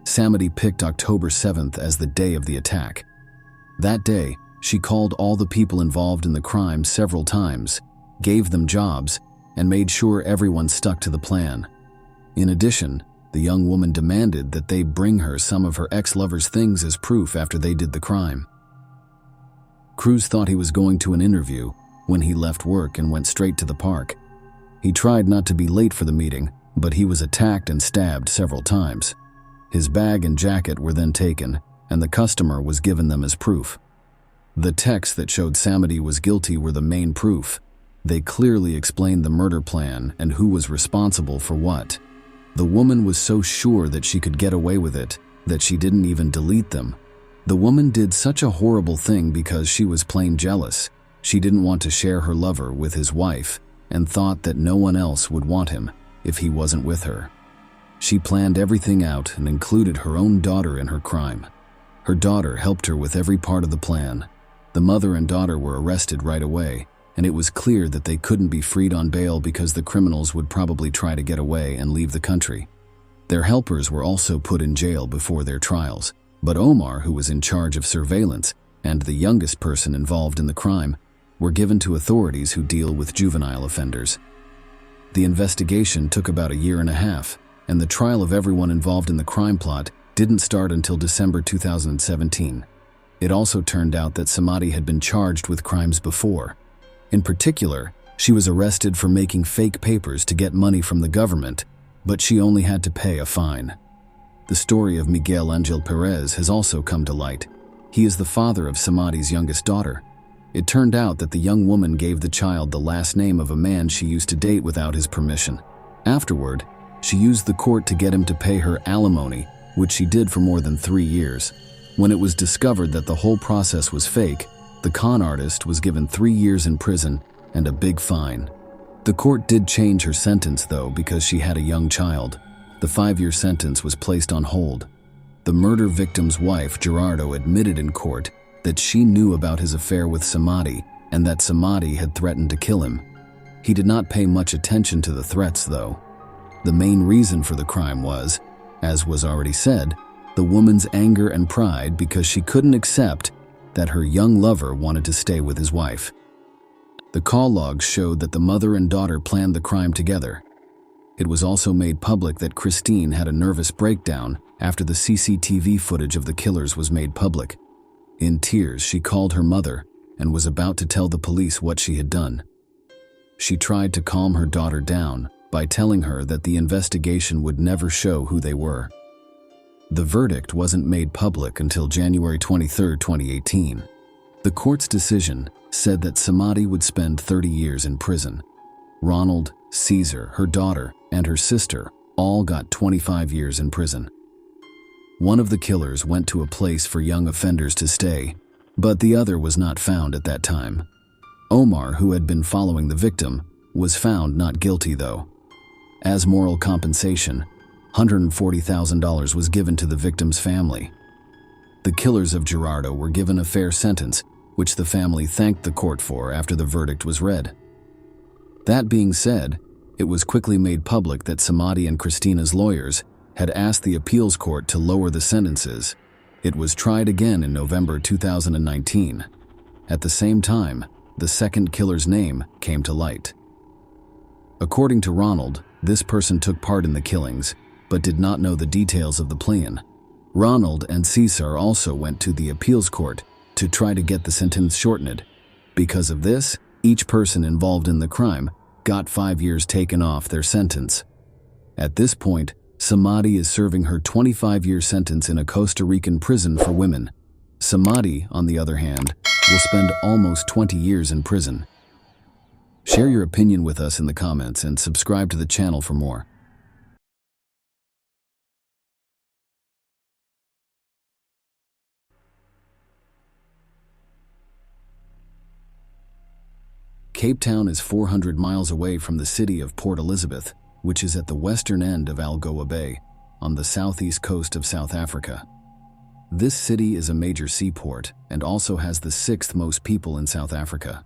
Samedi picked October 7th as the day of the attack. That day, she called all the people involved in the crime several times, gave them jobs, and made sure everyone stuck to the plan. In addition, the young woman demanded that they bring her some of her ex-lover's things as proof after they did the crime. Cruz thought he was going to an interview when he left work and went straight to the park. He tried not to be late for the meeting, but he was attacked and stabbed several times. His bag and jacket were then taken, and the customer was given them as proof. The texts that showed Samedi was guilty were the main proof. They clearly explained the murder plan and who was responsible for what. The woman was so sure that she could get away with it that she didn't even delete them. The woman did such a horrible thing because she was plain jealous. She didn't want to share her lover with his wife and thought that no one else would want him if he wasn't with her. She planned everything out and included her own daughter in her crime. Her daughter helped her with every part of the plan. The mother and daughter were arrested right away, and it was clear that they couldn't be freed on bail because the criminals would probably try to get away and leave the country. Their helpers were also put in jail before their trials, but Omar, who was in charge of surveillance, and the youngest person involved in the crime, were given to authorities who deal with juvenile offenders. The investigation took about a year and a half, and the trial of everyone involved in the crime plot didn't start until December 2017. It also turned out that Samadi had been charged with crimes before. In particular, she was arrested for making fake papers to get money from the government, but she only had to pay a fine. The story of Miguel Angel Perez has also come to light. He is the father of Samadi's youngest daughter. It turned out that the young woman gave the child the last name of a man she used to date without his permission. Afterward, she used the court to get him to pay her alimony, which she did for more than 3 years. When it was discovered that the whole process was fake, the con artist was given 3 years in prison and a big fine. The court did change her sentence, though, because she had a young child. The 5-year sentence was placed on hold. The murder victim's wife, Gerardo, admitted in court that she knew about his affair with Samadi and that Samadi had threatened to kill him. He did not pay much attention to the threats, though. The main reason for the crime was, as was already said, the woman's anger and pride because she couldn't accept that her young lover wanted to stay with his wife. The call logs showed that the mother and daughter planned the crime together. It was also made public that Christine had a nervous breakdown after the CCTV footage of the killers was made public. In tears, she called her mother and was about to tell the police what she had done. She tried to calm her daughter down by telling her that the investigation would never show who they were. The verdict wasn't made public until January 23, 2018. The court's decision said that Samadi would spend 30 years in prison. Ronald, Caesar, her daughter, and her sister all got 25 years in prison. One of the killers went to a place for young offenders to stay, but the other was not found at that time. Omar, who had been following the victim, was found not guilty though. As moral compensation, $140,000 was given to the victim's family. The killers of Gerardo were given a fair sentence, which the family thanked the court for after the verdict was read. That being said, it was quickly made public that Samadi and Christina's lawyers had asked the appeals court to lower the sentences. It was tried again in November 2019. At the same time, the second killer's name came to light. According to Ronald, this person took part in the killings, but did not know the details of the plan. Ronald and Caesar also went to the appeals court to try to get the sentence shortened. Because of this, each person involved in the crime got 5 years taken off their sentence. At this point, Samadi is serving her 25-year sentence in a Costa Rican prison for women. Samadi, on the other hand, will spend almost 20 years in prison. Share your opinion with us in the comments and subscribe to the channel for more. Cape Town is 400 miles away from the city of Port Elizabeth, which is at the western end of Algoa Bay, on the southeast coast of South Africa. This city is a major seaport and also has the 6th most people in South Africa.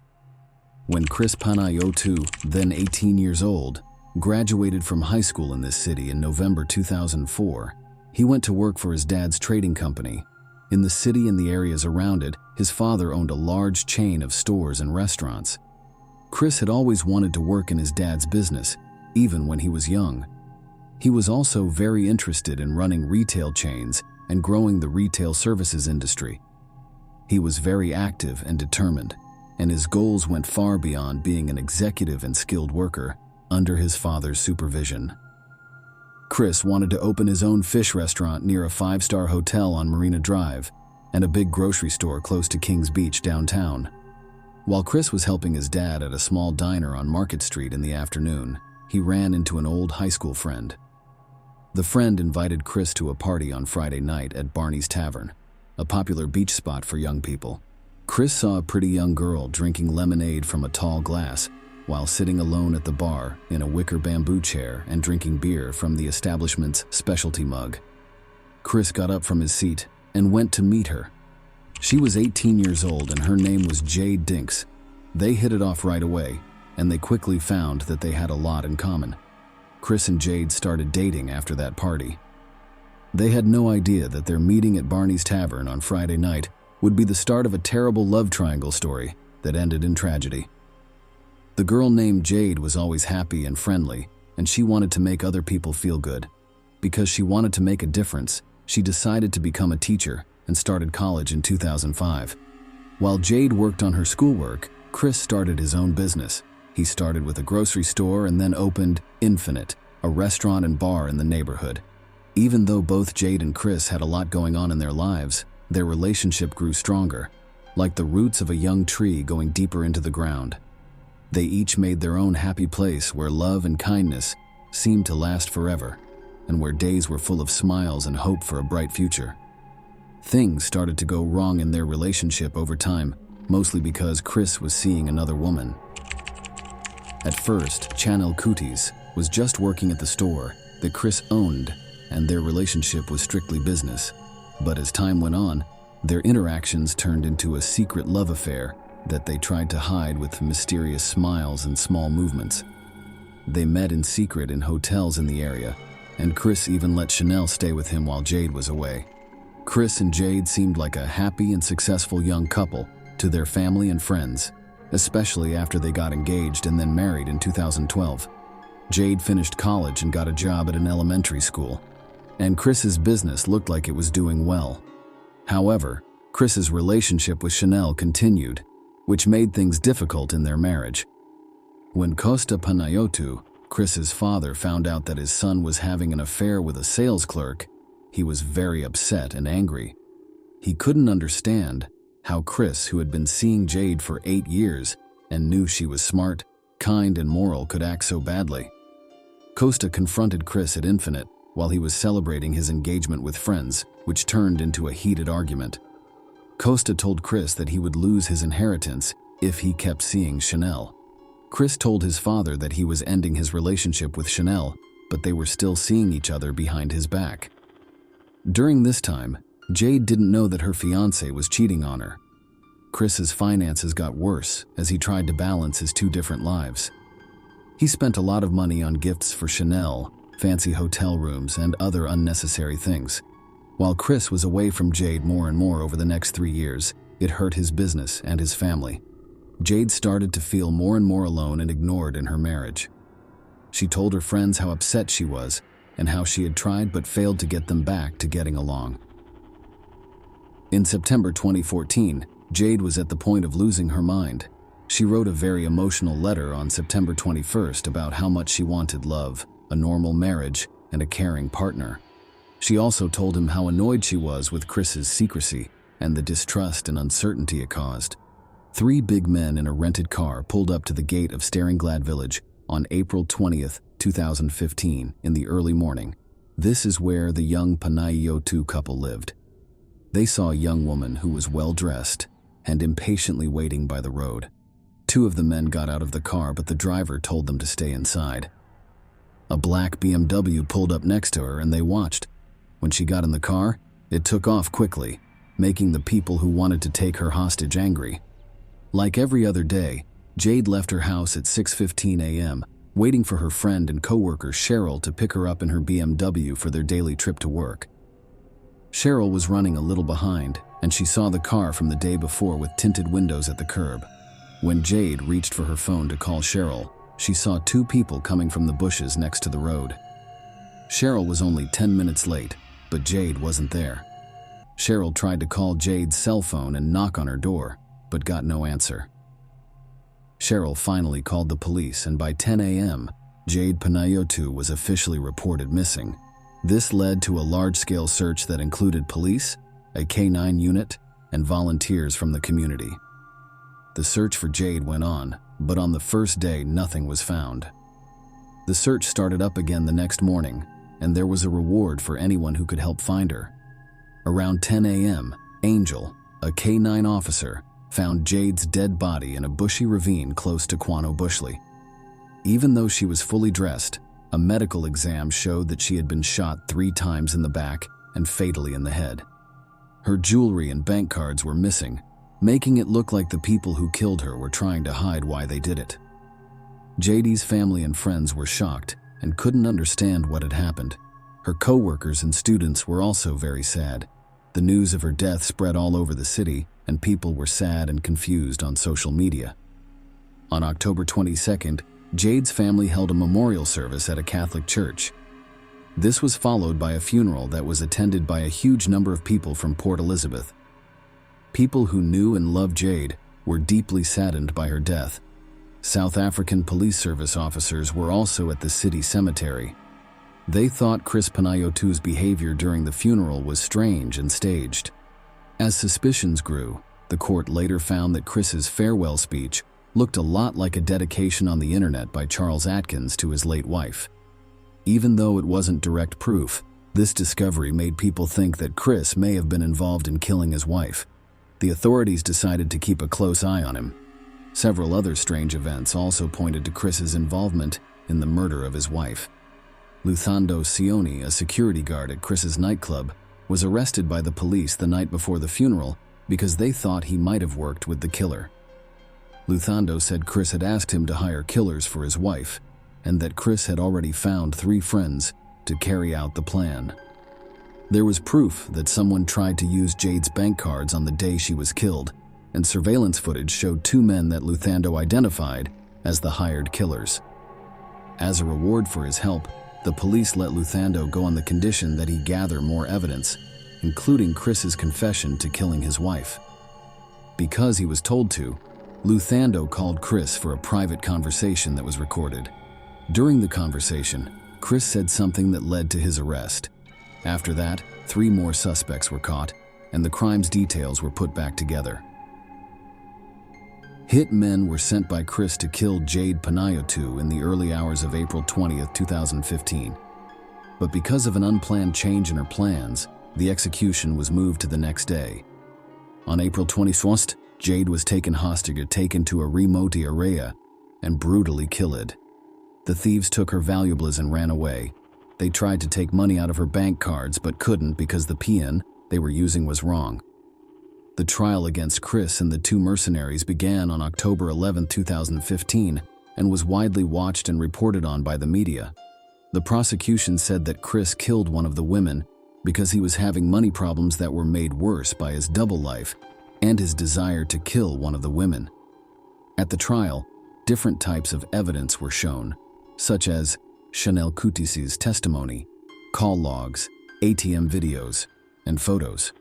When Chris Panayotu, then 18 years old, graduated from high school in this city in November 2004, he went to work for his dad's trading company. In the city and the areas around it, his father owned a large chain of stores and restaurants. Chris had always wanted to work in his dad's business, even when he was young. He was also very interested in running retail chains and growing the retail services industry. He was very active and determined, and his goals went far beyond being an executive and skilled worker under his father's supervision. Chris wanted to open his own fish restaurant near a 5-star hotel on Marina Drive and a big grocery store close to Kings Beach downtown. While Chris was helping his dad at a small diner on Market Street in the afternoon, he ran into an old high school friend. The friend invited Chris to a party on Friday night at Barney's Tavern, a popular beach spot for young people. Chris saw a pretty young girl drinking lemonade from a tall glass while sitting alone at the bar in a wicker bamboo chair and drinking beer from the establishment's specialty mug. Chris got up from his seat and went to meet her. She was 18 years old and her name was Jade Dinks. They hit it off right away, and they quickly found that they had a lot in common. Chris and Jade started dating after that party. They had no idea that their meeting at Barney's Tavern on Friday night would be the start of a terrible love triangle story that ended in tragedy. The girl named Jade was always happy and friendly, and she wanted to make other people feel good. Because she wanted to make a difference, she decided to become a teacher and started college in 2005. While Jade worked on her schoolwork, Chris started his own business. He started with a grocery store and then opened Infinite, a restaurant and bar in the neighborhood. Even though both Jade and Chris had a lot going on in their lives, their relationship grew stronger, like the roots of a young tree going deeper into the ground. They each made their own happy place where love and kindness seemed to last forever, and where days were full of smiles and hope for a bright future. Things started to go wrong in their relationship over time, mostly because Chris was seeing another woman. At first, Chanel Cooties was just working at the store that Chris owned, and their relationship was strictly business. But as time went on, their interactions turned into a secret love affair that they tried to hide with mysterious smiles and small movements. They met in secret in hotels in the area, and Chris even let Chanel stay with him while Jade was away. Chris and Jade seemed like a happy and successful young couple to their family and friends, especially after they got engaged and then married in 2012. Jade finished college and got a job at an elementary school, and Chris's business looked like it was doing well. However, Chris's relationship with Chanel continued, which made things difficult in their marriage. When Costa Panayotou, Chris's father, found out that his son was having an affair with a sales clerk, he was very upset and angry. He couldn't understand how Chris, who had been seeing Jade for 8 years and knew she was smart, kind, and moral, could act so badly. Costa confronted Chris at Infinite while he was celebrating his engagement with friends, which turned into a heated argument. Costa told Chris that he would lose his inheritance if he kept seeing Chanel. Chris told his father that he was ending his relationship with Chanel, but they were still seeing each other behind his back. During this time, Jade didn't know that her fiancé was cheating on her. Chris's finances got worse as he tried to balance his 2 different lives. He spent a lot of money on gifts for Chanel, fancy hotel rooms, and other unnecessary things. While Chris was away from Jade more and more over the next 3 years, it hurt his business and his family. Jade started to feel more and more alone and ignored in her marriage. She told her friends how upset she was and how she had tried but failed to get them back to getting along. In September 2014, Jade was at the point of losing her mind. She wrote a very emotional letter on September 21st about how much she wanted love, a normal marriage, and a caring partner. She also told him how annoyed she was with Chris's secrecy and the distrust and uncertainty it caused. 3 big men in a rented car pulled up to the gate of Staringlad Village on April 20th, 2015, in the early morning. This is where the young Panayotou couple lived. They saw a young woman who was well-dressed and impatiently waiting by the road. 2 of the men got out of the car, but the driver told them to stay inside. A black BMW pulled up next to her and they watched. When she got in the car, it took off quickly, making the people who wanted to take her hostage angry. Like every other day, Jade left her house at 6:15 a.m., waiting for her friend and coworker Cheryl to pick her up in her BMW for their daily trip to work. Cheryl was running a little behind, and she saw the car from the day before with tinted windows at the curb. When Jade reached for her phone to call Cheryl, she saw 2 people coming from the bushes next to the road. Cheryl was only 10 minutes late, but Jade wasn't there. Cheryl tried to call Jade's cell phone and knock on her door, but got no answer. Cheryl finally called the police, and by 10 a.m., Jade Panayotou was officially reported missing. This led to a large-scale search that included police, a K-9 unit, and volunteers from the community. The search for Jade went on, but on the first day, nothing was found. The search started up again the next morning, and there was a reward for anyone who could help find her. Around 10 a.m., Angel, a K-9 officer, found Jade's dead body in a bushy ravine close to Quano Bushley. Even though she was fully dressed, a medical exam showed that she had been shot 3 times in the back and fatally in the head. Her jewelry and bank cards were missing, making it look like the people who killed her were trying to hide why they did it. Jade's family and friends were shocked and couldn't understand what had happened. Her co-workers and students were also very sad. The news of her death spread all over the city, and people were sad and confused on social media. On October 22nd, Jade's family held a memorial service at a Catholic church. This was followed by a funeral that was attended by a huge number of people from Port Elizabeth. People who knew and loved Jade were deeply saddened by her death. South African police service officers were also at the city cemetery. They thought Chris Panayotou's behavior during the funeral was strange and staged. As suspicions grew, the court later found that Chris's farewell speech looked a lot like a dedication on the internet by Charles Atkins to his late wife. Even though it wasn't direct proof, this discovery made people think that Chris may have been involved in killing his wife. The authorities decided to keep a close eye on him. Several other strange events also pointed to Chris's involvement in the murder of his wife. Luthando Sioni, a security guard at Chris's nightclub, was arrested by the police the night before the funeral because they thought he might have worked with the killer. Luthando said Chris had asked him to hire killers for his wife, and that Chris had already found 3 friends to carry out the plan. There was proof that someone tried to use Jade's bank cards on the day she was killed, and surveillance footage showed 2 men that Luthando identified as the hired killers. As a reward for his help, the police let Luthando go on the condition that he gather more evidence, including Chris's confession to killing his wife. Because he was told to, Luthando called Chris for a private conversation that was recorded. During the conversation, Chris said something that led to his arrest. After that, 3 more suspects were caught, and the crime's details were put back together. Hit men were sent by Chris to kill Jade Panayotu in the early hours of April 20th, 2015. But because of an unplanned change in her plans, the execution was moved to the next day. On April 21st, Jade was taken hostage, taken to a remote area, and brutally killed. The thieves took her valuables and ran away. They tried to take money out of her bank cards but couldn't because the PIN they were using was wrong. The trial against Chris and the 2 mercenaries began on October 11, 2015, and was widely watched and reported on by the media. The prosecution said that Chris killed one of the women because he was having money problems that were made worse by his double life and his desire to kill one of the women. At the trial, different types of evidence were shown, such as Chanel Coutis's testimony, call logs, ATM videos, and photos.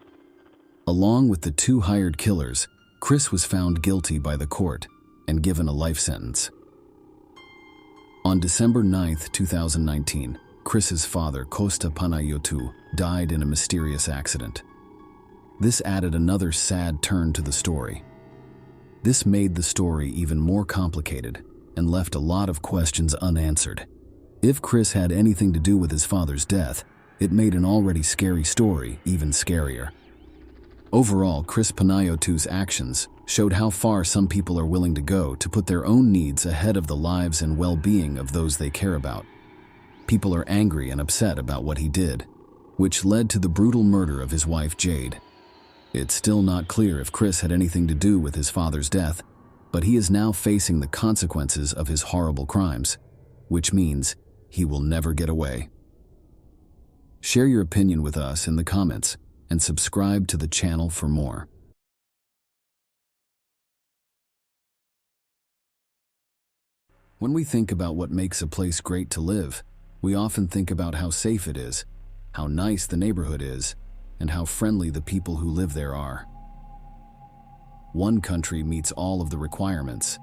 Along with the 2 hired killers, Chris was found guilty by the court and given a life sentence. On December 9, 2019, Chris's father, Costa Panayotu, died in a mysterious accident. This added another sad turn to the story. This made the story even more complicated and left a lot of questions unanswered. If Chris had anything to do with his father's death, it made an already scary story even scarier. Overall, Chris Panayotu's actions showed how far some people are willing to go to put their own needs ahead of the lives and well-being of those they care about. People are angry and upset about what he did, which led to the brutal murder of his wife Jade. It's still not clear if Chris had anything to do with his father's death, but he is now facing the consequences of his horrible crimes, which means he will never get away. Share your opinion with us in the comments and subscribe to the channel for more. When we think about what makes a place great to live, we often think about how safe it is, how nice the neighborhood is, and how friendly the people who live there are. One country meets all of the requirements.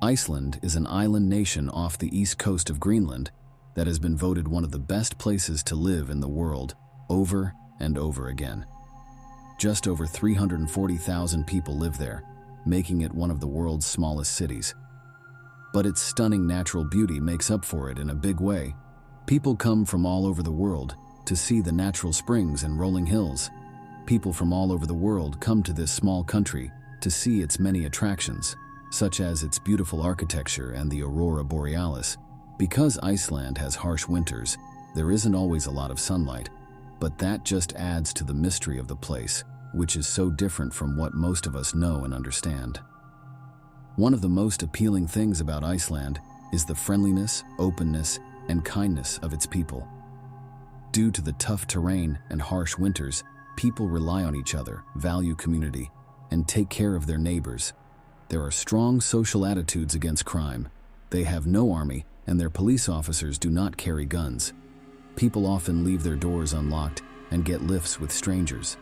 Iceland is an island nation off the east coast of Greenland that has been voted one of the best places to live in the world over and over again. Just over 340,000 people live there, making it one of the world's smallest cities. But its stunning natural beauty makes up for it in a big way. People come from all over the world to see the natural springs and rolling hills. People from all over the world come to this small country to see its many attractions, such as its beautiful architecture and the aurora borealis. Because Iceland has harsh winters, there isn't always a lot of sunlight, but that just adds to the mystery of the place, which is so different from what most of us know and understand. One of the most appealing things about Iceland is the friendliness, openness, and kindness of its people. Due to the tough terrain and harsh winters, people rely on each other, value community, and take care of their neighbors. There are strong social attitudes against crime. They have no army, and their police officers do not carry guns. People often leave their doors unlocked and get lifts with strangers.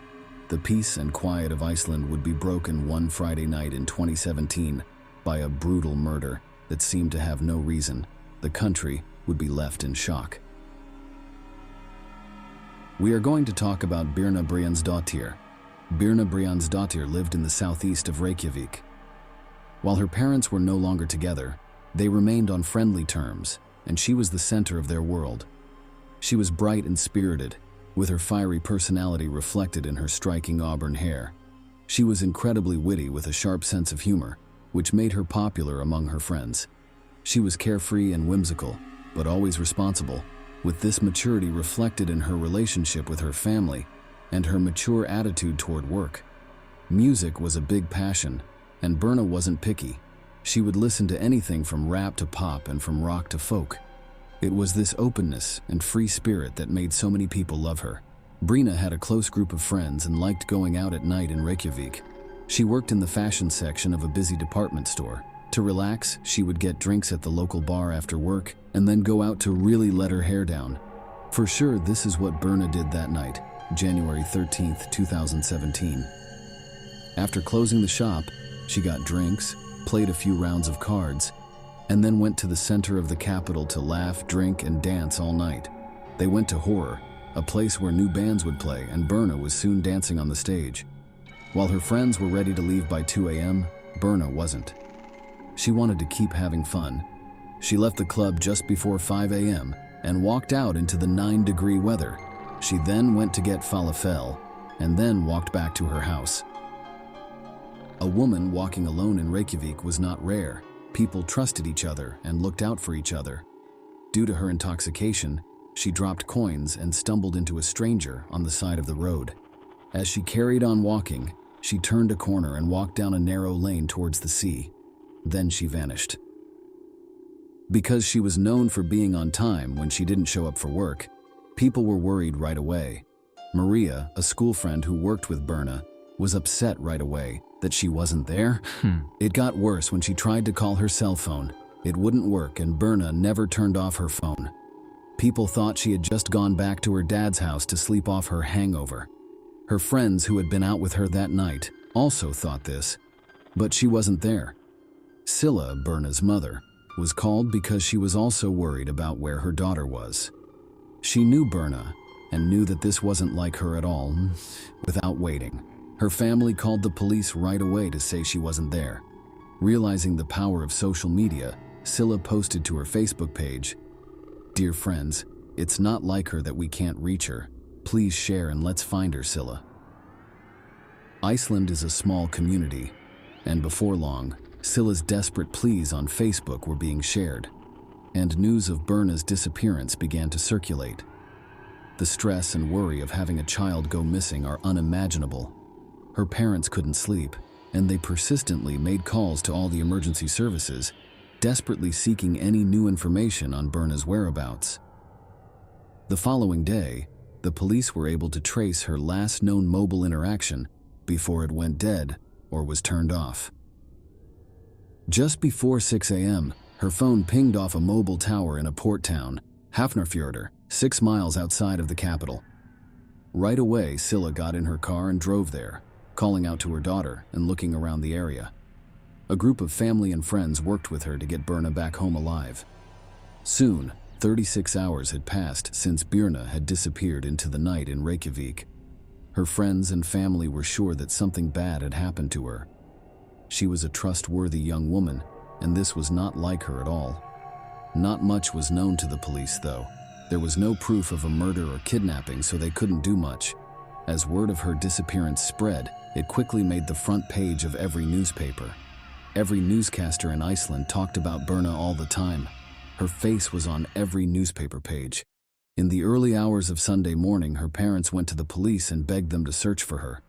The peace and quiet of Iceland would be broken one Friday night in 2017 by a brutal murder that seemed to have no reason. The country would be left in shock. We are going to talk about Birna Briansdottir. Birna Briansdottir lived in the southeast of Reykjavik. While her parents were no longer together, they remained on friendly terms, and she was the center of their world. She was bright and spirited, with her fiery personality reflected in her striking auburn hair. She was incredibly witty with a sharp sense of humor, which made her popular among her friends. She was carefree and whimsical, but always responsible, with this maturity reflected in her relationship with her family and her mature attitude toward work. Music was a big passion, and Birna wasn't picky. She would listen to anything from rap to pop and from rock to folk. It was this openness and free spirit that made so many people love her. Birna had a close group of friends and liked going out at night in Reykjavik. She worked in the fashion section of a busy department store. To relax, she would get drinks at the local bar after work and then go out to really let her hair down. For sure, this is what Birna did that night, January 13th, 2017. After closing the shop, she got drinks, played a few rounds of cards, and then went to the center of the capital to laugh, drink, and dance all night. They went to Horror, a place where new bands would play, and Berna was soon dancing on the stage. While her friends were ready to leave by 2 a.m., Berna wasn't. She wanted to keep having fun. She left the club just before 5 a.m. and walked out into the 9-degree weather. She then went to get falafel and then walked back to her house. A woman walking alone in Reykjavik was not rare. People trusted each other and looked out for each other. Due to her intoxication, she dropped coins and stumbled into a stranger on the side of the road. As she carried on walking, she turned a corner and walked down a narrow lane towards the sea. Then she vanished. Because she was known for being on time when she didn't show up for work, people were worried right away. Maria, a school friend who worked with Berna, was upset right away that she wasn't there. It got worse when she tried to call her cell phone. It wouldn't work, and Berna never turned off her phone. People thought she had just gone back to her dad's house to sleep off her hangover. Her friends who had been out with her that night also thought this, but she wasn't there. Scylla, Berna's mother, was called because she was also worried about where her daughter was. She knew Berna and knew that this wasn't like her at all. Without waiting, her family called the police right away to say she wasn't there. Realizing the power of social media, Scylla posted to her Facebook page, "Dear friends, it's not like her that we can't reach her. Please share and let's find her, Scylla." Iceland is a small community, and before long, Scylla's desperate pleas on Facebook were being shared, and news of Berna's disappearance began to circulate. The stress and worry of having a child go missing are unimaginable. Her parents couldn't sleep, and they persistently made calls to all the emergency services, desperately seeking any new information on Berna's whereabouts. The following day, the police were able to trace her last known mobile interaction before it went dead or was turned off. Just before 6 a.m., her phone pinged off a mobile tower in a port town, Hafnarfjordur, 6 miles outside of the capital. Right away, Scylla got in her car and drove there, calling out to her daughter and looking around the area. A group of family and friends worked with her to get Berna back home alive. Soon, 36 hours had passed since Birna had disappeared into the night in Reykjavik. Her friends and family were sure that something bad had happened to her. She was a trustworthy young woman, and this was not like her at all. Not much was known to the police, though. There was no proof of a murder or kidnapping, so they couldn't do much. As word of her disappearance spread, it quickly made the front page of every newspaper. Every newscaster in Iceland talked about Berna all the time. Her face was on every newspaper page. In the early hours of Sunday morning, her parents went to the police and begged them to search for her.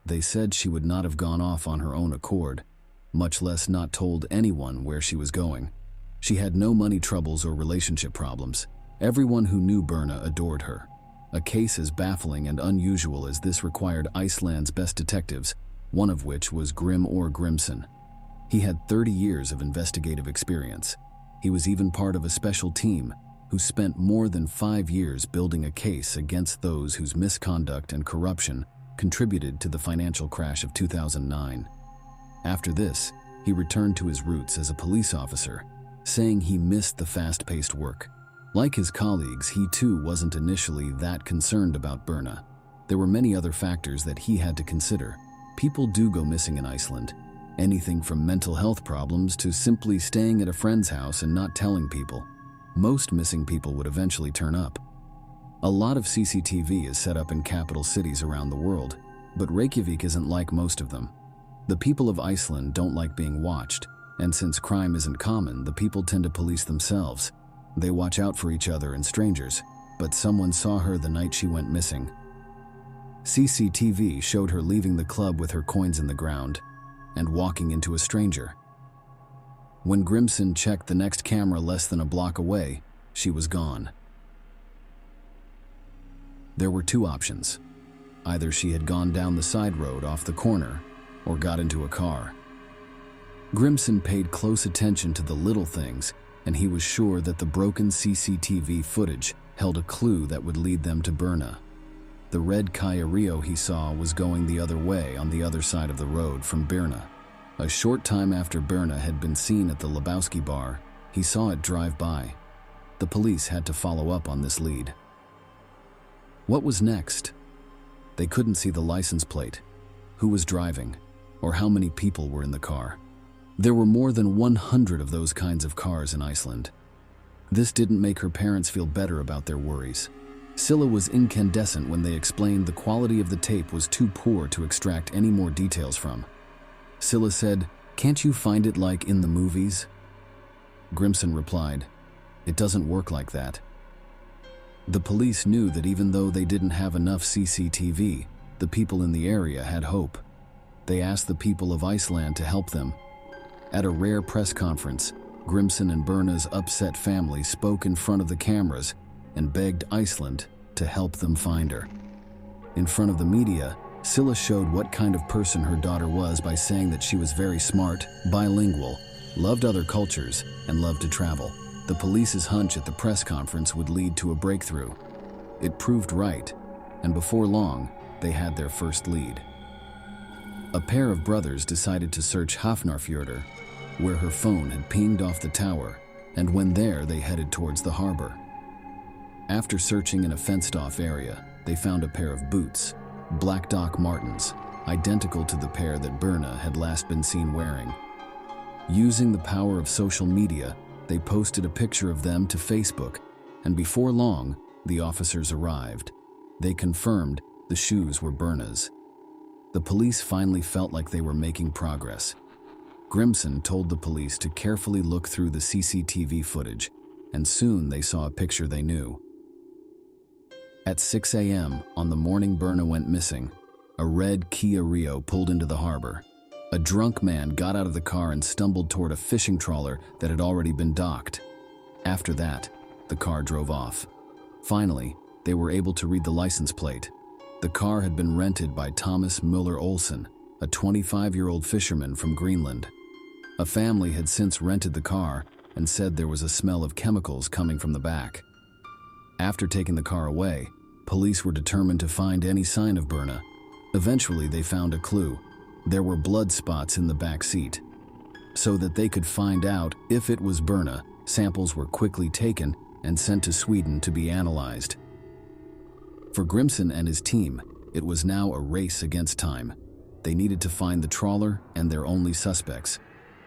They said she would not have gone off on her own accord, much less not told anyone where she was going. She had no money troubles or relationship problems. Everyone who knew Berna adored her. A case as baffling and unusual as this required Iceland's best detectives, one of which was Grim Or Grimson. He had 30 years of investigative experience. He was even part of a special team who spent more than 5 years building a case against those whose misconduct and corruption contributed to the financial crash of 2009. After this, he returned to his roots as a police officer, saying he missed the fast-paced work. Like his colleagues, he too wasn't initially that concerned about Berna. There were many other factors that he had to consider. People do go missing in Iceland. Anything from mental health problems to simply staying at a friend's house and not telling people. Most missing people would eventually turn up. A lot of CCTV is set up in capital cities around the world, but Reykjavik isn't like most of them. The people of Iceland don't like being watched, and since crime isn't common, the people tend to police themselves. They watch out for each other and strangers, but someone saw her the night she went missing. CCTV showed her leaving the club with her coins in the ground and walking into a stranger. When Grimson checked the next camera less than a block away, she was gone. There were two options. Either she had gone down the side road off the corner or got into a car. Grimson paid close attention to the little things, and he was sure that the broken CCTV footage held a clue that would lead them to Berna. The red Kia Rio he saw was going the other way on the other side of the road from Birna. A short time after Berna had been seen at the Lebowski bar, he saw it drive by. The police had to follow up on this lead. What was next? They couldn't see the license plate, who was driving, or how many people were in the car. There were more than 100 of those kinds of cars in Iceland. This didn't make her parents feel better about their worries. Scylla was incandescent when they explained the quality of the tape was too poor to extract any more details from. Scylla said, "Can't you find it like in the movies?" Grimson replied, "It doesn't work like that." The police knew that even though they didn't have enough CCTV, the people in the area had hope. They asked the people of Iceland to help them. At a rare press conference, Grimson and Berna's upset family spoke in front of the cameras and begged Iceland to help them find her. In front of the media, Scylla showed what kind of person her daughter was by saying that she was very smart, bilingual, loved other cultures, and loved to travel. The police's hunch at the press conference would lead to a breakthrough. It proved right, and before long, they had their first lead. A pair of brothers decided to search Hafnarfjörður, where her phone had pinged off the tower, and when there, they headed towards the harbor. After searching in a fenced-off area, they found a pair of boots, Black Doc Martens, identical to the pair that Berna had last been seen wearing. Using the power of social media, they posted a picture of them to Facebook, and before long, the officers arrived. They confirmed the shoes were Berna's. The police finally felt like they were making progress. Grimson told the police to carefully look through the CCTV footage, and soon they saw a picture they knew. At 6 a.m. on the morning Berna went missing, a red Kia Rio pulled into the harbor. A drunk man got out of the car and stumbled toward a fishing trawler that had already been docked. After that, the car drove off. Finally, they were able to read the license plate. The car had been rented by Thomas Müller Olsen, a 25-year-old fisherman from Greenland. A family had since rented the car and said there was a smell of chemicals coming from the back. After taking the car away, police were determined to find any sign of Berna. Eventually, they found a clue. There were blood spots in the back seat. So that they could find out if it was Berna, samples were quickly taken and sent to Sweden to be analyzed. For Grimson and his team, it was now a race against time. They needed to find the trawler and their only suspects,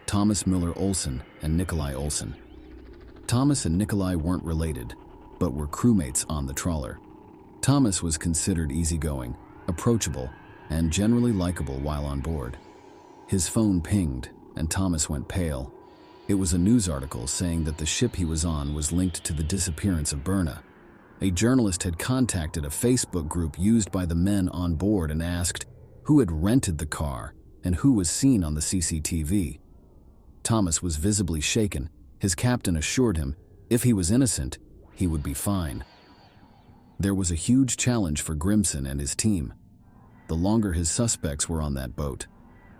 Thomas Müller Olsen and Nikolai Olsen. Thomas and Nikolai weren't related, but were crewmates on the trawler. Thomas was considered easygoing, approachable, and generally likable while on board. His phone pinged, and Thomas went pale. It was a news article saying that the ship he was on was linked to the disappearance of Berna. A journalist had contacted a Facebook group used by the men on board and asked who had rented the car and who was seen on the CCTV. Thomas was visibly shaken. His captain assured him if he was innocent, he would be fine. There was a huge challenge for Grimson and his team. The longer his suspects were on that boat,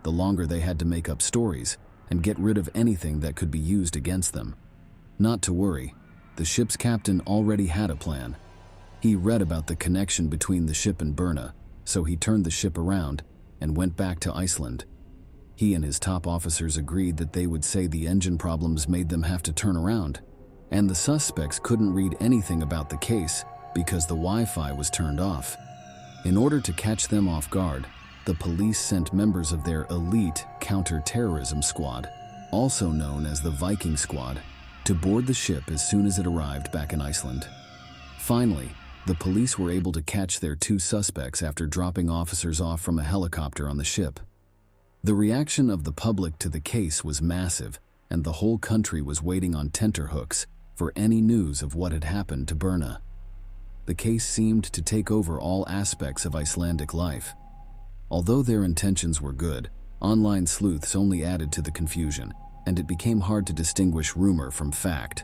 the longer they had to make up stories and get rid of anything that could be used against them. Not to worry, the ship's captain already had a plan. He read about the connection between the ship and Berna, so he turned the ship around and went back to Iceland. He and his top officers agreed that they would say the engine problems made them have to turn around, and the suspects couldn't read anything about the case because the Wi-Fi was turned off. In order to catch them off guard, the police sent members of their elite counter-terrorism squad, also known as the Viking Squad, to board the ship as soon as it arrived back in Iceland. Finally, the police were able to catch their two suspects after dropping officers off from a helicopter on the ship. The reaction of the public to the case was massive, and the whole country was waiting on tenterhooks for any news of what had happened to Berna. The case seemed to take over all aspects of Icelandic life. Although their intentions were good, online sleuths only added to the confusion, and it became hard to distinguish rumor from fact.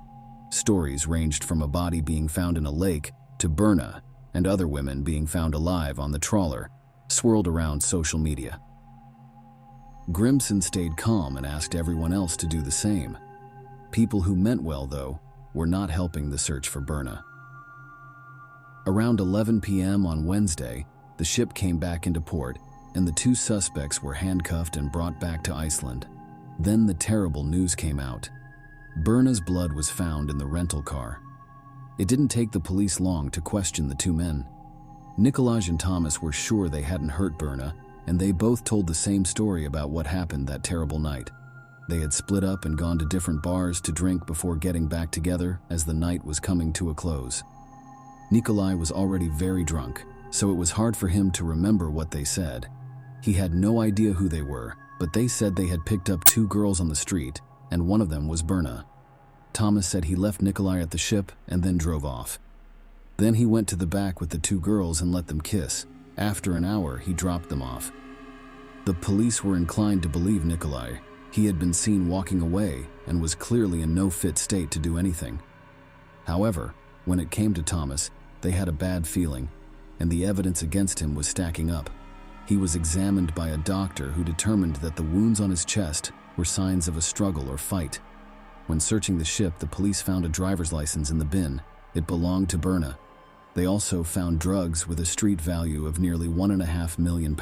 Stories ranged from a body being found in a lake to Berna and other women being found alive on the trawler, swirled around social media. Grimson stayed calm and asked everyone else to do the same. People who meant well, though, were not helping the search for Berna. Around 11 p.m. on Wednesday, the ship came back into port, and the two suspects were handcuffed and brought back to Iceland. Then the terrible news came out. Birna's blood was found in the rental car. It didn't take the police long to question the two men. Nikolaj and Thomas were sure they hadn't hurt Birna, and they both told the same story about what happened that terrible night. They had split up and gone to different bars to drink before getting back together as the night was coming to a close. Nikolaj was already very drunk, so it was hard for him to remember what they said. He had no idea who they were, but they said they had picked up two girls on the street, and one of them was Birna. Thomas said he left Nikolaj at the ship and then drove off. Then he went to the back with the two girls and let them kiss. After an hour, he dropped them off. The police were inclined to believe Nikolaj. He had been seen walking away and was clearly in no fit state to do anything. However, when it came to Thomas, they had a bad feeling, and the evidence against him was stacking up. He was examined by a doctor who determined that the wounds on his chest were signs of a struggle or fight. When searching the ship, the police found a driver's license in the bin. It belonged to Birna. They also found drugs with a street value of nearly £1.5 million.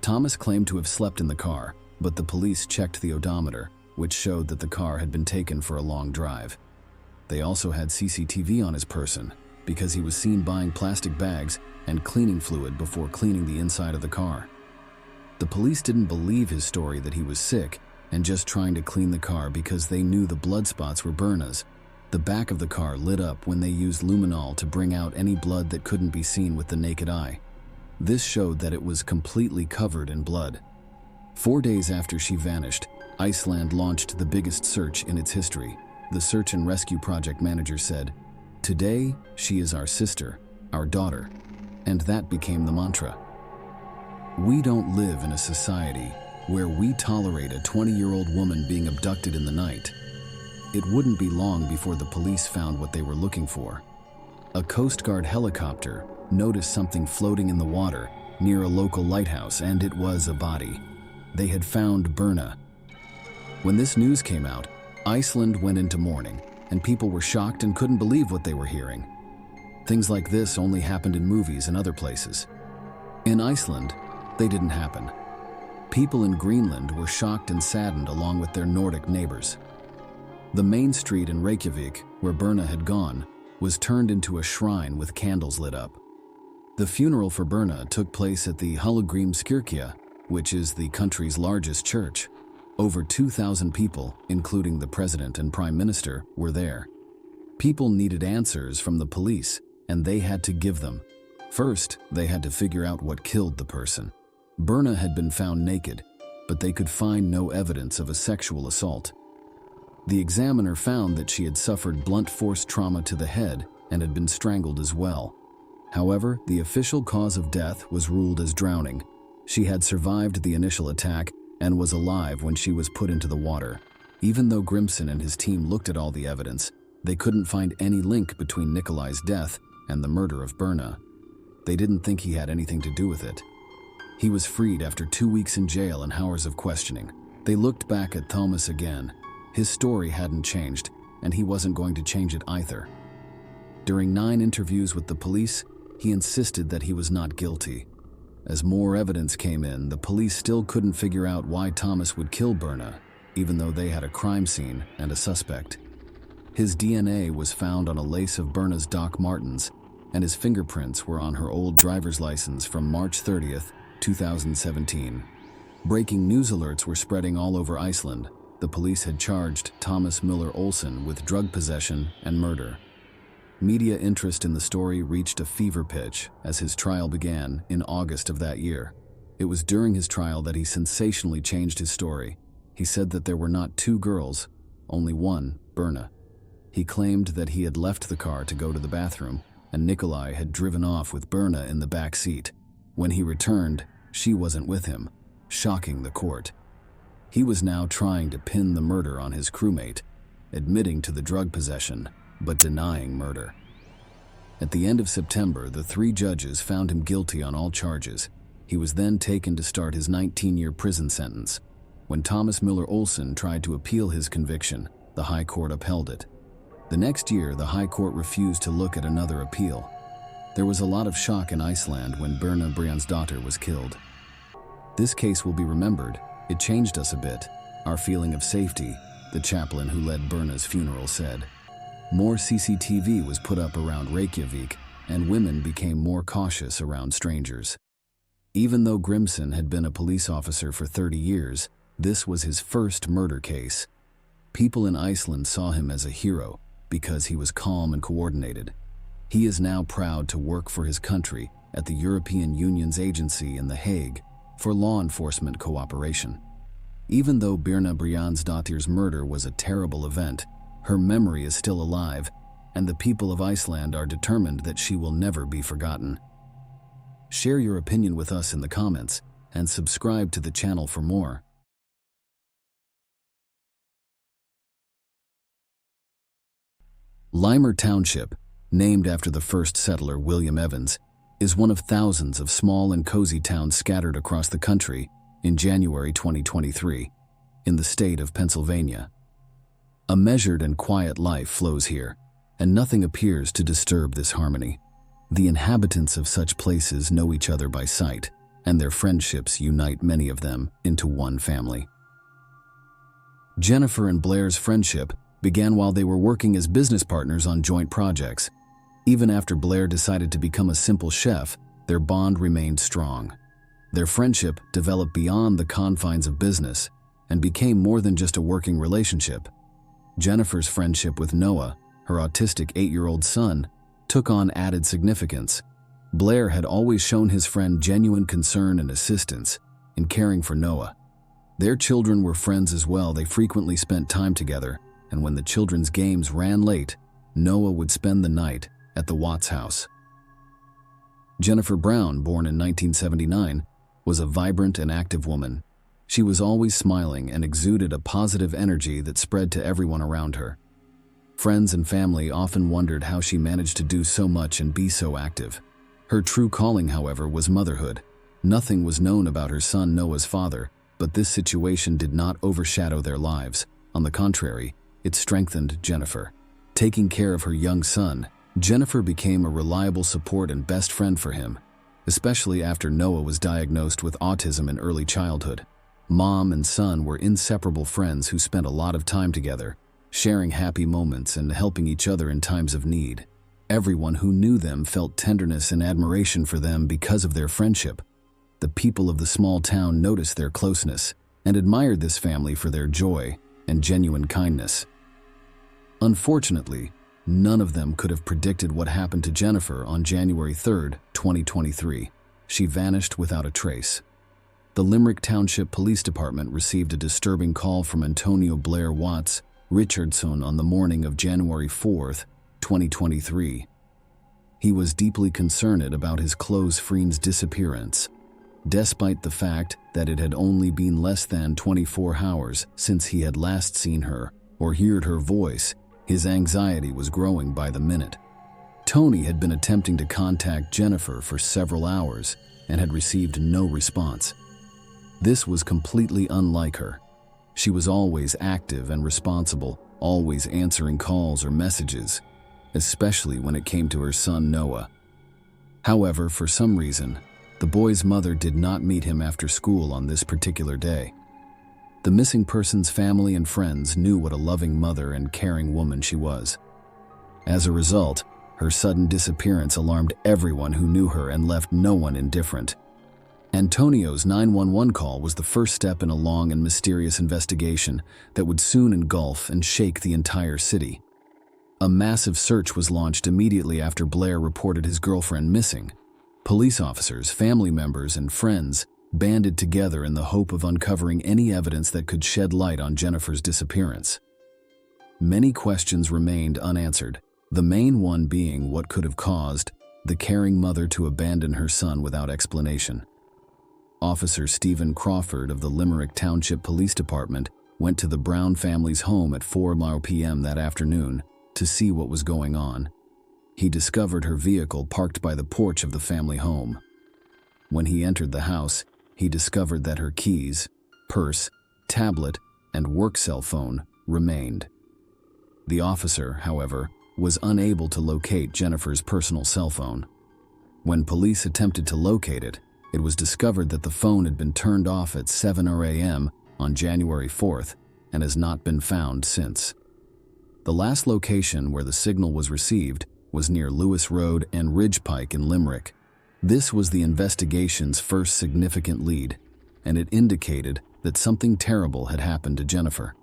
Thomas claimed to have slept in the car, but the police checked the odometer, which showed that the car had been taken for a long drive. They also had CCTV on his person, because he was seen buying plastic bags and cleaning fluid before cleaning the inside of the car. The police didn't believe his story that he was sick and just trying to clean the car because they knew the blood spots were Birna's. The back of the car lit up when they used luminol to bring out any blood that couldn't be seen with the naked eye. This showed that it was completely covered in blood. 4 days after she vanished, Iceland launched the biggest search in its history. The search and rescue project manager said, "Today, she is our sister, our daughter," and that became the mantra. We don't live in a society where we tolerate a 20-year-old woman being abducted in the night. It wouldn't be long before the police found what they were looking for. A Coast Guard helicopter noticed something floating in the water near a local lighthouse, and it was a body. They had found Birna. When this news came out, Iceland went into mourning, and people were shocked and couldn't believe what they were hearing. Things like this only happened in movies and other places. In Iceland, they didn't happen. People in Greenland were shocked and saddened along with their Nordic neighbors. The main street in Reykjavik, where Birna had gone, was turned into a shrine with candles lit up. The funeral for Birna took place at the Hallgrímskirkja, which is the country's largest church. Over 2,000 people, including the president and prime minister, were there. People needed answers from the police, and they had to give them. First, they had to figure out what killed the person. Birna had been found naked, but they could find no evidence of a sexual assault. The examiner found that she had suffered blunt force trauma to the head and had been strangled as well. However, the official cause of death was ruled as drowning. She had survived the initial attack and was alive when she was put into the water. Even though Grimson and his team looked at all the evidence, they couldn't find any link between Nikolaj's death and the murder of Birna. They didn't think he had anything to do with it. He was freed after 2 weeks in jail and hours of questioning. They looked back at Thomas again. His story hadn't changed, and he wasn't going to change it either. During 9 interviews with the police, he insisted that he was not guilty. As more evidence came in, the police still couldn't figure out why Thomas would kill Birna, even though they had a crime scene and a suspect. His DNA was found on a lace of Birna's Doc Martens, and his fingerprints were on her old driver's license from March 30th, 2017. Breaking news alerts were spreading all over Iceland. The police had charged Thomas Müller Olsen with drug possession and murder. Media interest in the story reached a fever pitch as his trial began in August of that year. It was during his trial that he sensationally changed his story. He said that there were not 2 girls, only one, Birna. He claimed that he had left the car to go to the bathroom, and Nikolaj had driven off with Birna in the back seat. When he returned, she wasn't with him, shocking the court. He was now trying to pin the murder on his crewmate, admitting to the drug possession, but denying murder. At the end of September, the 3 judges found him guilty on all charges. He was then taken to start his 19-year prison sentence. When Thomas Müller Olsen tried to appeal his conviction, the High Court upheld it. The next year, the High Court refused to look at another appeal. There was a lot of shock in Iceland when Birna Briansdóttir was killed. This case will be remembered. It changed us a bit. Our feeling of safety, the chaplain who led Berna's funeral said. More CCTV was put up around Reykjavik, and women became more cautious around strangers. Even though Grimson had been a police officer for 30 years, this was his first murder case. People in Iceland saw him as a hero because he was calm and coordinated. He is now proud to work for his country at the European Union's agency in The Hague for law enforcement cooperation. Even though Birna Brjánsdóttir's murder was a terrible event, her memory is still alive, and the people of Iceland are determined that she will never be forgotten. Share your opinion with us in the comments and subscribe to the channel for more. Limer Township, named after the first settler William Evans, is one of thousands of small and cozy towns scattered across the country in January 2023, in the state of Pennsylvania. A measured and quiet life flows here, and nothing appears to disturb this harmony. The inhabitants of such places know each other by sight, and their friendships unite many of them into one family. Jennifer and Blair's friendship began while they were working as business partners on joint projects. Even after Blair decided to become a simple chef, their bond remained strong. Their friendship developed beyond the confines of business and became more than just a working relationship. Jennifer's friendship with Noah, her autistic 8-year-old son, took on added significance. Blair had always shown his friend genuine concern and assistance in caring for Noah. Their children were friends as well. They frequently spent time together, and when the children's games ran late, Noah would spend the night at the Watts house. Jennifer Brown, born in 1979, was a vibrant and active woman. She was always smiling and exuded a positive energy that spread to everyone around her. Friends and family often wondered how she managed to do so much and be so active. Her true calling, however, was motherhood. Nothing was known about her son Noah's father, but this situation did not overshadow their lives. On the contrary, it strengthened Jennifer. Taking care of her young son, Jennifer became a reliable support and best friend for him, especially after Noah was diagnosed with autism in early childhood. Mom and son were inseparable friends who spent a lot of time together, sharing happy moments and helping each other in times of need. Everyone who knew them felt tenderness and admiration for them because of their friendship. The people of the small town noticed their closeness and admired this family for their joy and genuine kindness. Unfortunately, none of them could have predicted what happened to Jennifer on January 3, 2023. She vanished without a trace. The Limerick Township Police Department received a disturbing call from Antonio Blair Watts Richardson on the morning of January 4, 2023. He was deeply concerned about his close friend's disappearance. Despite the fact that it had only been less than 24 hours since he had last seen her or heard her voice, his anxiety was growing by the minute. Tony had been attempting to contact Jennifer for several hours and had received no response. This was completely unlike her. She was always active and responsible, always answering calls or messages, especially when it came to her son Noah. However, for some reason, the boy's mother did not meet him after school on this particular day. The missing person's family and friends knew what a loving mother and caring woman she was. As a result, her sudden disappearance alarmed everyone who knew her and left no one indifferent. Antonio's 911 call was the first step in a long and mysterious investigation that would soon engulf and shake the entire city. A massive search was launched immediately after Blair reported his girlfriend missing. Police officers, family members, and friends banded together in the hope of uncovering any evidence that could shed light on Jennifer's disappearance. Many questions remained unanswered, the main one being what could have caused the caring mother to abandon her son without explanation. Officer Stephen Crawford of the Limerick Township Police Department went to the Brown family's home at 4 p.m. that afternoon to see what was going on. He discovered her vehicle parked by the porch of the family home. When he entered the house, he discovered that her keys, purse, tablet, and work cell phone remained. The officer, however, was unable to locate Jennifer's personal cell phone. When police attempted to locate it, It was discovered that the phone had been turned off at 7 a.m. on January 4th and has not been found since. The last location where the signal was received was near Lewis Road and Ridge Pike in Limerick. This was the investigation's first significant lead, and it indicated that something terrible had happened to Jennifer.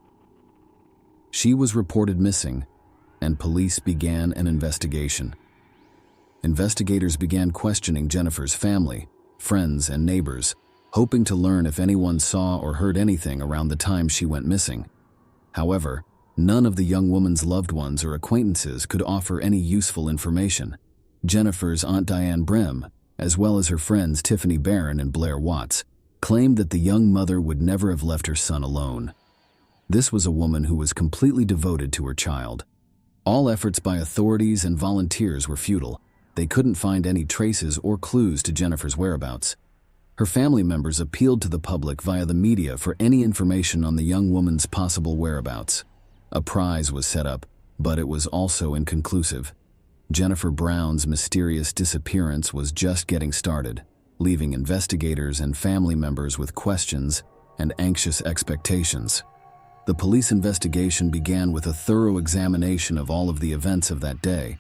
She was reported missing, and police began an investigation. Investigators began questioning Jennifer's family, friends, and neighbors, hoping to learn if anyone saw or heard anything around the time she went missing. However, none of the young woman's loved ones or acquaintances could offer any useful information. Jennifer's Aunt Diane Brem, as well as her friends Tiffany Barron and Blair Watts, claimed that the young mother would never have left her son alone. This was a woman who was completely devoted to her child. All efforts by authorities and volunteers were futile. They couldn't find any traces or clues to Jennifer's whereabouts. Her family members appealed to the public via the media for any information on the young woman's possible whereabouts. A prize was set up, but it was also inconclusive. Jennifer Brown's mysterious disappearance was just getting started, leaving investigators and family members with questions and anxious expectations. The police investigation began with a thorough examination of all of the events of that day,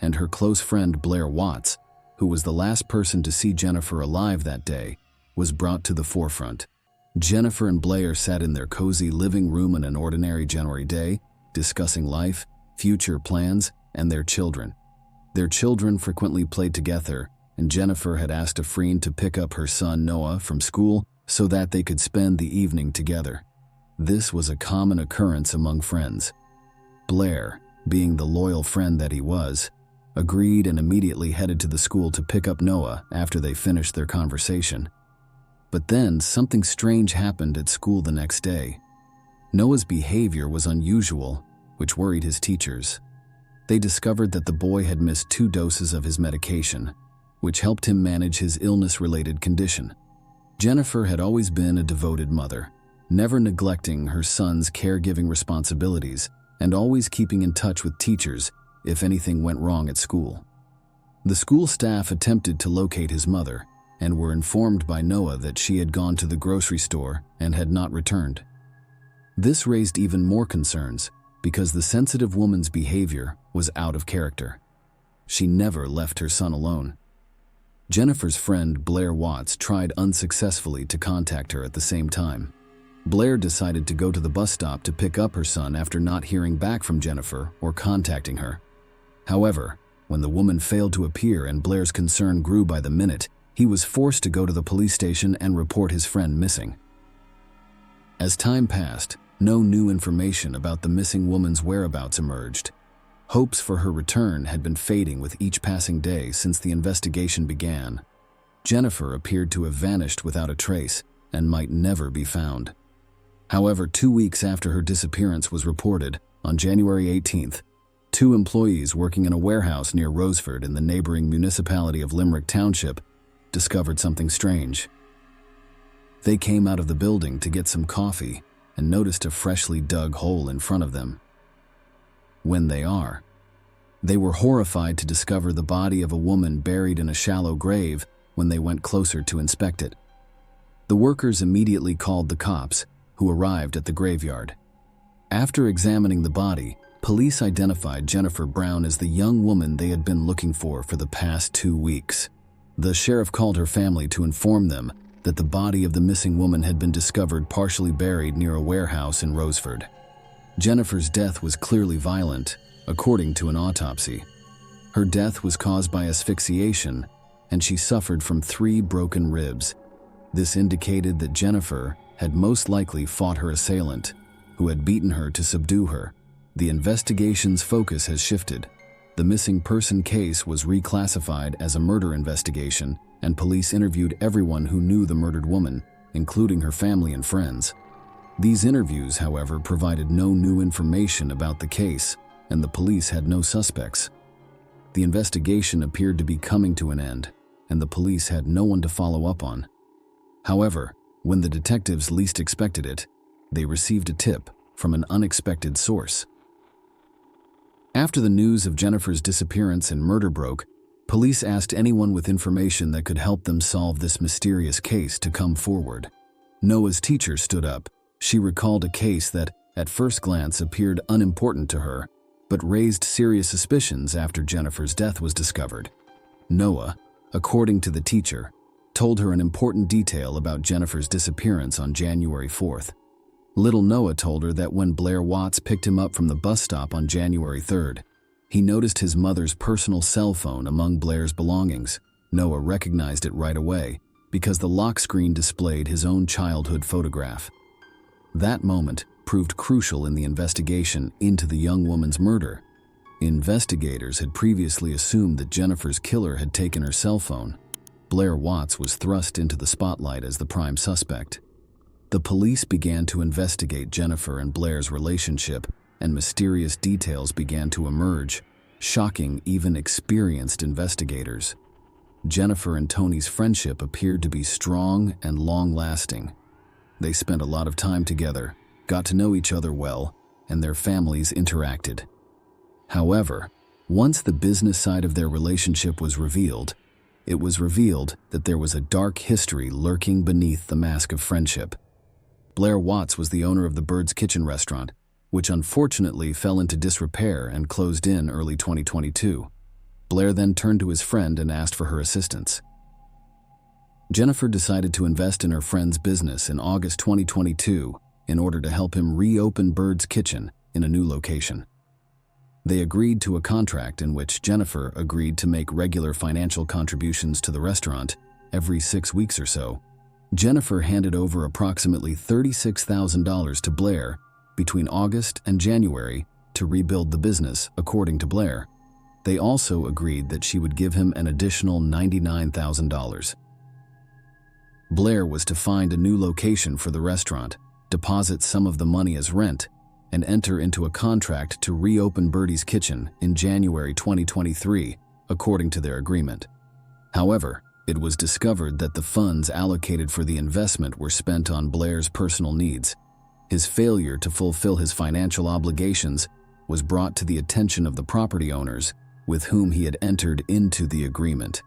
and her close friend Blair Watts, who was the last person to see Jennifer alive that day, was brought to the forefront. Jennifer and Blair sat in their cozy living room on an ordinary January day, discussing life, future plans, and their children. Their children frequently played together, and Jennifer had asked a friend to pick up her son Noah from school so that they could spend the evening together. This was a common occurrence among friends. Blair, being the loyal friend that he was, agreed and immediately headed to the school to pick up Noah after they finished their conversation. But then something strange happened at school the next day. Noah's behavior was unusual, which worried his teachers. They discovered that the boy had missed 2 doses of his medication, which helped him manage his illness-related condition. Jennifer had always been a devoted mother, never neglecting her son's caregiving responsibilities and always keeping in touch with teachers if anything went wrong at school. The school staff attempted to locate his mother and were informed by Noah that she had gone to the grocery store and had not returned. This raised even more concerns because the sensitive woman's behavior was out of character. She never left her son alone. Jennifer's friend Blair Watts tried unsuccessfully to contact her at the same time. Blair decided to go to the bus stop to pick up her son after not hearing back from Jennifer or contacting her. However, when the woman failed to appear and Blair's concern grew by the minute, he was forced to go to the police station and report his friend missing. As time passed, no new information about the missing woman's whereabouts emerged. Hopes for her return had been fading with each passing day since the investigation began. Jennifer appeared to have vanished without a trace and might never be found. However, 2 weeks after her disappearance was reported, on January 18th, 2 employees working in a warehouse near Roseford in the neighboring municipality of Limerick Township discovered something strange. They came out of the building to get some coffee and noticed a freshly dug hole in front of them. They were horrified to discover the body of a woman buried in a shallow grave when they went closer to inspect it. The workers immediately called the cops, who arrived at the graveyard. After examining the body, police identified Jennifer Brown as the young woman they had been looking for the past 2 weeks. The sheriff called her family to inform them that the body of the missing woman had been discovered partially buried near a warehouse in Roseford. Jennifer's death was clearly violent, according to an autopsy. Her death was caused by asphyxiation, and she suffered from 3 broken ribs. This indicated that Jennifer had most likely fought her assailant, who had beaten her to subdue her. The investigation's focus has shifted. The missing person case was reclassified as a murder investigation, and police interviewed everyone who knew the murdered woman, including her family and friends. These interviews, however, provided no new information about the case, and the police had no suspects. The investigation appeared to be coming to an end, and the police had no one to follow up on. However, when the detectives least expected it, they received a tip from an unexpected source. After the news of Jennifer's disappearance and murder broke, Police asked anyone with information that could help them solve this mysterious case to come forward. Noah's teacher stood up. She recalled a case that, at first glance, appeared unimportant to her, but raised serious suspicions after Jennifer's death was discovered. Noah, according to the teacher, told her an important detail about Jennifer's disappearance on January 4th. Little Noah told her that when Blair Watts picked him up from the bus stop on January 3rd, he noticed his mother's personal cell phone among Blair's belongings. Noah recognized it right away because the lock screen displayed his own childhood photograph. That moment proved crucial in the investigation into the young woman's murder. Investigators had previously assumed that Jennifer's killer had taken her cell phone. Blair Watts was thrust into the spotlight as the prime suspect. The police began to investigate Jennifer and Blair's relationship, and mysterious details began to emerge, shocking even experienced investigators. Jennifer and Tony's friendship appeared to be strong and long-lasting. They spent a lot of time together, got to know each other well, and their families interacted. However, once the business side of their relationship was revealed, it was revealed that there was a dark history lurking beneath the mask of friendship. Blair Watts was the owner of the Bird's Kitchen restaurant, which unfortunately fell into disrepair and closed in early 2022. Blair then turned to his friend and asked for her assistance. Jennifer decided to invest in her friend's business in August 2022 in order to help him reopen Bird's Kitchen in a new location. They agreed to a contract in which Jennifer agreed to make regular financial contributions to the restaurant every 6 weeks or so. Jennifer handed over approximately $36,000 to Blair between August and January to rebuild the business, according to Blair. They also agreed that she would give him an additional $99,000. Blair was to find a new location for the restaurant, deposit some of the money as rent, and enter into a contract to reopen Birdie's Kitchen in January 2023, according to their agreement. However, it was discovered that the funds allocated for the investment were spent on Blair's personal needs. His failure to fulfill his financial obligations was brought to the attention of the property owners with whom he had entered into the agreement.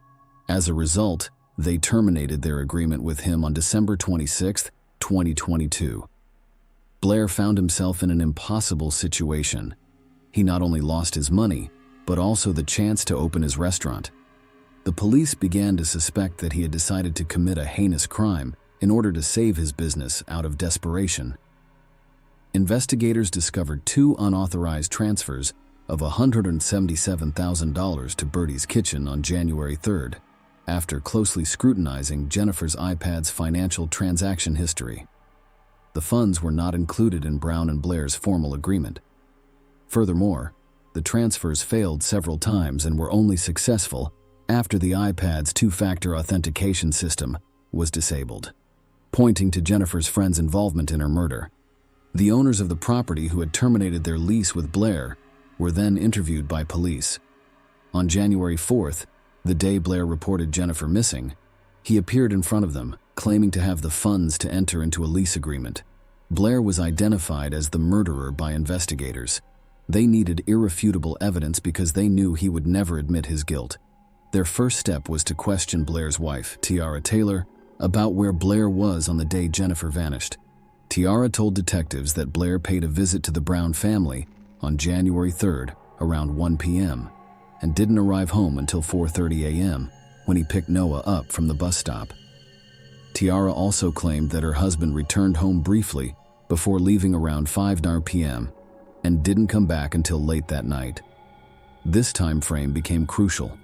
As a result, they terminated their agreement with him on December 26, 2022. Blair found himself in an impossible situation. He not only lost his money, but also the chance to open his restaurant. The police began to suspect that he had decided to commit a heinous crime in order to save his business out of desperation. Investigators discovered 2 unauthorized transfers of $177,000 to Birdie's Kitchen on January 3rd, after closely scrutinizing Jennifer's iPad's financial transaction history. The funds were not included in Brown and Blair's formal agreement. Furthermore, the transfers failed several times and were only successful after the iPad's 2-factor authentication system was disabled, pointing to Jennifer's friend's involvement in her murder. The owners of the property who had terminated their lease with Blair were then interviewed by police. On January 4th, the day Blair reported Jennifer missing, he appeared in front of them, claiming to have the funds to enter into a lease agreement. Blair was identified as the murderer by investigators. They needed irrefutable evidence because they knew he would never admit his guilt. Their first step was to question Blair's wife, Tiara Taylor, about where Blair was on the day Jennifer vanished. Tiara told detectives that Blair paid a visit to the Brown family on January 3rd around 1 p.m. and didn't arrive home until 4:30 a.m. when he picked Noah up from the bus stop. Tiara also claimed that her husband returned home briefly before leaving around 5 p.m. and didn't come back until late that night. This time frame became crucial.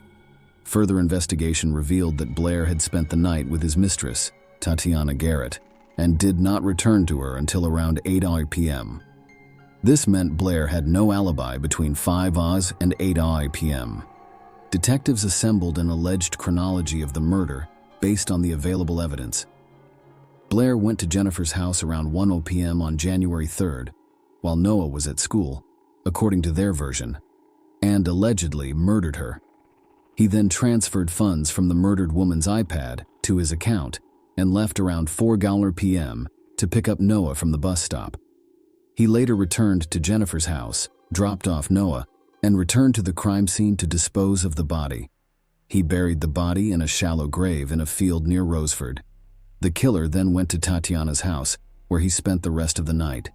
Further investigation revealed that Blair had spent the night with his mistress, Tatiana Garrett, and did not return to her until around 8 p.m. This meant Blair had no alibi between 5 and 8 p.m. Detectives assembled an alleged chronology of the murder based on the available evidence. Blair went to Jennifer's house around 1 p.m. on January 3rd, while Noah was at school, according to their version, and allegedly murdered her. He then transferred funds from the murdered woman's iPad to his account and left around 4 p.m. to pick up Noah from the bus stop. He later returned to Jennifer's house, dropped off Noah, and returned to the crime scene to dispose of the body. He buried the body in a shallow grave in a field near Roseford. The killer then went to Tatiana's house, where he spent the rest of the night.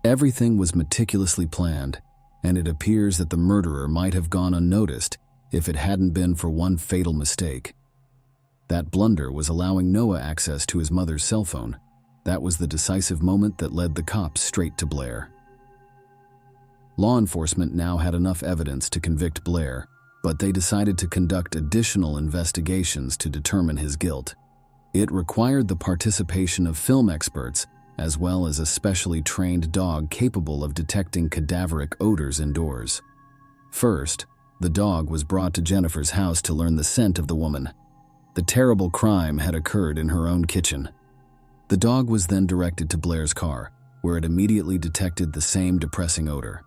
Everything was meticulously planned, and it appears that the murderer might have gone unnoticed if it hadn't been for one fatal mistake. That blunder was allowing Noah access to his mother's cell phone. That was the decisive moment that led the cops straight to Blair. Law enforcement now had enough evidence to convict Blair, but they decided to conduct additional investigations to determine his guilt. It required the participation of film experts, as well as a specially trained dog capable of detecting cadaveric odors indoors. First, the dog was brought to Jennifer's house to learn the scent of the woman. The terrible crime had occurred in her own kitchen. The dog was then directed to Blair's car, where it immediately detected the same depressing odor.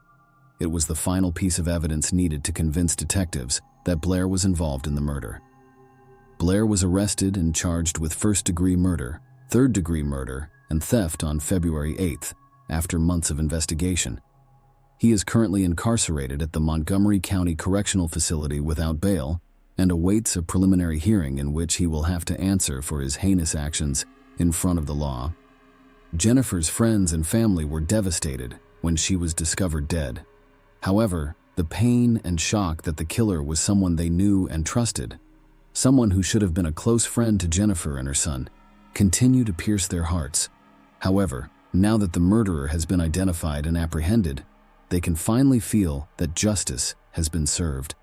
It was the final piece of evidence needed to convince detectives that Blair was involved in the murder. Blair was arrested and charged with first-degree murder, third-degree murder, and theft on February 8th, after months of investigation. He is currently incarcerated at the Montgomery County Correctional Facility without bail and awaits a preliminary hearing in which he will have to answer for his heinous actions in front of the law. Jennifer's friends and family were devastated when she was discovered dead. However, the pain and shock that the killer was someone they knew and trusted, someone who should have been a close friend to Jennifer and her son, continued to pierce their hearts. However, now that the murderer has been identified and apprehended, they can finally feel that justice has been served.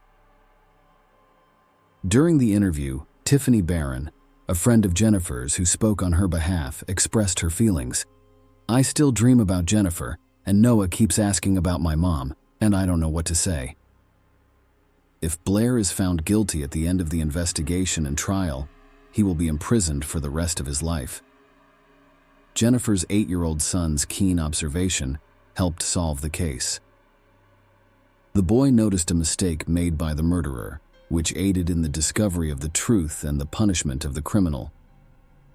During the interview, Tiffany Barron, a friend of Jennifer's who spoke on her behalf, expressed her feelings. "I still dream about Jennifer, and Noah keeps asking about my mom, and I don't know what to say." If Blair is found guilty at the end of the investigation and trial, he will be imprisoned for the rest of his life. Jennifer's 8-year-old son's keen observation helped solve the case. The boy noticed a mistake made by the murderer, which aided in the discovery of the truth and the punishment of the criminal.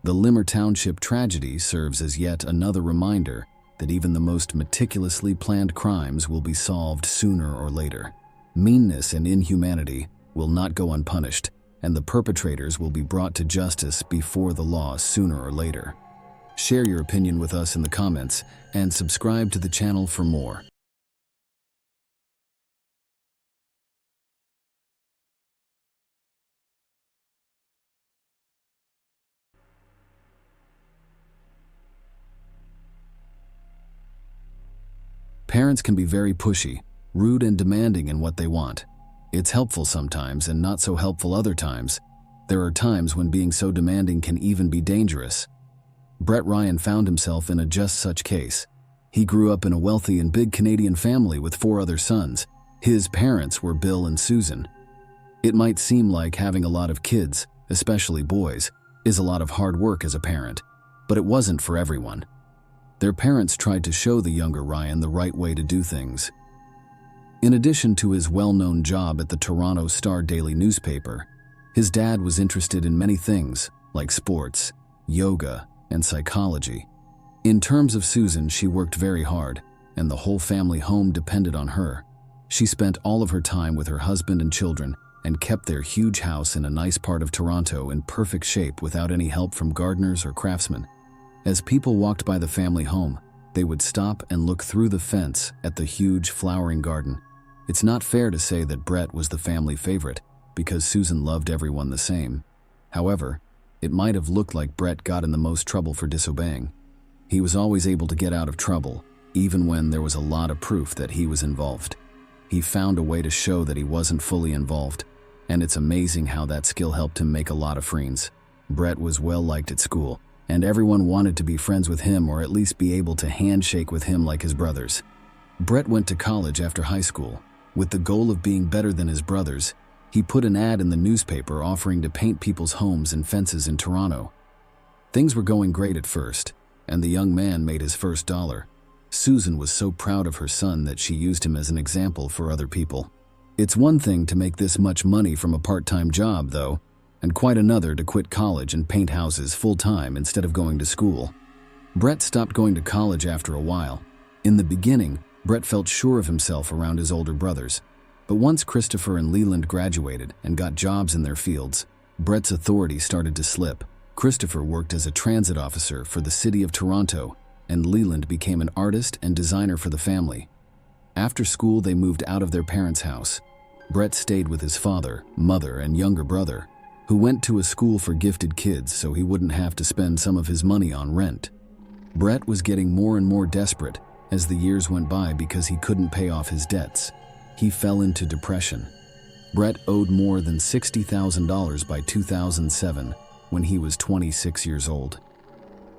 The Limmer Township tragedy serves as yet another reminder that even the most meticulously planned crimes will be solved sooner or later. Meanness and inhumanity will not go unpunished, and the perpetrators will be brought to justice before the law sooner or later. Share your opinion with us in the comments and subscribe to the channel for more. Parents can be very pushy, rude, and demanding in what they want. It's helpful sometimes and not so helpful other times. There are times when being so demanding can even be dangerous. Brett Ryan found himself in a just such case. He grew up in a wealthy and big Canadian family with 4 other sons. His parents were Bill and Susan. It might seem like having a lot of kids, especially boys, is a lot of hard work as a parent, but it wasn't for everyone. Their parents tried to show the younger Ryan the right way to do things. In addition to his well-known job at the Toronto Star Daily newspaper, his dad was interested in many things, like sports, yoga, and psychology. In terms of Susan, she worked very hard, and the whole family home depended on her. She spent all of her time with her husband and children and kept their huge house in a nice part of Toronto in perfect shape without any help from gardeners or craftsmen. As people walked by the family home, they would stop and look through the fence at the huge flowering garden. It's not fair to say that Brett was the family favorite, because Susan loved everyone the same. However, it might have looked like Brett got in the most trouble for disobeying. He was always able to get out of trouble, even when there was a lot of proof that he was involved. He found a way to show that he wasn't fully involved, and it's amazing how that skill helped him make a lot of friends. Brett was well liked at school, and everyone wanted to be friends with him or at least be able to handshake with him like his brothers. Brett went to college after high school. With the goal of being better than his brothers, he put an ad in the newspaper offering to paint people's homes and fences in Toronto. Things were going great at first, and the young man made his first dollar. Susan was so proud of her son that she used him as an example for other people. It's one thing to make this much money from a part-time job, though, and quite another to quit college and paint houses full-time instead of going to school. Brett stopped going to college after a while. In the beginning, Brett felt sure of himself around his older brothers. But once Christopher and Leland graduated and got jobs in their fields, Brett's authority started to slip. Christopher worked as a transit officer for the city of Toronto, and Leland became an artist and designer for the family. After school, they moved out of their parents' house. Brett stayed with his father, mother, and younger brother, who went to a school for gifted kids so he wouldn't have to spend some of his money on rent. Brett was getting more and more desperate as the years went by because he couldn't pay off his debts. He fell into depression. Brett owed more than $60,000 by 2007 when he was 26 years old.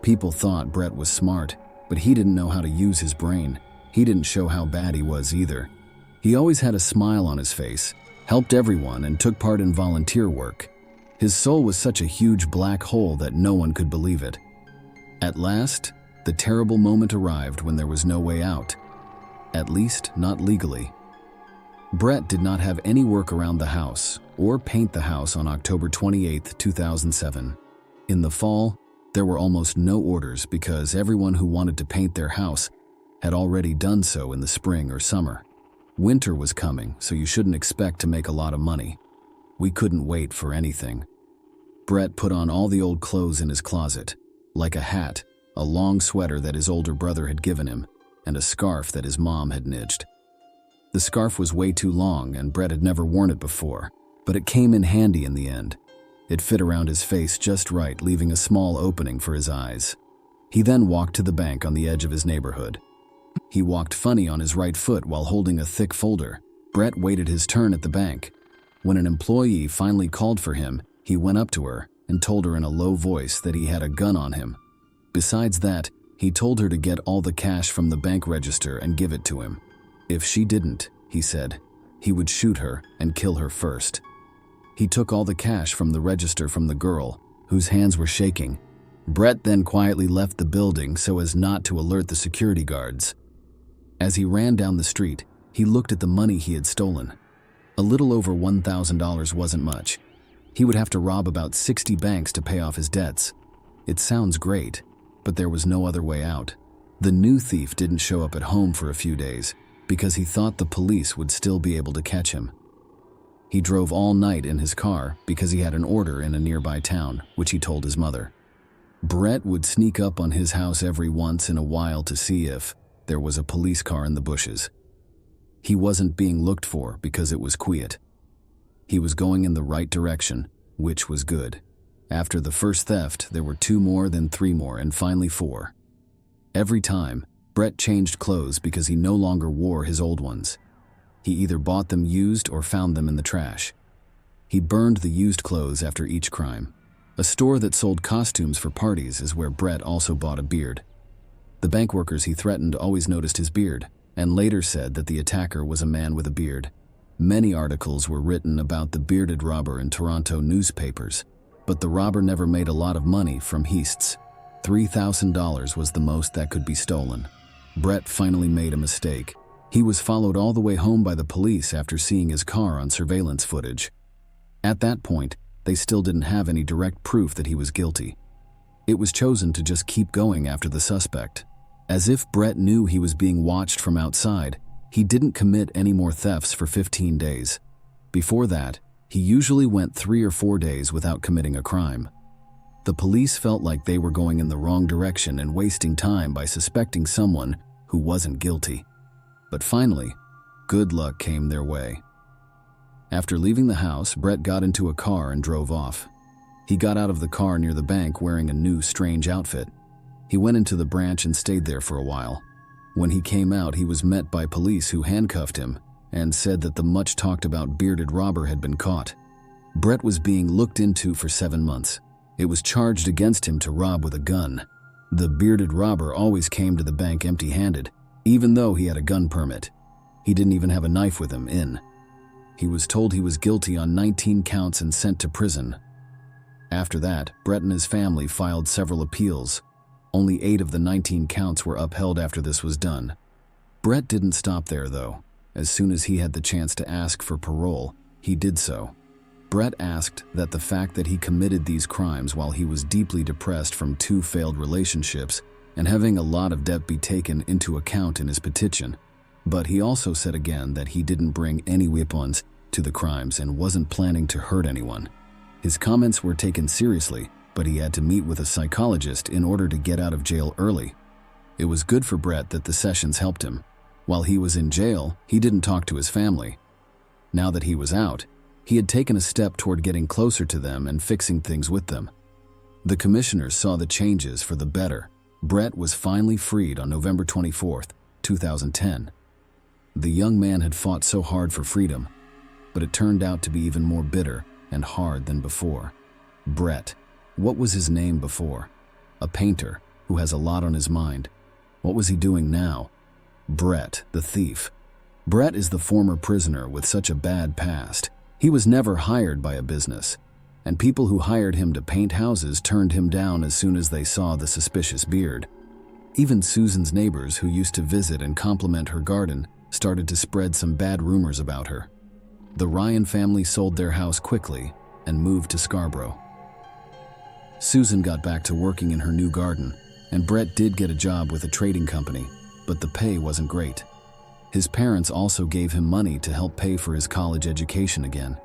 People thought Brett was smart, but he didn't know how to use his brain. He didn't show how bad he was either. He always had a smile on his face, helped everyone, and took part in volunteer work. His soul was such a huge black hole that no one could believe it. At last, the terrible moment arrived when there was no way out. At least, not legally. Brett did not have any work around the house or paint the house on October 28, 2007. In the fall, there were almost no orders because everyone who wanted to paint their house had already done so in the spring or summer. Winter was coming, so you shouldn't expect to make a lot of money. We couldn't wait for anything. Brett put on all the old clothes in his closet, like a hat, a long sweater that his older brother had given him, and a scarf that his mom had knitted. The scarf was way too long, and Brett had never worn it before, but it came in handy in the end. It fit around his face just right, leaving a small opening for his eyes. He then walked to the bank on the edge of his neighborhood. He walked funny on his right foot while holding a thick folder. Brett waited his turn at the bank. When an employee finally called for him, he went up to her and told her in a low voice that he had a gun on him. Besides that, he told her to get all the cash from the bank register and give it to him. If she didn't, he said, he would shoot her and kill her first. He took all the cash from the register from the girl, whose hands were shaking. Brett then quietly left the building so as not to alert the security guards. As he ran down the street, he looked at the money he had stolen. A little over $1,000 wasn't much. He would have to rob about 60 banks to pay off his debts. It sounds great, but there was no other way out. The new thief didn't show up at home for a few days because he thought the police would still be able to catch him. He drove all night in his car because he had an order in a nearby town, which he told his mother. Brett would sneak up on his house every once in a while to see if there was a police car in the bushes. He wasn't being looked for because it was quiet. He was going in the right direction, which was good. After the first theft, there were 2 more, then 3 more, and finally 4. Every time, Brett changed clothes because he no longer wore his old ones. He either bought them used or found them in the trash. He burned the used clothes after each crime. A store that sold costumes for parties is where Brett also bought a beard. The bank workers he threatened always noticed his beard, and later said that the attacker was a man with a beard. Many articles were written about the bearded robber in Toronto newspapers, but the robber never made a lot of money from heists. $3,000 was the most that could be stolen. Brett finally made a mistake. He was followed all the way home by the police after seeing his car on surveillance footage. At that point, they still didn't have any direct proof that he was guilty. It was chosen to just keep going after the suspect. As if Brett knew he was being watched from outside, he didn't commit any more thefts for 15 days. Before that, he usually went 3 or 4 days without committing a crime. The police felt like they were going in the wrong direction and wasting time by suspecting someone who wasn't guilty. But finally, good luck came their way. After leaving the house, Brett got into a car and drove off. He got out of the car near the bank wearing a new, strange outfit. He went into the branch and stayed there for a while. When he came out, he was met by police who handcuffed him and said that the much-talked-about bearded robber had been caught. Brett was being looked into for 7 months. It was charged against him to rob with a gun. The bearded robber always came to the bank empty-handed, even though he had a gun permit. He didn't even have a knife with him in. He was told he was guilty on 19 counts and sent to prison. After that, Brett and his family filed several appeals. Only 8 of the 19 counts were upheld after this was done. Brett didn't stop there, though. As soon as he had the chance to ask for parole, he did so. Brett asked that the fact that he committed these crimes while he was deeply depressed from 2 failed relationships and having a lot of debt be taken into account in his petition. But he also said again that he didn't bring any weapons to the crimes and wasn't planning to hurt anyone. His comments were taken seriously, but he had to meet with a psychologist in order to get out of jail early. It was good for Brett that the sessions helped him. While he was in jail, he didn't talk to his family. Now that he was out, he had taken a step toward getting closer to them and fixing things with them. The commissioners saw the changes for the better. Brett was finally freed on November 24th, 2010. The young man had fought so hard for freedom, but it turned out to be even more bitter and hard than before. Brett, what was his name before? A painter who has a lot on his mind. What was he doing now? Brett, the thief. Brett is the former prisoner with such a bad past. He was never hired by a business, and people who hired him to paint houses turned him down as soon as they saw the suspicious beard. Even Susan's neighbors who used to visit and compliment her garden started to spread some bad rumors about her. The Ryan family sold their house quickly and moved to Scarborough. Susan got back to working in her new garden, and Brett did get a job with a trading company, but the pay wasn't great. His parents also gave him money to help pay for his college education again.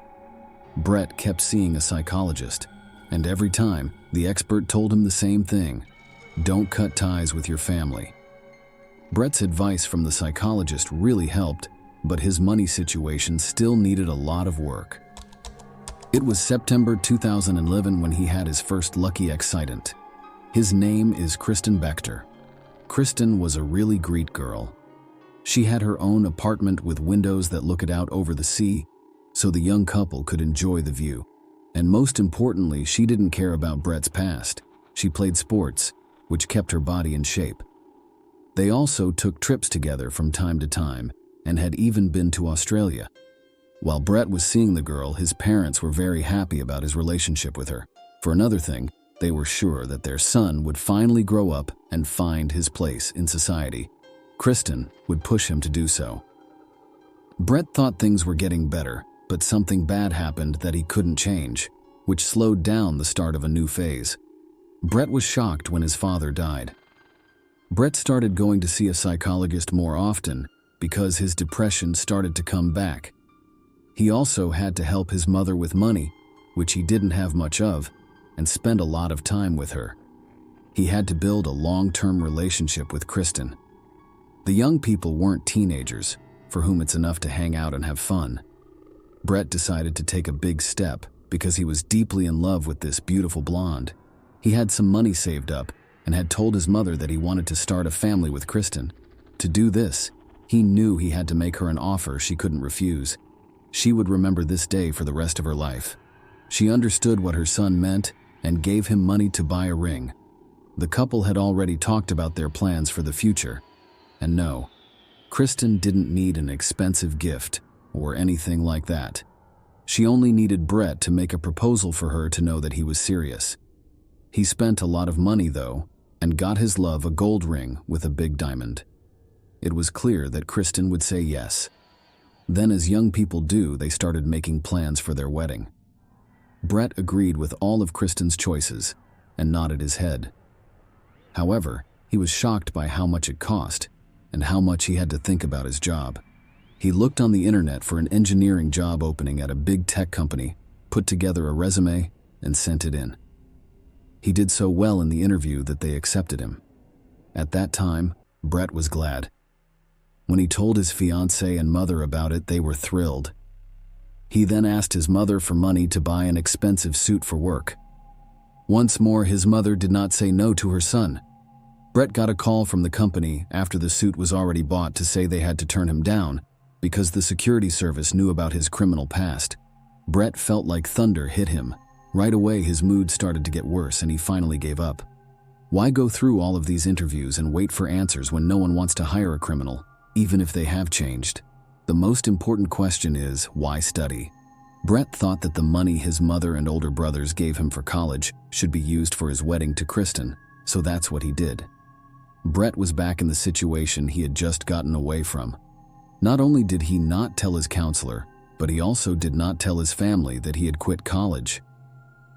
Brett kept seeing a psychologist, and every time, the expert told him the same thing: don't cut ties with your family. Brett's advice from the psychologist really helped, but his money situation still needed a lot of work. It was September 2011 when he had his first lucky accident. His name is Kristen Bechter. Kristen was a really great girl. She had her own apartment with windows that looked out over the sea, so the young couple could enjoy the view. And most importantly, she didn't care about Brett's past. She played sports, which kept her body in shape. They also took trips together from time to time and had even been to Australia. While Brett was seeing the girl, his parents were very happy about his relationship with her. For another thing, they were sure that their son would finally grow up and find his place in society. Kristen would push him to do so. Brett thought things were getting better, but something bad happened that he couldn't change, which slowed down the start of a new phase. Brett was shocked when his father died. Brett started going to see a psychologist more often because his depression started to come back. He also had to help his mother with money, which he didn't have much of, and spend a lot of time with her. He had to build a long-term relationship with Kristen. The young people weren't teenagers, for whom it's enough to hang out and have fun. Brett decided to take a big step because he was deeply in love with this beautiful blonde. He had some money saved up and had told his mother that he wanted to start a family with Kristen. To do this, he knew he had to make her an offer she couldn't refuse. She would remember this day for the rest of her life. She understood what her son meant and gave him money to buy a ring. The couple had already talked about their plans for the future. And no, Kristen didn't need an expensive gift or anything like that. She only needed Brett to make a proposal for her to know that he was serious. He spent a lot of money, though, and got his love a gold ring with a big diamond. It was clear that Kristen would say yes. Then, as young people do, they started making plans for their wedding. Brett agreed with all of Kristen's choices and nodded his head. However, he was shocked by how much it cost and how much he had to think about his job. He looked on the internet for an engineering job opening at a big tech company, put together a resume, and sent it in. He did so well in the interview that they accepted him. At that time, Brett was glad. When he told his fiancée and mother about it, they were thrilled. He then asked his mother for money to buy an expensive suit for work. Once more, his mother did not say no to her son. Brett got a call from the company after the suit was already bought to say they had to turn him down because the security service knew about his criminal past. Brett felt like thunder hit him. Right away, his mood started to get worse and he finally gave up. Why go through all of these interviews and wait for answers when no one wants to hire a criminal, even if they have changed? The most important question is, why study? Brett thought that the money his mother and older brothers gave him for college should be used for his wedding to Kristen, so that's what he did. Brett was back in the situation he had just gotten away from. Not only did he not tell his counselor, but he also did not tell his family that he had quit college.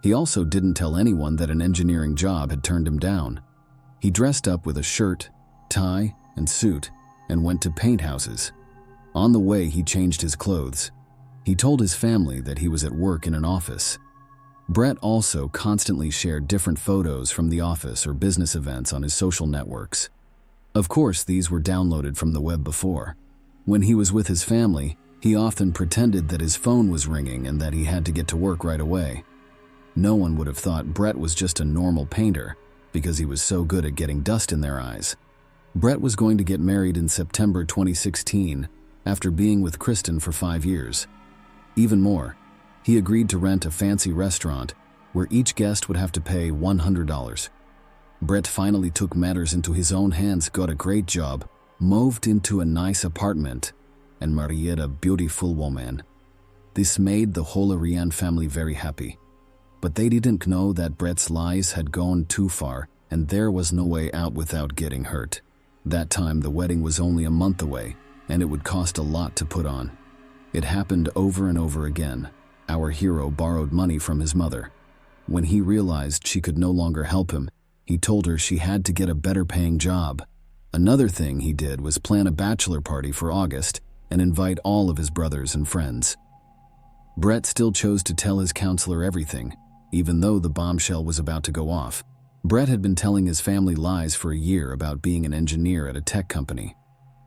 He also didn't tell anyone that an engineering job had turned him down. He dressed up with a shirt, tie, and suit, and went to paint houses. On the way, he changed his clothes. He told his family that he was at work in an office. Brett also constantly shared different photos from the office or business events on his social networks. Of course, these were downloaded from the web before. When he was with his family, he often pretended that his phone was ringing and that he had to get to work right away. No one would have thought Brett was just a normal painter because he was so good at getting dust in their eyes. Brett was going to get married in September 2016 after being with Kristen for 5 years. Even more, he agreed to rent a fancy restaurant where each guest would have to pay $100. Brett finally took matters into his own hands, got a great job, moved into a nice apartment, and married a beautiful woman. This made the whole Ariane family very happy. But they didn't know that Brett's lies had gone too far, and there was no way out without getting hurt. That time, the wedding was only a month away, and it would cost a lot to put on. It happened over and over again. Our hero borrowed money from his mother. When he realized she could no longer help him, he told her she had to get a better-paying job. Another thing he did was plan a bachelor party for August and invite all of his brothers and friends. Brett still chose to tell his counselor everything, even though the bombshell was about to go off. Brett had been telling his family lies for a year about being an engineer at a tech company.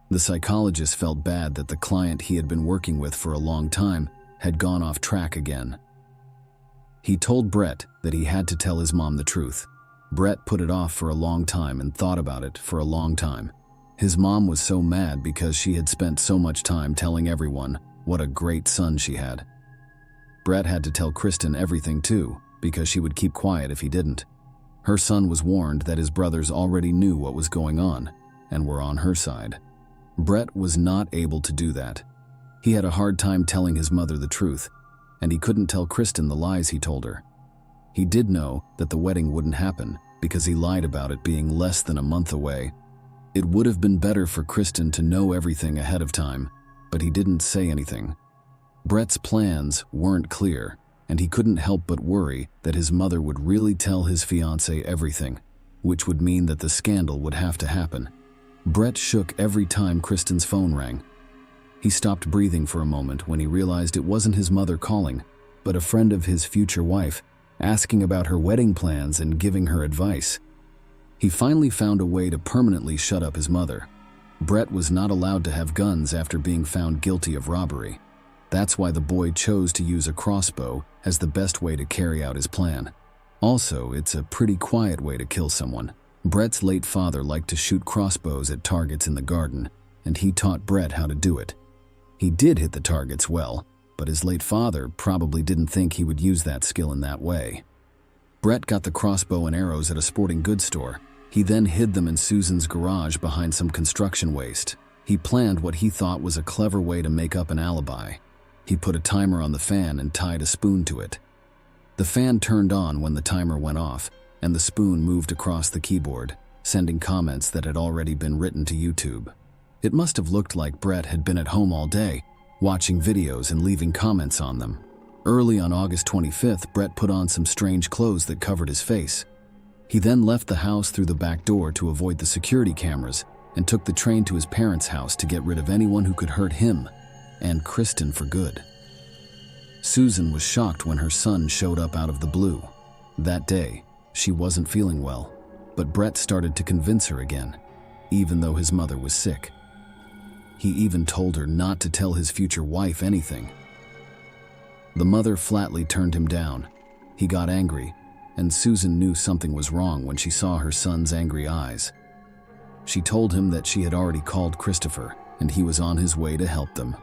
The psychologist felt bad that the client he had been working with for a long time had gone off track again. He told Brett that he had to tell his mom the truth. Brett put it off for a long time and thought about it for a long time. His mom was so mad because she had spent so much time telling everyone what a great son she had. Brett had to tell Kristen everything too, because she would keep quiet if he didn't. Her son was warned that his brothers already knew what was going on and were on her side. Brett was not able to do that. He had a hard time telling his mother the truth, and he couldn't tell Kristen the lies he told her. He did know that the wedding wouldn't happen because he lied about it being less than a month away. It would have been better for Kristen to know everything ahead of time, but he didn't say anything. Brett's plans weren't clear, and he couldn't help but worry that his mother would really tell his fiancée everything, which would mean that the scandal would have to happen. Brett shook every time Kristen's phone rang. He stopped breathing for a moment when he realized it wasn't his mother calling, but a friend of his future wife, asking about her wedding plans and giving her advice. He finally found a way to permanently shut up his mother. Brett was not allowed to have guns after being found guilty of robbery. That's why the boy chose to use a crossbow as the best way to carry out his plan. Also, it's a pretty quiet way to kill someone. Brett's late father liked to shoot crossbows at targets in the garden, and he taught Brett how to do it. He did hit the targets well, but his late father probably didn't think he would use that skill in that way. Brett got the crossbow and arrows at a sporting goods store. He then hid them in Susan's garage behind some construction waste. He planned what he thought was a clever way to make up an alibi. He put a timer on the fan and tied a spoon to it. The fan turned on when the timer went off, and the spoon moved across the keyboard, sending comments that had already been written to YouTube. It must have looked like Brett had been at home all day, watching videos and leaving comments on them. Early on August 25th, Brett put on some strange clothes that covered his face. He then left the house through the back door to avoid the security cameras and took the train to his parents' house to get rid of anyone who could hurt him and Kristen for good. Susan was shocked when her son showed up out of the blue. That day, she wasn't feeling well, but Brett started to convince her again, even though his mother was sick. He even told her not to tell his future wife anything. The mother flatly turned him down. He got angry, and Susan knew something was wrong when she saw her son's angry eyes. She told him that she had already called Christopher, and he was on his way to help them.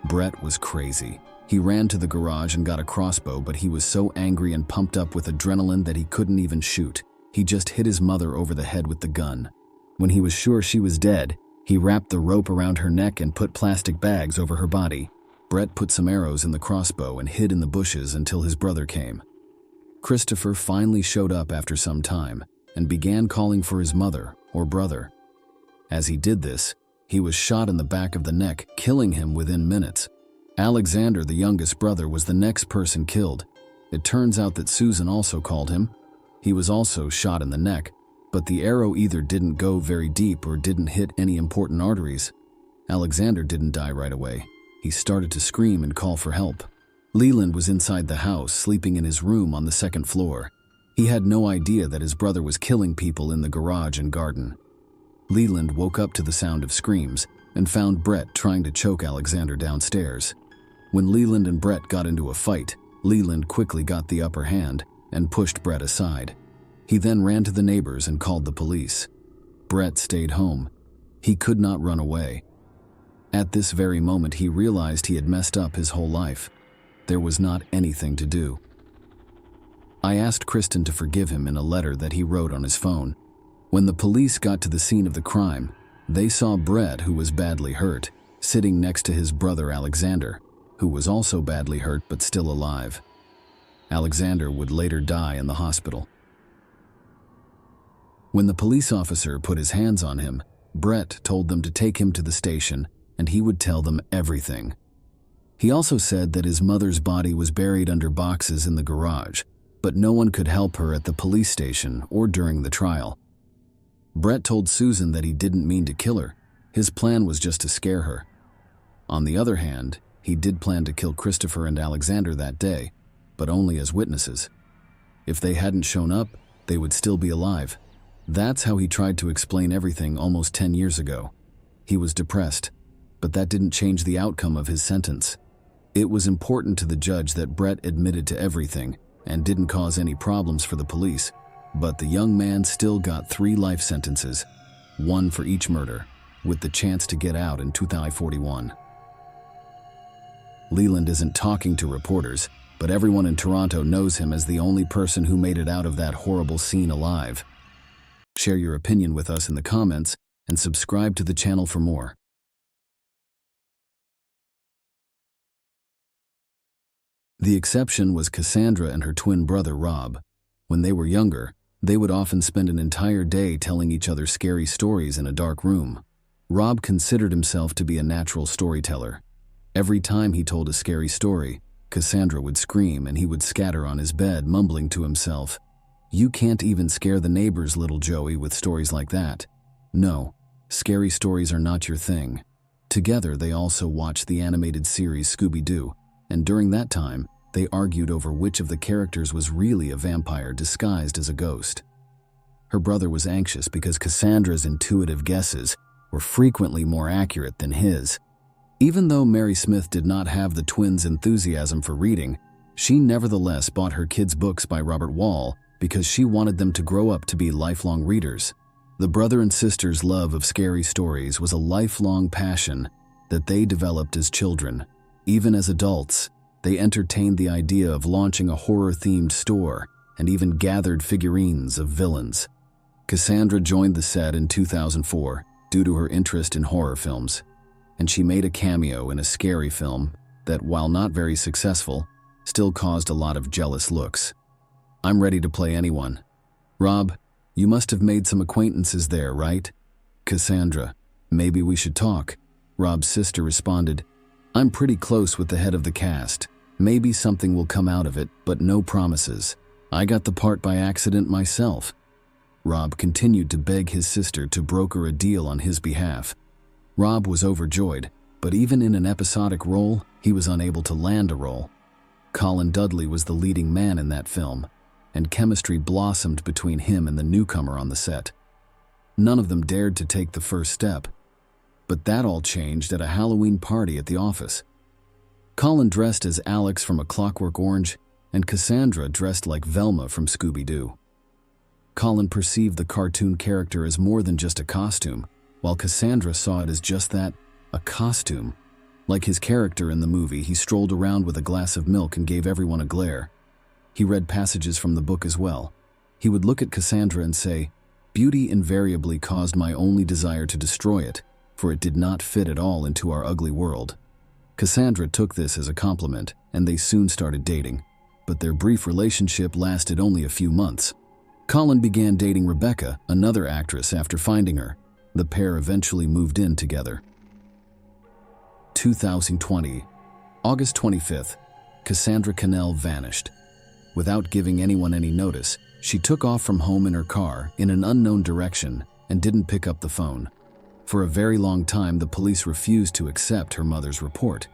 Brett was crazy. He ran to the garage and got a crossbow, but he was so angry and pumped up with adrenaline that he couldn't even shoot. He just hit his mother over the head with the gun. When he was sure she was dead, he wrapped the rope around her neck and put plastic bags over her body. Brett put some arrows in the crossbow and hid in the bushes until his brother came. Christopher finally showed up after some time and began calling for his mother or brother. As he did this, he was shot in the back of the neck, killing him within minutes. Alexander, the youngest brother, was the next person killed. It turns out that Susan also called him. He was also shot in the neck, but the arrow either didn't go very deep or didn't hit any important arteries. Alexander didn't die right away. He started to scream and call for help. Leland was inside the house, sleeping in his room on the second floor. He had no idea that his brother was killing people in the garage and garden. Leland woke up to the sound of screams and found Brett trying to choke Alexander downstairs. When Leland and Brett got into a fight, Leland quickly got the upper hand and pushed Brett aside. He then ran to the neighbors and called the police. Brett stayed home. He could not run away. At this very moment, he realized he had messed up his whole life. There was not anything to do. I asked Kristen to forgive him in a letter that he wrote on his phone. When the police got to the scene of the crime, they saw Brett, who was badly hurt, sitting next to his brother Alexander, who was also badly hurt but still alive. Alexander would later die in the hospital. When the police officer put his hands on him, Brett told them to take him to the station and he would tell them everything. He also said that his mother's body was buried under boxes in the garage, but no one could help her at the police station or during the trial. Brett told Susan that he didn't mean to kill her. His plan was just to scare her. On the other hand, he did plan to kill Christopher and Alexander that day, but only as witnesses. If they hadn't shown up, they would still be alive. That's how he tried to explain everything almost 10 years ago. He was depressed, but that didn't change the outcome of his sentence. It was important to the judge that Brett admitted to everything and didn't cause any problems for the police, but the young man still got 3 life sentences, 1 for each murder, with the chance to get out in 2041. Leland isn't talking to reporters, but everyone in Toronto knows him as the only person who made it out of that horrible scene alive. Share your opinion with us in the comments and subscribe to the channel for more. The exception was Cassandra and her twin brother Rob. When they were younger, they would often spend an entire day telling each other scary stories in a dark room. Rob considered himself to be a natural storyteller. Every time he told a scary story, Cassandra would scream and he would scatter on his bed, mumbling to himself, "You can't even scare the neighbors, little Joey, with stories like that." No, scary stories are not your thing. Together, they also watched the animated series Scooby-Doo, and during that time, they argued over which of the characters was really a vampire disguised as a ghost. Her brother was anxious because Cassandra's intuitive guesses were frequently more accurate than his. Even though Mary Smith did not have the twins' enthusiasm for reading, she nevertheless bought her kids' books by Robert Wall because she wanted them to grow up to be lifelong readers. The brother and sister's love of scary stories was a lifelong passion that they developed as children. Even as adults, they entertained the idea of launching a horror-themed store and even gathered figurines of villains. Cassandra joined the set in 2004 due to her interest in horror films, and she made a cameo in a scary film that, while not very successful, still caused a lot of jealous looks. "I'm ready to play anyone." "Rob, you must have made some acquaintances there, right?" "Cassandra, maybe we should talk." Rob's sister responded, "I'm pretty close with the head of the cast. Maybe something will come out of it, but no promises. I got the part by accident myself." Rob continued to beg his sister to broker a deal on his behalf. Rob was overjoyed, but even in an episodic role, he was unable to land a role. Colin Dudley was the leading man in that film, and chemistry blossomed between him and the newcomer on the set. None of them dared to take the first step, but that all changed at a Halloween party at the office. Colin dressed as Alex from A Clockwork Orange, and Cassandra dressed like Velma from Scooby-Doo. Colin perceived the cartoon character as more than just a costume, while Cassandra saw it as just that, a costume. Like his character in the movie, he strolled around with a glass of milk and gave everyone a glare. He read passages from the book as well. He would look at Cassandra and say, "Beauty invariably caused my only desire to destroy it, for it did not fit at all into our ugly world." Cassandra took this as a compliment, and they soon started dating, but their brief relationship lasted only a few months. Colin began dating Rebecca, another actress, after finding her. The pair eventually moved in together. 2020, August 25th, Cassandra Cannell vanished. Without giving anyone any notice, She took off from home in her car in an unknown direction and didn't pick up the phone. For a very long time, the police refused to accept her mother's report,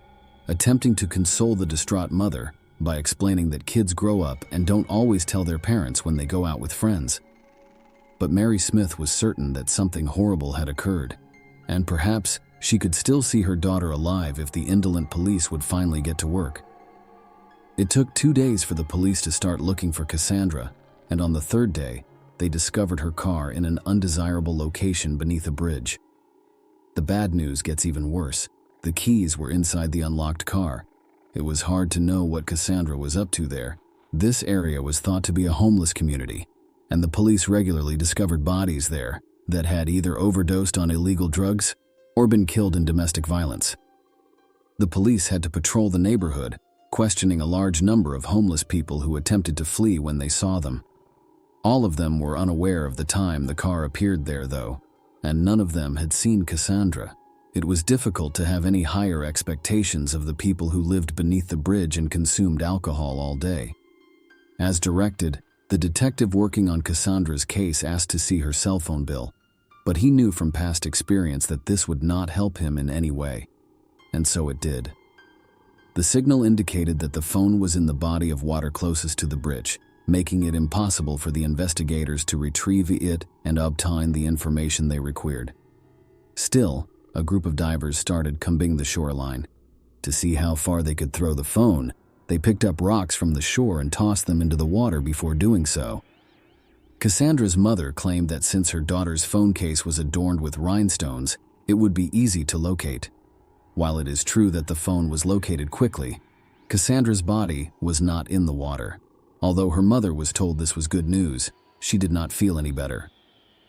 attempting to console the distraught mother by explaining that kids grow up and don't always tell their parents when they go out with friends. But Mary Smith was certain that something horrible had occurred, and perhaps she could still see her daughter alive if the indolent police would finally get to work. It took 2 days for the police to start looking for Cassandra, and on the third day, they discovered her car in an undesirable location beneath a bridge. The bad news gets even worse. The keys were inside the unlocked car. It was hard to know what Cassandra was up to there. This area was thought to be a homeless community, and the police regularly discovered bodies there that had either overdosed on illegal drugs or been killed in domestic violence. The police had to patrol the neighborhood, questioning a large number of homeless people who attempted to flee when they saw them. All of them were unaware of the time the car appeared there, though, and none of them had seen Cassandra. It was difficult to have any higher expectations of the people who lived beneath the bridge and consumed alcohol all day. As directed, the detective working on Cassandra's case asked to see her cell phone bill, but he knew from past experience that this would not help him in any way, and so it did. The signal indicated that the phone was in the body of water closest to the bridge, making it impossible for the investigators to retrieve it and obtain the information they required. Still, a group of divers started combing the shoreline. To see how far they could throw the phone, they picked up rocks from the shore and tossed them into the water before doing so. Cassandra's mother claimed that since her daughter's phone case was adorned with rhinestones, it would be easy to locate. While it is true that the phone was located quickly, Cassandra's body was not in the water. Although her mother was told this was good news, she did not feel any better.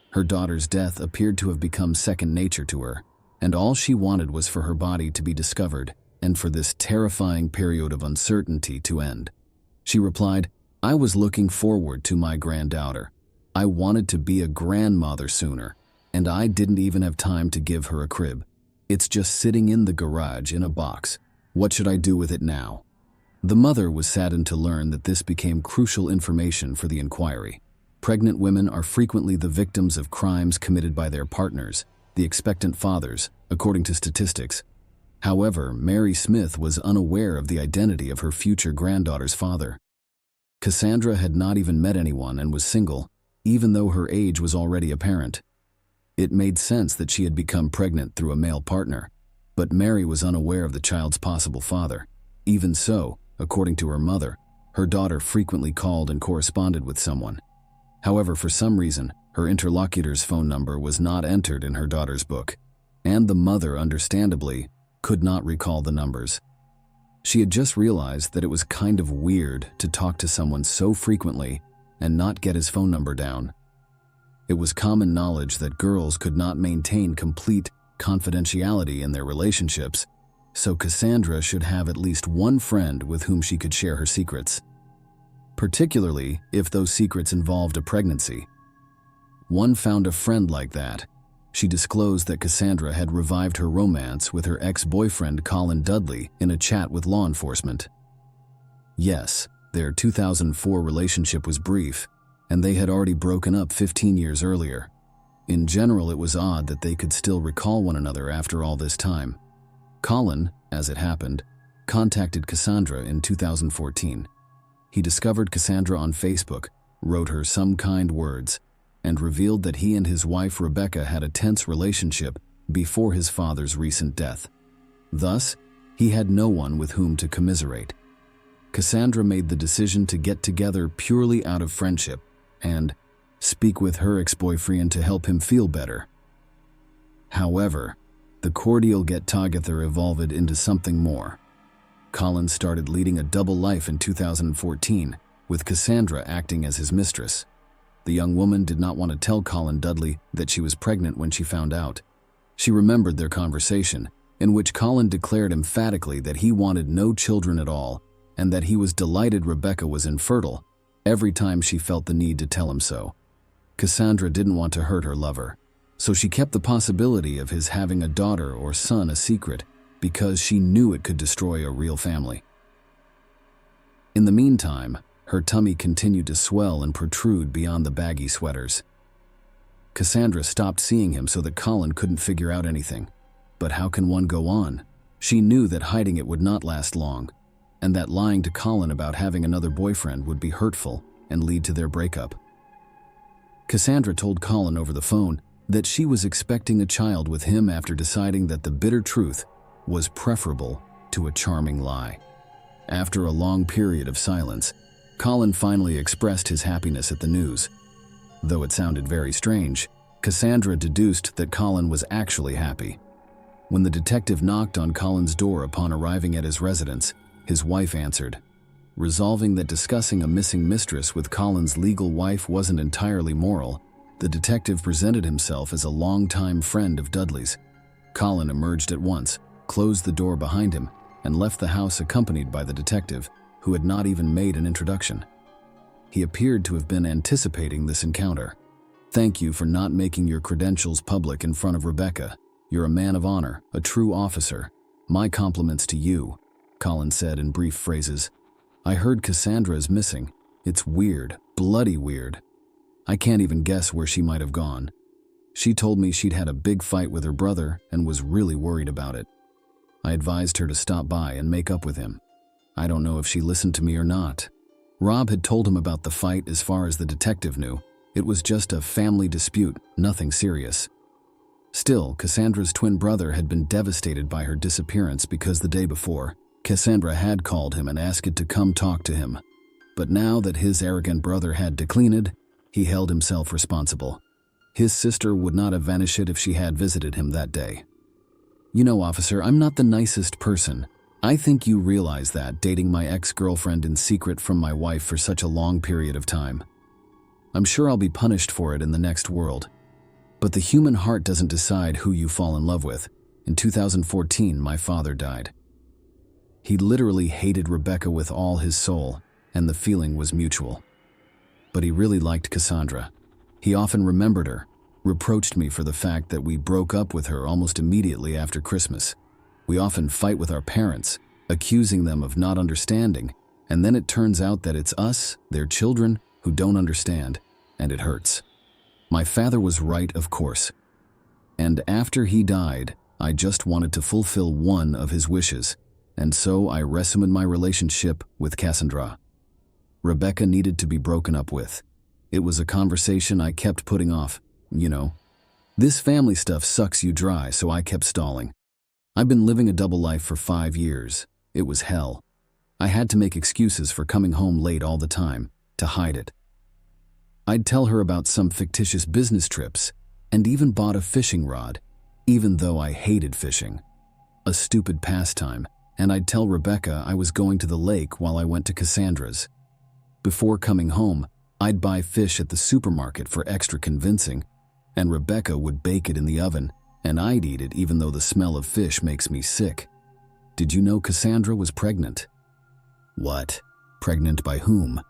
Her daughter's death appeared to have become second nature to her, and all she wanted was for her body to be discovered and for this terrifying period of uncertainty to end. She replied, "I was looking forward to my granddaughter. I wanted to be a grandmother sooner, and I didn't even have time to give her a crib. It's just sitting in the garage in a box. What should I do with it now?" The mother was saddened to learn that this became crucial information for the inquiry. Pregnant women are frequently the victims of crimes committed by their partners, the expectant fathers, according to statistics. However, Mary Smith was unaware of the identity of her future granddaughter's father. Cassandra had not even met anyone and was single, even though her age was already apparent. It made sense that she had become pregnant through a male partner, but Mary was unaware of the child's possible father. Even so, according to her mother, her daughter frequently called and corresponded with someone. However, for some reason, her interlocutor's phone number was not entered in her daughter's book, and the mother, understandably, could not recall the numbers. She had just realized that it was kind of weird to talk to someone so frequently and not get his phone number down. It was common knowledge that girls could not maintain complete confidentiality in their relationships, so Cassandra should have at least one friend with whom she could share her secrets, particularly if those secrets involved a pregnancy. One found a friend like that. She disclosed that Cassandra had revived her romance with her ex-boyfriend Colin Dudley in a chat with law enforcement. Yes, their 2004 relationship was brief, and they had already broken up 15 years earlier. In general, it was odd that they could still recall one another after all this time. Colin, as it happened, contacted Cassandra in 2014. He discovered Cassandra on Facebook, wrote her some kind words, and revealed that he and his wife Rebecca had a tense relationship before his father's recent death. Thus, he had no one with whom to commiserate. Cassandra made the decision to get together purely out of friendship and speak with her ex-boyfriend to help him feel better. However, the cordial get-together evolved into something more. Colin started leading a double life in 2014, with Cassandra acting as his mistress. The young woman did not want to tell Colin Dudley that she was pregnant when she found out. She remembered their conversation, in which Colin declared emphatically that he wanted no children at all, and that he was delighted Rebecca was infertile, every time she felt the need to tell him so. Cassandra didn't want to hurt her lover, so she kept the possibility of his having a daughter or son a secret because she knew it could destroy a real family. In the meantime, Her tummy continued to swell and protrude beyond the baggy sweaters. Cassandra stopped seeing him so that Colin couldn't figure out anything. But how can one go on? She knew that hiding it would not last long, and that lying to Colin about having another boyfriend would be hurtful and lead to their breakup. Cassandra told Colin over the phone that she was expecting a child with him after deciding that the bitter truth was preferable to a charming lie. After a long period of silence, Colin finally expressed his happiness at the news. Though it sounded very strange, Cassandra deduced that Colin was actually happy. When the detective knocked on Colin's door upon arriving at his residence, his wife answered. Resolving that discussing a missing mistress with Colin's legal wife wasn't entirely moral, the detective presented himself as a longtime friend of Dudley's. Colin emerged at once, closed the door behind him, and left the house accompanied by the detective, who had not even made an introduction. He appeared to have been anticipating this encounter. "Thank you for not making your credentials public in front of Rebecca. You're a man of honor, a true officer. My compliments to you," Colin said in brief phrases. "I heard Cassandra is missing. It's weird, bloody weird. I can't even guess where she might have gone. She told me she'd had a big fight with her brother and was really worried about it. I advised her to stop by and make up with him. I don't know if she listened to me or not." Rob had told him about the fight. As far as the detective knew, it was just a family dispute, nothing serious. Still, Cassandra's twin brother had been devastated by her disappearance because the day before, Cassandra had called him and asked to come talk to him. But now that his arrogant brother had declined, he held himself responsible. His sister would not have vanished if she had visited him that day. "You know, officer, I'm not the nicest person. I think you realize that, dating my ex-girlfriend in secret from my wife for such a long period of time. I'm sure I'll be punished for it in the next world. But the human heart doesn't decide who you fall in love with. In 2014, my father died. He literally hated Rebecca with all his soul, and the feeling was mutual. But he really liked Cassandra. He often remembered her, reproached me for the fact that we broke up with her almost immediately after Christmas. We often fight with our parents, accusing them of not understanding, and then it turns out that it's us, their children, who don't understand, and it hurts. My father was right, of course. And after he died, I just wanted to fulfill one of his wishes, and so I resumed my relationship with Cassandra. Rebecca needed to be broken up with. It was a conversation I kept putting off, you know. This family stuff sucks you dry, so I kept stalling. I've been living a double life for 5 years. It was hell. I had to make excuses for coming home late all the time, to hide it. I'd tell her about some fictitious business trips, and even bought a fishing rod, even though I hated fishing. A stupid pastime, and I'd tell Rebecca I was going to the lake while I went to Cassandra's. Before coming home, I'd buy fish at the supermarket for extra convincing, and Rebecca would bake it in the oven, and I'd eat it even though the smell of fish makes me sick. Did you know Cassandra was pregnant? What? Pregnant by whom?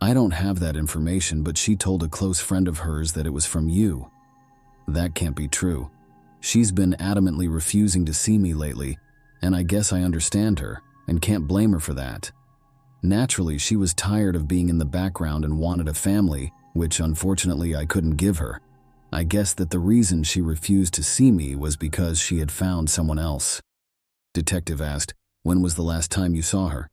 I don't have that information, but she told a close friend of hers that it was from you. That can't be true. She's been adamantly refusing to see me lately, and I guess I understand her, and can't blame her for that. Naturally, she was tired of being in the background and wanted a family, which unfortunately I couldn't give her. I guess that the reason she refused to see me was because she had found someone else. Detective asked, "When was the last time you saw her?"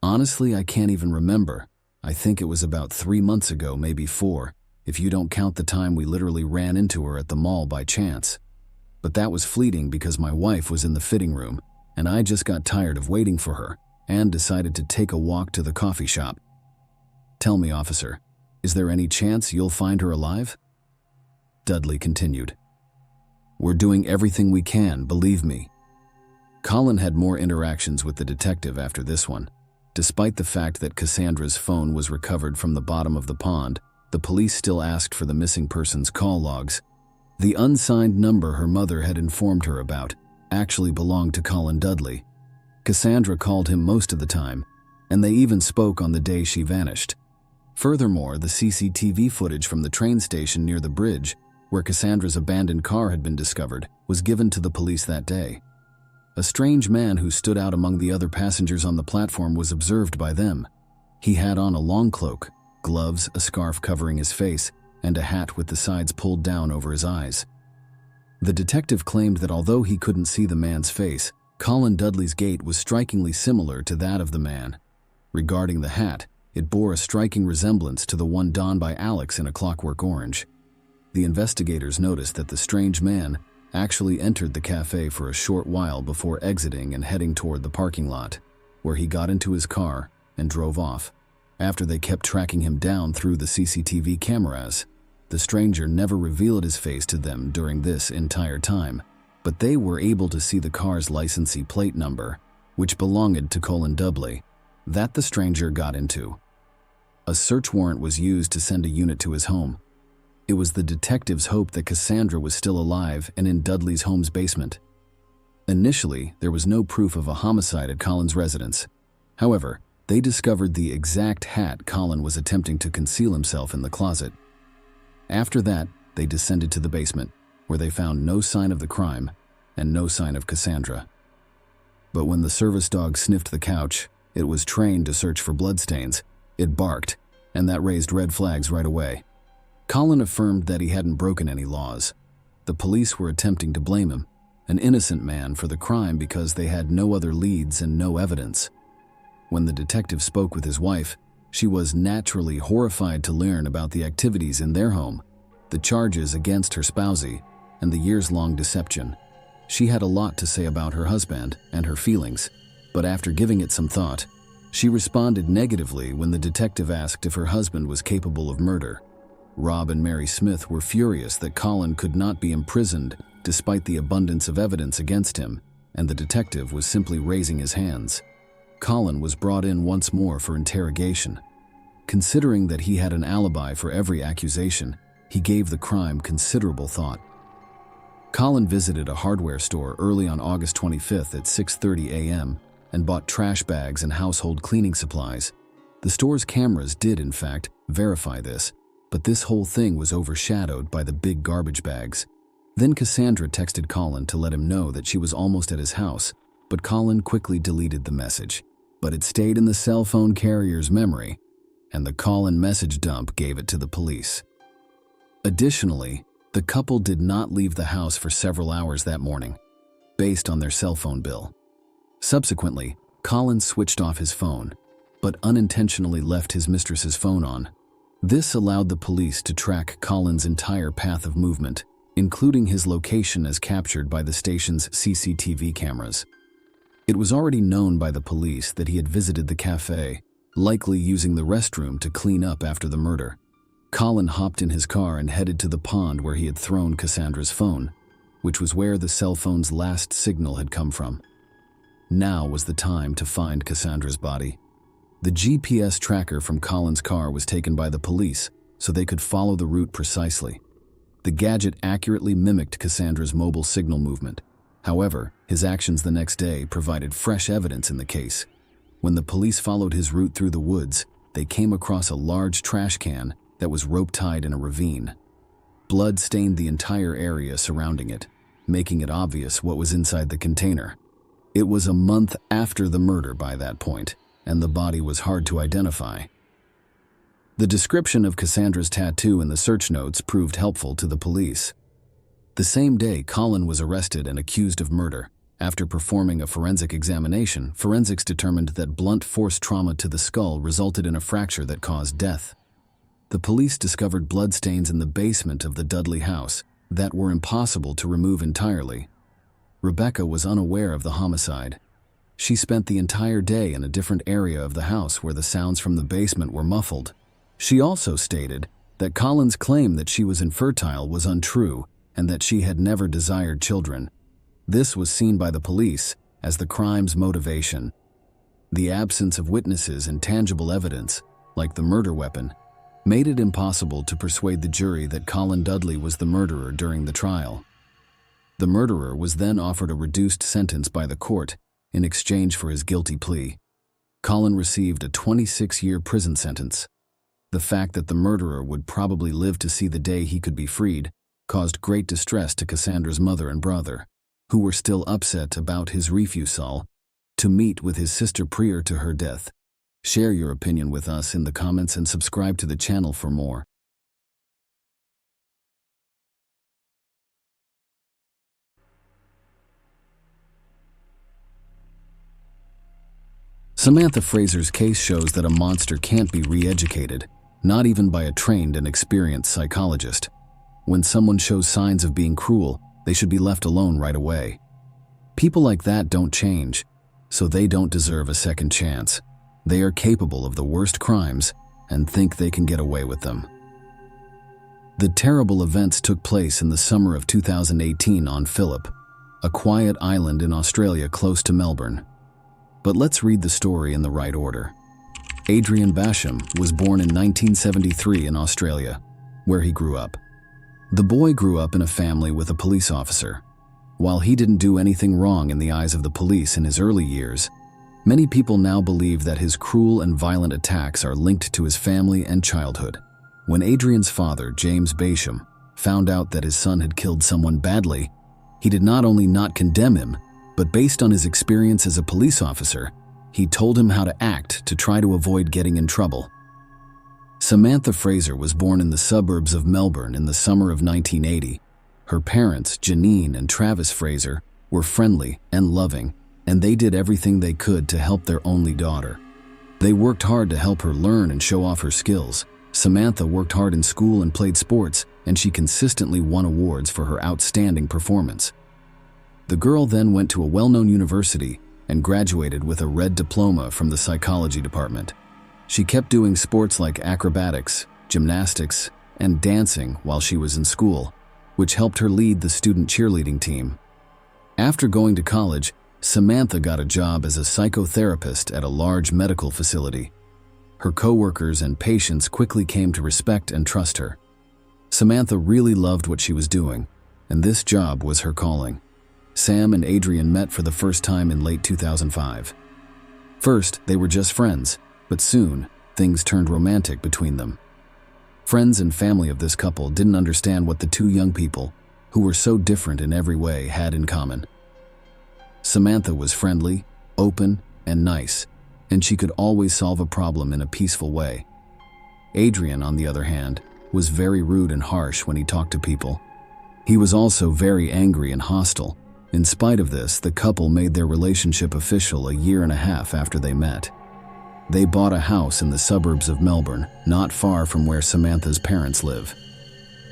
Honestly, I can't even remember. I think it was about 3 months ago, maybe 4, if you don't count the time we literally ran into her at the mall by chance. But that was fleeting because my wife was in the fitting room, and I just got tired of waiting for her and decided to take a walk to the coffee shop. Tell me, officer, is there any chance you'll find her alive? Dudley continued. We're doing everything we can, believe me. Colin had more interactions with the detective after this one. Despite the fact that Cassandra's phone was recovered from the bottom of the pond, the police still asked for the missing person's call logs. The unsigned number her mother had informed her about actually belonged to Colin Dudley. Cassandra called him most of the time, and they even spoke on the day she vanished. Furthermore, the CCTV footage from the train station near the bridge, where Cassandra's abandoned car had been discovered, was given to the police that day. A strange man who stood out among the other passengers on the platform was observed by them. He had on a long cloak, gloves, a scarf covering his face, and a hat with the sides pulled down over his eyes. The detective claimed that although he couldn't see the man's face, Colin Dudley's gait was strikingly similar to that of the man. Regarding the hat, it bore a striking resemblance to the one donned by Alex in A Clockwork Orange. The investigators noticed that the strange man actually entered the cafe for a short while before exiting and heading toward the parking lot, where he got into his car and drove off. After they kept tracking him down through the CCTV cameras, the stranger never revealed his face to them during this entire time, but they were able to see the car's licensee plate number, which belonged to Colin Dudley, that the stranger got into. A search warrant was used to send a unit to his home. It was the detectives' hope that Cassandra was still alive and in Dudley's home's basement. Initially, there was no proof of a homicide at Colin's residence. However, they discovered the exact hat Colin was attempting to conceal himself in the closet. After that, they descended to the basement, where they found no sign of the crime and no sign of Cassandra. But when the service dog sniffed the couch, it was trained to search for bloodstains. It barked, and that raised red flags right away. Colin affirmed that he hadn't broken any laws. The police were attempting to blame him, an innocent man, for the crime because they had no other leads and no evidence. When the detective spoke with his wife, she was naturally horrified to learn about the activities in their home, the charges against her spousey, and the years-long deception. She had a lot to say about her husband and her feelings, but after giving it some thought, she responded negatively when the detective asked if her husband was capable of murder. Rob and Mary Smith were furious that Colin could not be imprisoned despite the abundance of evidence against him, and the detective was simply raising his hands. Colin was brought in once more for interrogation. Considering that he had an alibi for every accusation, he gave the crime considerable thought. Colin visited a hardware store early on August 25th at 6:30 a.m. and bought trash bags and household cleaning supplies. The store's cameras did, in fact, verify this, but this whole thing was overshadowed by the big garbage bags. Then Cassandra texted Colin to let him know that she was almost at his house, but Colin quickly deleted the message. But it stayed in the cell phone carrier's memory, and the Colin message dump gave it to the police. Additionally, the couple did not leave the house for several hours that morning, based on their cell phone bill. Subsequently, Colin switched off his phone, but unintentionally left his mistress's phone on. This allowed the police to track Colin's entire path of movement, including his location as captured by the station's CCTV cameras. It was already known by the police that he had visited the cafe, likely using the restroom to clean up after the murder. Colin hopped in his car and headed to the pond where he had thrown Cassandra's phone, which was where the cell phone's last signal had come from. Now was the time to find Cassandra's body. The GPS tracker from Colin's car was taken by the police so they could follow the route precisely. The gadget accurately mimicked Cassandra's mobile signal movement. However, his actions the next day provided fresh evidence in the case. When the police followed his route through the woods, they came across a large trash can that was rope-tied in a ravine. Blood stained the entire area surrounding it, making it obvious what was inside the container. It was a month after the murder by that point, and the body was hard to identify. The description of Cassandra's tattoo in the search notes proved helpful to the police. The same day, Colin was arrested and accused of murder. After performing a forensic examination, forensics determined that blunt force trauma to the skull resulted in a fracture that caused death. The police discovered bloodstains in the basement of the Dudley house that were impossible to remove entirely. Rebecca was unaware of the homicide. She spent the entire day in a different area of the house where the sounds from the basement were muffled. She also stated that Colin's claim that she was infertile was untrue and that she had never desired children. This was seen by the police as the crime's motivation. The absence of witnesses and tangible evidence, like the murder weapon, made it impossible to persuade the jury that Colin Dudley was the murderer during the trial. The murderer was then offered a reduced sentence by the court in exchange for his guilty plea. Colin received a 26-year prison sentence. The fact that the murderer would probably live to see the day he could be freed caused great distress to Cassandra's mother and brother, who were still upset about his refusal to meet with his sister prior to her death. Share your opinion with us in the comments and subscribe to the channel for more. Samantha Fraser's case shows that a monster can't be re-educated, not even by a trained and experienced psychologist. When someone shows signs of being cruel, they should be left alone right away. People like that don't change, so they don't deserve a second chance. They are capable of the worst crimes and think they can get away with them. The terrible events took place in the summer of 2018 on Phillip, a quiet island in Australia close to Melbourne. But let's read the story in the right order. Adrian Basham was born in 1973 in Australia, where he grew up. The boy grew up in a family with a police officer. While he didn't do anything wrong in the eyes of the police in his early years, many people now believe that his cruel and violent attacks are linked to his family and childhood. When Adrian's father, James Basham, found out that his son had killed someone badly, he did not only not condemn him, but based on his experience as a police officer, he told him how to act to try to avoid getting in trouble. Samantha Fraser was born in the suburbs of Melbourne in the summer of 1980. Her parents, Janine and Travis Fraser, were friendly and loving, and they did everything they could to help their only daughter. They worked hard to help her learn and show off her skills. Samantha worked hard in school and played sports, and she consistently won awards for her outstanding performance. The girl then went to a well-known university and graduated with a red diploma from the psychology department. She kept doing sports like acrobatics, gymnastics, and dancing while she was in school, which helped her lead the student cheerleading team. After going to college, Samantha got a job as a psychotherapist at a large medical facility. Her coworkers and patients quickly came to respect and trust her. Samantha really loved what she was doing, and this job was her calling. Sam and Adrian met for the first time in late 2005. First, they were just friends, but soon, things turned romantic between them. Friends and family of this couple didn't understand what the two young people, who were so different in every way, had in common. Samantha was friendly, open, and nice, and she could always solve a problem in a peaceful way. Adrian, on the other hand, was very rude and harsh when he talked to people. He was also very angry and hostile. In spite of this, the couple made their relationship official a year and a half after they met. They bought a house in the suburbs of Melbourne, not far from where Samantha's parents live.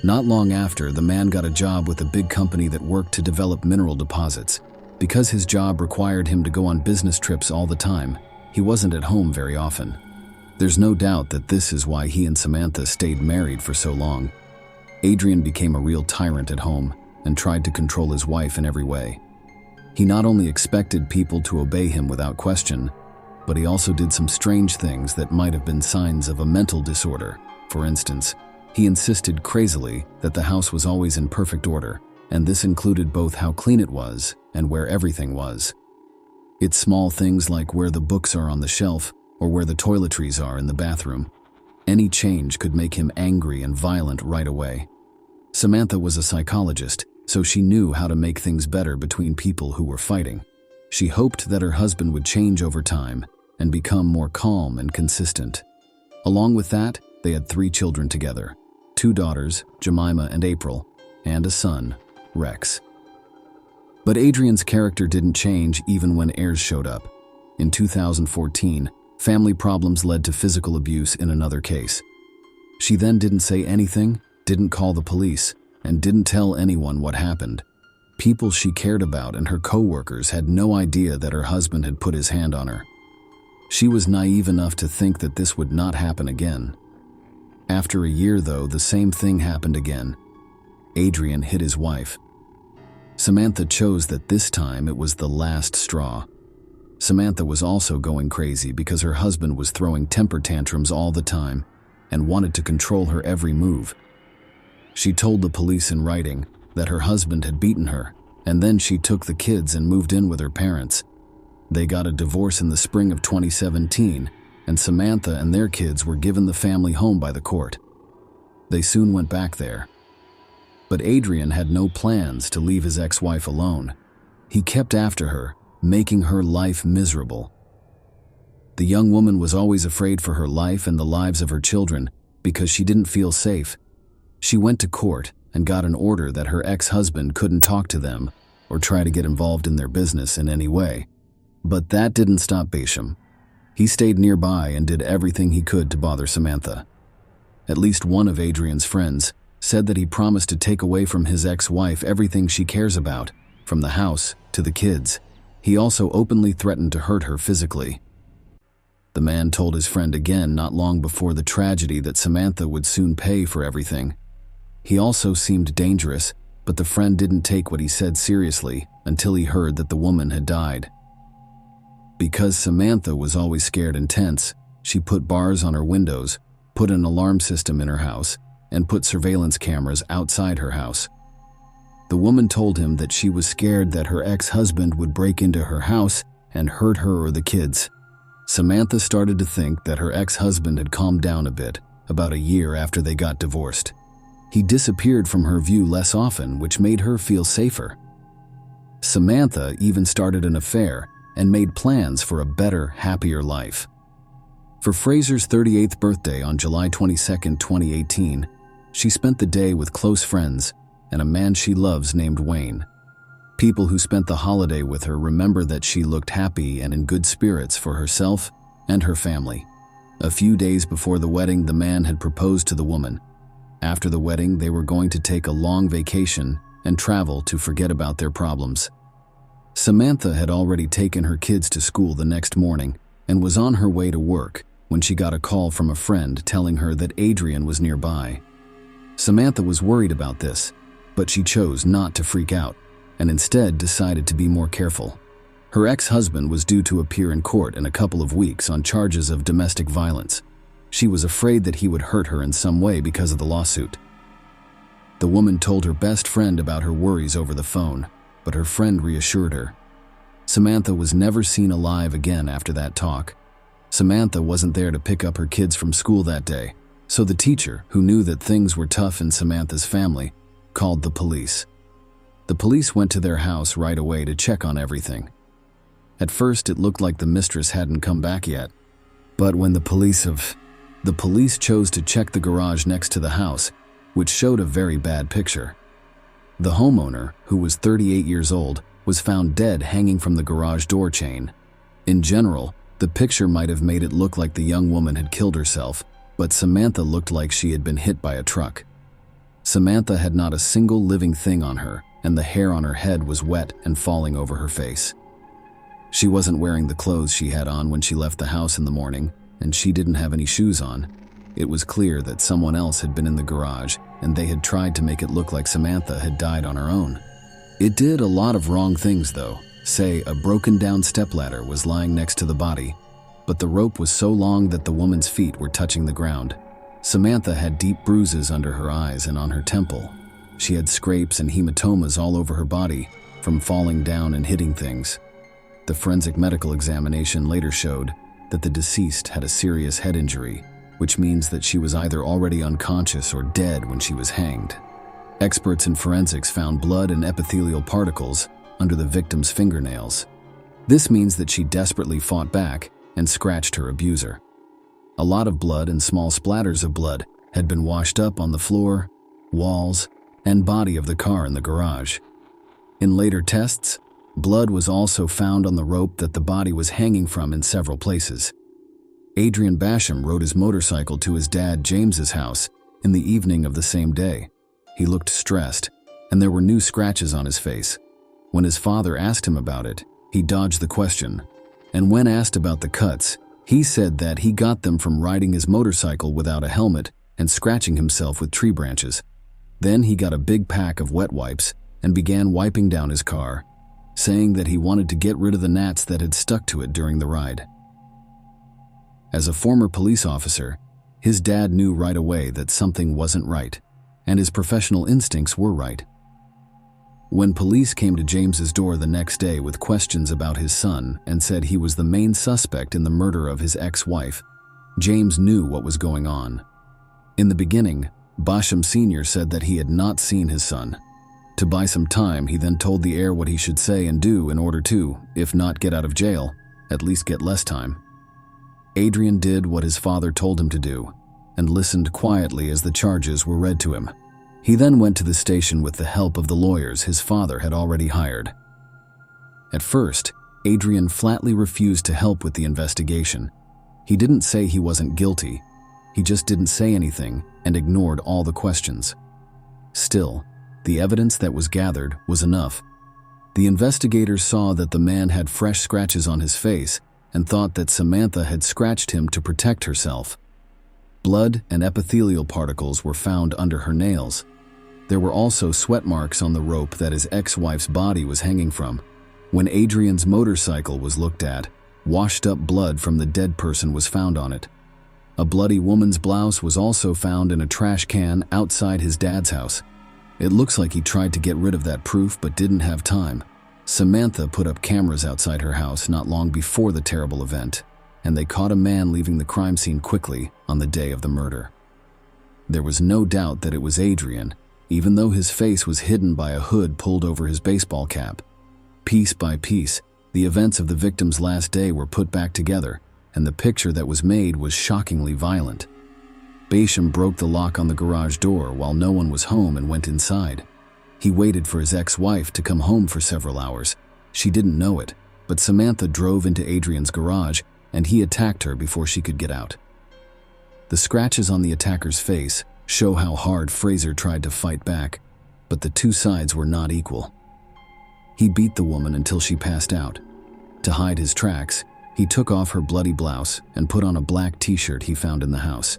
Not long after, the man got a job with a big company that worked to develop mineral deposits. Because his job required him to go on business trips all the time, he wasn't at home very often. There's no doubt that this is why he and Samantha stayed married for so long. Adrian became a real tyrant at home and tried to control his wife in every way. He not only expected people to obey him without question, but he also did some strange things that might have been signs of a mental disorder. For instance, he insisted crazily that the house was always in perfect order, and this included both how clean it was and where everything was. It's small things like where the books are on the shelf or where the toiletries are in the bathroom. Any change could make him angry and violent right away. Samantha was a psychologist, so she knew how to make things better between people who were fighting. She hoped that her husband would change over time and become more calm and consistent. Along with that, they had 3 children together, 2 daughters, Jemima and April, and a son, Rex. But Adrian's character didn't change even when heirs showed up. In 2014, family problems led to physical abuse in another case. She then didn't say anything, didn't call the police, and didn't tell anyone what happened. People she cared about and her co-workers had no idea that her husband had put his hand on her. She was naive enough to think that this would not happen again. After a year, though, the same thing happened again. Adrian hit his wife. Samantha chose that this time it was the last straw. Samantha was also going crazy because her husband was throwing temper tantrums all the time and wanted to control her every move. She told the police in writing that her husband had beaten her, and then she took the kids and moved in with her parents. They got a divorce in the spring of 2017, and Samantha and their kids were given the family home by the court. They soon went back there. But Adrian had no plans to leave his ex-wife alone. He kept after her, making her life miserable. The young woman was always afraid for her life and the lives of her children because she didn't feel safe. She went to court and got an order that her ex-husband couldn't talk to them or try to get involved in their business in any way. But that didn't stop Basham. He stayed nearby and did everything he could to bother Samantha. At least one of Adrian's friends said that he promised to take away from his ex-wife everything she cares about, from the house to the kids. He also openly threatened to hurt her physically. The man told his friend again not long before the tragedy that Samantha would soon pay for everything. He also seemed dangerous, but the friend didn't take what he said seriously until he heard that the woman had died. Because Samantha was always scared and tense, she put bars on her windows, put an alarm system in her house, and put surveillance cameras outside her house. The woman told him that she was scared that her ex-husband would break into her house and hurt her or the kids. Samantha started to think that her ex-husband had calmed down a bit about a year after they got divorced. He disappeared from her view less often, which made her feel safer. Samantha even started an affair and made plans for a better, happier life. For Fraser's 38th birthday on July 22, 2018, she spent the day with close friends and a man she loves named Wayne. People who spent the holiday with her remember that she looked happy and in good spirits for herself and her family. A few days before the wedding, the man had proposed to the woman. After the wedding, they were going to take a long vacation and travel to forget about their problems. Samantha had already taken her kids to school the next morning and was on her way to work when she got a call from a friend telling her that Adrian was nearby. Samantha was worried about this, but she chose not to freak out and instead decided to be more careful. Her ex-husband was due to appear in court in a couple of weeks on charges of domestic violence. She was afraid that he would hurt her in some way because of the lawsuit. The woman told her best friend about her worries over the phone, but her friend reassured her. Samantha was never seen alive again after that talk. Samantha wasn't there to pick up her kids from school that day, so the teacher, who knew that things were tough in Samantha's family, called the police. The police went to their house right away to check on everything. At first, it looked like the mistress hadn't come back yet, but when the police chose to check the garage next to the house, which showed a very bad picture. The homeowner, who was 38 years old, was found dead hanging from the garage door chain. In general, the picture might have made it look like the young woman had killed herself, but Samantha looked like she had been hit by a truck. Samantha had not a single living thing on her, and the hair on her head was wet and falling over her face. She wasn't wearing the clothes she had on when she left the house in the morning, and she didn't have any shoes on. It was clear that someone else had been in the garage, and they had tried to make it look like Samantha had died on her own. It did a lot of wrong things, though. Say, a broken-down stepladder was lying next to the body, but the rope was so long that the woman's feet were touching the ground. Samantha had deep bruises under her eyes and on her temple. She had scrapes and hematomas all over her body from falling down and hitting things. The forensic medical examination later showed that the deceased had a serious head injury, which means that she was either already unconscious or dead when she was hanged. Experts in forensics found blood and epithelial particles under the victim's fingernails. This means that she desperately fought back and scratched her abuser. A lot of blood and small splatters of blood had been washed up on the floor, walls, and body of the car in the garage. In later tests, blood was also found on the rope that the body was hanging from in several places. Adrian Basham rode his motorcycle to his dad James's house in the evening of the same day. He looked stressed, and there were new scratches on his face. When his father asked him about it, he dodged the question. And when asked about the cuts, he said that he got them from riding his motorcycle without a helmet and scratching himself with tree branches. Then he got a big pack of wet wipes and began wiping down his car, saying that he wanted to get rid of the gnats that had stuck to it during the ride. As a former police officer, his dad knew right away that something wasn't right, and his professional instincts were right. When police came to James's door the next day with questions about his son and said he was the main suspect in the murder of his ex-wife, James knew what was going on. In the beginning, Basham Sr. said that he had not seen his son. To buy some time, he then told the heir what he should say and do in order to, if not get out of jail, at least get less time. Adrian did what his father told him to do and listened quietly as the charges were read to him. He then went to the station with the help of the lawyers his father had already hired. At first, Adrian flatly refused to help with the investigation. He didn't say he wasn't guilty. He just didn't say anything and ignored all the questions. Still, the evidence that was gathered was enough. The investigators saw that the man had fresh scratches on his face and thought that Samantha had scratched him to protect herself. Blood and epithelial particles were found under her nails. There were also sweat marks on the rope that his ex-wife's body was hanging from. When Adrian's motorcycle was looked at, washed-up blood from the dead person was found on it. A bloody woman's blouse was also found in a trash can outside his dad's house. It looks like he tried to get rid of that proof but didn't have time. Samantha put up cameras outside her house not long before the terrible event, and they caught a man leaving the crime scene quickly on the day of the murder. There was no doubt that it was Adrian, even though his face was hidden by a hood pulled over his baseball cap. Piece by piece, the events of the victim's last day were put back together, and the picture that was made was shockingly violent. Basham broke the lock on the garage door while no one was home and went inside. He waited for his ex-wife to come home for several hours. She didn't know it, but Samantha drove into Adrian's garage and he attacked her before she could get out. The scratches on the attacker's face show how hard Fraser tried to fight back, but the two sides were not equal. He beat the woman until she passed out. To hide his tracks, he took off her bloody blouse and put on a black t-shirt he found in the house.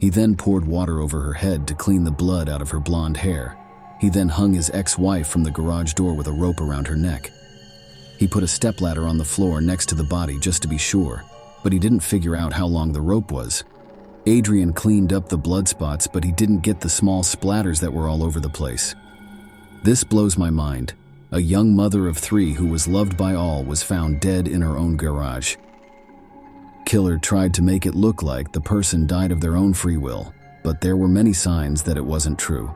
He then poured water over her head to clean the blood out of her blonde hair. He then hung his ex-wife from the garage door with a rope around her neck. He put a stepladder on the floor next to the body just to be sure, but he didn't figure out how long the rope was. Adrian cleaned up the blood spots, but he didn't get the small splatters that were all over the place. This blows my mind. A young mother of 3 who was loved by all was found dead in her own garage. Killer tried to make it look like the person died of their own free will, but there were many signs that it wasn't true.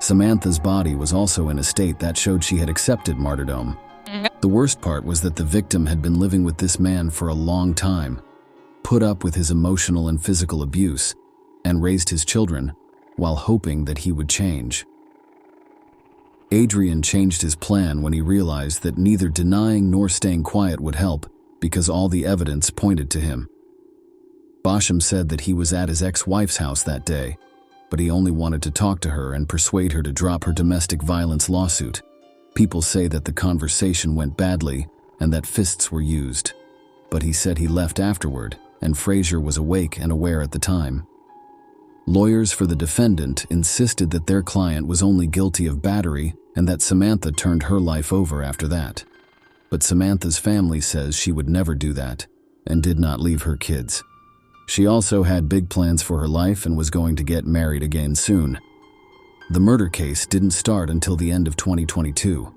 Samantha's body was also in a state that showed she had accepted martyrdom. The worst part was that the victim had been living with this man for a long time, put up with his emotional and physical abuse, and raised his children while hoping that he would change. Adrian changed his plan when he realized that neither denying nor staying quiet would help because all the evidence pointed to him. Basham said that he was at his ex-wife's house that day, but he only wanted to talk to her and persuade her to drop her domestic violence lawsuit. People say that the conversation went badly and that fists were used, but he said he left afterward and Fraser was awake and aware at the time. Lawyers for the defendant insisted that their client was only guilty of battery and that Samantha turned her life over after that. But Samantha's family says she would never do that and did not leave her kids. She also had big plans for her life and was going to get married again soon. The murder case didn't start until the end of 2022.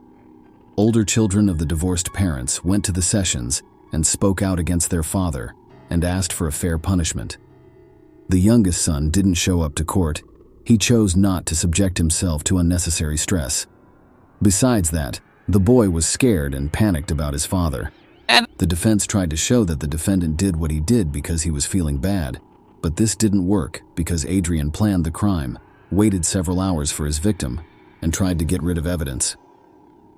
Older children of the divorced parents went to the sessions and spoke out against their father and asked for a fair punishment. The youngest son didn't show up to court. He chose not to subject himself to unnecessary stress. Besides that, the boy was scared and panicked about his father. The defense tried to show that the defendant did what he did because he was feeling bad, but this didn't work because Adrian planned the crime, waited several hours for his victim, and tried to get rid of evidence.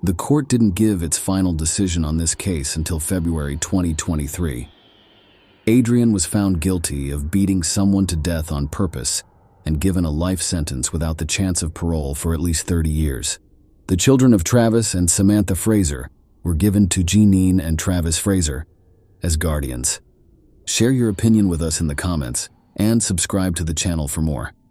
The court didn't give its final decision on this case until February 2023. Adrian was found guilty of beating someone to death on purpose and given a life sentence without the chance of parole for at least 30 years. The children of Travis and Samantha Fraser were given to Jeanine and Travis Fraser as guardians. Share your opinion with us in the comments and subscribe to the channel for more.